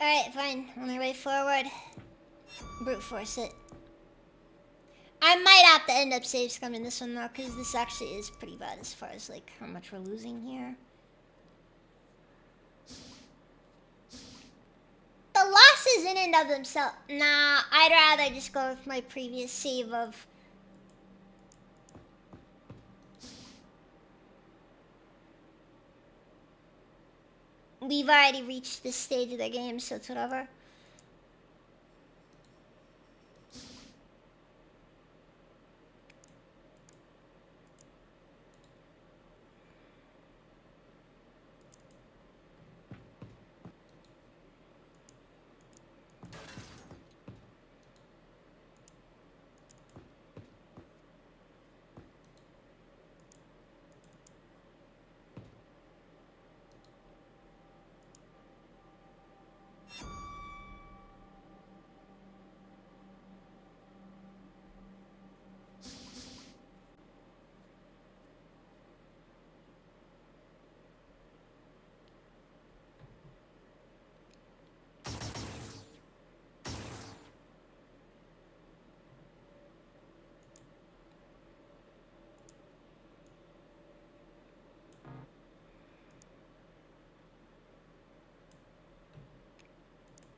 Alright, fine. On our way forward. Brute force it. I might have to end up save scumming this one though, because this actually is pretty bad as far as like how much we're losing here. The losses in and of themselves. Nah, I'd rather just go with my previous save of. We've already reached this stage of the game, so it's whatever.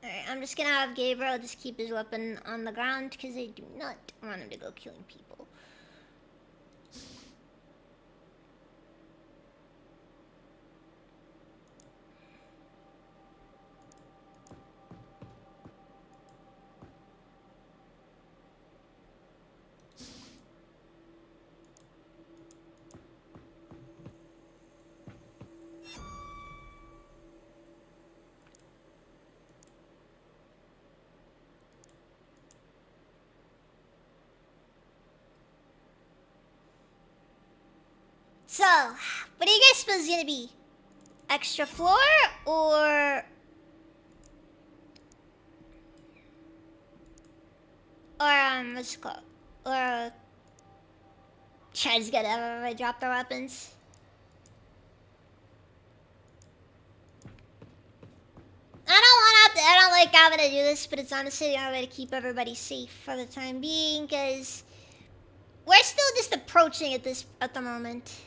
Alright, I'm just gonna have Gabriel just keep his weapon on the ground because I do not want him to go killing people. So, what do you guys suppose is gonna be? Extra floor or what's it called? Or try to get everybody drop their weapons. I don't like having to do this, but it's honestly the only way to keep everybody safe for the time being, because we're still just approaching at the moment.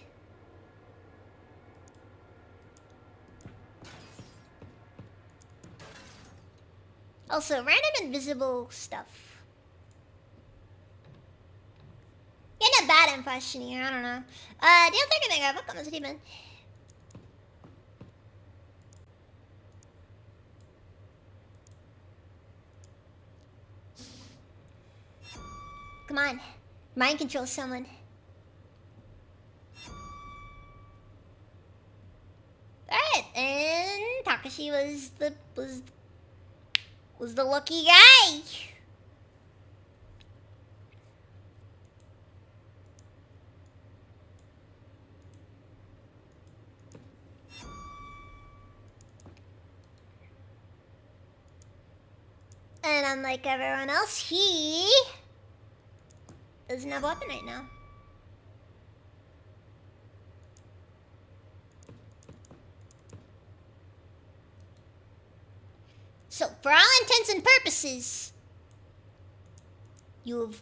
Also, random invisible stuff. Getting a bad impression here, I don't know. Don't think anything of it, come on, Steven. Come on. Mind control someone. Alright, and Takashi was the lucky guy. And unlike everyone else, he doesn't have a weapon right now. So, for all intents and purposes, you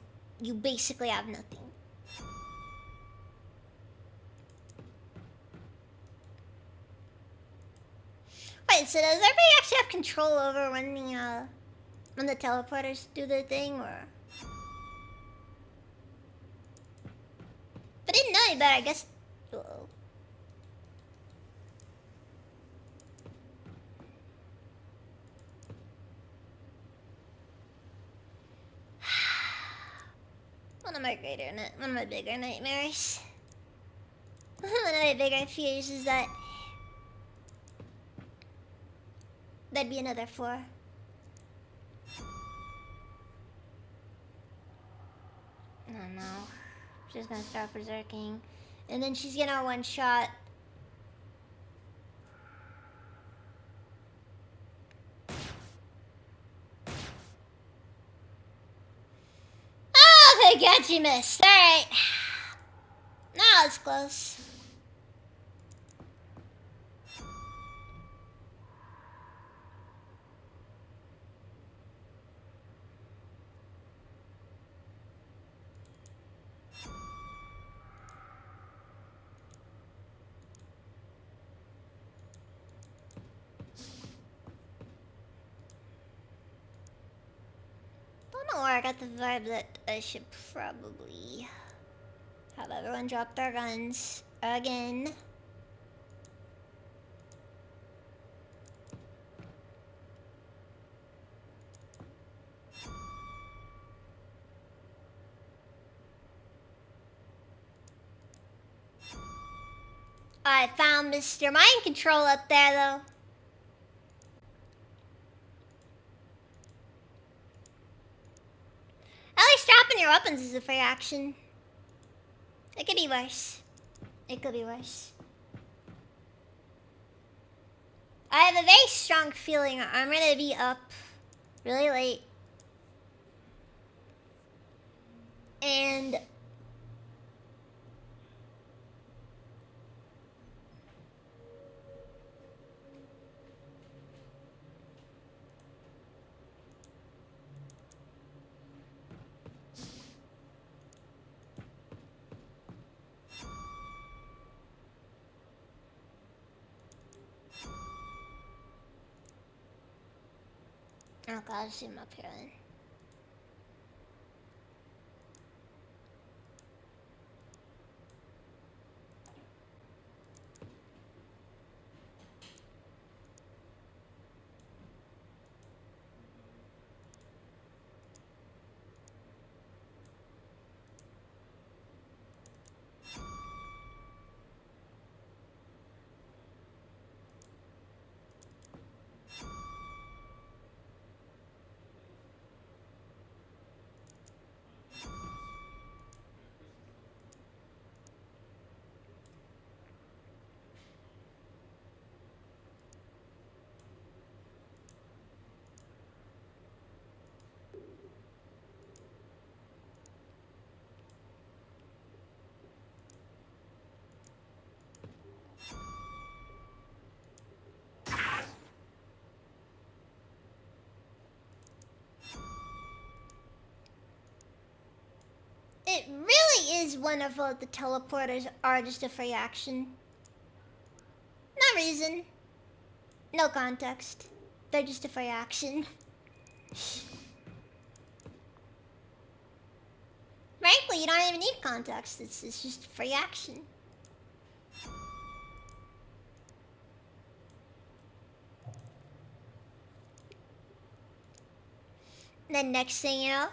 basically have nothing. Wait, so does everybody actually have control over when the teleporters do their thing, or? But I didn't know any better, I guess. Uh-oh. One of my bigger nightmares. One of my bigger fears is that there'd be another floor. Oh no. She's gonna start berserking. And then she's gonna one-shot. Oh, thank God she missed. Alright. Now it's close. don't know where I got the vibe that I should probably have everyone drop their guns again. I found Mr. Mind Control up there, though. At least dropping your weapons is a free action. It could be worse. It could be worse. I have a very strong feeling I'm gonna be up really late. And oh god, I see him up here then. It really is wonderful that the teleporters are just a free action. No reason. No context. They're just a free action. Frankly, you don't even need context. It's just free action. Then next thing you know,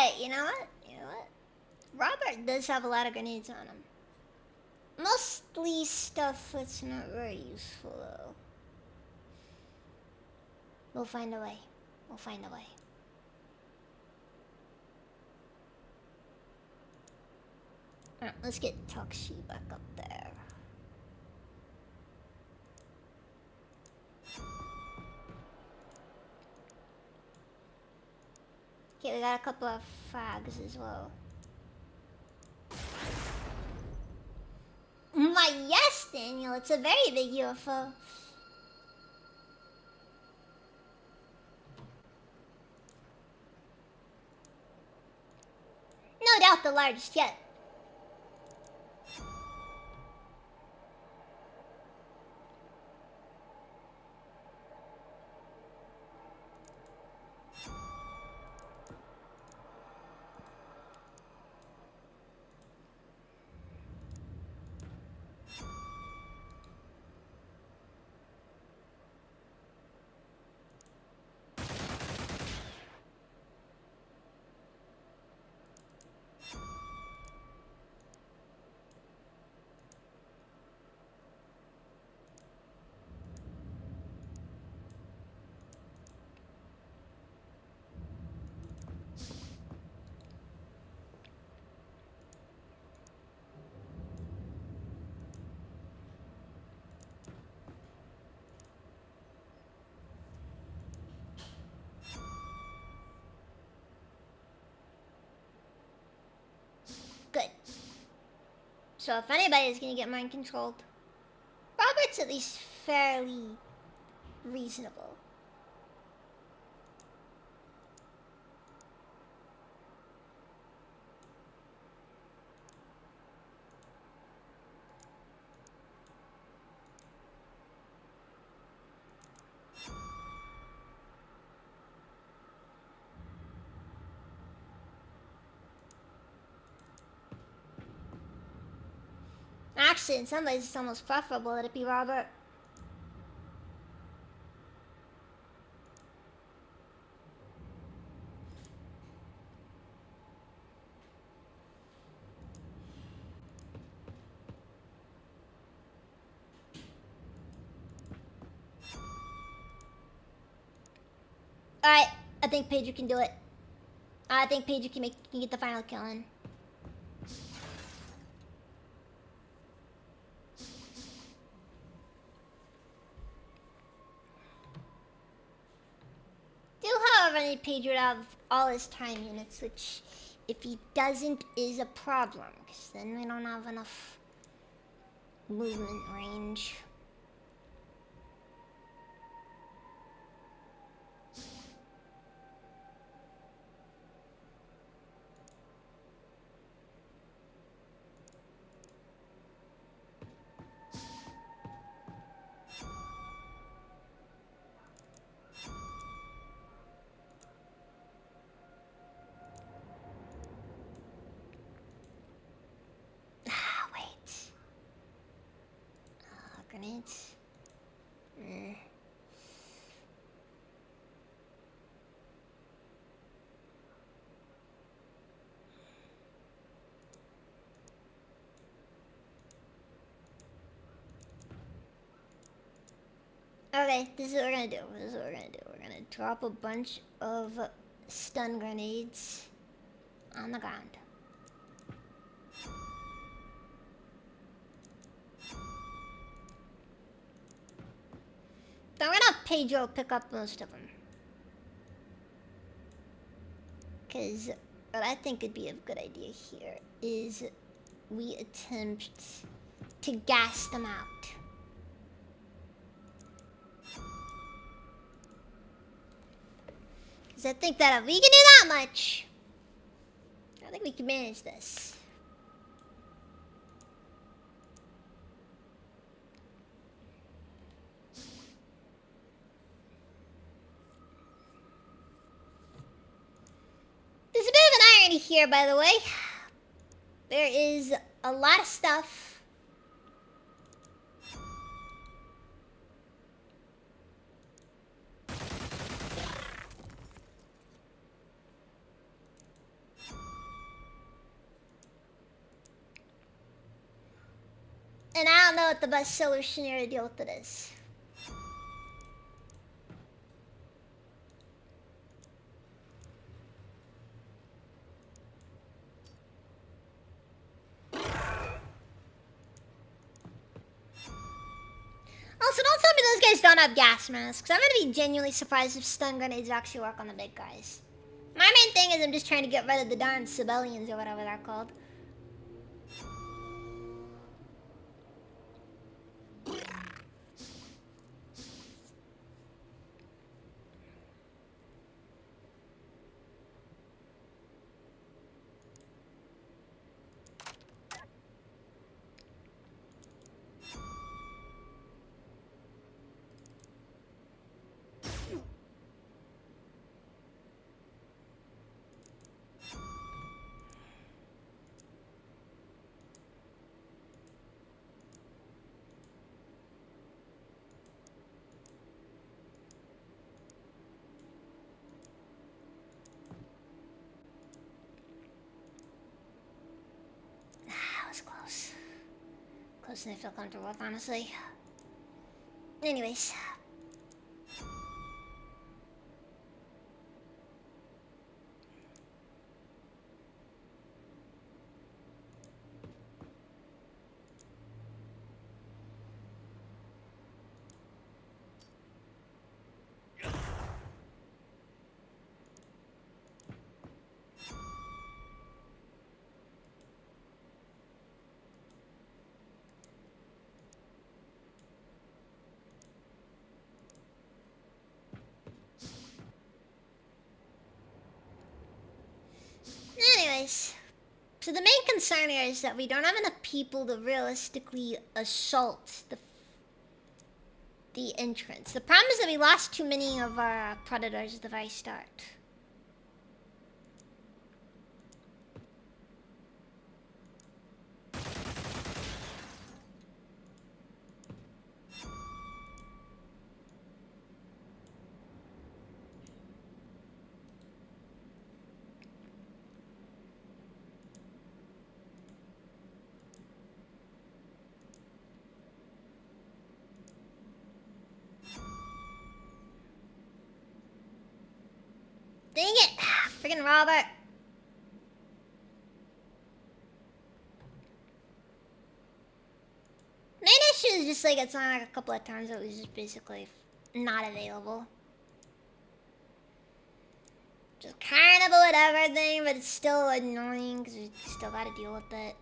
hey, you know what? You know what? Robert does have a lot of grenades on him. Mostly stuff that's not very useful, though. We'll find a way. We'll find a way. Alright, let's get Toxie back up there. Okay, we got a couple of frags as well. Why, yes, Daniel, it's a very big UFO. no doubt the largest yet. Good. So if anybody's gonna get mind controlled, Robert's at least fairly reasonable. Actually, in some ways, it's almost preferable that it be Robert. Alright, I think Pedro can do it. I think Pedro can get the final kill in. Do, however, need Pedro to have all his time units, which, if he doesn't, is a problem, because then we don't have enough movement range. Grenades. Okay, this is what we're gonna do. We're gonna drop a bunch of stun grenades on the ground. Then we're gonna have Pedro pick up most of them. Because what I think would be a good idea here is we attempt to gas them out. Because I think that if we can do that much, I think we can manage this. There's a bit of an irony here, by the way. There is a lot of stuff. And I don't know what the best solution here to deal with it is. Also, don't tell me those guys don't have gas masks. I'm gonna be genuinely surprised if stun grenades actually work on the big guys. My main thing is I'm just trying to get rid of the darn civilians or whatever they're called. close than I feel comfortable with, honestly. Anyways. Anyways, so the main concern here is that we don't have enough people to realistically assault the entrance. The problem is that we lost too many of our predators at the very start. Dang it! Freaking Robert! Main issue is just like it's on like a couple of times that it was just basically not available. Just kind of a whatever thing, but it's still annoying because we still gotta deal with it.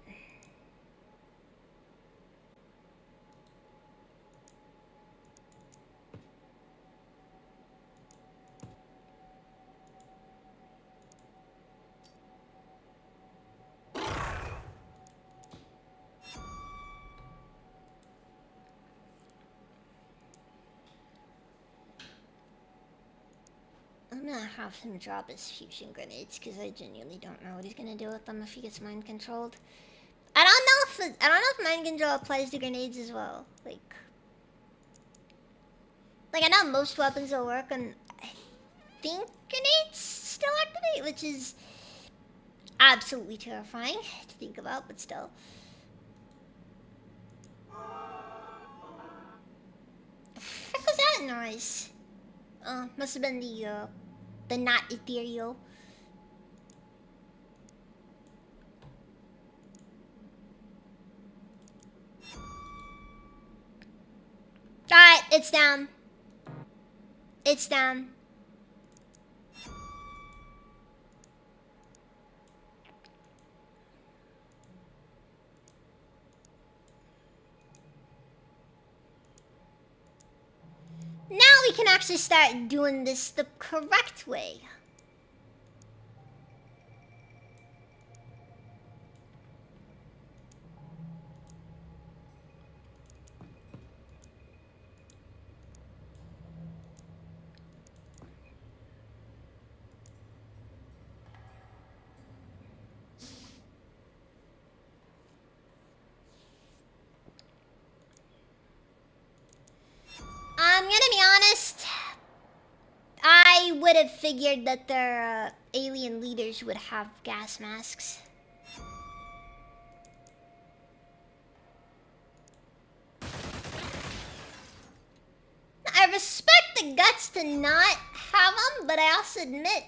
I'm gonna have him drop his fusion grenades because I genuinely don't know what he's gonna do with them if he gets mind controlled. I don't know if mind control applies to grenades as well. Like I know most weapons will work on. I think grenades still activate, which is absolutely terrifying to think about, but still. The frick was that noise? Must have been the not ethereal. Alright, it's down. It's down. Now we can actually start doing this the correct way. I'm gonna be honest. I would have figured that their alien leaders would have gas masks. I respect the guts to not have them, but I also admit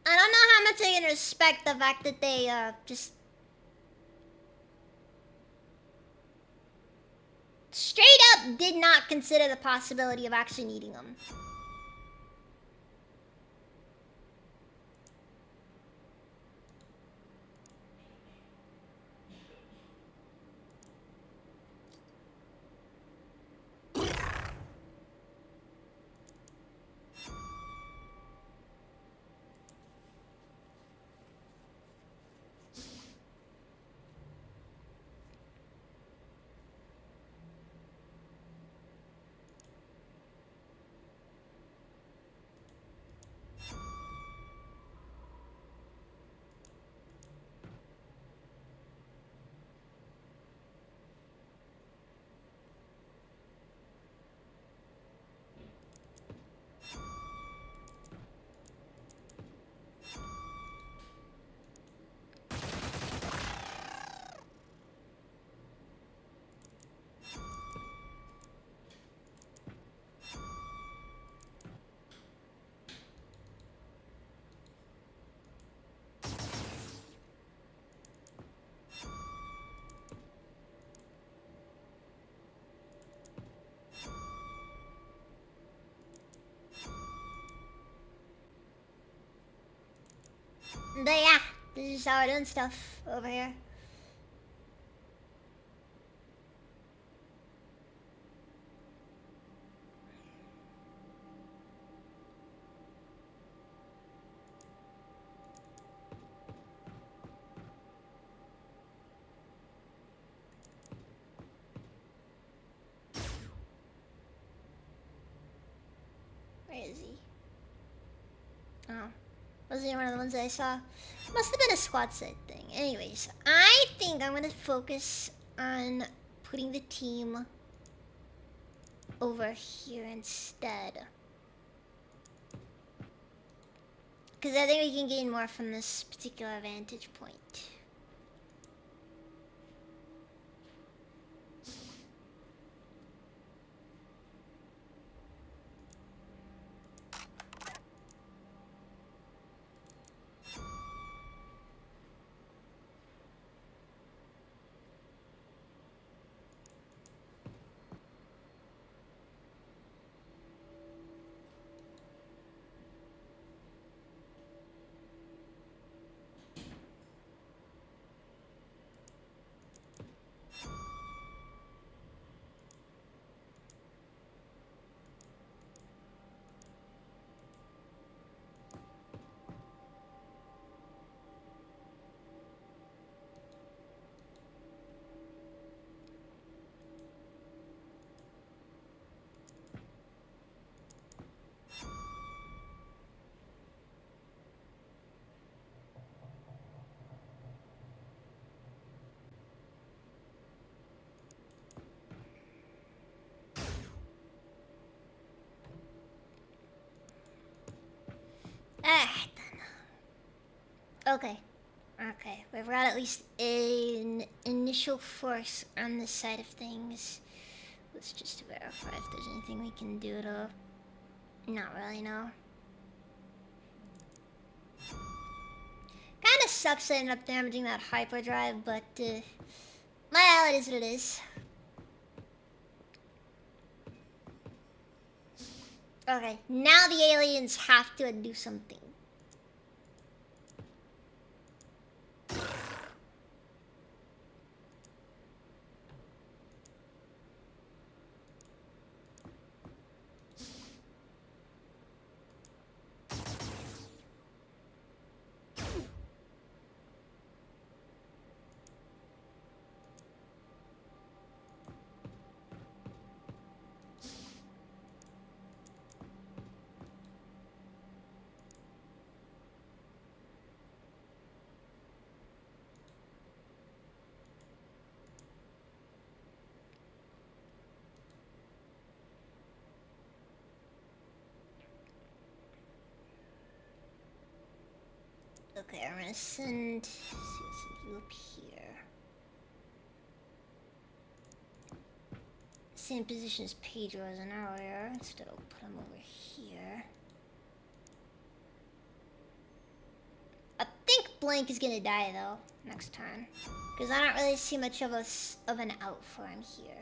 I don't know how much I can respect the fact that they just straight up did not consider the possibility of actually needing them. But yeah, this is how we're doing stuff over here. Where is he? Oh. Wasn't he one of the ones that I saw? Must have been a squad set thing. Anyways, I think I'm gonna focus on putting the team over here instead. Because I think we can gain more from this particular vantage point. Alright then. Okay. Okay, we've got at least an initial force on this side of things. Let's just verify if there's anything we can do to... Not really, no. Kinda sucks I ended up damaging that hyperdrive, but, well, it is what it is. Okay, now the aliens have to do something. Okay, I'm gonna send you up here. Same position as Pedro as an earlier. Instead, I'll put him over here. I think Blank is gonna die though next turn, because I don't really see much of an out for him here.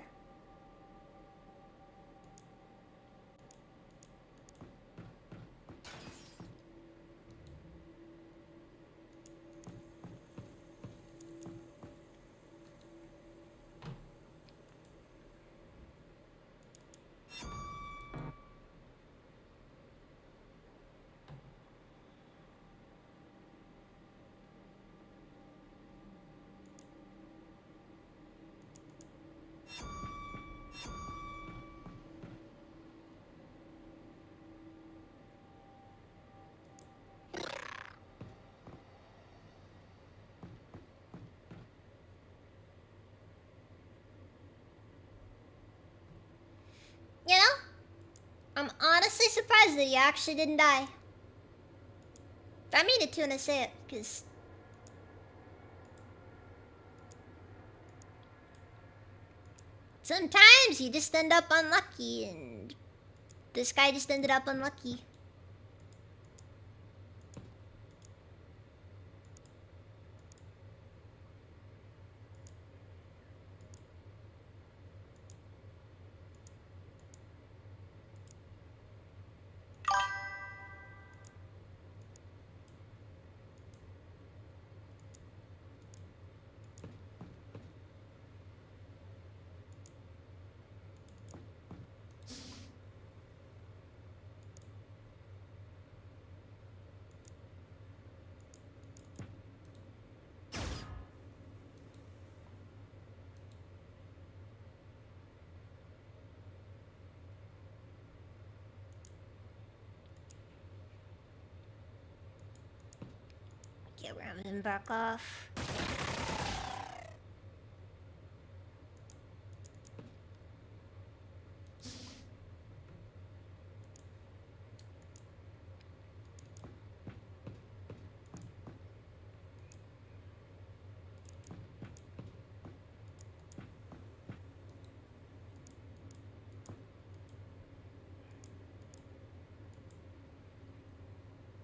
You know, I'm honestly surprised that he actually didn't die. I mean it too when I say it, because sometimes you just end up unlucky, and this guy just ended up unlucky. Get Ramden back off.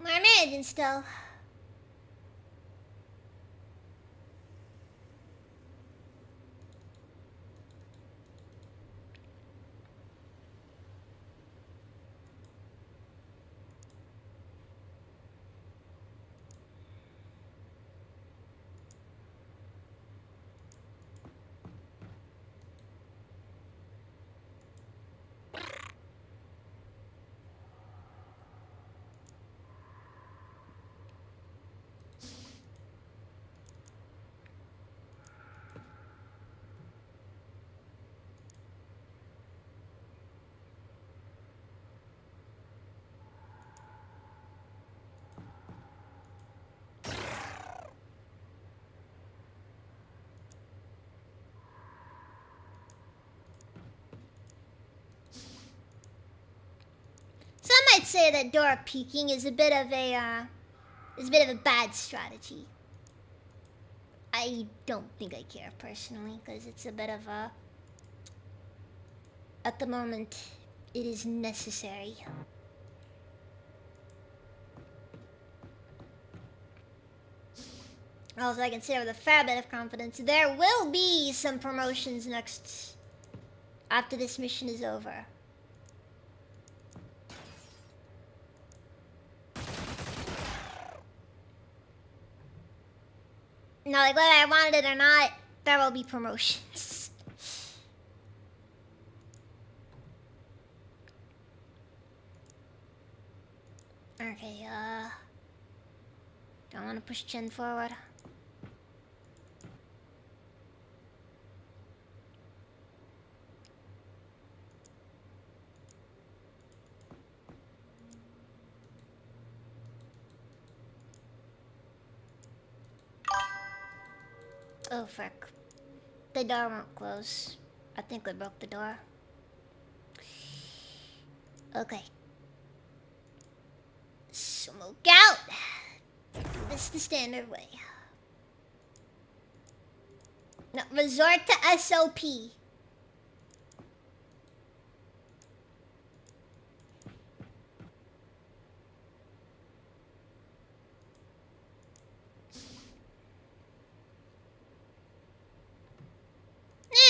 More managing still. Some might say that door peeking is a bit of a bad strategy. I don't think I care personally, because it's a bit of a... At the moment, it is necessary. Also, I can say with a fair bit of confidence, there will be some promotions next... after this mission is over. No, like whether I wanted it or not, there will be promotions. Okay, don't want to push Chen forward. Oh, frick. The door won't close. I think we broke the door. Okay. Smoke out! This is the standard way. No, resort to SOP.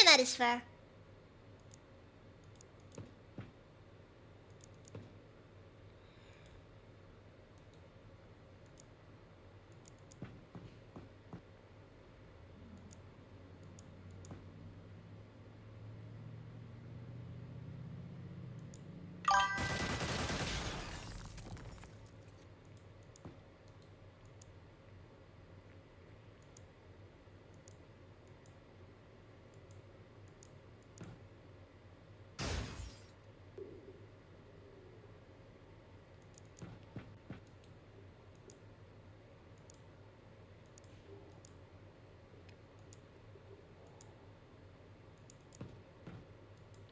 That is fair.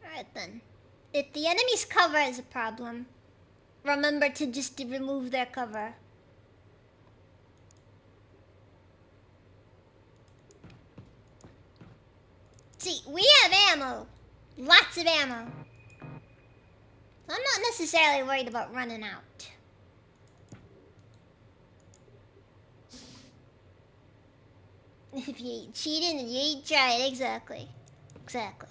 Alright then. If the enemy's cover is a problem, remember to just remove their cover. See, we have ammo. Lots of ammo. I'm not necessarily worried about running out. If you ain't cheating, then you ain't trying. Exactly. Exactly.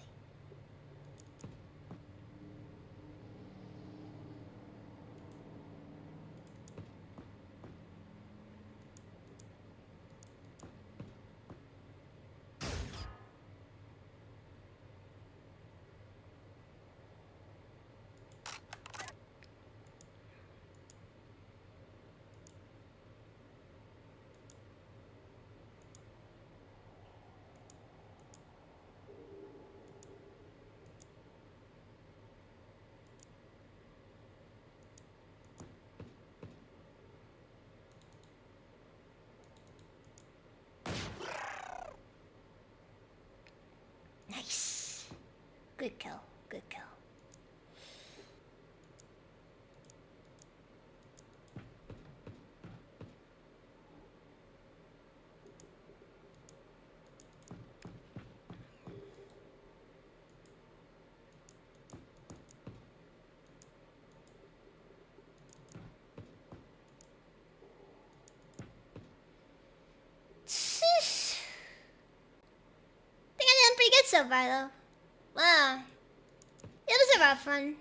Good kill. Good kill. I think I did pretty good so far, though. Wow. It was a rough one.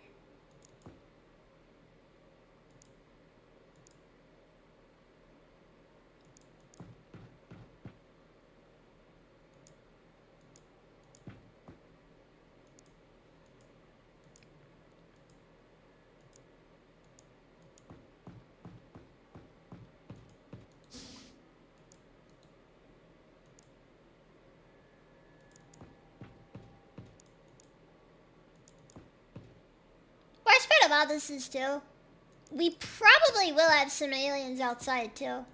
Worst part about this is, too, we probably will have some aliens outside, too.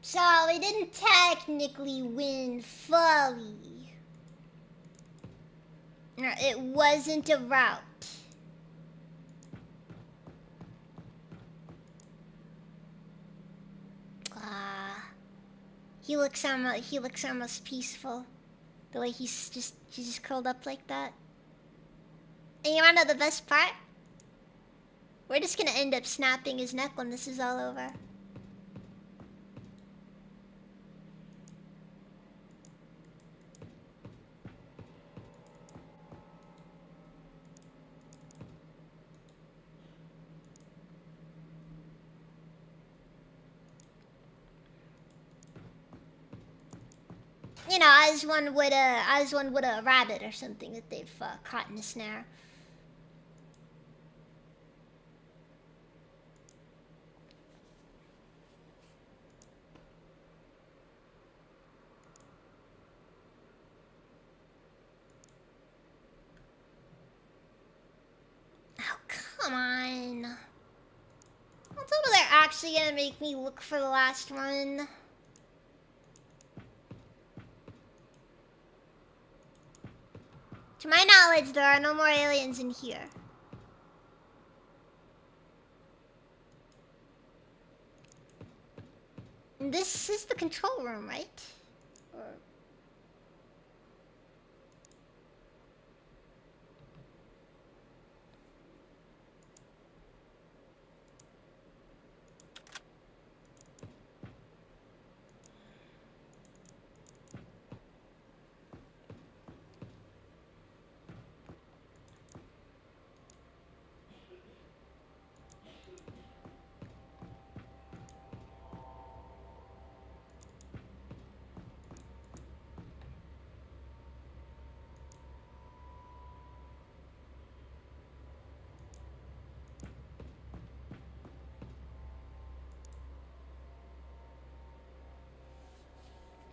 So, we didn't technically win fully. No, it wasn't a rout. He looks almost peaceful. The way he's just curled up like that. And you wanna know the best part? We're just gonna end up snapping his neck when this is all over. You know, as one would a rabbit or something that they've caught in a snare. Oh, come on. I told them they're actually gonna make me look for the last one. To my knowledge, there are no more aliens in here. And this is the control room, right? Or...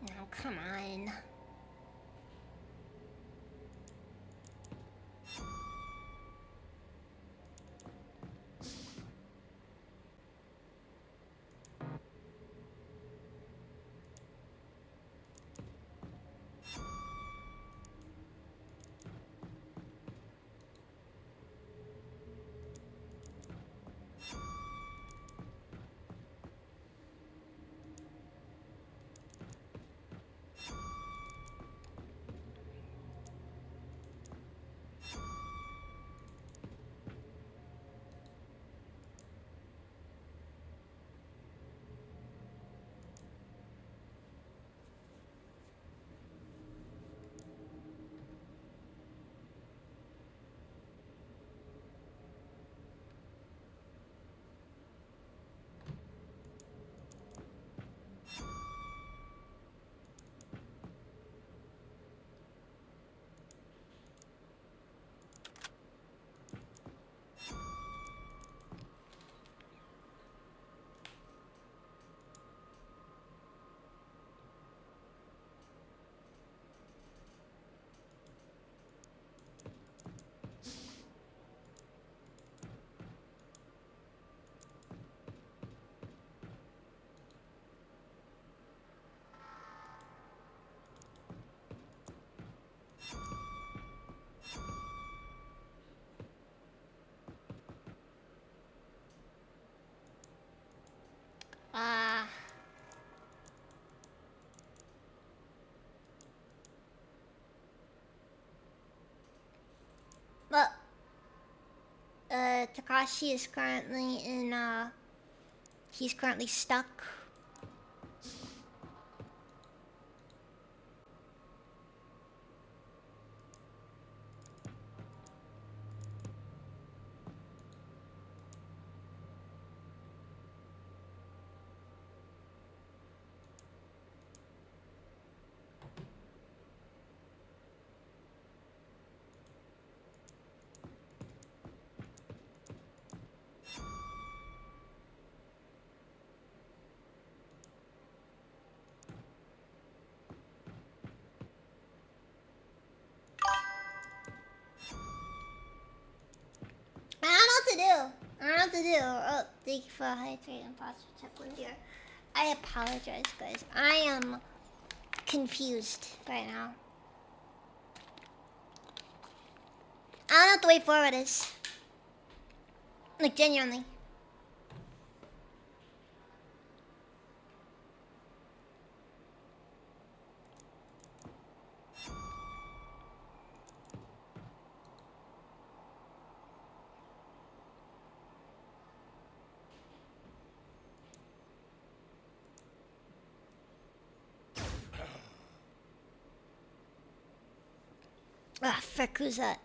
Oh, come on. Takashi is currently in, he's currently stuck. I don't know what to do. I don't know what to do. Oh, thank you for hydrating imposter checkpoint here. I apologize, guys. I am confused right now. I don't know what the way forward is. Like, genuinely. Ah, frick, who's that?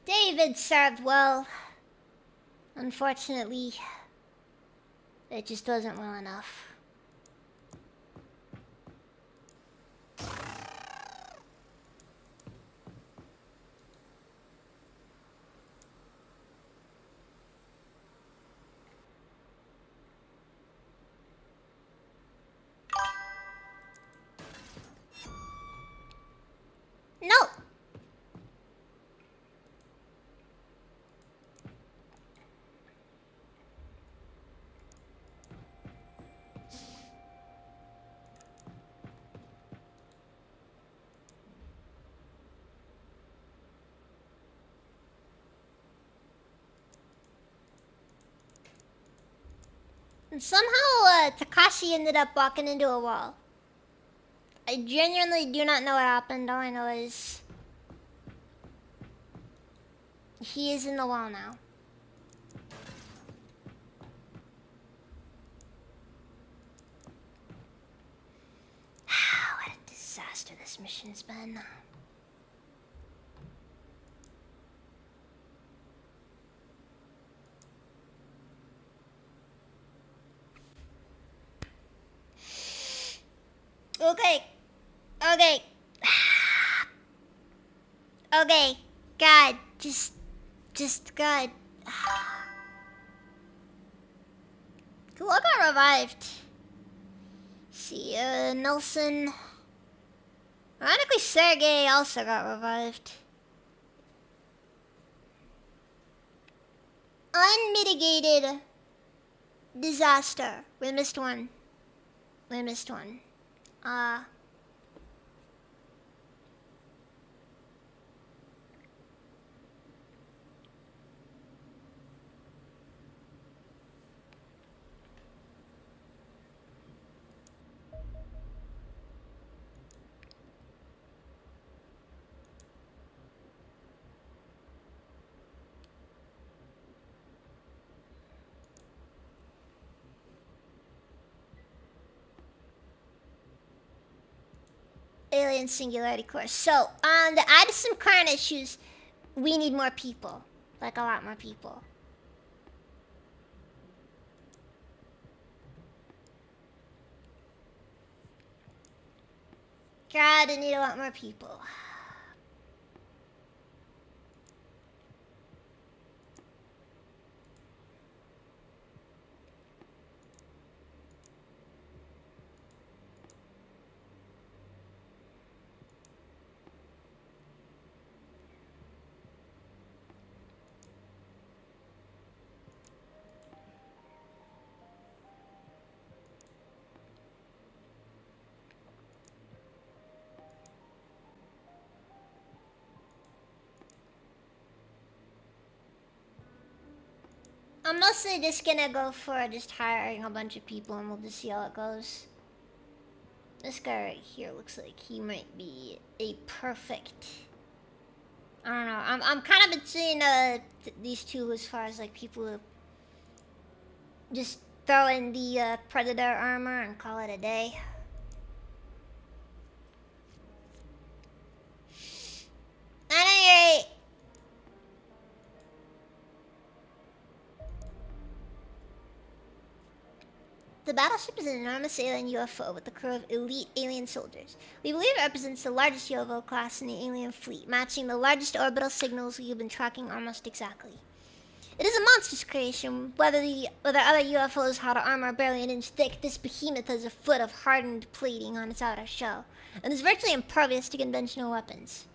David served well. Unfortunately, it just wasn't well enough. No! And somehow, Takashi ended up walking into a wall. I genuinely do not know what happened. All I know is he is in the wall now. What a disaster this mission has been. Okay. Okay. Okay. God. Just God. Who got revived? See, Nelson. Ironically, Sergey also got revived. Unmitigated disaster. We missed one. We missed one. Alien Singularity Course. So, to add some current issues, we need more people. Like, a lot more people. God, I need a lot more people. I'm mostly just gonna go for just hiring a bunch of people and we'll just see how it goes. This guy right here looks like he might be a perfect... I don't know. I'm kind of between these two as far as like people who just throw in the predator armor and call it a day. At any rate, the battleship is an enormous alien UFO with a crew of elite alien soldiers. We believe it represents the largest UFO class in the alien fleet, matching the largest orbital signals we have been tracking almost exactly. It is a monstrous creation. Whether other UFOs had armor barely an inch thick, this behemoth has a foot of hardened plating on its outer shell, and is virtually impervious to conventional weapons.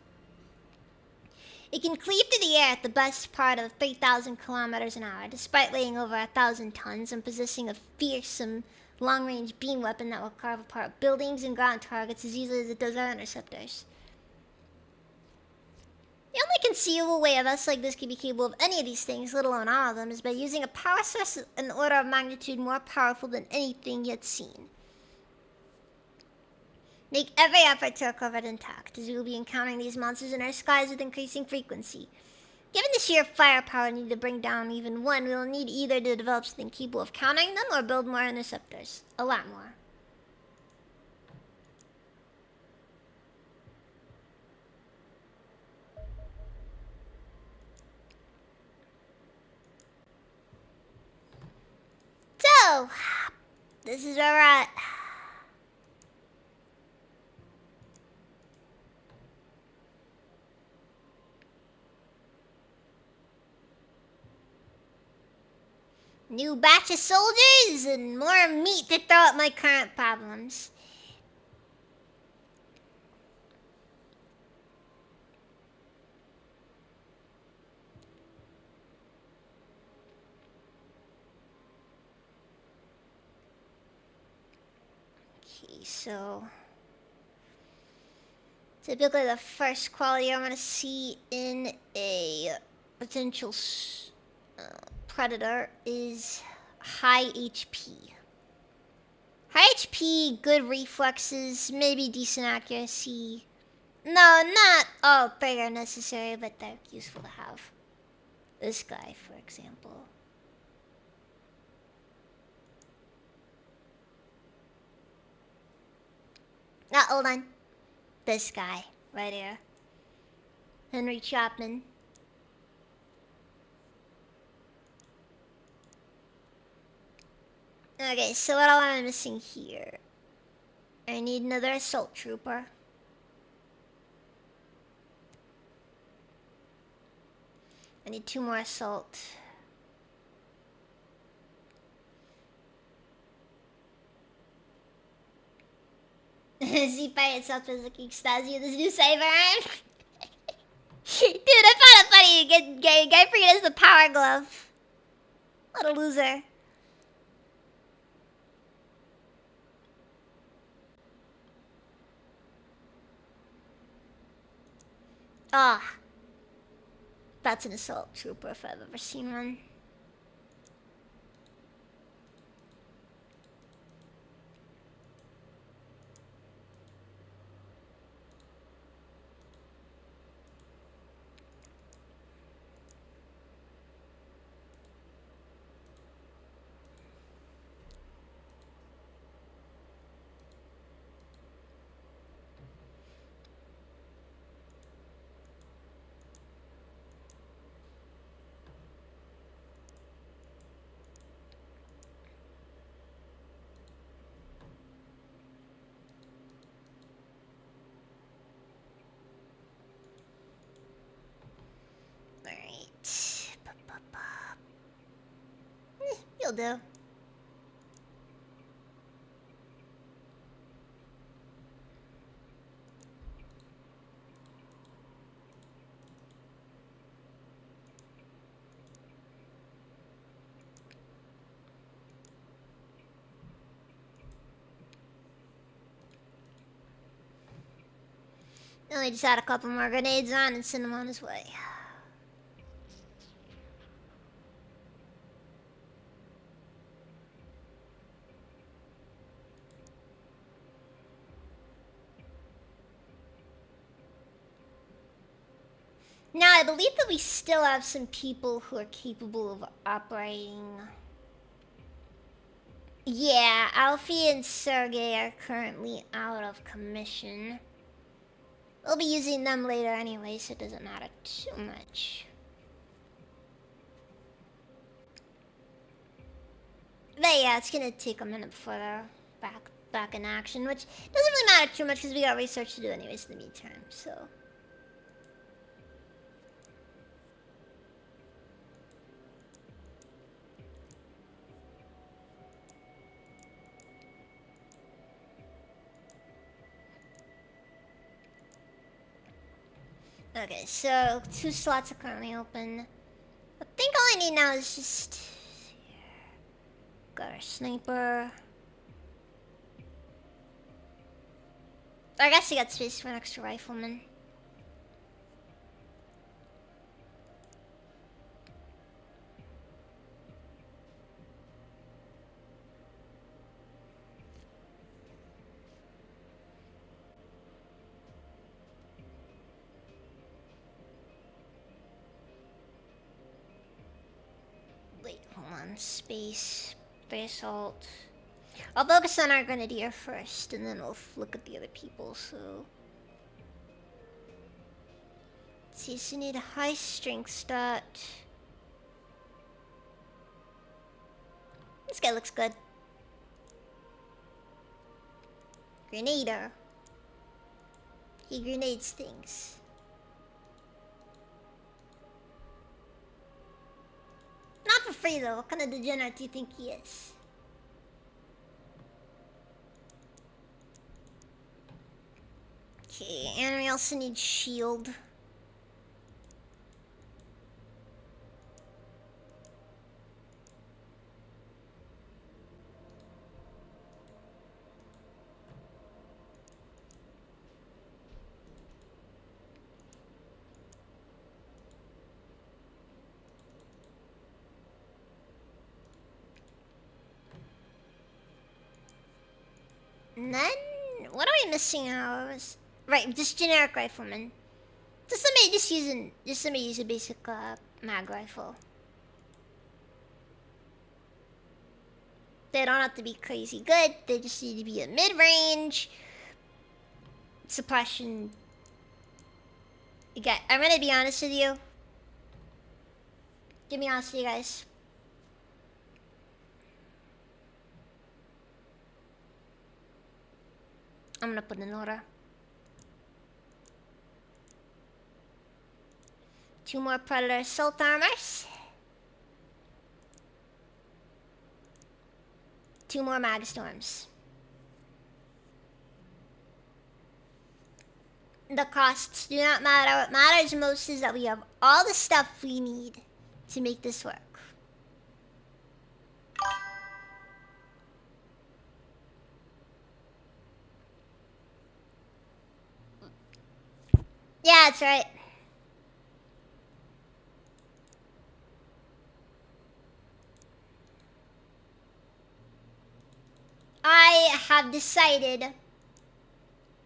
It can cleave through the air at the best part of 3,000 kilometers an hour, despite weighing over 1,000 tons and possessing a fearsome long-range beam weapon that will carve apart buildings and ground targets as easily as it does our interceptors. The only conceivable way a vessel like this could be capable of any of these things, let alone all of them, is by using a power source an order of magnitude more powerful than anything yet seen. Make every effort to recover it intact, as we will be encountering these monsters in our skies with increasing frequency. Given the sheer firepower needed to bring down even one, we will need either to develop something capable of countering them or build more interceptors. A lot more. So, this is where we're at. New batch of soldiers and more meat to throw at my current problems. Okay, so typically the first quality I want to see in a potential predator is high HP. High HP, good reflexes, maybe decent accuracy. No, not all three are necessary, but they're useful to have. This guy, for example. Hold on. This guy, right here. Henry Chapman. Okay, so what all am I missing here? I need another assault trooper. I need 2 more assault. Z by itself is looking Stasi with his new cyber arm. Dude, I found it funny. Guy freaking has the power glove. What a loser. Ah. Oh, that's an assault trooper if I've ever seen one. You'll do. Then we just add a couple more grenades on and send him on his way. Now, I believe that we still have some people who are capable of operating. Yeah, Alfie and Sergey are currently out of commission. We'll be using them later anyway, so it doesn't matter too much. But yeah, it's gonna take a minute before they're back in action, which doesn't really matter too much because we got research to do anyways in the meantime, so. Okay, so 2 slots are currently open. I think all I need now is just... Got our sniper. I guess I got space for an extra rifleman. Wait, hold on. Space. Basalt. I'll focus on our grenadier first, and then we'll look at the other people, so... Let's see, so you need a high strength stat. This guy looks good. Grenader. He grenades things. Not for free though. What kind of degenerate do you think he is? Okay, and we also need shield. And then, what are we missing now? Right, just generic rifleman. Just let me use a basic mag rifle. They don't have to be crazy good. They just need to be a mid-range suppression. I'm gonna be honest with you. Give me honesty, guys. I'm gonna put an order. 2 more Predator assault armors. 2 more mag storms. The costs do not matter. What matters most is that we have all the stuff we need to make this work. Yeah, that's right. I have decided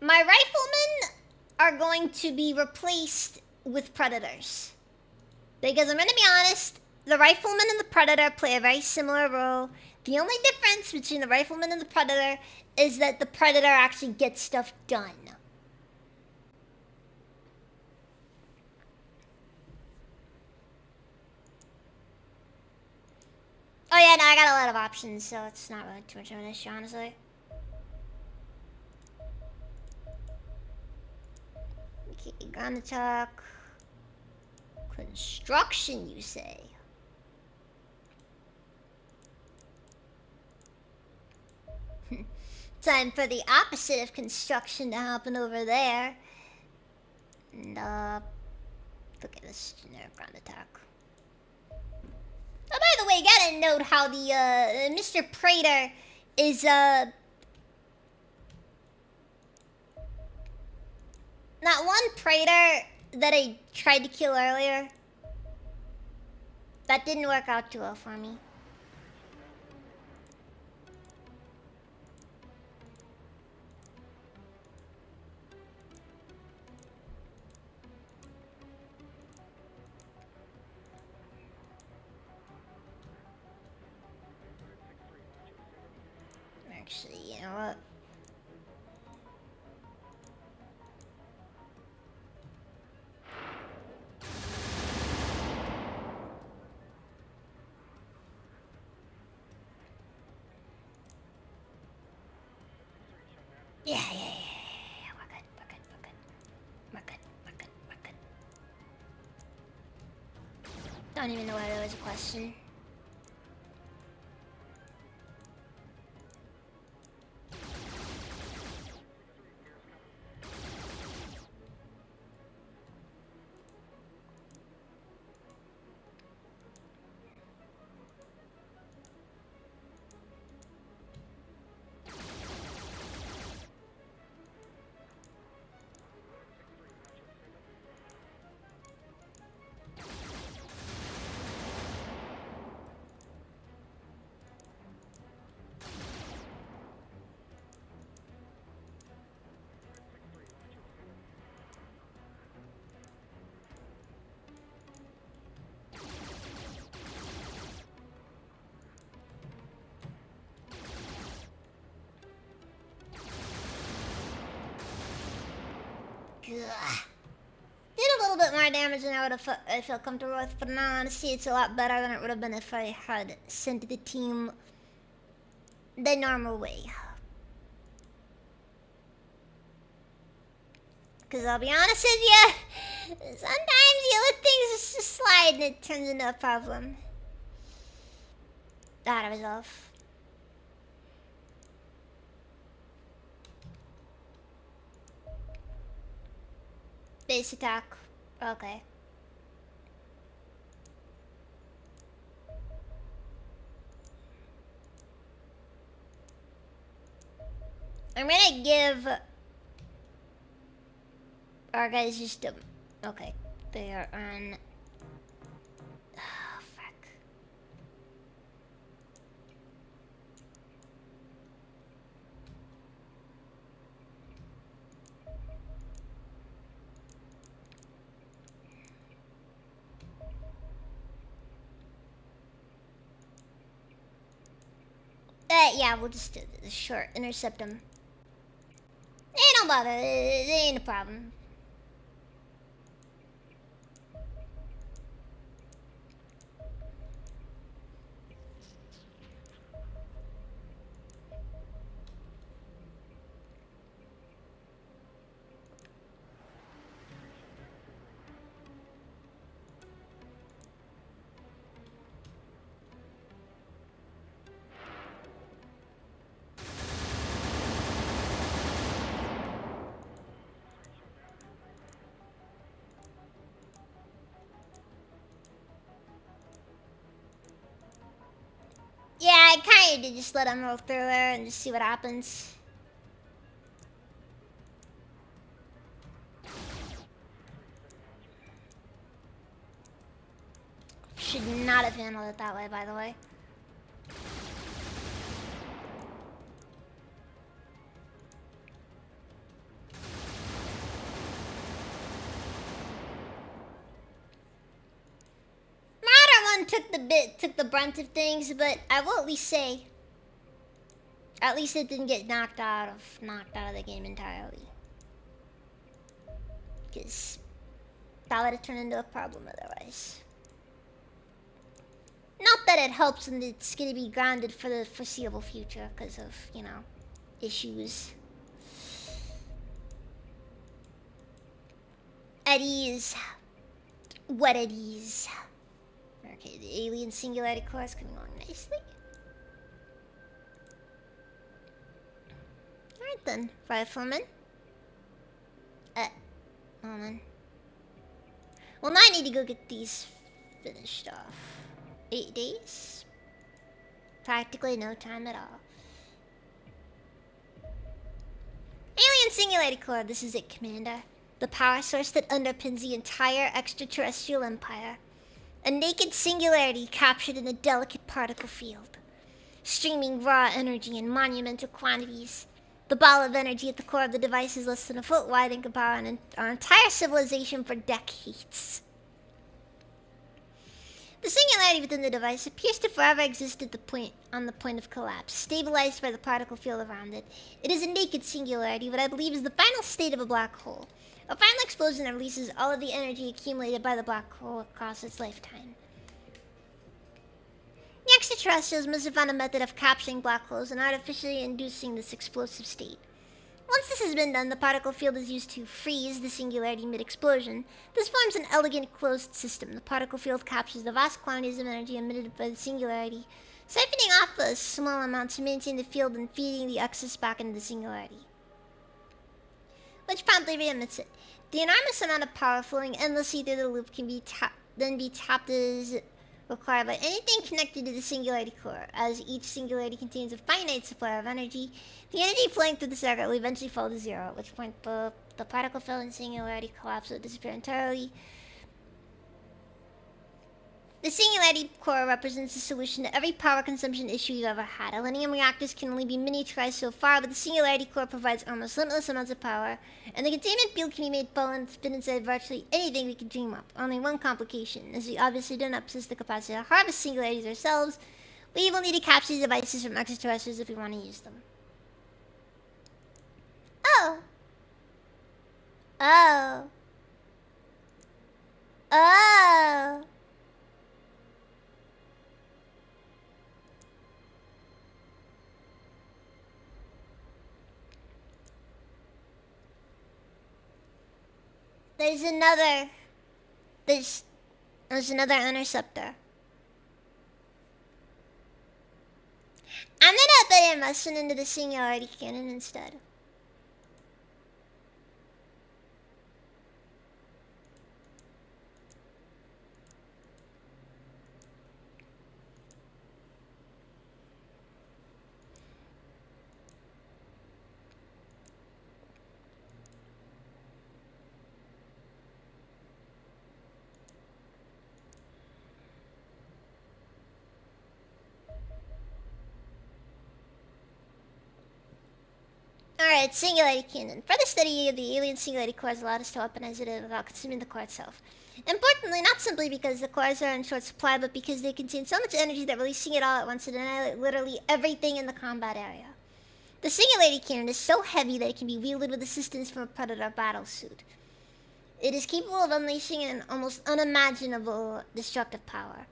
my riflemen are going to be replaced with predators. Because I'm going to be honest, the rifleman and the predator play a very similar role. The only difference between the rifleman and the predator is that the predator actually gets stuff done. Oh yeah, no, I got a lot of options, so it's not really too much of an issue, honestly. Okay, gun attack. Construction, you say? Time for the opposite of construction to happen over there. And, look at this generic ground attack. Oh, by the way, gotta note how the, Mr. Prater is, not one Praetor that I tried to kill earlier. That didn't work out too well for me. Actually, you know what? Yeah. We're good. Don't even know why there was a question. Ugh. Did a little bit more damage than I would have I felt comfortable with, but now honestly it's a lot better than it would have been if I had sent the team the normal way. Because I'll be honest with you, sometimes you let things just slide and it turns into a problem. That I was off. Base attack. Okay. I'm gonna give our guys just a... Okay. They are on... Oh, fuck. Yeah, we'll just do the short intercept them. Don't bother. It ain't a problem. Yeah, I kinda did just let him roll through there and just see what happens. Should not have handled it that way, by the way. Took the brunt of things, but I will at least say, at least it didn't get knocked out of the game entirely. Because that would have turned into a problem otherwise. Not that it helps and it's gonna be grounded for the foreseeable future because of, you know, issues. At ease. What at ease. Okay, the alien singularity core is coming along nicely. Alright then, rifleman. Hold on. Well, now I need to go get these finished off. 8 days? Practically no time at all. Alien Singularity Core, this is it, Commander. The power source that underpins the entire extraterrestrial empire. A naked singularity captured in a delicate particle field. Streaming raw energy in monumental quantities. The ball of energy at the core of the device is less than a foot wide and could power our entire civilization for decades. The singularity within the device appears to forever exist on the point of collapse, stabilized by the particle field around it. It is a naked singularity, what I believe is the final state of a black hole. A final explosion that releases all of the energy accumulated by the black hole across its lifetime. The extraterrestrials must have found a method of capturing black holes and artificially inducing this explosive state. Once this has been done, the particle field is used to freeze the singularity mid-explosion. This forms an elegant closed system. The particle field captures the vast quantities of energy emitted by the singularity, siphoning off a small amount to maintain the field and feeding the excess back into the singularity, which promptly re-emits it. The enormous amount of power flowing endlessly through the loop can then be tapped as required by anything connected to the singularity core. As each singularity contains a finite supply of energy, the energy flowing through the circuit will eventually fall to zero, at which point both the particle field and singularity collapse will disappear entirely. The singularity core represents the solution to every power consumption issue you've ever had. Millennium reactors can only be miniaturized so far, but the singularity core provides almost limitless amounts of power, and the containment field can be made full and fit inside virtually anything we could dream up. Only one complication, as we obviously do not possess the capacity to harvest singularities ourselves, we will need to capture these devices from extraterrestrials if we want to use them. Oh! Oh! Oh! There's another interceptor. I'm gonna put investment into the singularity cannon instead. Alright, singularity cannon. Further study of the alien singularity cores allowed us to weaponize it without consuming the core itself. Importantly, not simply because the cores are in short supply, but because they contain so much energy that releasing it all at once would annihilate literally everything in the combat area. The singularity cannon is so heavy that it can be wielded with assistance from a Predator battlesuit. It is capable of unleashing an almost unimaginable destructive power.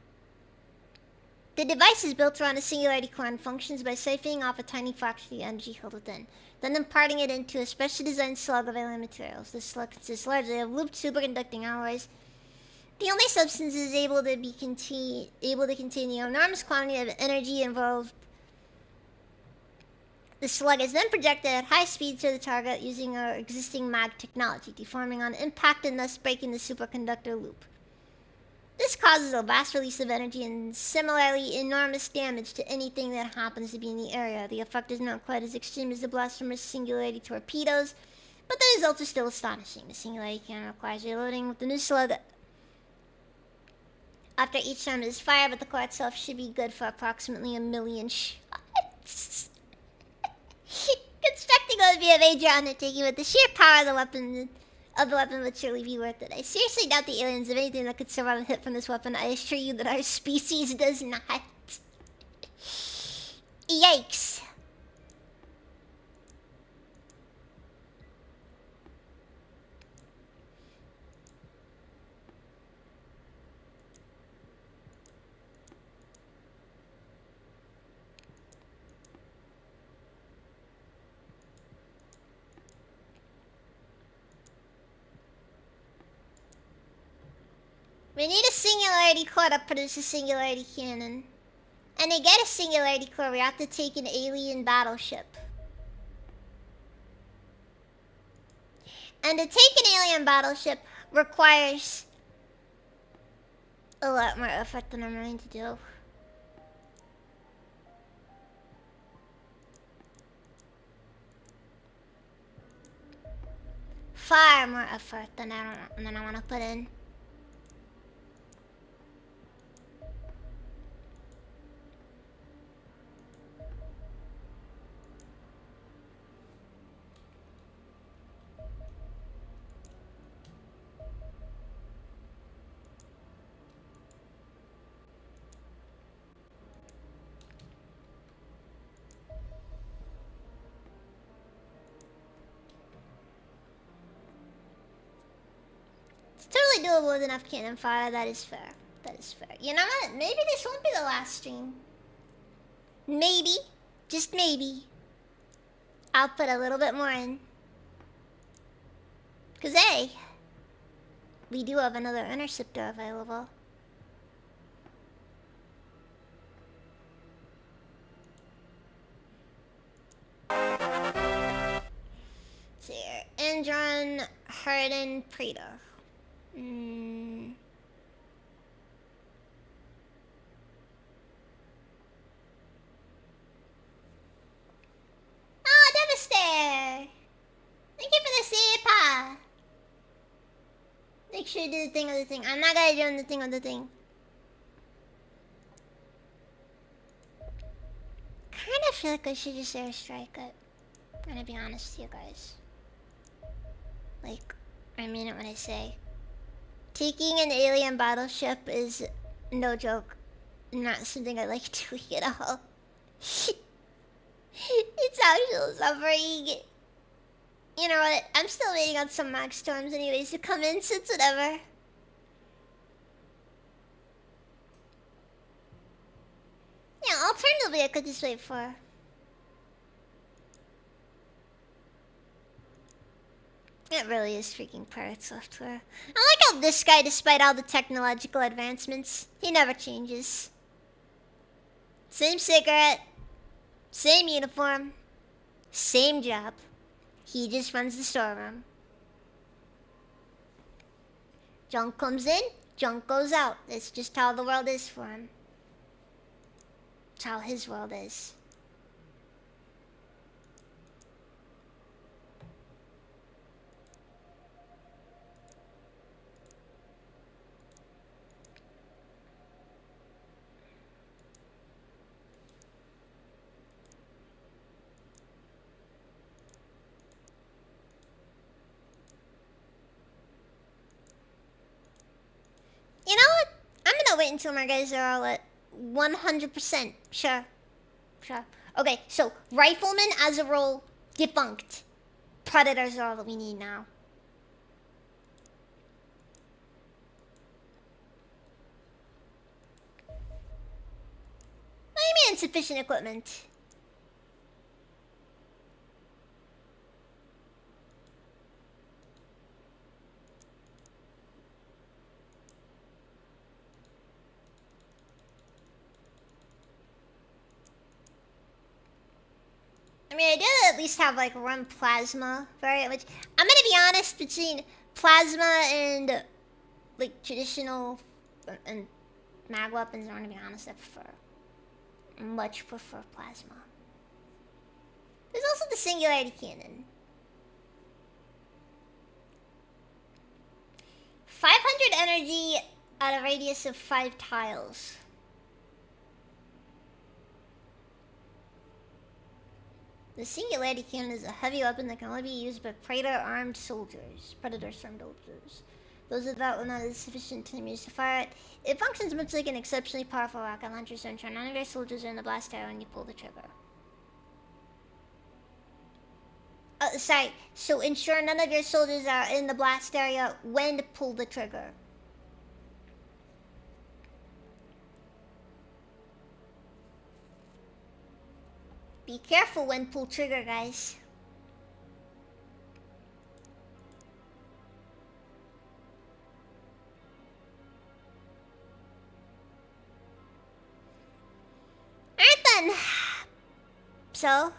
The device is built around a singularity core and functions by siphoning off a tiny fraction of the energy held within, then imparting it into a specially designed slug of alien materials. This slug consists largely of looped superconducting alloys. The only substances able to contain the enormous quantity of energy involved. The slug is then projected at high speed to the target using our existing mag technology, deforming on impact and thus breaking the superconductor loop. This causes a vast release of energy and similarly enormous damage to anything that happens to be in the area. The effect is not quite as extreme as the blast from singularity torpedoes, but the results are still astonishing. The singularity cannon requires reloading with the new slug after each time it is fired, but the core itself should be good for approximately 1 million shots. Constructing would be a major undertaking, but the sheer power of the weapon would surely be worth it. I seriously doubt the aliens have anything that could survive a hit from this weapon. I assure you that our species does not. Yikes. We need a singularity core to produce a singularity cannon. And to get a singularity core, we have to take an alien battleship. And to take an alien battleship requires a lot more effort than I'm willing to do. Far more effort than I want to put in. Totally doable with enough cannon fire. That is fair. That is fair. You know what? Maybe this won't be the last stream. Maybe. Just maybe. I'll put a little bit more in. Because, hey, we do have another interceptor available. Let's see here. Andron, Huntin, Praetor. Oh, Devastator! Thank you for the super! Make sure you do the thing of the thing. I'm not gonna do the thing of the thing. Kind of feel like I should just airstrike it. I'm gonna be honest with you guys. Like, I mean it when I say. Taking an alien battleship is no joke. Not something I like doing at all. It's actual suffering. You know what? I'm still waiting on some max storms anyways to come in, so it's whatever. Yeah, alternatively I could just wait for. It really is freaking pirate software. I like how this guy, despite all the technological advancements, he never changes. Same cigarette, same uniform, same job. He just runs the storeroom. Junk comes in, junk goes out. It's just how the world is for him. It's how his world is. You know what? I'm gonna wait until my guys are all at 100%. Sure. Okay, so Rifleman as a role, defunct. Predators are all that we need now. What do you mean insufficient equipment? I mean, I did at least have like run plasma variant, which I'm gonna be honest, between plasma and like traditional and mag weapons, I'm gonna be honest, I much prefer plasma. There's also the singularity cannon. 500 energy at a radius of 5 tiles. The singularity cannon is a heavy weapon that can only be used by predator-armed soldiers. Those without will not have sufficient time used to fire it. It functions much like an exceptionally powerful rocket launcher, so ensure none of your soldiers are in the blast area when you pull the trigger. Sorry. So ensure none of your soldiers are in the blast area when to pull the trigger. Be careful when pull trigger, guys. Alright then. So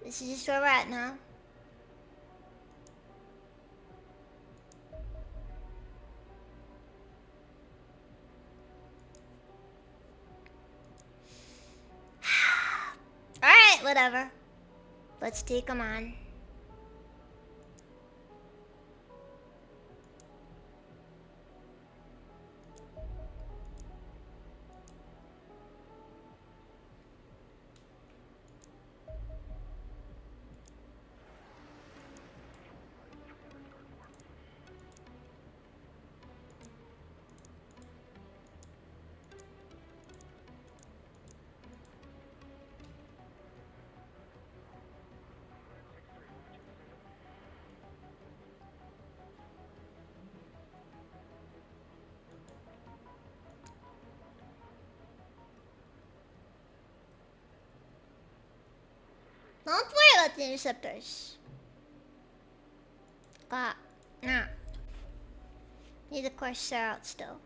This is just where we're at now. Alright, whatever. Let's take them on. Don't worry about the interceptors. Nah. Need the Corsair out still.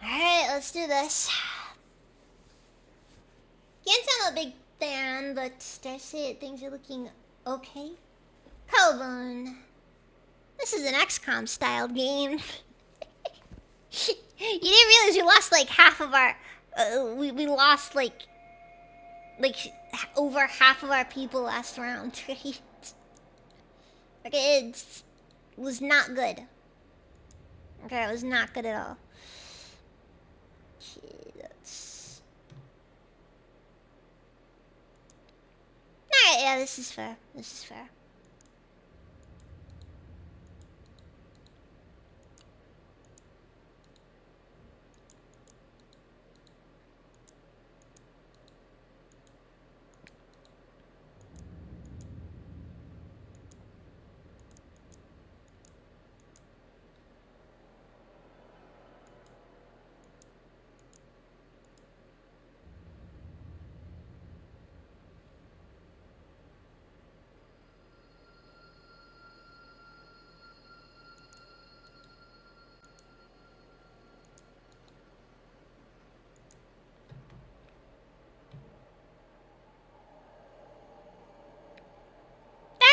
Alright, let's do this. Can't tell I'm a big fan, but dare I say it, things are looking okay. Colbone. This is an XCOM style game. You didn't realize we lost like half of our... we lost like over half of our people last round, right? Okay, it was not good. Okay, it was not good at all. Okay, that's... Alright, yeah, this is fair. This is fair.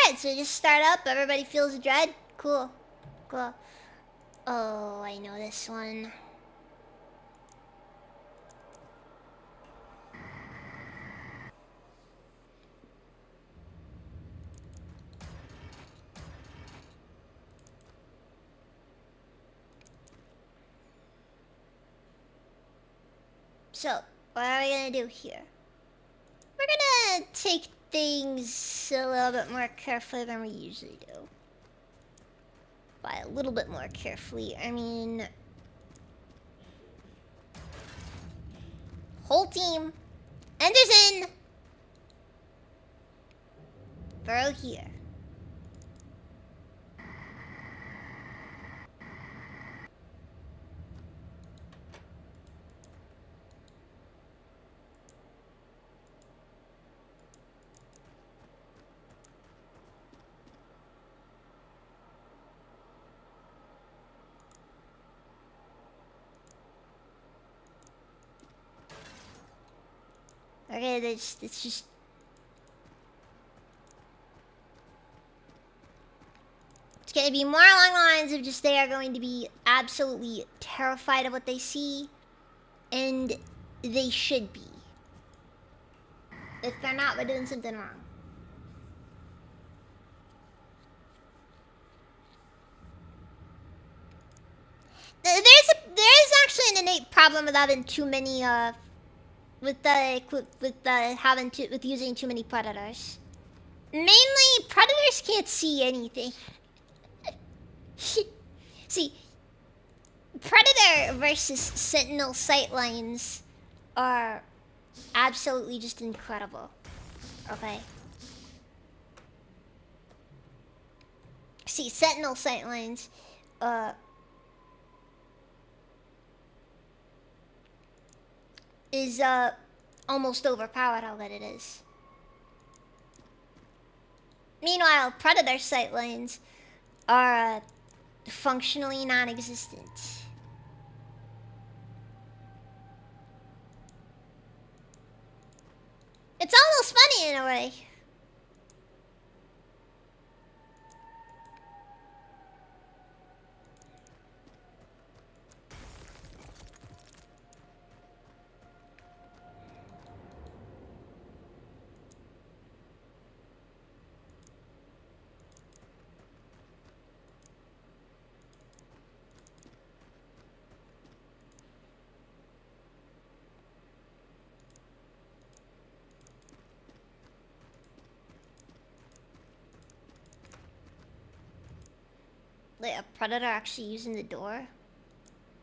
Alright, so just start up, everybody feels the dread. Cool. Cool. Oh, I know this one. So, what are we gonna do here? We're gonna take things a little bit more carefully than we usually do. By a little bit more carefully, I mean... Whole team. Anderson! Burrow here. Okay, it's just... It's gonna be more along the lines of just they are going to be absolutely terrified of what they see. And they should be. If they're not, we're doing something wrong. There's actually an innate problem with having too many with using too many predators. Mainly, predators can't see anything. See, predator versus sentinel sightlines are absolutely just incredible. Okay. See, Sentinel sightlines, uh, is, almost overpowered how good it is. Meanwhile, Predator sightlines are, functionally non-existent. It's almost funny in a way. Like a predator actually using the door?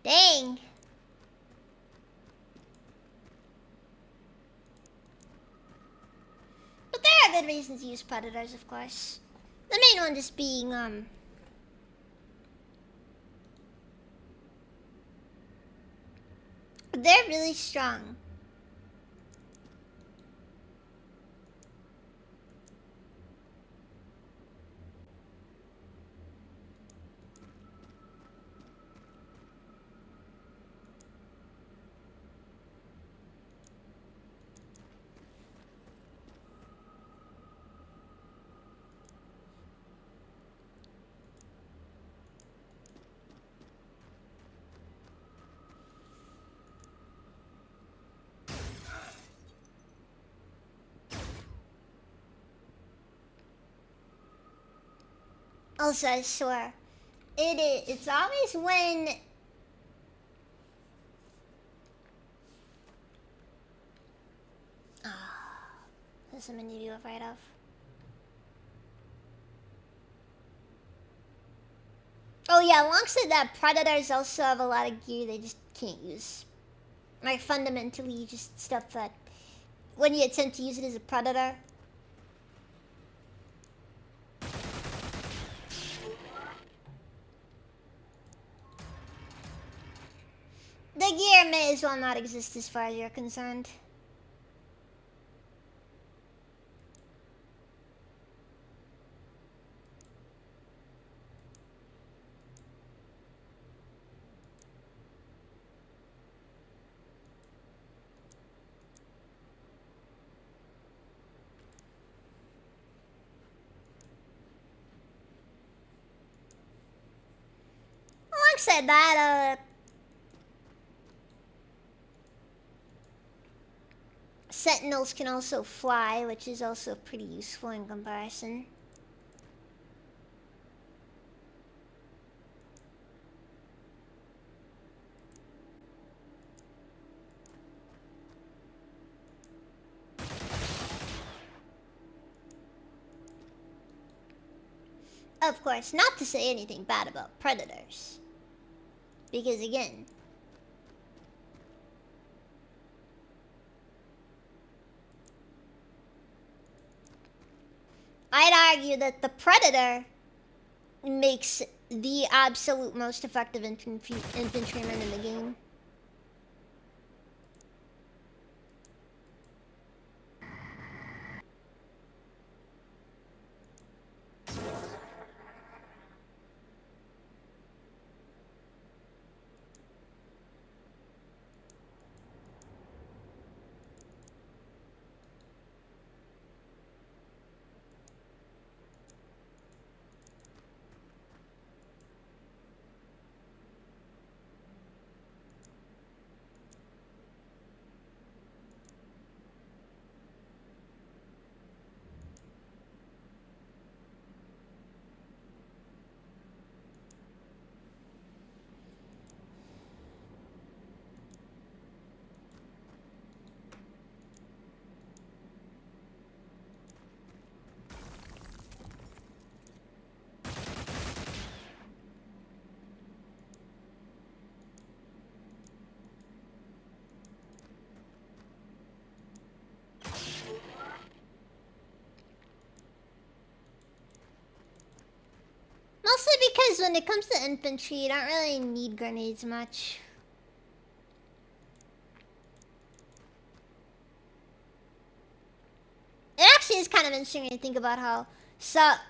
Dang! But there are good reasons to use predators, of course. The main one just being, they're really strong. Also, I swear, it's always when there's something to be afraid of. Oh yeah, alongside that, predators also have a lot of gear they just can't use. Like fundamentally just stuff that when you attempt to use it as a predator. The gear may as well not exist as far as you're concerned. Alongside that, sentinels can also fly, which is also pretty useful in comparison. Of course, not to say anything bad about predators. Because again, I'd argue that the predator makes the absolute most effective infantryman in the game. because when it comes to infantry, you don't really need grenades much. It actually is kind of interesting to think about how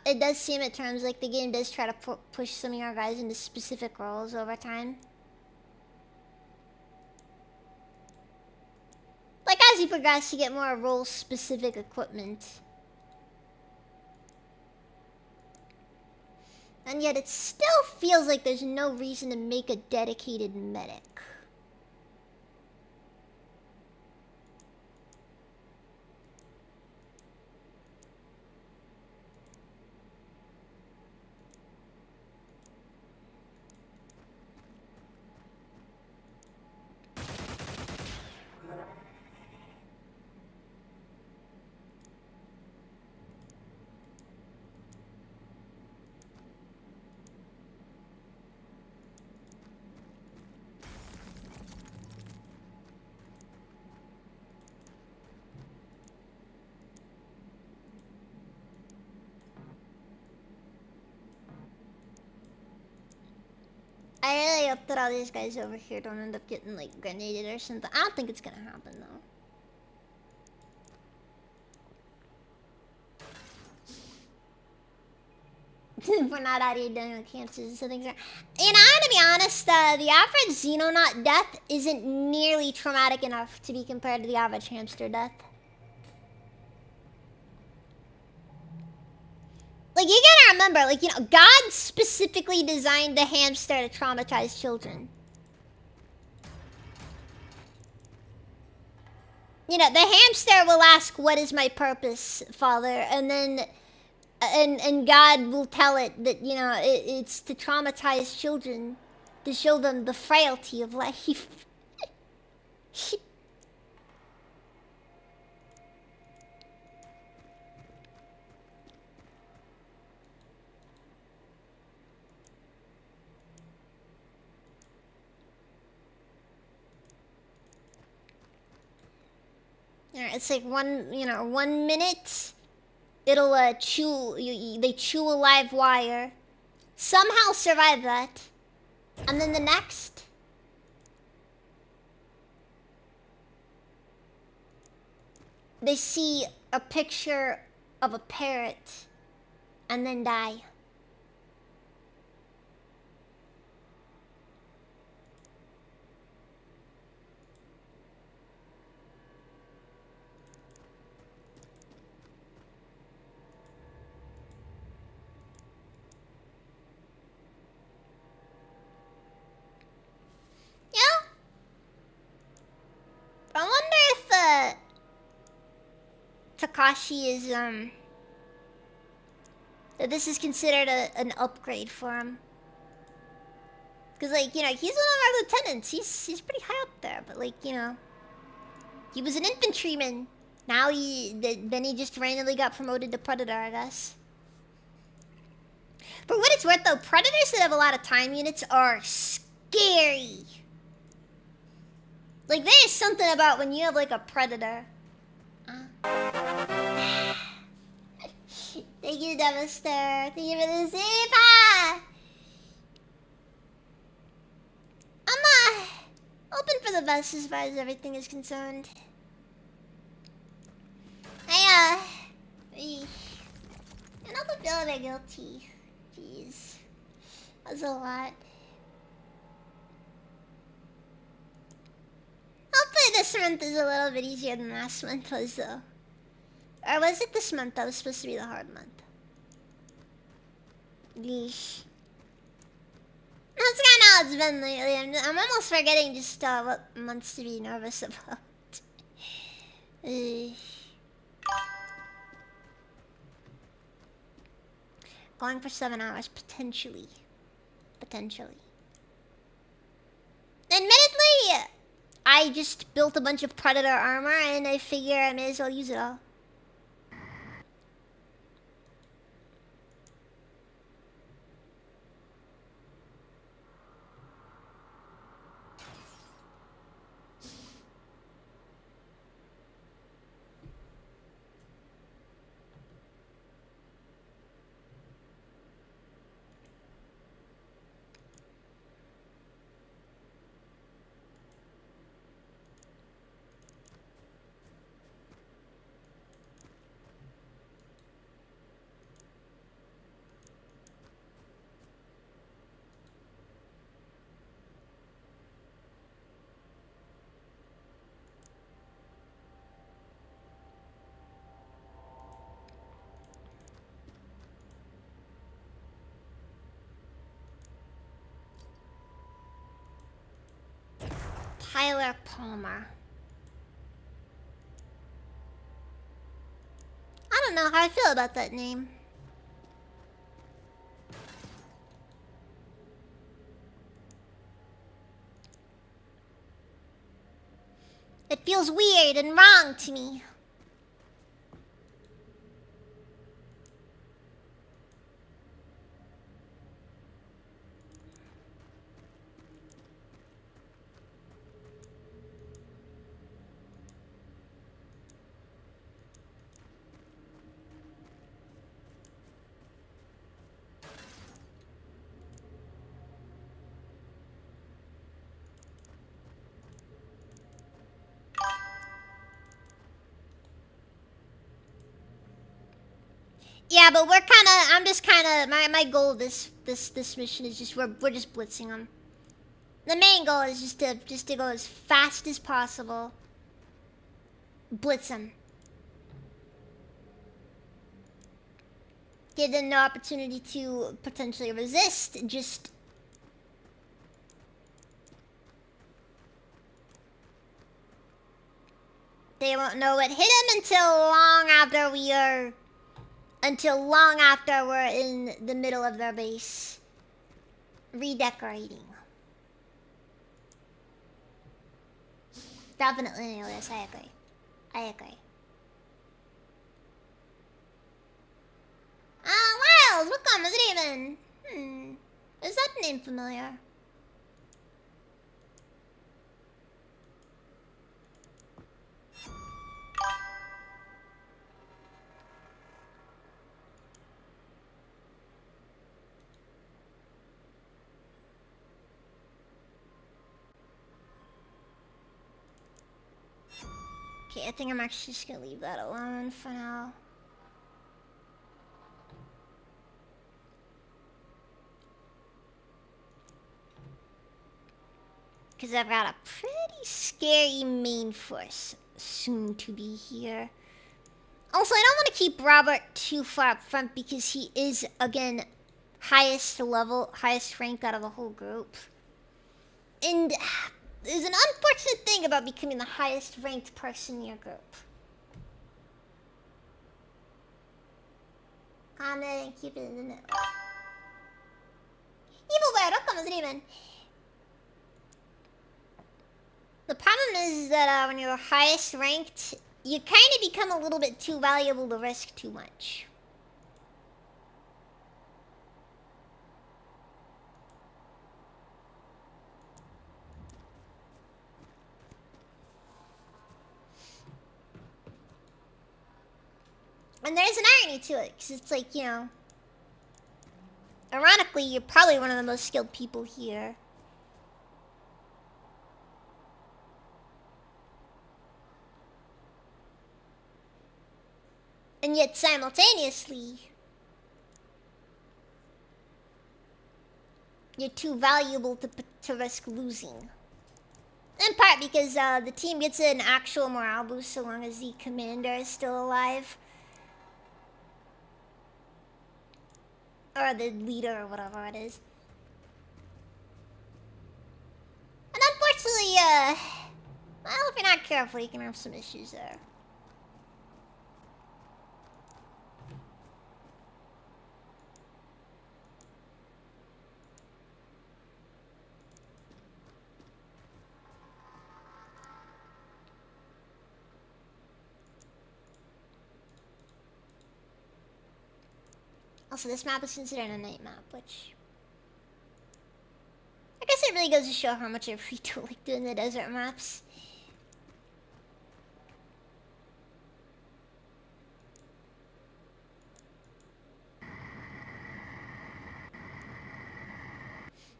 it does seem at times like the game does try to push some of your guys into specific roles over time. Like as you progress, you get more role-specific equipment. And yet it still feels like there's no reason to make a dedicated medic. I really hope that all these guys over here don't end up getting, like, grenaded or something. I don't think it's gonna happen, though. We're not out here dealing with cancers and things. You know, to be honest, the average Xenonaut death isn't nearly traumatic enough to be compared to the average hamster death. Like, you gotta remember, like, you know, God specifically designed the hamster to traumatize children. You know, the hamster will ask, "What is my purpose, Father?" And then, and God will tell it that, you know, it's to traumatize children, to show them the frailty of life. It's like 1 minute, it'll they chew a live wire, somehow survive that, and then the next, they see a picture of a parrot, and then die. I wonder if Takashi is that this is considered an upgrade for him. Cause like, you know, he's one of our lieutenants. He's pretty high up there, but like, you know, he was an infantryman. Now then he just randomly got promoted to Predator, I guess. For what it's worth though, Predators that have a lot of time units are scary. Like, there's something about when you have, like, a Predator. Thank you, Devastator. Thank you for the Zipa! I'm, open for the best as far as everything is concerned. I don't feel a bit guilty. Jeez. That's a lot. Hopefully this month is a little bit easier than last month was, though. Or was it this month that was supposed to be the hard month? Yeesh. That's kind of how it's been lately. I'm almost forgetting just what months to be nervous about. Going for 7 hours, potentially. Potentially. Admittedly, I just built a bunch of Predator armor and I figure I may as well use it all. Tyler Palmer. I don't know how I feel about that name. It feels weird and wrong to me. Yeah, but we're kind of. I'm just kind of. My goal this mission is just we're just blitzing them. The main goal is just to go as fast as possible. Blitz them. Give them no opportunity to potentially resist. Just. They won't know what hit them until long after we are. Until long after we're in the middle of their base. Redecorating. Definitely know this, I agree. I agree. Wiles, welcome, is it even? Is that name familiar? Okay, I think I'm actually just gonna leave that alone for now. Because I've got a pretty scary main force soon to be here. Also, I don't want to keep Robert too far up front because he is, again, highest level, highest rank out of the whole group. And there's an unfortunate thing about becoming the highest ranked person in your group. Comment and keep it in the know. Evil Bear, don't come as an even. The problem is that when you're highest ranked, you kind of become a little bit too valuable to risk too much. And there's an irony to it, because it's like, you know, ironically, you're probably one of the most skilled people here. And yet, simultaneously, you're too valuable to risk losing. In part because the team gets an actual morale boost so long as the commander is still alive. Or the leader, or whatever it is. And unfortunately, well, if you're not careful, you can have some issues there. Also, this map is considered a night map, which I guess it really goes to show how much I really don't like doing the desert maps.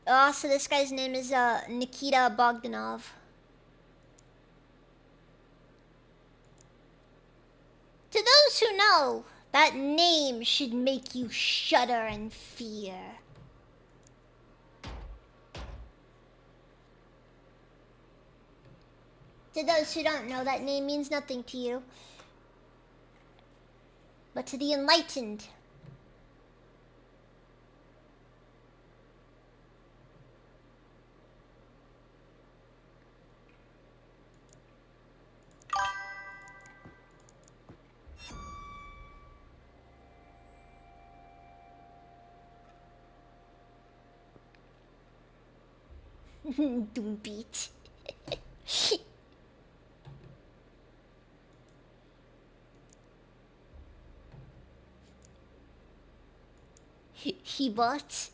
Oh, so this guy's name is Nikita Bogdanov. To those who know, that name should make you shudder in fear. To those who don't know, that name means nothing to you. But to the enlightened, Doom beat. He bought.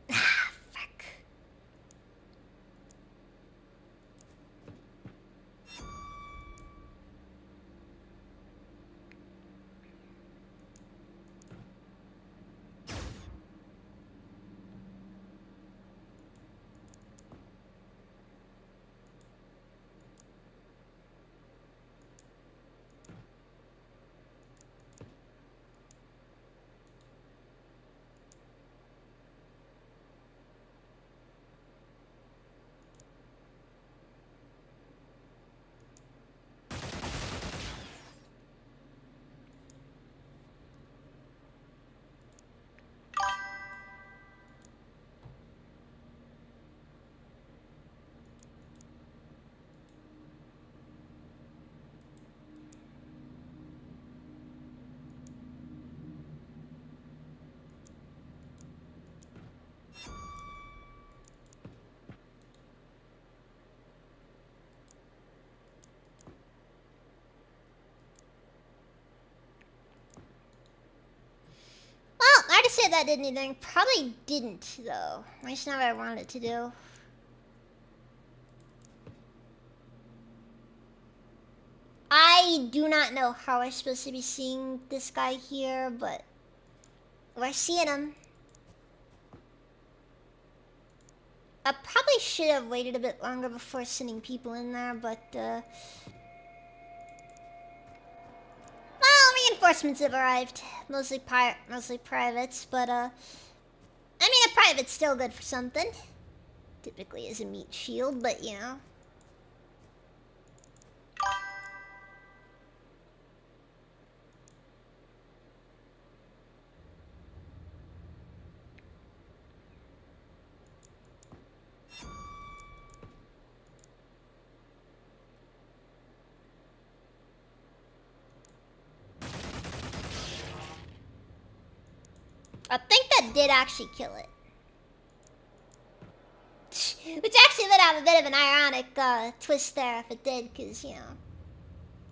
Fuck. Well, I just said that did anything. Probably didn't, though. That's not what I wanted to do. I do not know how I'm supposed to be seeing this guy here, but we're seeing him. I probably should have waited a bit longer before sending people in there, but, well, reinforcements have arrived. Mostly privates, but, I mean, a private's still good for something. Typically is a meat shield, but, you know. I think that did actually kill it. Which actually would have a bit of an ironic twist there if it did, because, you know,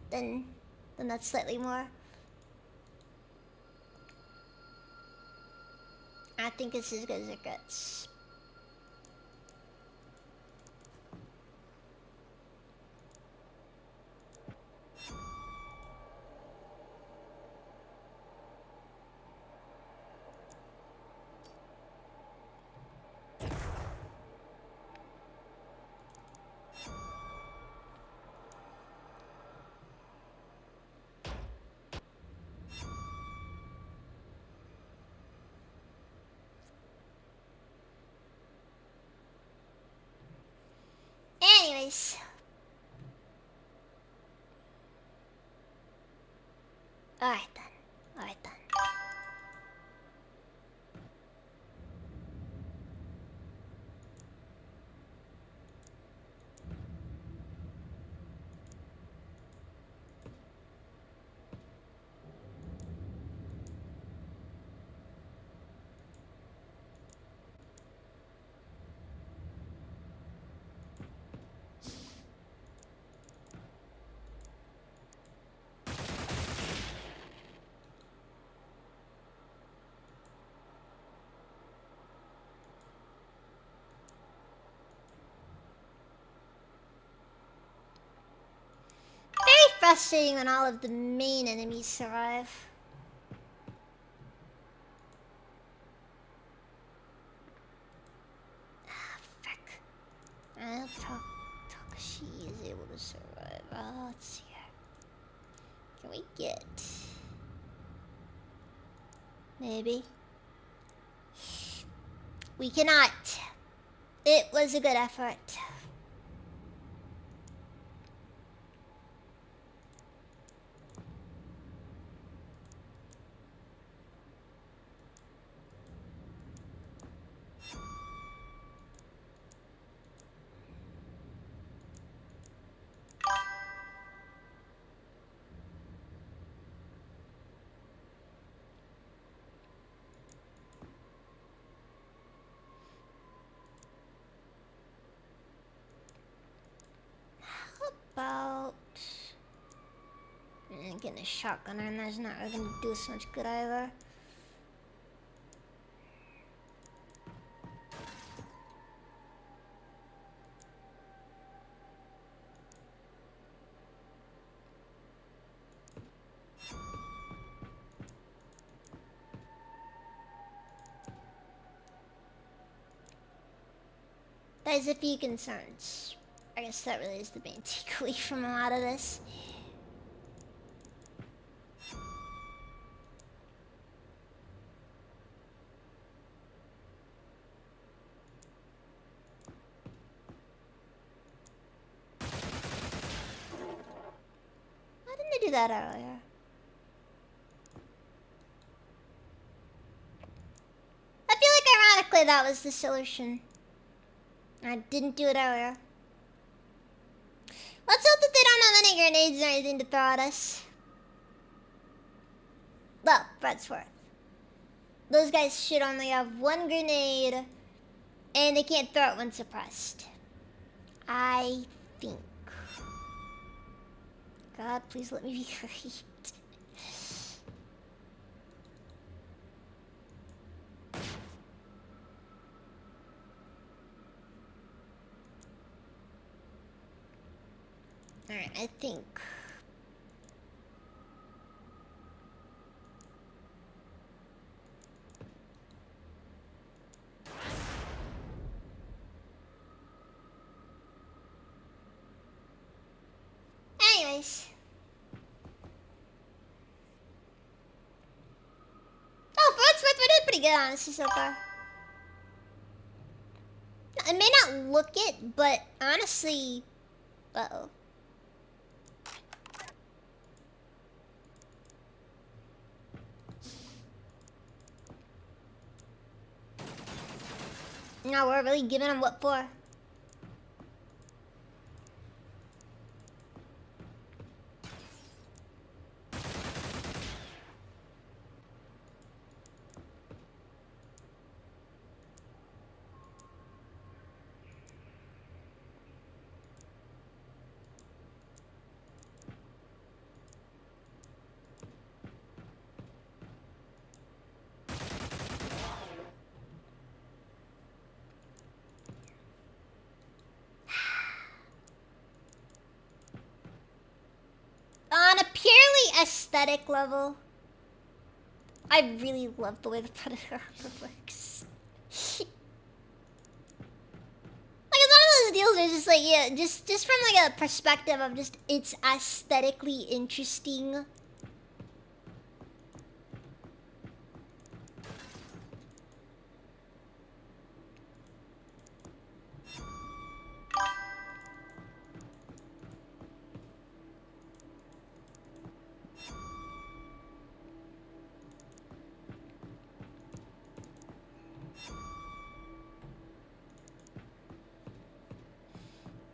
then that's slightly more. I think it's as good as it gets. Anyways. Alright then. Alright then. Frustrating when all of the main enemies survive. Ah, fuck. Takashi is able to survive. Let's see here. Can we get... Maybe. We cannot. It was a good effort. think getting a shotgunner and that's not really gonna do us much good either. There's a few concerns. I guess that really is the main takeaway from a lot of this. Why didn't I do that earlier? I feel like ironically that was the solution. I didn't do it earlier. Let's hope that they don't have any grenades or anything to throw at us. Well, Brett's worth. Those guys should only have one grenade, and they can't throw it when suppressed. I think. God, please let me be right. Alright, I think. Anyways. Oh, for what's worth, we're doing pretty good, honestly, so far. I may not look it, but honestly... Uh-oh. No, we're really giving them what for. On a purely aesthetic level, I really love the way the Predator armor looks. Like, it's one of those deals where it's just like, yeah, just from like a perspective of just it's aesthetically interesting.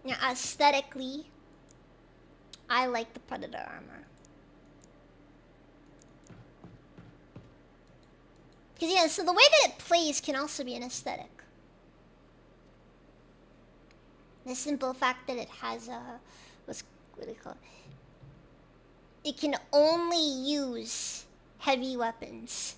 Now, aesthetically, I like the Predator armor. Because, yeah, so the way that it plays can also be an aesthetic. The simple fact that it has a... what do they call it? It can only use heavy weapons.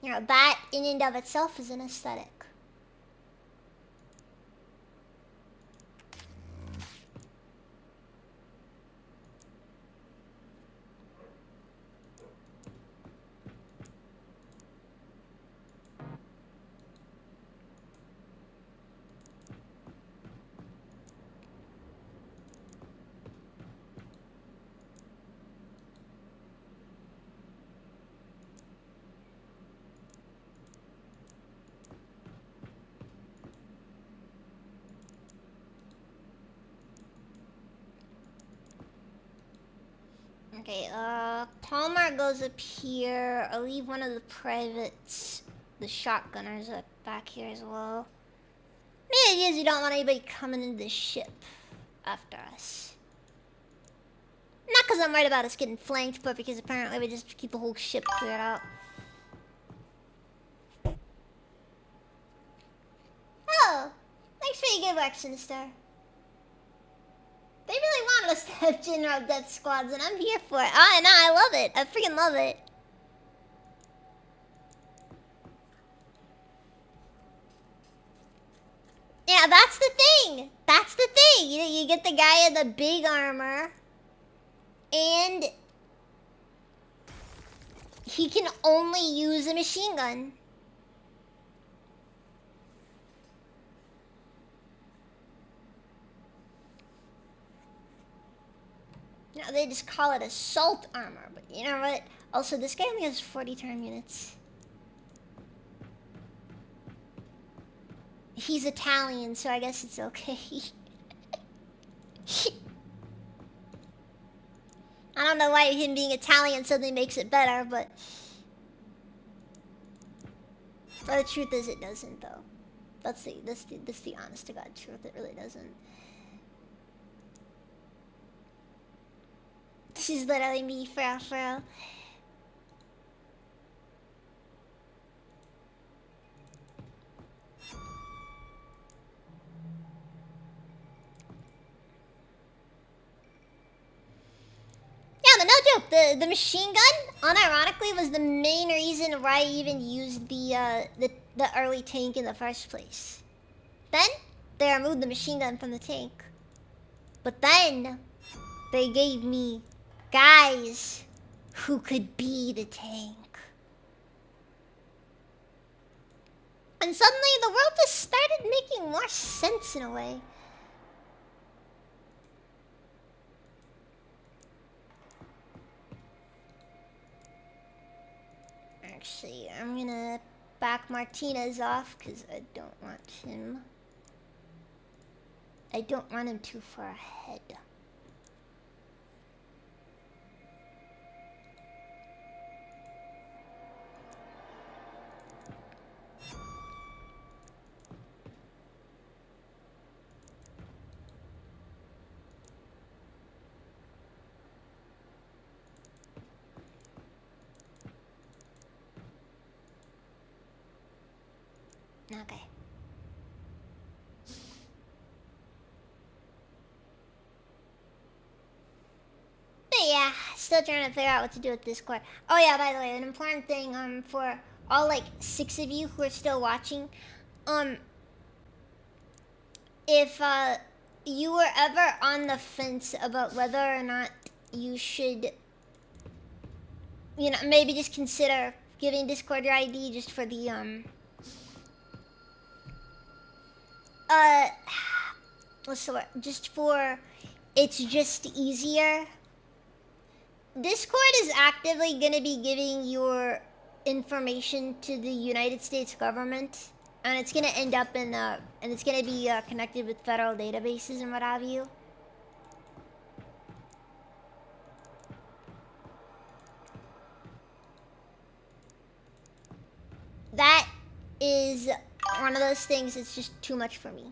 You know, that in and of itself is an aesthetic. Okay, Palmer goes up here. I'll leave one of the privates, the shotgunners, up back here as well. The idea is you don't want anybody coming into the ship after us. Not because I'm right about us getting flanked, but because apparently we just keep the whole ship cleared out. Oh, thanks for your good work, Sinister. They really wanted us to have general death squads, and I'm here for it. No, I love it. I freaking love it. Yeah, that's the thing. That's the thing. You get the guy in the big armor, and he can only use a machine gun. Now they just call it assault armor, but you know what? Also, this guy only has 40 turn units. He's Italian, so I guess it's okay. I don't know why him being Italian suddenly makes it better, but the truth is it doesn't, though. That's the honest to God truth. It really doesn't. This is literally me, for real. Yeah, but no joke. The machine gun, unironically, was the main reason why I even used the early tank in the first place. Then they removed the machine gun from the tank, but then they gave me guys who could be the tank. And suddenly the world just started making more sense in a way. Actually, I'm gonna back Martinez off because I don't want him. I don't want him too far ahead. Okay. But yeah, still trying to figure out what to do with Discord. Oh yeah, by the way, an important thing for all like 6 of you who are still watching, if you were ever on the fence about whether or not you should, you know, maybe just consider giving Discord your ID just for the what's the word? Just for, it's just easier. Discord is actively gonna be giving your information to the United States government, and it's gonna end up in and it's gonna be connected with federal databases and what have you. That is one of those things that's just too much for me.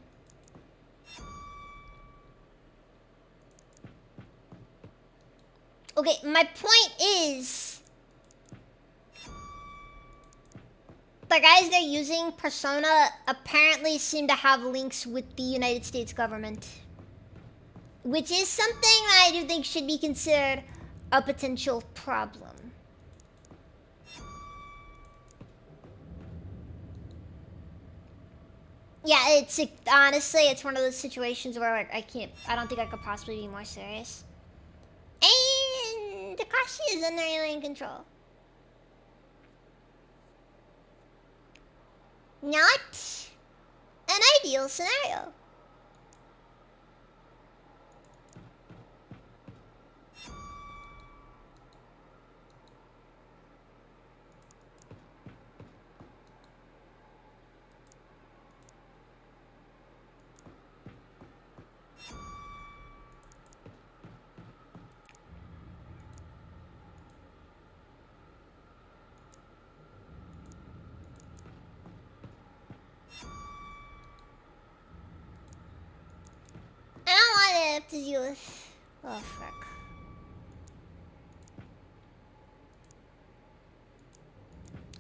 Okay, my point is, the guys they're using, Persona, apparently seem to have links with the United States government. Which is something that I do think should be considered a potential problem. Yeah, honestly, it's one of those situations where like, I don't think I could possibly be more serious. And Takashi is under alien control. Not an ideal scenario. I don't want to have to deal with... Oh, frick.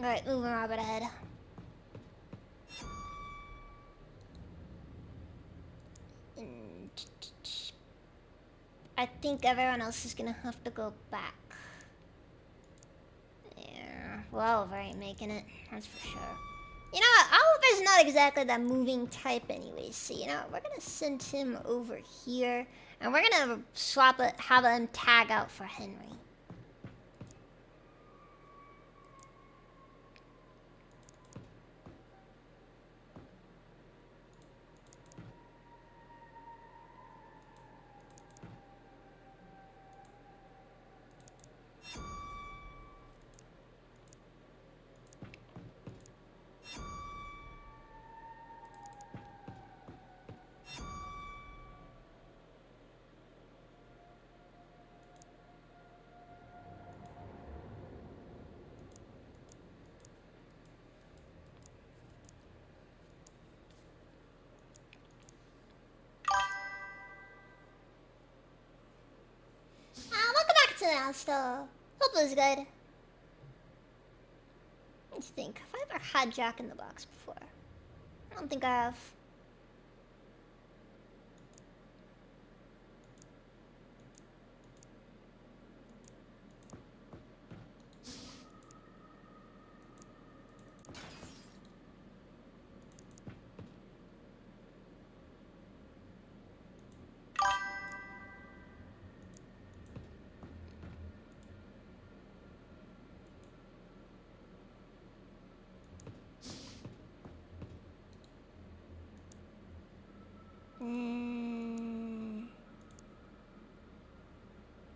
Alright, moving Robert ahead. And I think everyone else is gonna have to go back. Yeah, well, Oliver ain't making it, that's for sure. You know what, Oliver's not exactly that moving type anyways, so you know what, we're gonna send him over here, and we're gonna swap it, have him tag out for Henry. Welcome back to the house, though. Hope it was good. Let's think. Have I ever had Jack in the Box before? I don't think I have.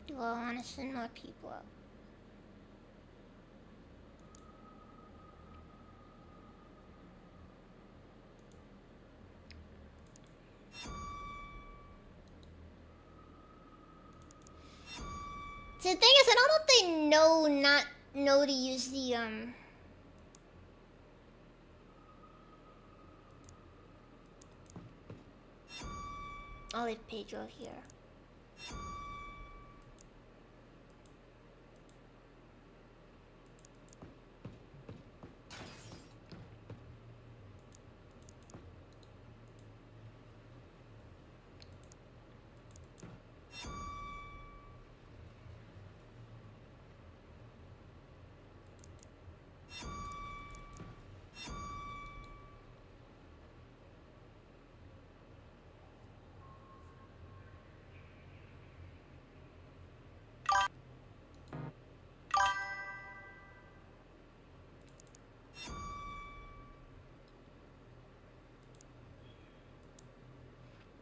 Do I want to send more people up? So the thing is, I don't know if they know to use the I'll leave Pedro here.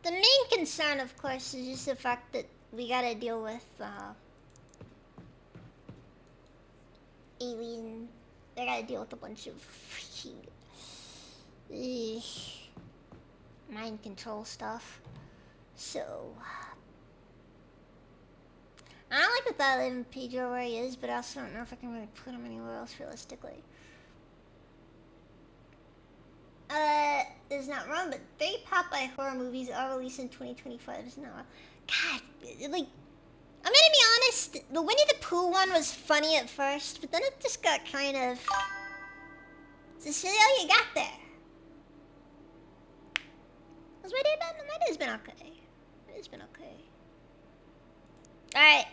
The main concern, of course, is just the fact that we gotta deal with, alien. They gotta deal with a bunch of freaking mind control stuff. So, I don't like the thought of leaving Pedro where he is, but I also don't know if I can really put him anywhere else realistically. Is not wrong, but 3 Popeye horror movies are released in 2025. Is not wrong. God, like, I'm gonna be honest, the Winnie the Pooh one was funny at first, but then it just got kind of... So see how you got there. My day's been okay. It's been okay. Alright.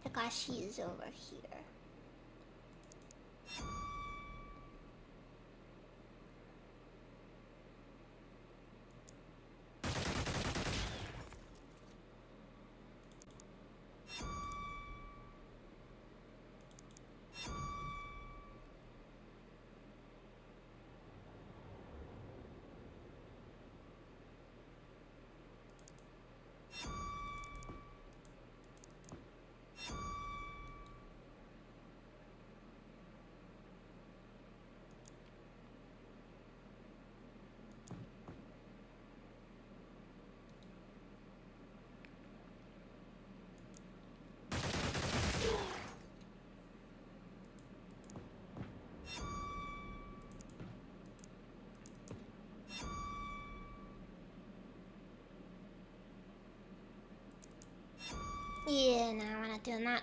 Takashi is over here. Yeah, no, we're not doing that.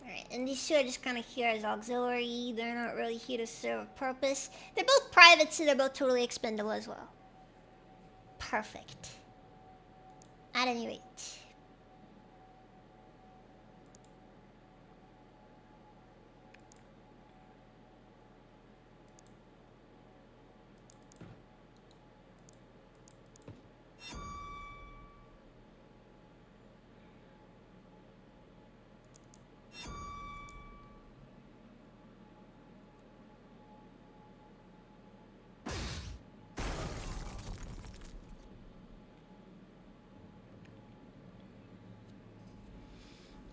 Alright, and these two are just kind of here as auxiliary. They're not really here to serve a purpose. They're both private, so they're both totally expendable as well. Perfect. At any rate.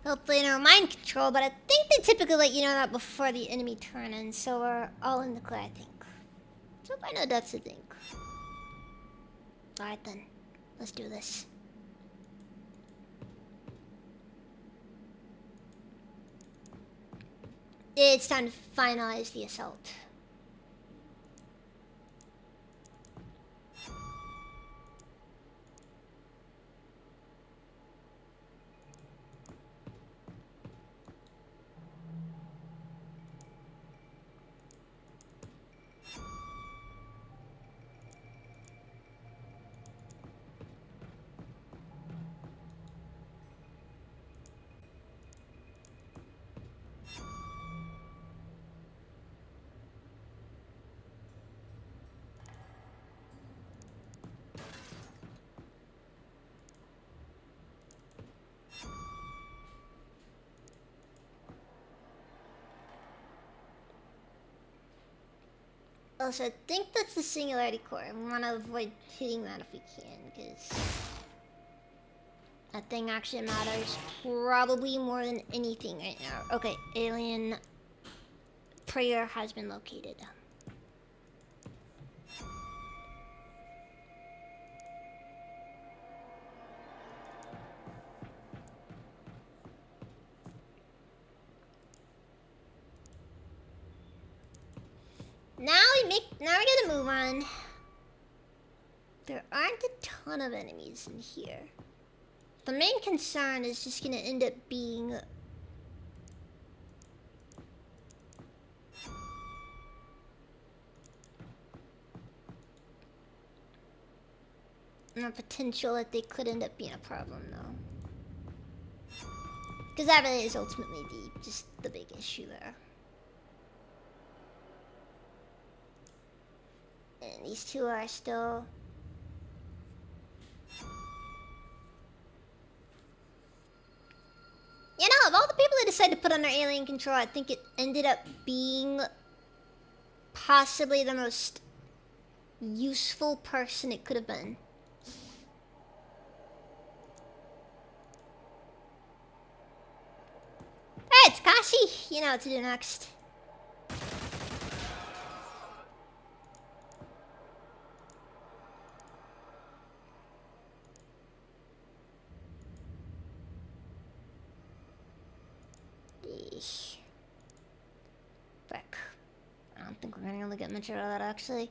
Hopefully no mind control, but I think they typically let you know that before the enemy turn in, so we're all in the clear, I think. So I know that's the thing. Alright then, let's do this. It's time to finalize the assault. Also, I think that's the singularity core. We want to avoid hitting that if we can, because that thing actually matters probably more than anything right now. Okay, alien prayer has been located. Now we gotta move on. There aren't a ton of enemies in here. The main concern is just gonna end up being the potential that they could end up being a problem, though. Because that really is ultimately just the big issue there. And these two are still... You know, of all the people they decided to put under alien control, I think it ended up being possibly the most useful person it could have been. Alright, Takashi, you know what to do next. Frick. I don't think we're gonna be able to get much out of that, actually.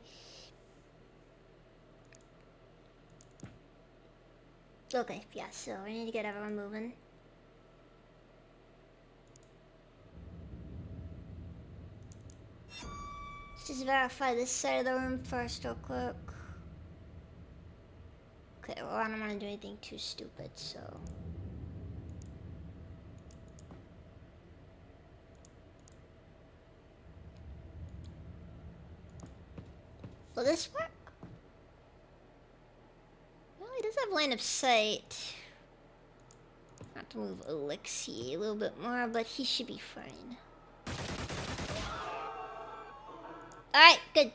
Okay, yeah, so we need to get everyone moving. Let's just verify this side of the room first real quick. Okay, well, I don't want to do anything too stupid, so... Will this work? Well, he does have line of sight. Have to move Alexei a little bit more, but he should be fine. Alright, good.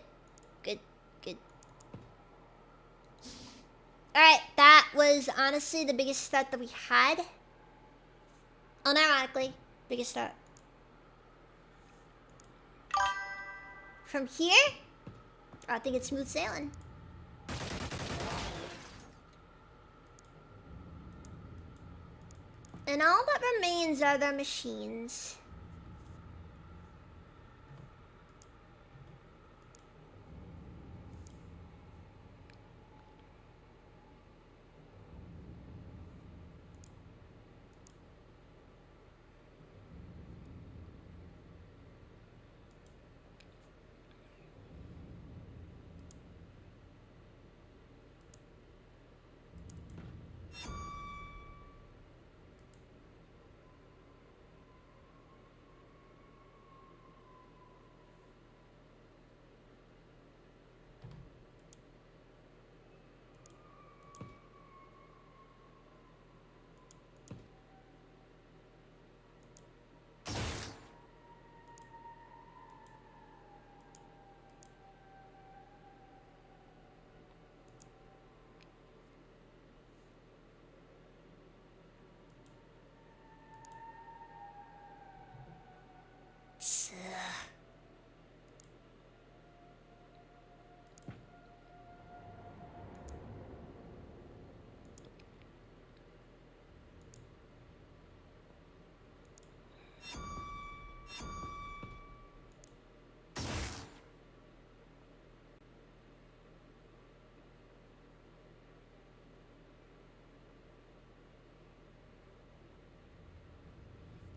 Good, good. Alright, that was honestly the biggest threat that we had. Unironically, biggest start. From here, I think it's smooth sailing. And all that remains are their machines.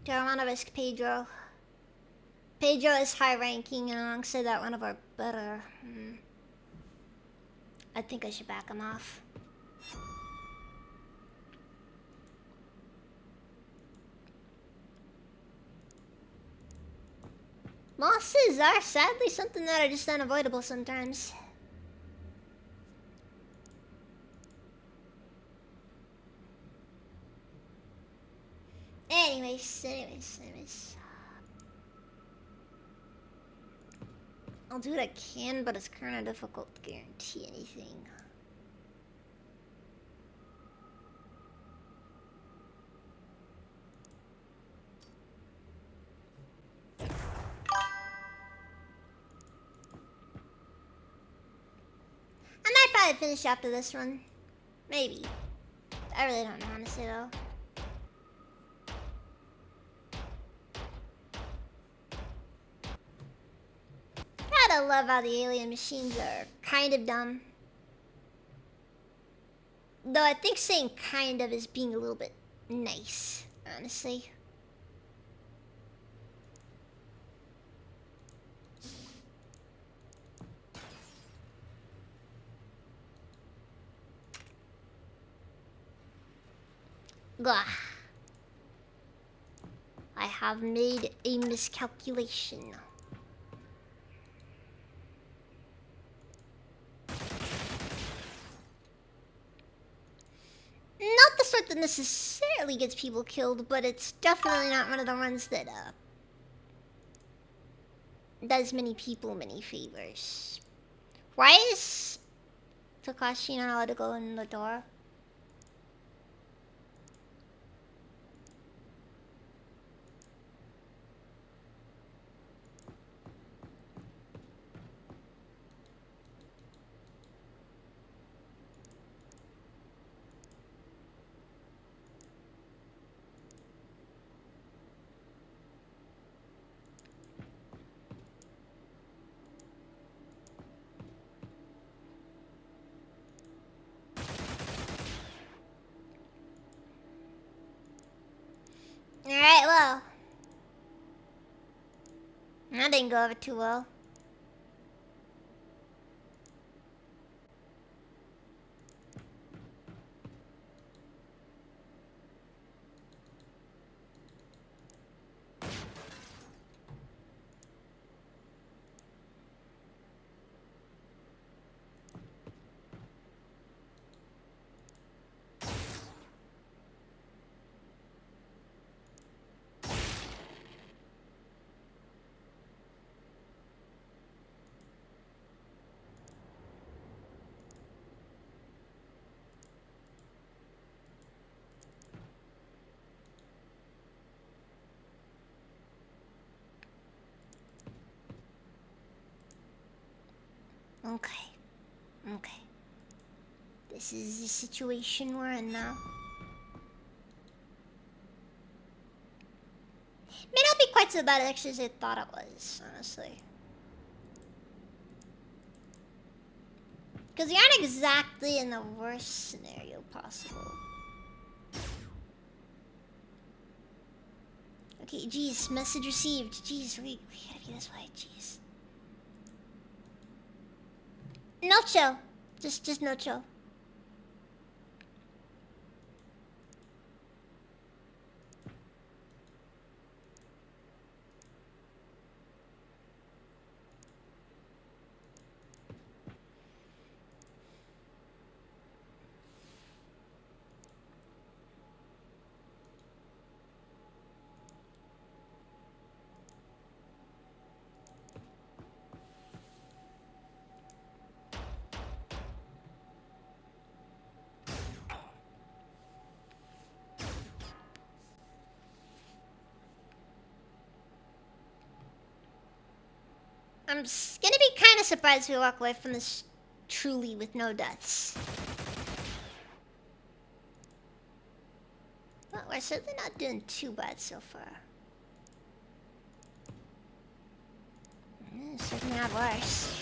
Do I want to risk Pedro? Pedro is high ranking and alongside that one of our better. I think I should back him off. Losses are sadly something that are just unavoidable sometimes. Anyways. I'll do what I can, but it's kind of difficult to guarantee anything. I might probably finish after this one. Maybe. I really don't know, honestly, though. Gotta love how the alien machines are kind of dumb. Though I think saying kind of is being a little bit nice, honestly. Gah. I have made a miscalculation. Not the sort that necessarily gets people killed, but it's definitely not one of the ones that does many people many favors. Why is Takashi not allowed to go in the door? Alright, well. That didn't go over too well. Okay. Okay. This is the situation we're in now. May not be quite so bad actually as I thought it was, honestly. Because you aren't exactly in the worst scenario possible. Okay, jeez, message received. Jeez, we gotta be this way, jeez. No chill. Just no chill. I'm gonna be kind of surprised if we walk away from this truly with no deaths. Well, we're certainly not doing too bad so far. Certainly not worse.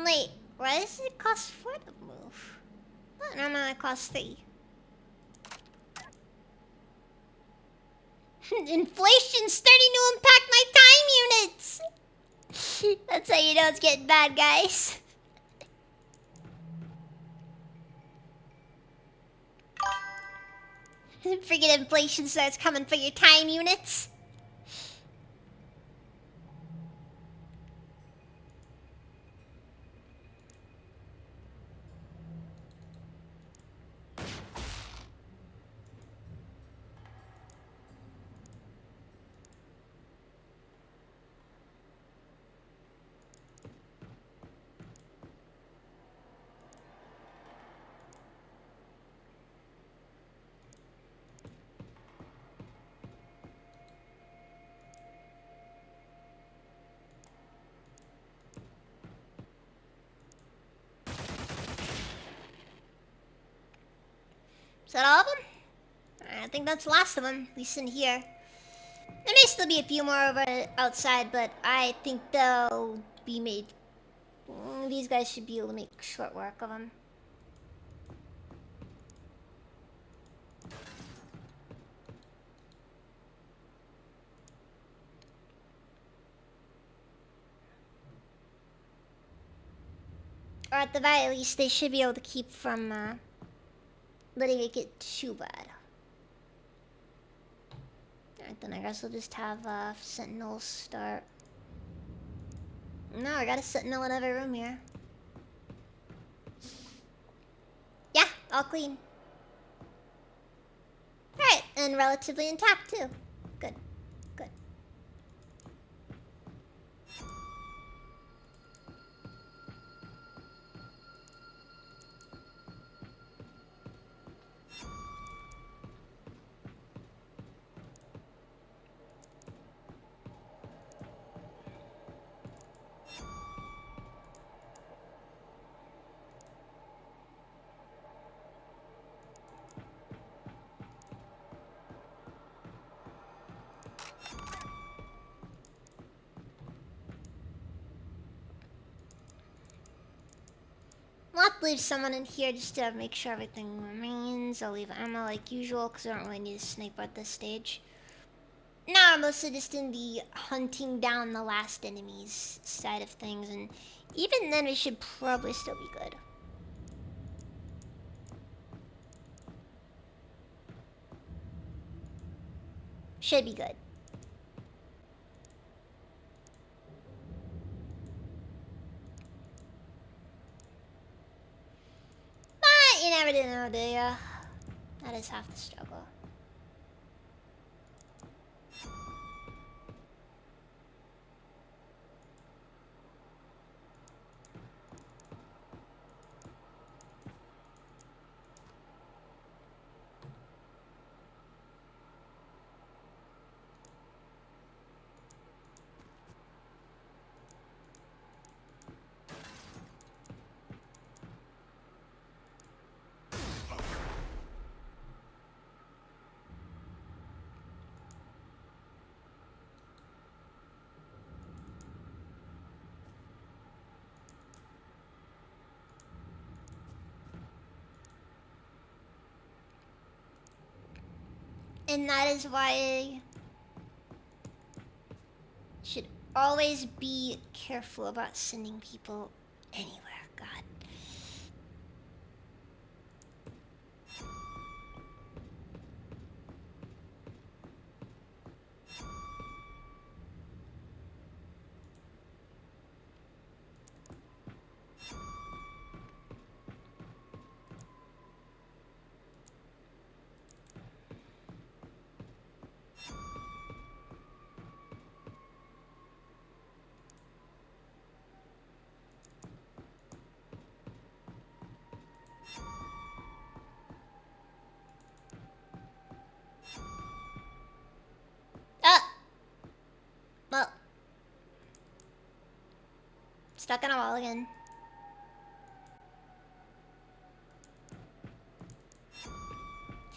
Wait, why does it cost 4 to move? Oh, normally it costs 3. Inflation's starting to impact my time units! That's how you know it's getting bad, guys. Freaking inflation starts coming for your time units. Is that all of them? I think that's the last of them, at least in here. There may still be a few more over outside, but I think they'll be made. These guys should be able to make short work of them. Or at the very least, they should be able to keep from letting it get too bad. Alright, then I guess we'll just have sentinels start. No, I got a sentinel in every room here. Yeah, all clean. Alright, and relatively intact too. Good, good. I'll have to leave someone in here just to make sure everything remains. I'll leave ammo like usual because I don't really need a sniper at this stage. Now I'm mostly just in the hunting down the last enemies side of things, and even then we should probably still be good. Should be good. But you never do know, do ya? That is half the struggle. And that is why I should always be careful about sending people anywhere. God. Well, stuck in a wall again.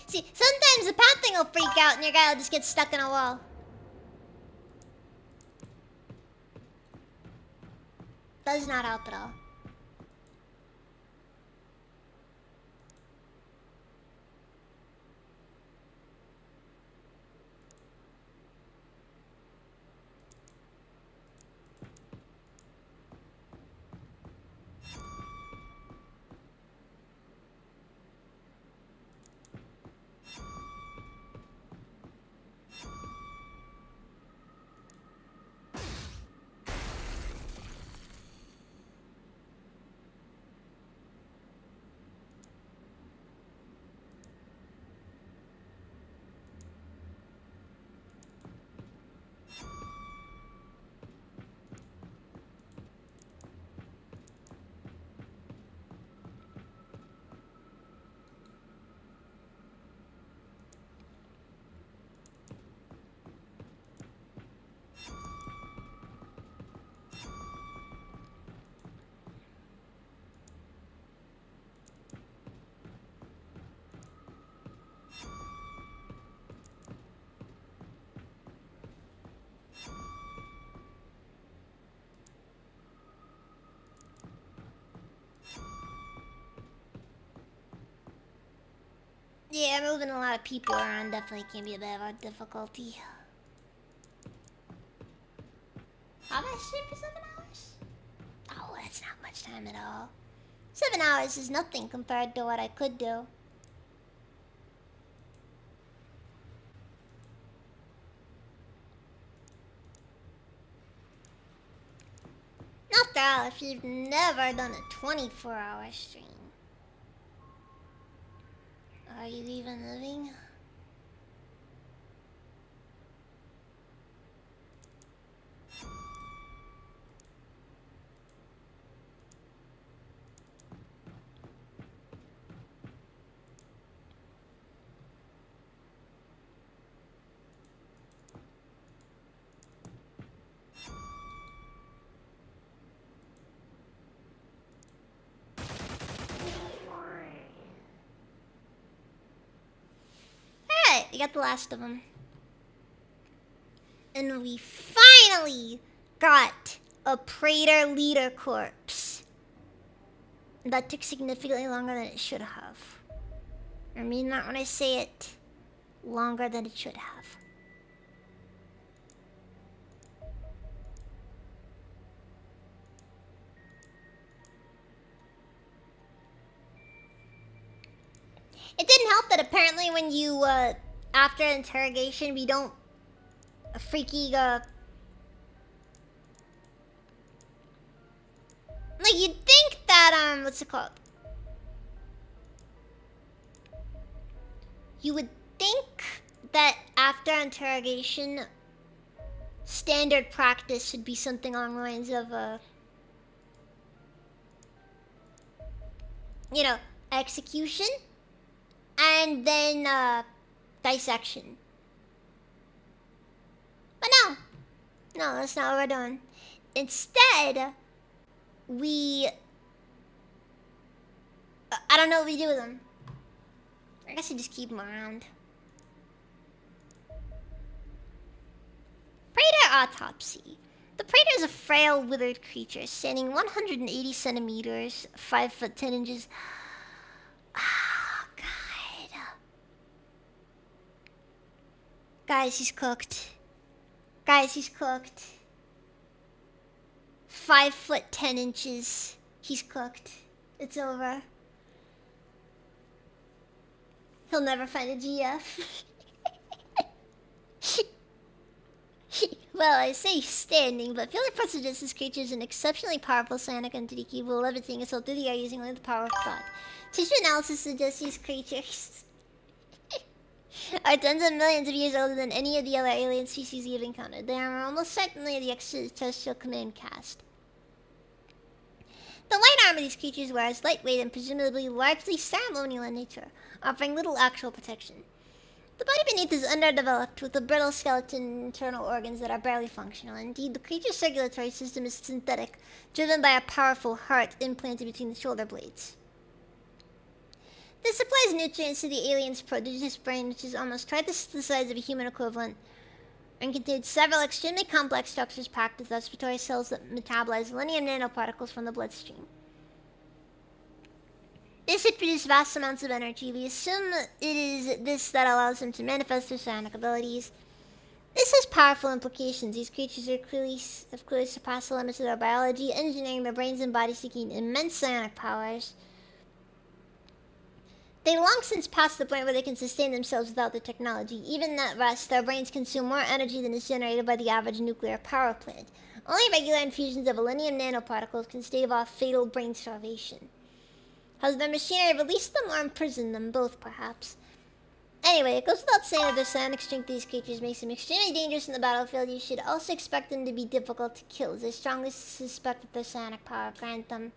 See, sometimes the path thing will freak out and your guy will just get stuck in a wall. Does not help at all. Yeah, moving a lot of people around definitely can be a bit of a difficulty. How am I asleep for 7 hours? Oh, that's not much time at all. 7 hours is nothing compared to what I could do. After all, if you've never done a 24-hour stream, are you even living? Alright, we got the last of them. And we finally got a Praetor leader corpse. That took significantly longer than it should have. I mean that when I say it, longer than it should have. It didn't help that apparently when you, after interrogation, we don't freaky, like, you'd think that, what's it called? You would think that after interrogation, standard practice should be something along the lines of, you know, execution and then dissection. But no, that's not what we're doing. Instead, I don't know what we do with them. I guess we just keep them around. Praetor autopsy. The praetor is a frail, withered creature, standing 180 centimeters, 5 foot 10 inches. Oh, God. Guys, he's cooked. Guys, he's cooked. 5 foot 10 inches. He's cooked. It's over. He'll never find a GF. Well, I say standing, but purely suggests this creature is an exceptionally powerful psionic entity capable of levitating itself through the air using only the power of thought. Tissue analysis suggests these creatures are tens of millions of years older than any of the other alien species you've encountered. They are almost certainly the extraterrestrial command caste. The light armor these creatures wear is lightweight and presumably largely ceremonial in nature, offering little actual protection. The body beneath is underdeveloped, with a brittle skeleton and internal organs that are barely functional. Indeed, the creature's circulatory system is synthetic, driven by a powerful heart implanted between the shoulder blades. This supplies nutrients to the alien's prodigious brain, which is almost twice the size of a human equivalent, and contains several extremely complex structures packed with respiratory cells that metabolize selenium nanoparticles from the bloodstream. This should produce vast amounts of energy. We assume it is this that allows them to manifest their psionic abilities. This has powerful implications. These creatures have clearly surpassed the limits of their biology, engineering their brains and bodies to gain immense psionic powers. They long since passed the point where they can sustain themselves without the technology. Even at rest, their brains consume more energy than is generated by the average nuclear power plant. Only regular infusions of selenium nanoparticles can stave off fatal brain starvation. Has their machinery released them or imprisoned them? Both, perhaps. Anyway, it goes without saying that the psionic strength of these creatures makes them extremely dangerous in the battlefield. You should also expect them to be difficult to kill, as I strongly suspect that their psionic power grant them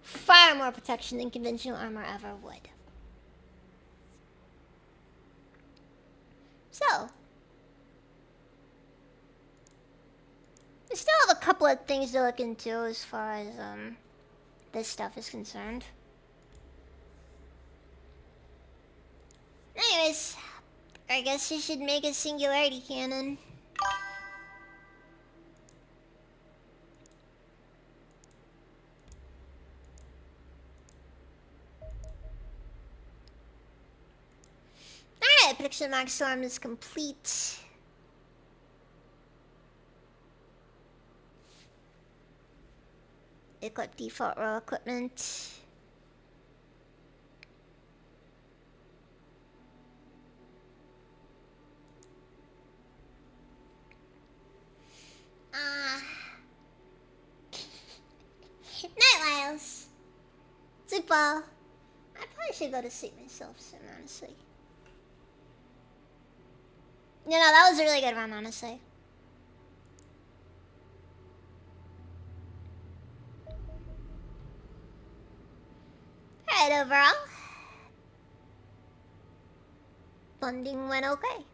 far more protection than conventional armor ever would. So, we still have a couple of things to look into as far as this stuff is concerned. Anyways, I guess you should make a singularity cannon. Alright, prediction mark storm is complete. Equip default roll equipment. Night Lyles. Sleep well. I probably should go to sleep myself soon, honestly. You know, that was a really good run, honestly. Alright, overall, funding went okay.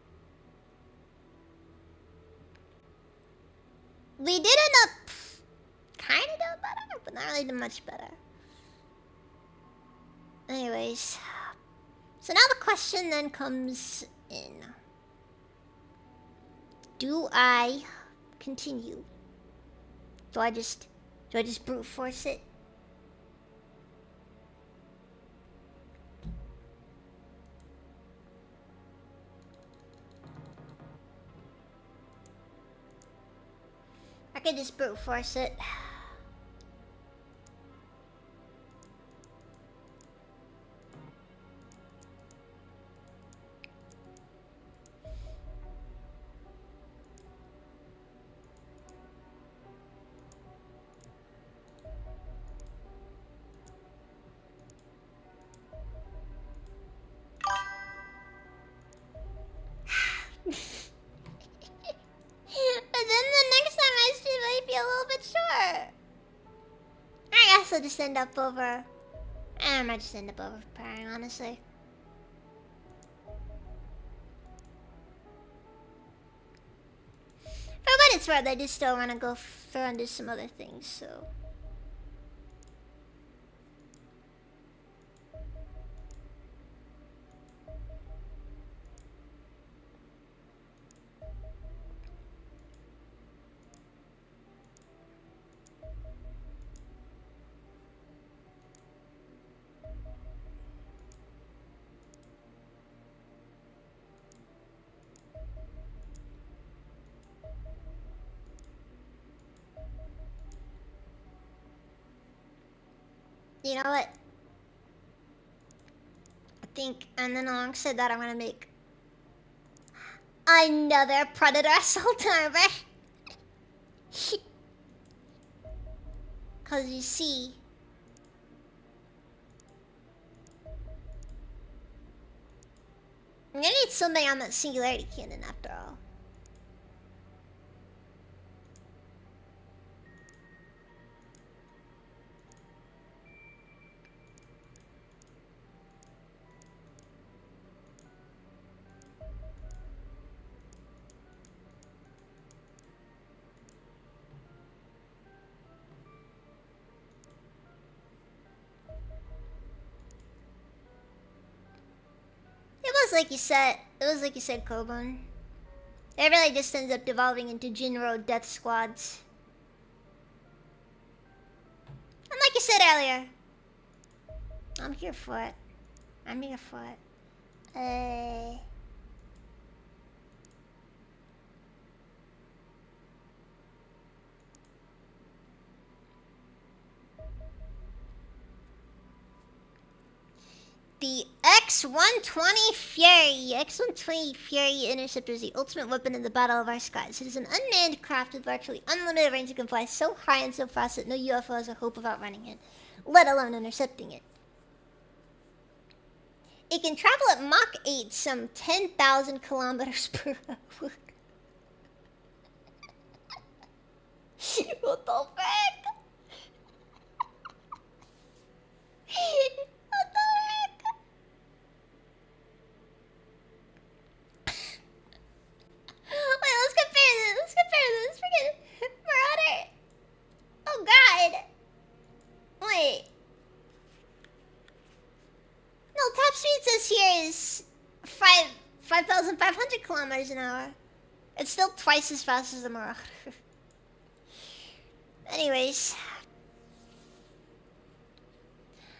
We did end up kind of doing better, but not really doing much better. Anyways, so now the question then comes in. Do I continue? Do I just brute force it? I could just brute force it. also just end up over... I might just end up over preparing, honestly. For what it's worth, I do still want to go throw and do some other things, so... You know what? I think, and then alongside that, I'm gonna make another Predator Assault Armor. Cause you see, I'm gonna need something on that Singularity Cannon after all. It was like you said. It was like you said, Coburn. It really just ends up devolving into Jinro death squads. And like you said earlier, I'm here for it. I'm here for it. The X-120 Fury. X-120 Fury Interceptor is the ultimate weapon in the battle of our skies. It is an unmanned craft with virtually unlimited range and can fly so high and so fast that no UFO has a hope of outrunning it, let alone intercepting it. It can travel at Mach 8, some 10,000 kilometers per hour. What the fuck? What the heck? Wait, let's compare this. Let's compare this. Freaking Marauder. Oh god. Wait. No, top speed says here is 5,500 kilometers an hour. It's still twice as fast as the Marauder. Anyways.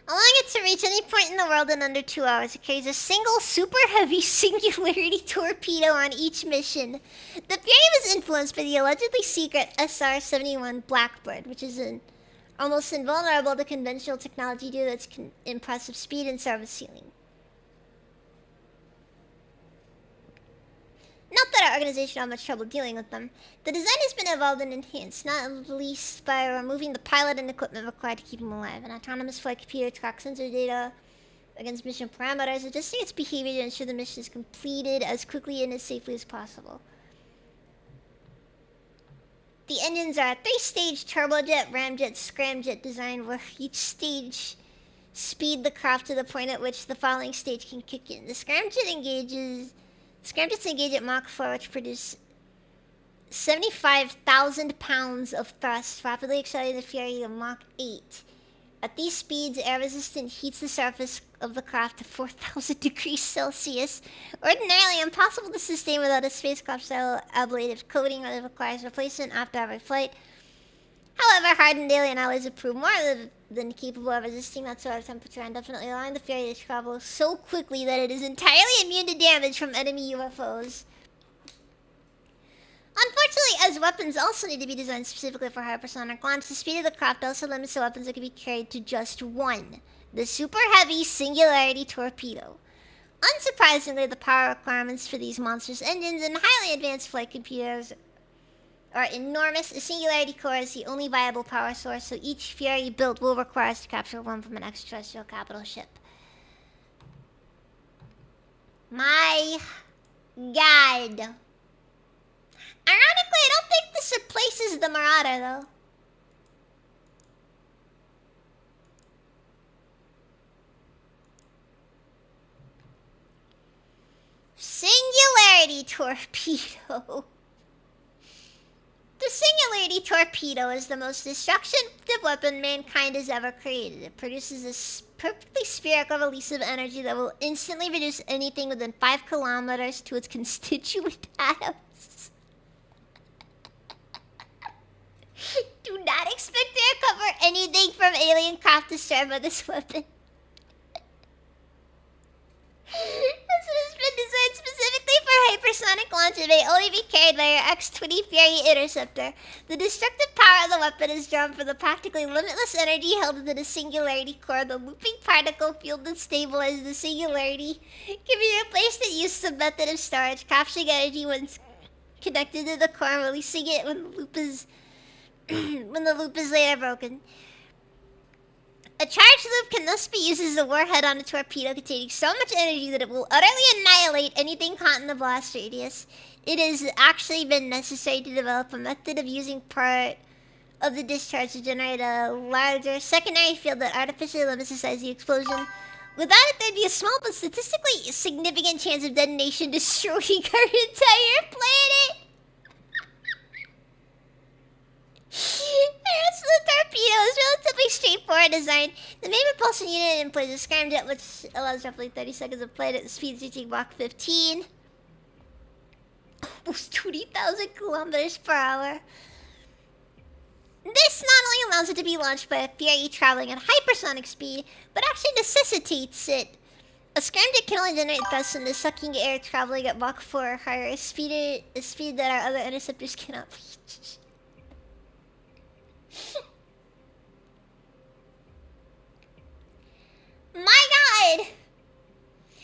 Allowing it to reach any point in the world in under 2 hours, it carries a single super heavy singularity torpedo on each mission. The Fury was influenced by the allegedly secret SR-71 Blackbird, which is almost invulnerable to conventional technology due to its impressive speed and service ceiling. Not that our organization had much trouble dealing with them. The design has been evolved and enhanced, not least by removing the pilot and equipment required to keep them alive. An autonomous flight computer tracks sensor data against mission parameters, adjusting its behavior to ensure the mission is completed as quickly and as safely as possible. The engines are a 3-stage turbojet, ramjet, scramjet design where each stage speed the craft to the point at which the following stage can kick in. The scramjets engage at Mach 4, which produce 75,000 pounds of thrust, rapidly accelerating the Fury to Mach 8. At these speeds, air-resistant heats the surface of the craft to 4,000 degrees Celsius, ordinarily impossible to sustain without a spacecraft-style ablative coating that requires replacement after every flight. However, hardened alien alloys have proved more than capable of resisting that sort of temperature, and definitely allowing the Fury to travel so quickly that it is entirely immune to damage from enemy UFOs. Unfortunately, as weapons also need to be designed specifically for hypersonic launch, the speed of the craft also limits the weapons that can be carried to just one, the super heavy Singularity Torpedo. Unsurprisingly, the power requirements for these monstrous engines and highly advanced flight computers are enormous. A Singularity core is the only viable power source, so each Fury built will require us to capture one from an extraterrestrial capital ship. My god. Ironically, I don't think this replaces the Marauder, though. Singularity torpedo. The Singularity torpedo is the most destructive weapon mankind has ever created. It produces a perfectly spherical release of energy that will instantly reduce anything within 5 kilometers to its constituent atoms. Do not expect to recover anything from alien craft destroyed by this weapon. This has been designed specifically for hypersonic launch and may only be carried by your X-20 Fury interceptor. The destructive power of the weapon is drawn from the practically limitless energy held within the Singularity core. The looping particle field that stabilizes the Singularity can be replaced and used as a method of storage, capturing energy when connected to the core and releasing it when the loop is later broken. A charged loop can thus be used as a warhead on a torpedo containing so much energy that it will utterly annihilate anything caught in the blast radius. It has actually been necessary to develop a method of using part of the discharge to generate a larger secondary field that artificially limits the size of the explosion. Without it, there'd be a small but statistically significant chance of detonation destroying our entire planet. The rest of the torpedo is relatively straightforward design. The main propulsion unit employs a scramjet, which allows roughly 30 seconds of flight at the speeds reaching Mach 15. Almost 20,000 kilometers per hour. This not only allows it to be launched by a Fury traveling at hypersonic speed, but actually necessitates it. A scramjet can only generate thrust into sucking air traveling at Mach 4 or higher, a speed that our other interceptors cannot reach. My god!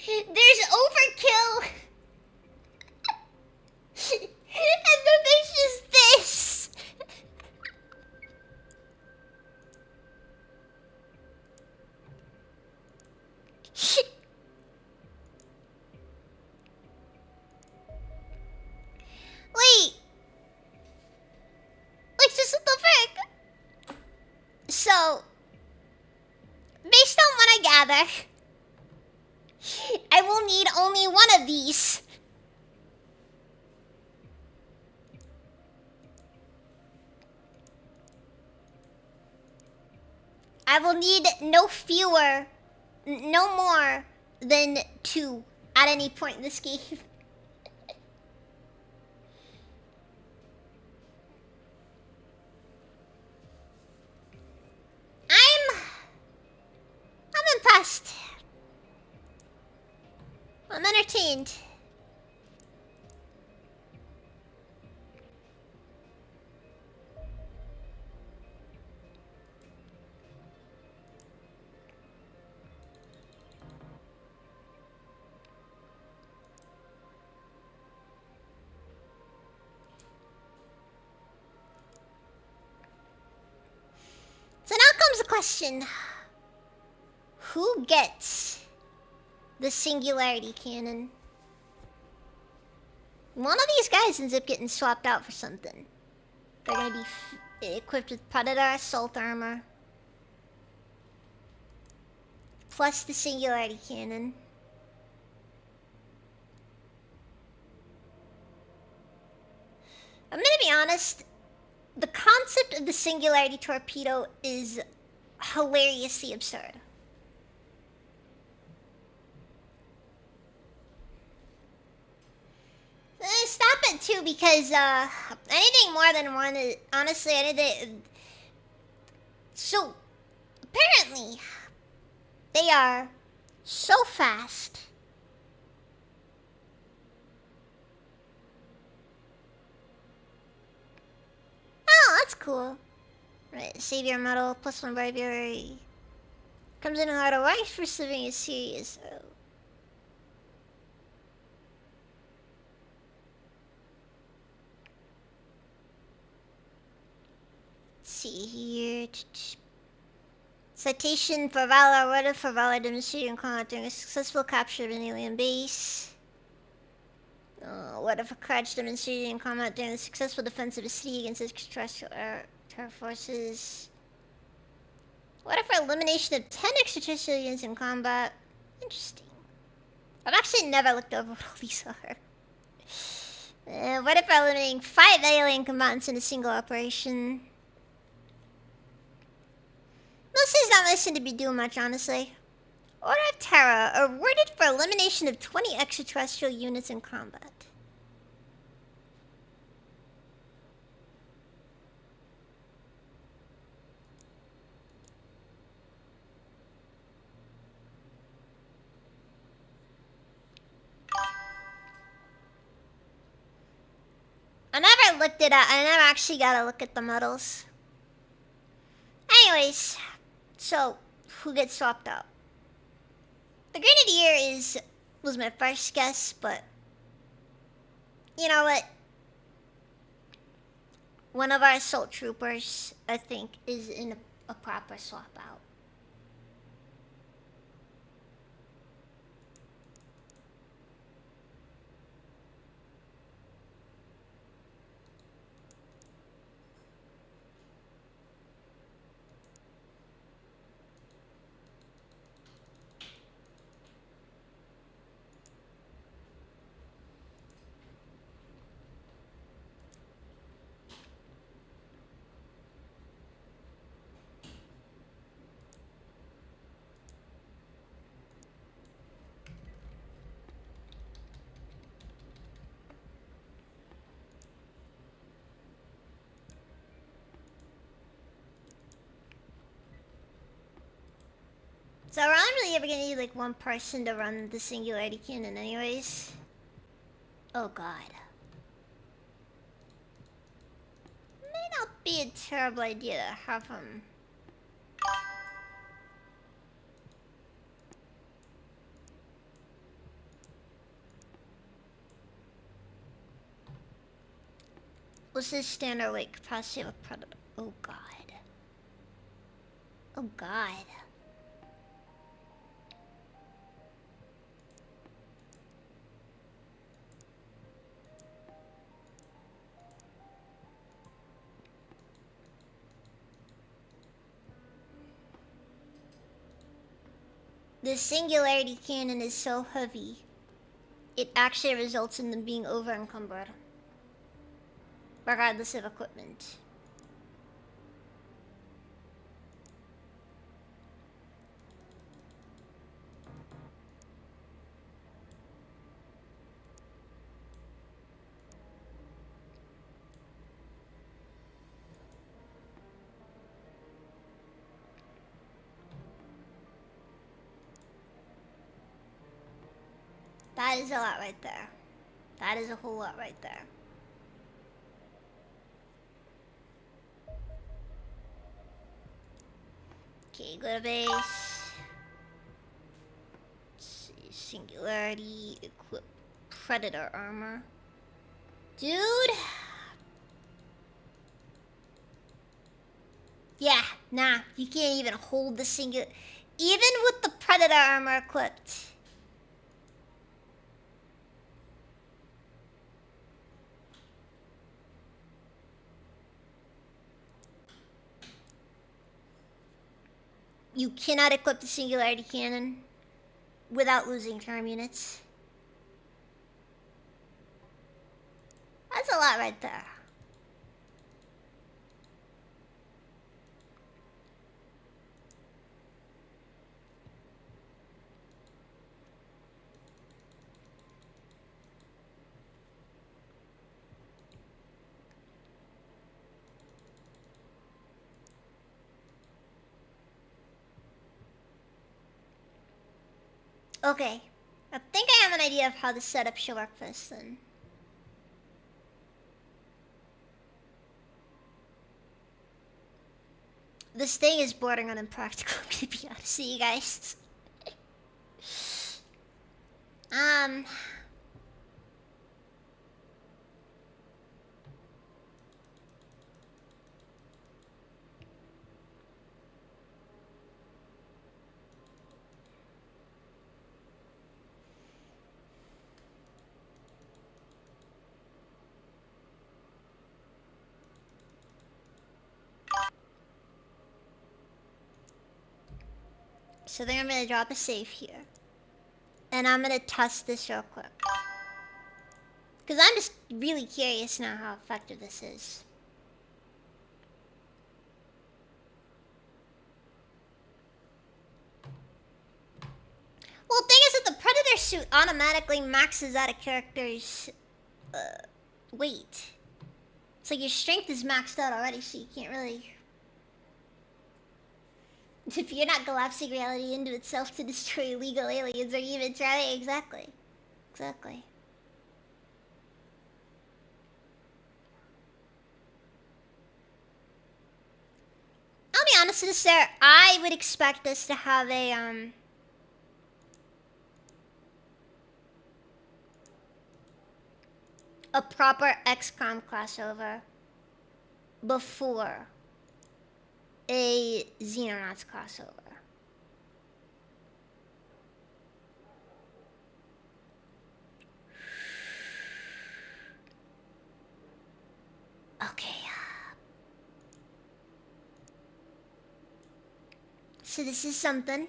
There's overkill! And then there's just this! Wait! Like, just what the frick? So, based on what I gather, I will need only one of these. I will need no more than 2 at any point in this game. I'm impressed. I'm entertained. So now comes the question. Who gets the Singularity cannon? One of these guys ends up getting swapped out for something. They're gonna be equipped with Predator assault armor. Plus the Singularity cannon. I'm gonna be honest. The concept of the Singularity torpedo is hilariously absurd. Stop it too, because anything more than one is honestly anything. So apparently they are so fast. Oh, that's cool. Right, Savior medal, +1 bravery. Comes in hard right for serving is serious. Oh. See here. Citation for valor, awarded for valor demonstrated in combat during a successful capture of an alien base. Awarded for courage demonstrated in combat during the successful defense of a city against extraterrestrial terror forces. Awarded for elimination of 10 extraterrestrial aliens in combat. Interesting. I've actually never looked over what all these are. What if eliminating 5 alien combatants in a single operation? Most is not listening to be doing much, honestly. Order of Terror, awarded for elimination of 20 extraterrestrial units in combat. I never looked it up. I never actually got to look at the medals. Anyways, so who gets swapped out? The Grenadier was my first guess, but you know what? One of our assault troopers, I think, is in a proper swap out. So we're only really ever gonna need like one person to run the singularity cannon anyways. Oh god. May not be a terrible idea to have him. What's the standard weight capacity of a predator? Oh god. Oh god. The singularity cannon is so heavy, it actually results in them being over encumbered, regardless of equipment. That is a lot right there. That is a whole lot right there. Okay, go to base. Let's see, singularity, equip predator armor. Dude! Yeah, nah, you can't even hold the singular... Even with the predator armor equipped. You cannot equip the singularity cannon without losing charm units. That's a lot right there. Okay, I think I have an idea of how the setup should work for this then. This thing is bordering on impractical, I'm gonna be honest with you guys. So then I'm gonna drop a save here. And I'm gonna test this real quick. Because I'm just really curious now how effective this is. Well, the thing is that the Predator suit automatically maxes out a character's weight. It's like your strength is maxed out already, so you can't really... If you're not collapsing reality into itself to destroy illegal aliens or even try... Exactly. Exactly. I'll be honest with you, sir. I would expect us to have a proper XCOM crossover before a Xenonauts crossover. Okay. So this is something.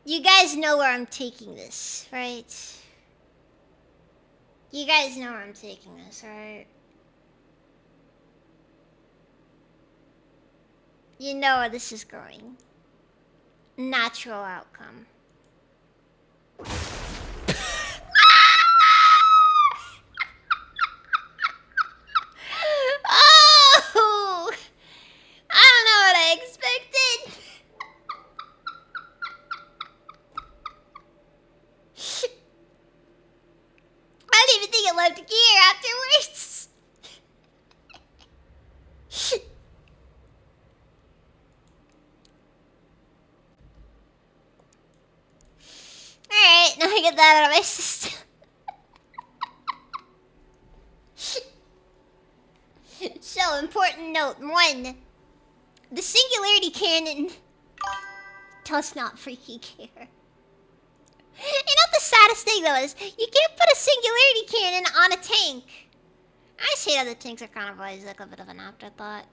You guys know where I'm taking this, right? You guys know where I'm taking this, right? You know where this is going. Natural outcome. Oh! I don't know what I expected. I didn't even think it left gear afterwards. Alright, now I get that out of my system. So, important note 1. The singularity cannon does not freaking care. You know what the saddest thing though is? You can't put a singularity cannon on a tank. I see how the tanks are kind of always like a bit of an afterthought.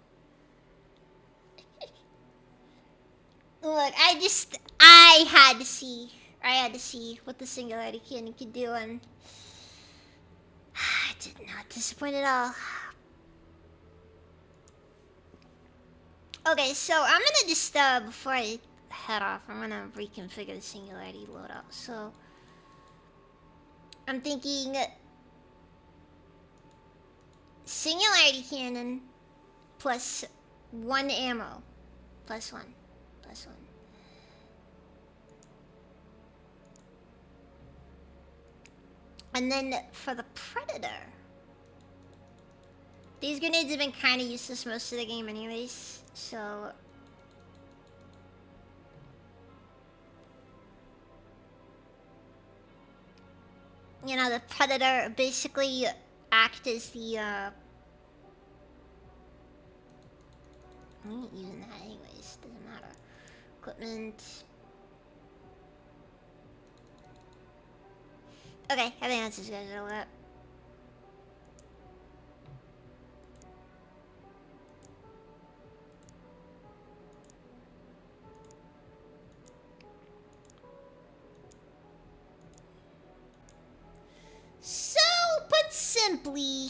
Look, I had to see what the singularity cannon could do, and I did not disappoint at all. Okay, so I'm gonna just, before I head off, I'm gonna reconfigure the singularity loadout. So, I'm thinking singularity cannon plus 1 ammo. Plus 1. Plus 1. And then for the Predator, these grenades have been kind of useless most of the game anyways, so... You know, the Predator basically act as the, I ain't using that anyways, doesn't matter. Equipment. Okay, I think that's as good as it'll get. So, put simply,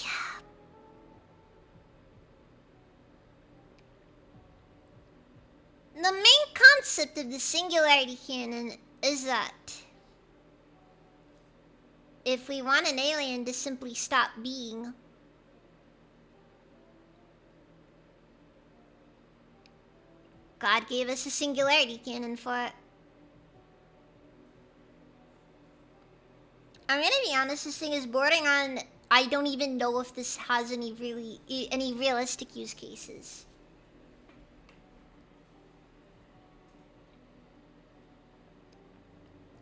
the main concept of the singularity cannon is that if we want an alien to simply stop being, God gave us a singularity cannon for it. I'm gonna be honest, this thing is bordering on, I don't even know if this has any realistic use cases.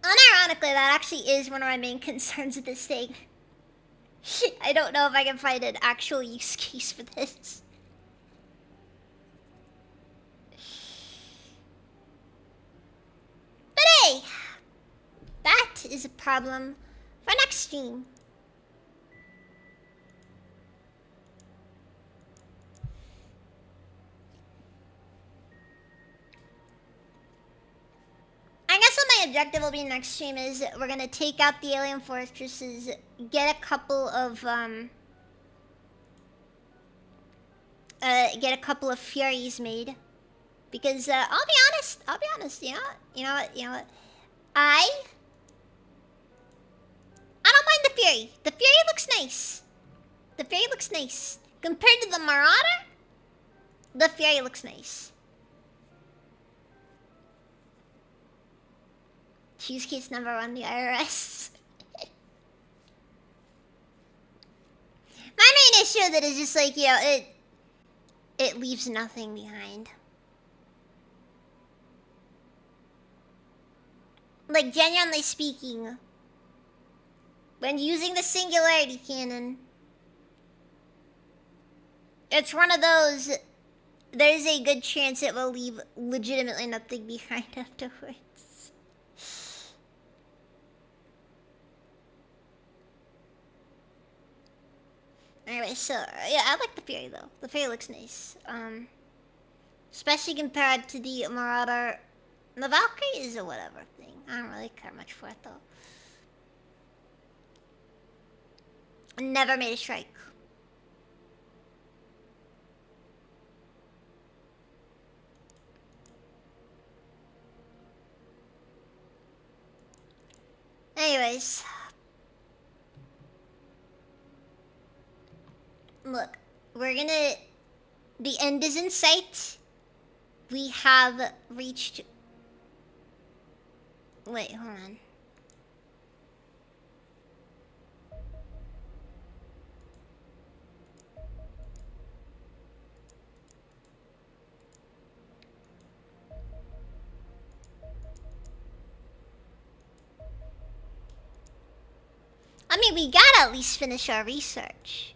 Unironically, that actually is one of my main concerns with this thing. I don't know if I can find an actual use case for this. But hey, that is a problem for next stream. I guess what my objective will be next stream is we're gonna take out the alien fortresses, get a couple of Furies made, because I'll be honest, you know what, I don't mind the Fury. The Fury looks nice. The Fury looks nice compared to the Marauder. The Fury looks nice. Use case number one, the IRS. My main issue with it is just like, it leaves nothing behind. Like, genuinely speaking, when using the singularity cannon, it's one of those, there's a good chance it will leave legitimately nothing behind afterwards. Anyway, so, yeah, I like the Fury, though. The Fury looks nice. Especially compared to the Marauder. The Valkyrie is a whatever thing. I don't really care much for it, though. Never made a strike. Anyways. Look, we're gonna... The end is in sight. We have reached... Wait, hold on. I mean, we gotta at least finish our research.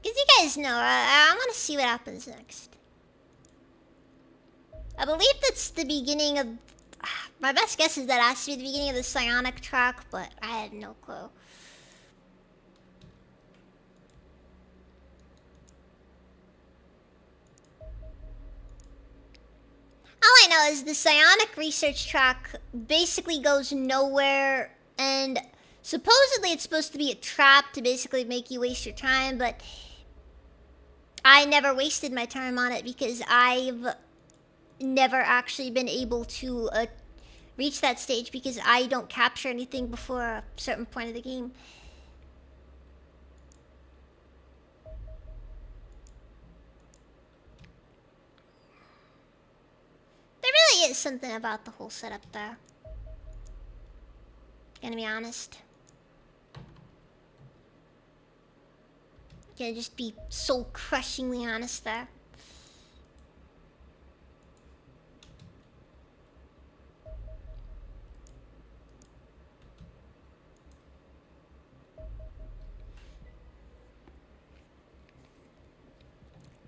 Because you guys know, I want to see what happens next. I believe that's the beginning of... My best guess is that has to be the beginning of the psionic track, but I have no clue. All I know is the psionic research track basically goes nowhere, and supposedly it's supposed to be a trap to basically make you waste your time, but I never wasted my time on it because I've never actually been able to reach that stage because I don't capture anything before a certain point of the game. There really is something about the whole setup there. Gonna be honest. Gonna just be so crushingly honest there.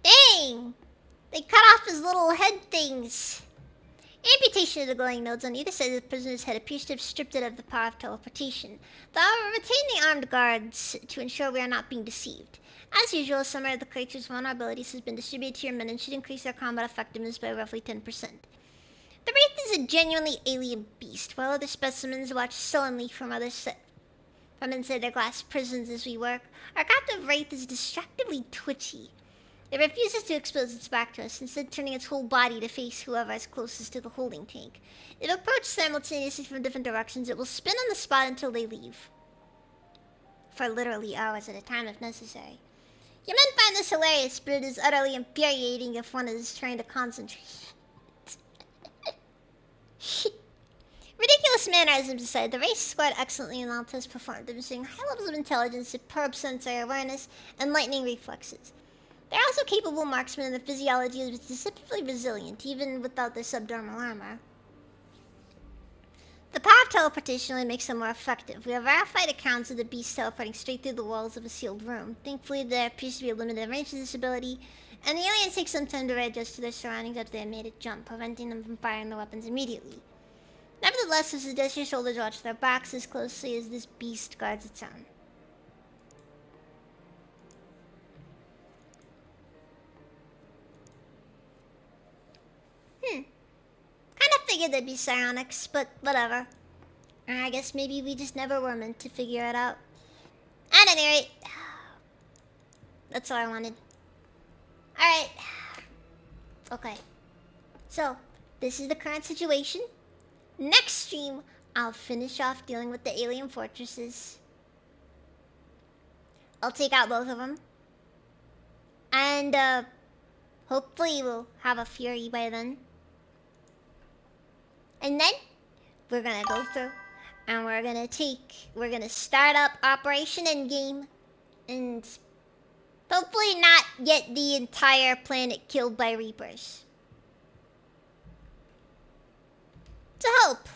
Dang! They cut off his little head things. Amputation of the glowing nodes on either side of the prisoner's head appears to have stripped it of the power of teleportation. However, retain the armed guards to ensure we are not being deceived. As usual, a summary of the creature's vulnerabilities has been distributed to your men and should increase their combat effectiveness by roughly 10%. The Wraith is a genuinely alien beast, while other specimens watch sullenly from inside their glass prisons as we work. Our captive Wraith is distractingly twitchy. It refuses to expose its back to us, instead turning its whole body to face whoever is closest to the holding tank. If approached simultaneously from different directions, it will spin on the spot until they leave. For literally hours at a time if necessary. You men find this hilarious, but it is utterly infuriating if one is trying to concentrate. Ridiculous mannerisms aside, the race scored excellently in all tests performed, demonstrating high levels of intelligence, superb sensory awareness, and lightning reflexes. They're also capable marksmen, and the physiology is deceptively resilient, even without their subdermal armor. The power of teleportation only makes them more effective. We have verified accounts of the beast teleporting straight through the walls of a sealed room. Thankfully, there appears to be a limited range to this ability, and the aliens take some time to readjust to their surroundings after they have made a jump, preventing them from firing their weapons immediately. Nevertheless, I suggest your shoulders watch their backs as closely as this beast guards its own. Kind of figured they'd be psionics, but whatever. I guess maybe we just never were meant to figure it out. At any rate, that's all I wanted. Alright. Okay. So, this is the current situation. Next stream, I'll finish off dealing with the alien fortresses. I'll take out both of them. And, hopefully we'll have a Fury by then. And then, we're gonna go through, and we're gonna start up Operation Endgame, and hopefully not get the entire planet killed by Reapers. It's a hope.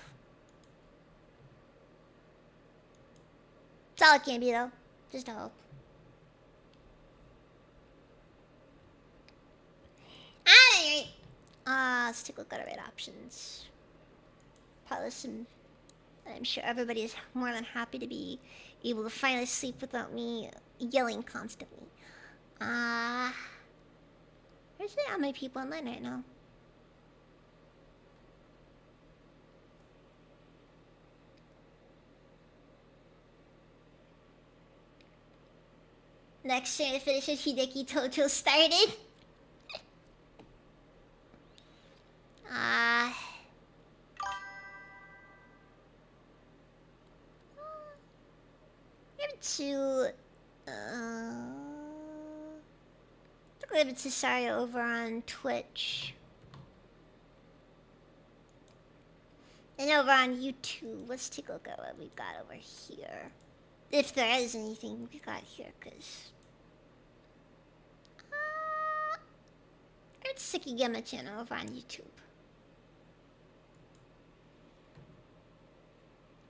It's all it can be, though. Just a hope. Alright. Let's take a look at our raid options. Probably some... I'm sure everybody is more than happy to be able to finally sleep without me yelling constantly. There's not many people online right now. Next stream to finish with Hideki Tojo started. To leave it to Saria over on Twitch. And over on YouTube, let's take a look at what we've got over here. If there is anything we got here, because... it's Sikigema channel over on YouTube.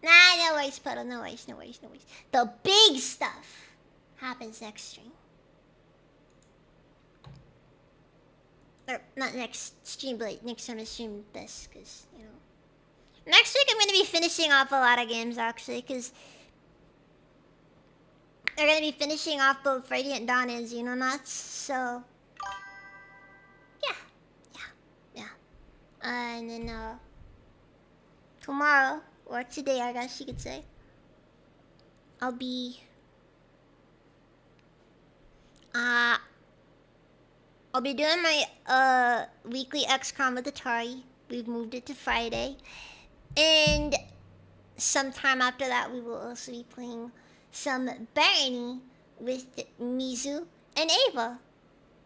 Nah, no worries, Puddle. No worries, no worries, no worries. The big stuff happens next stream. Or, not next stream, but next time I stream this, because, you know. Next week I'm going to be finishing off a lot of games, actually, because... they're going to be finishing off both Radiant Dawn and Xenonauts, so... Yeah. And then, tomorrow... or today, I guess you could say. I'll be doing my weekly XCOM with Atari. We've moved it to Friday. And sometime after that we will also be playing some Barony with Mizu and Ava.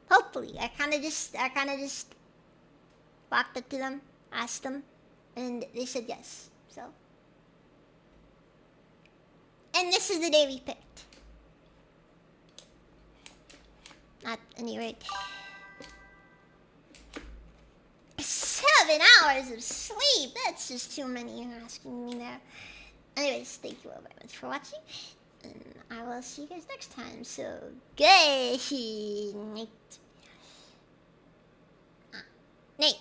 Hopefully. I kinda just walked up to them, asked them, and they said yes. So, and this is the day we picked. At any rate, 7 hours of sleep. That's just too many. You're asking me there. Anyways, thank you all very much for watching, and I will see you guys next time. So, good night. Night.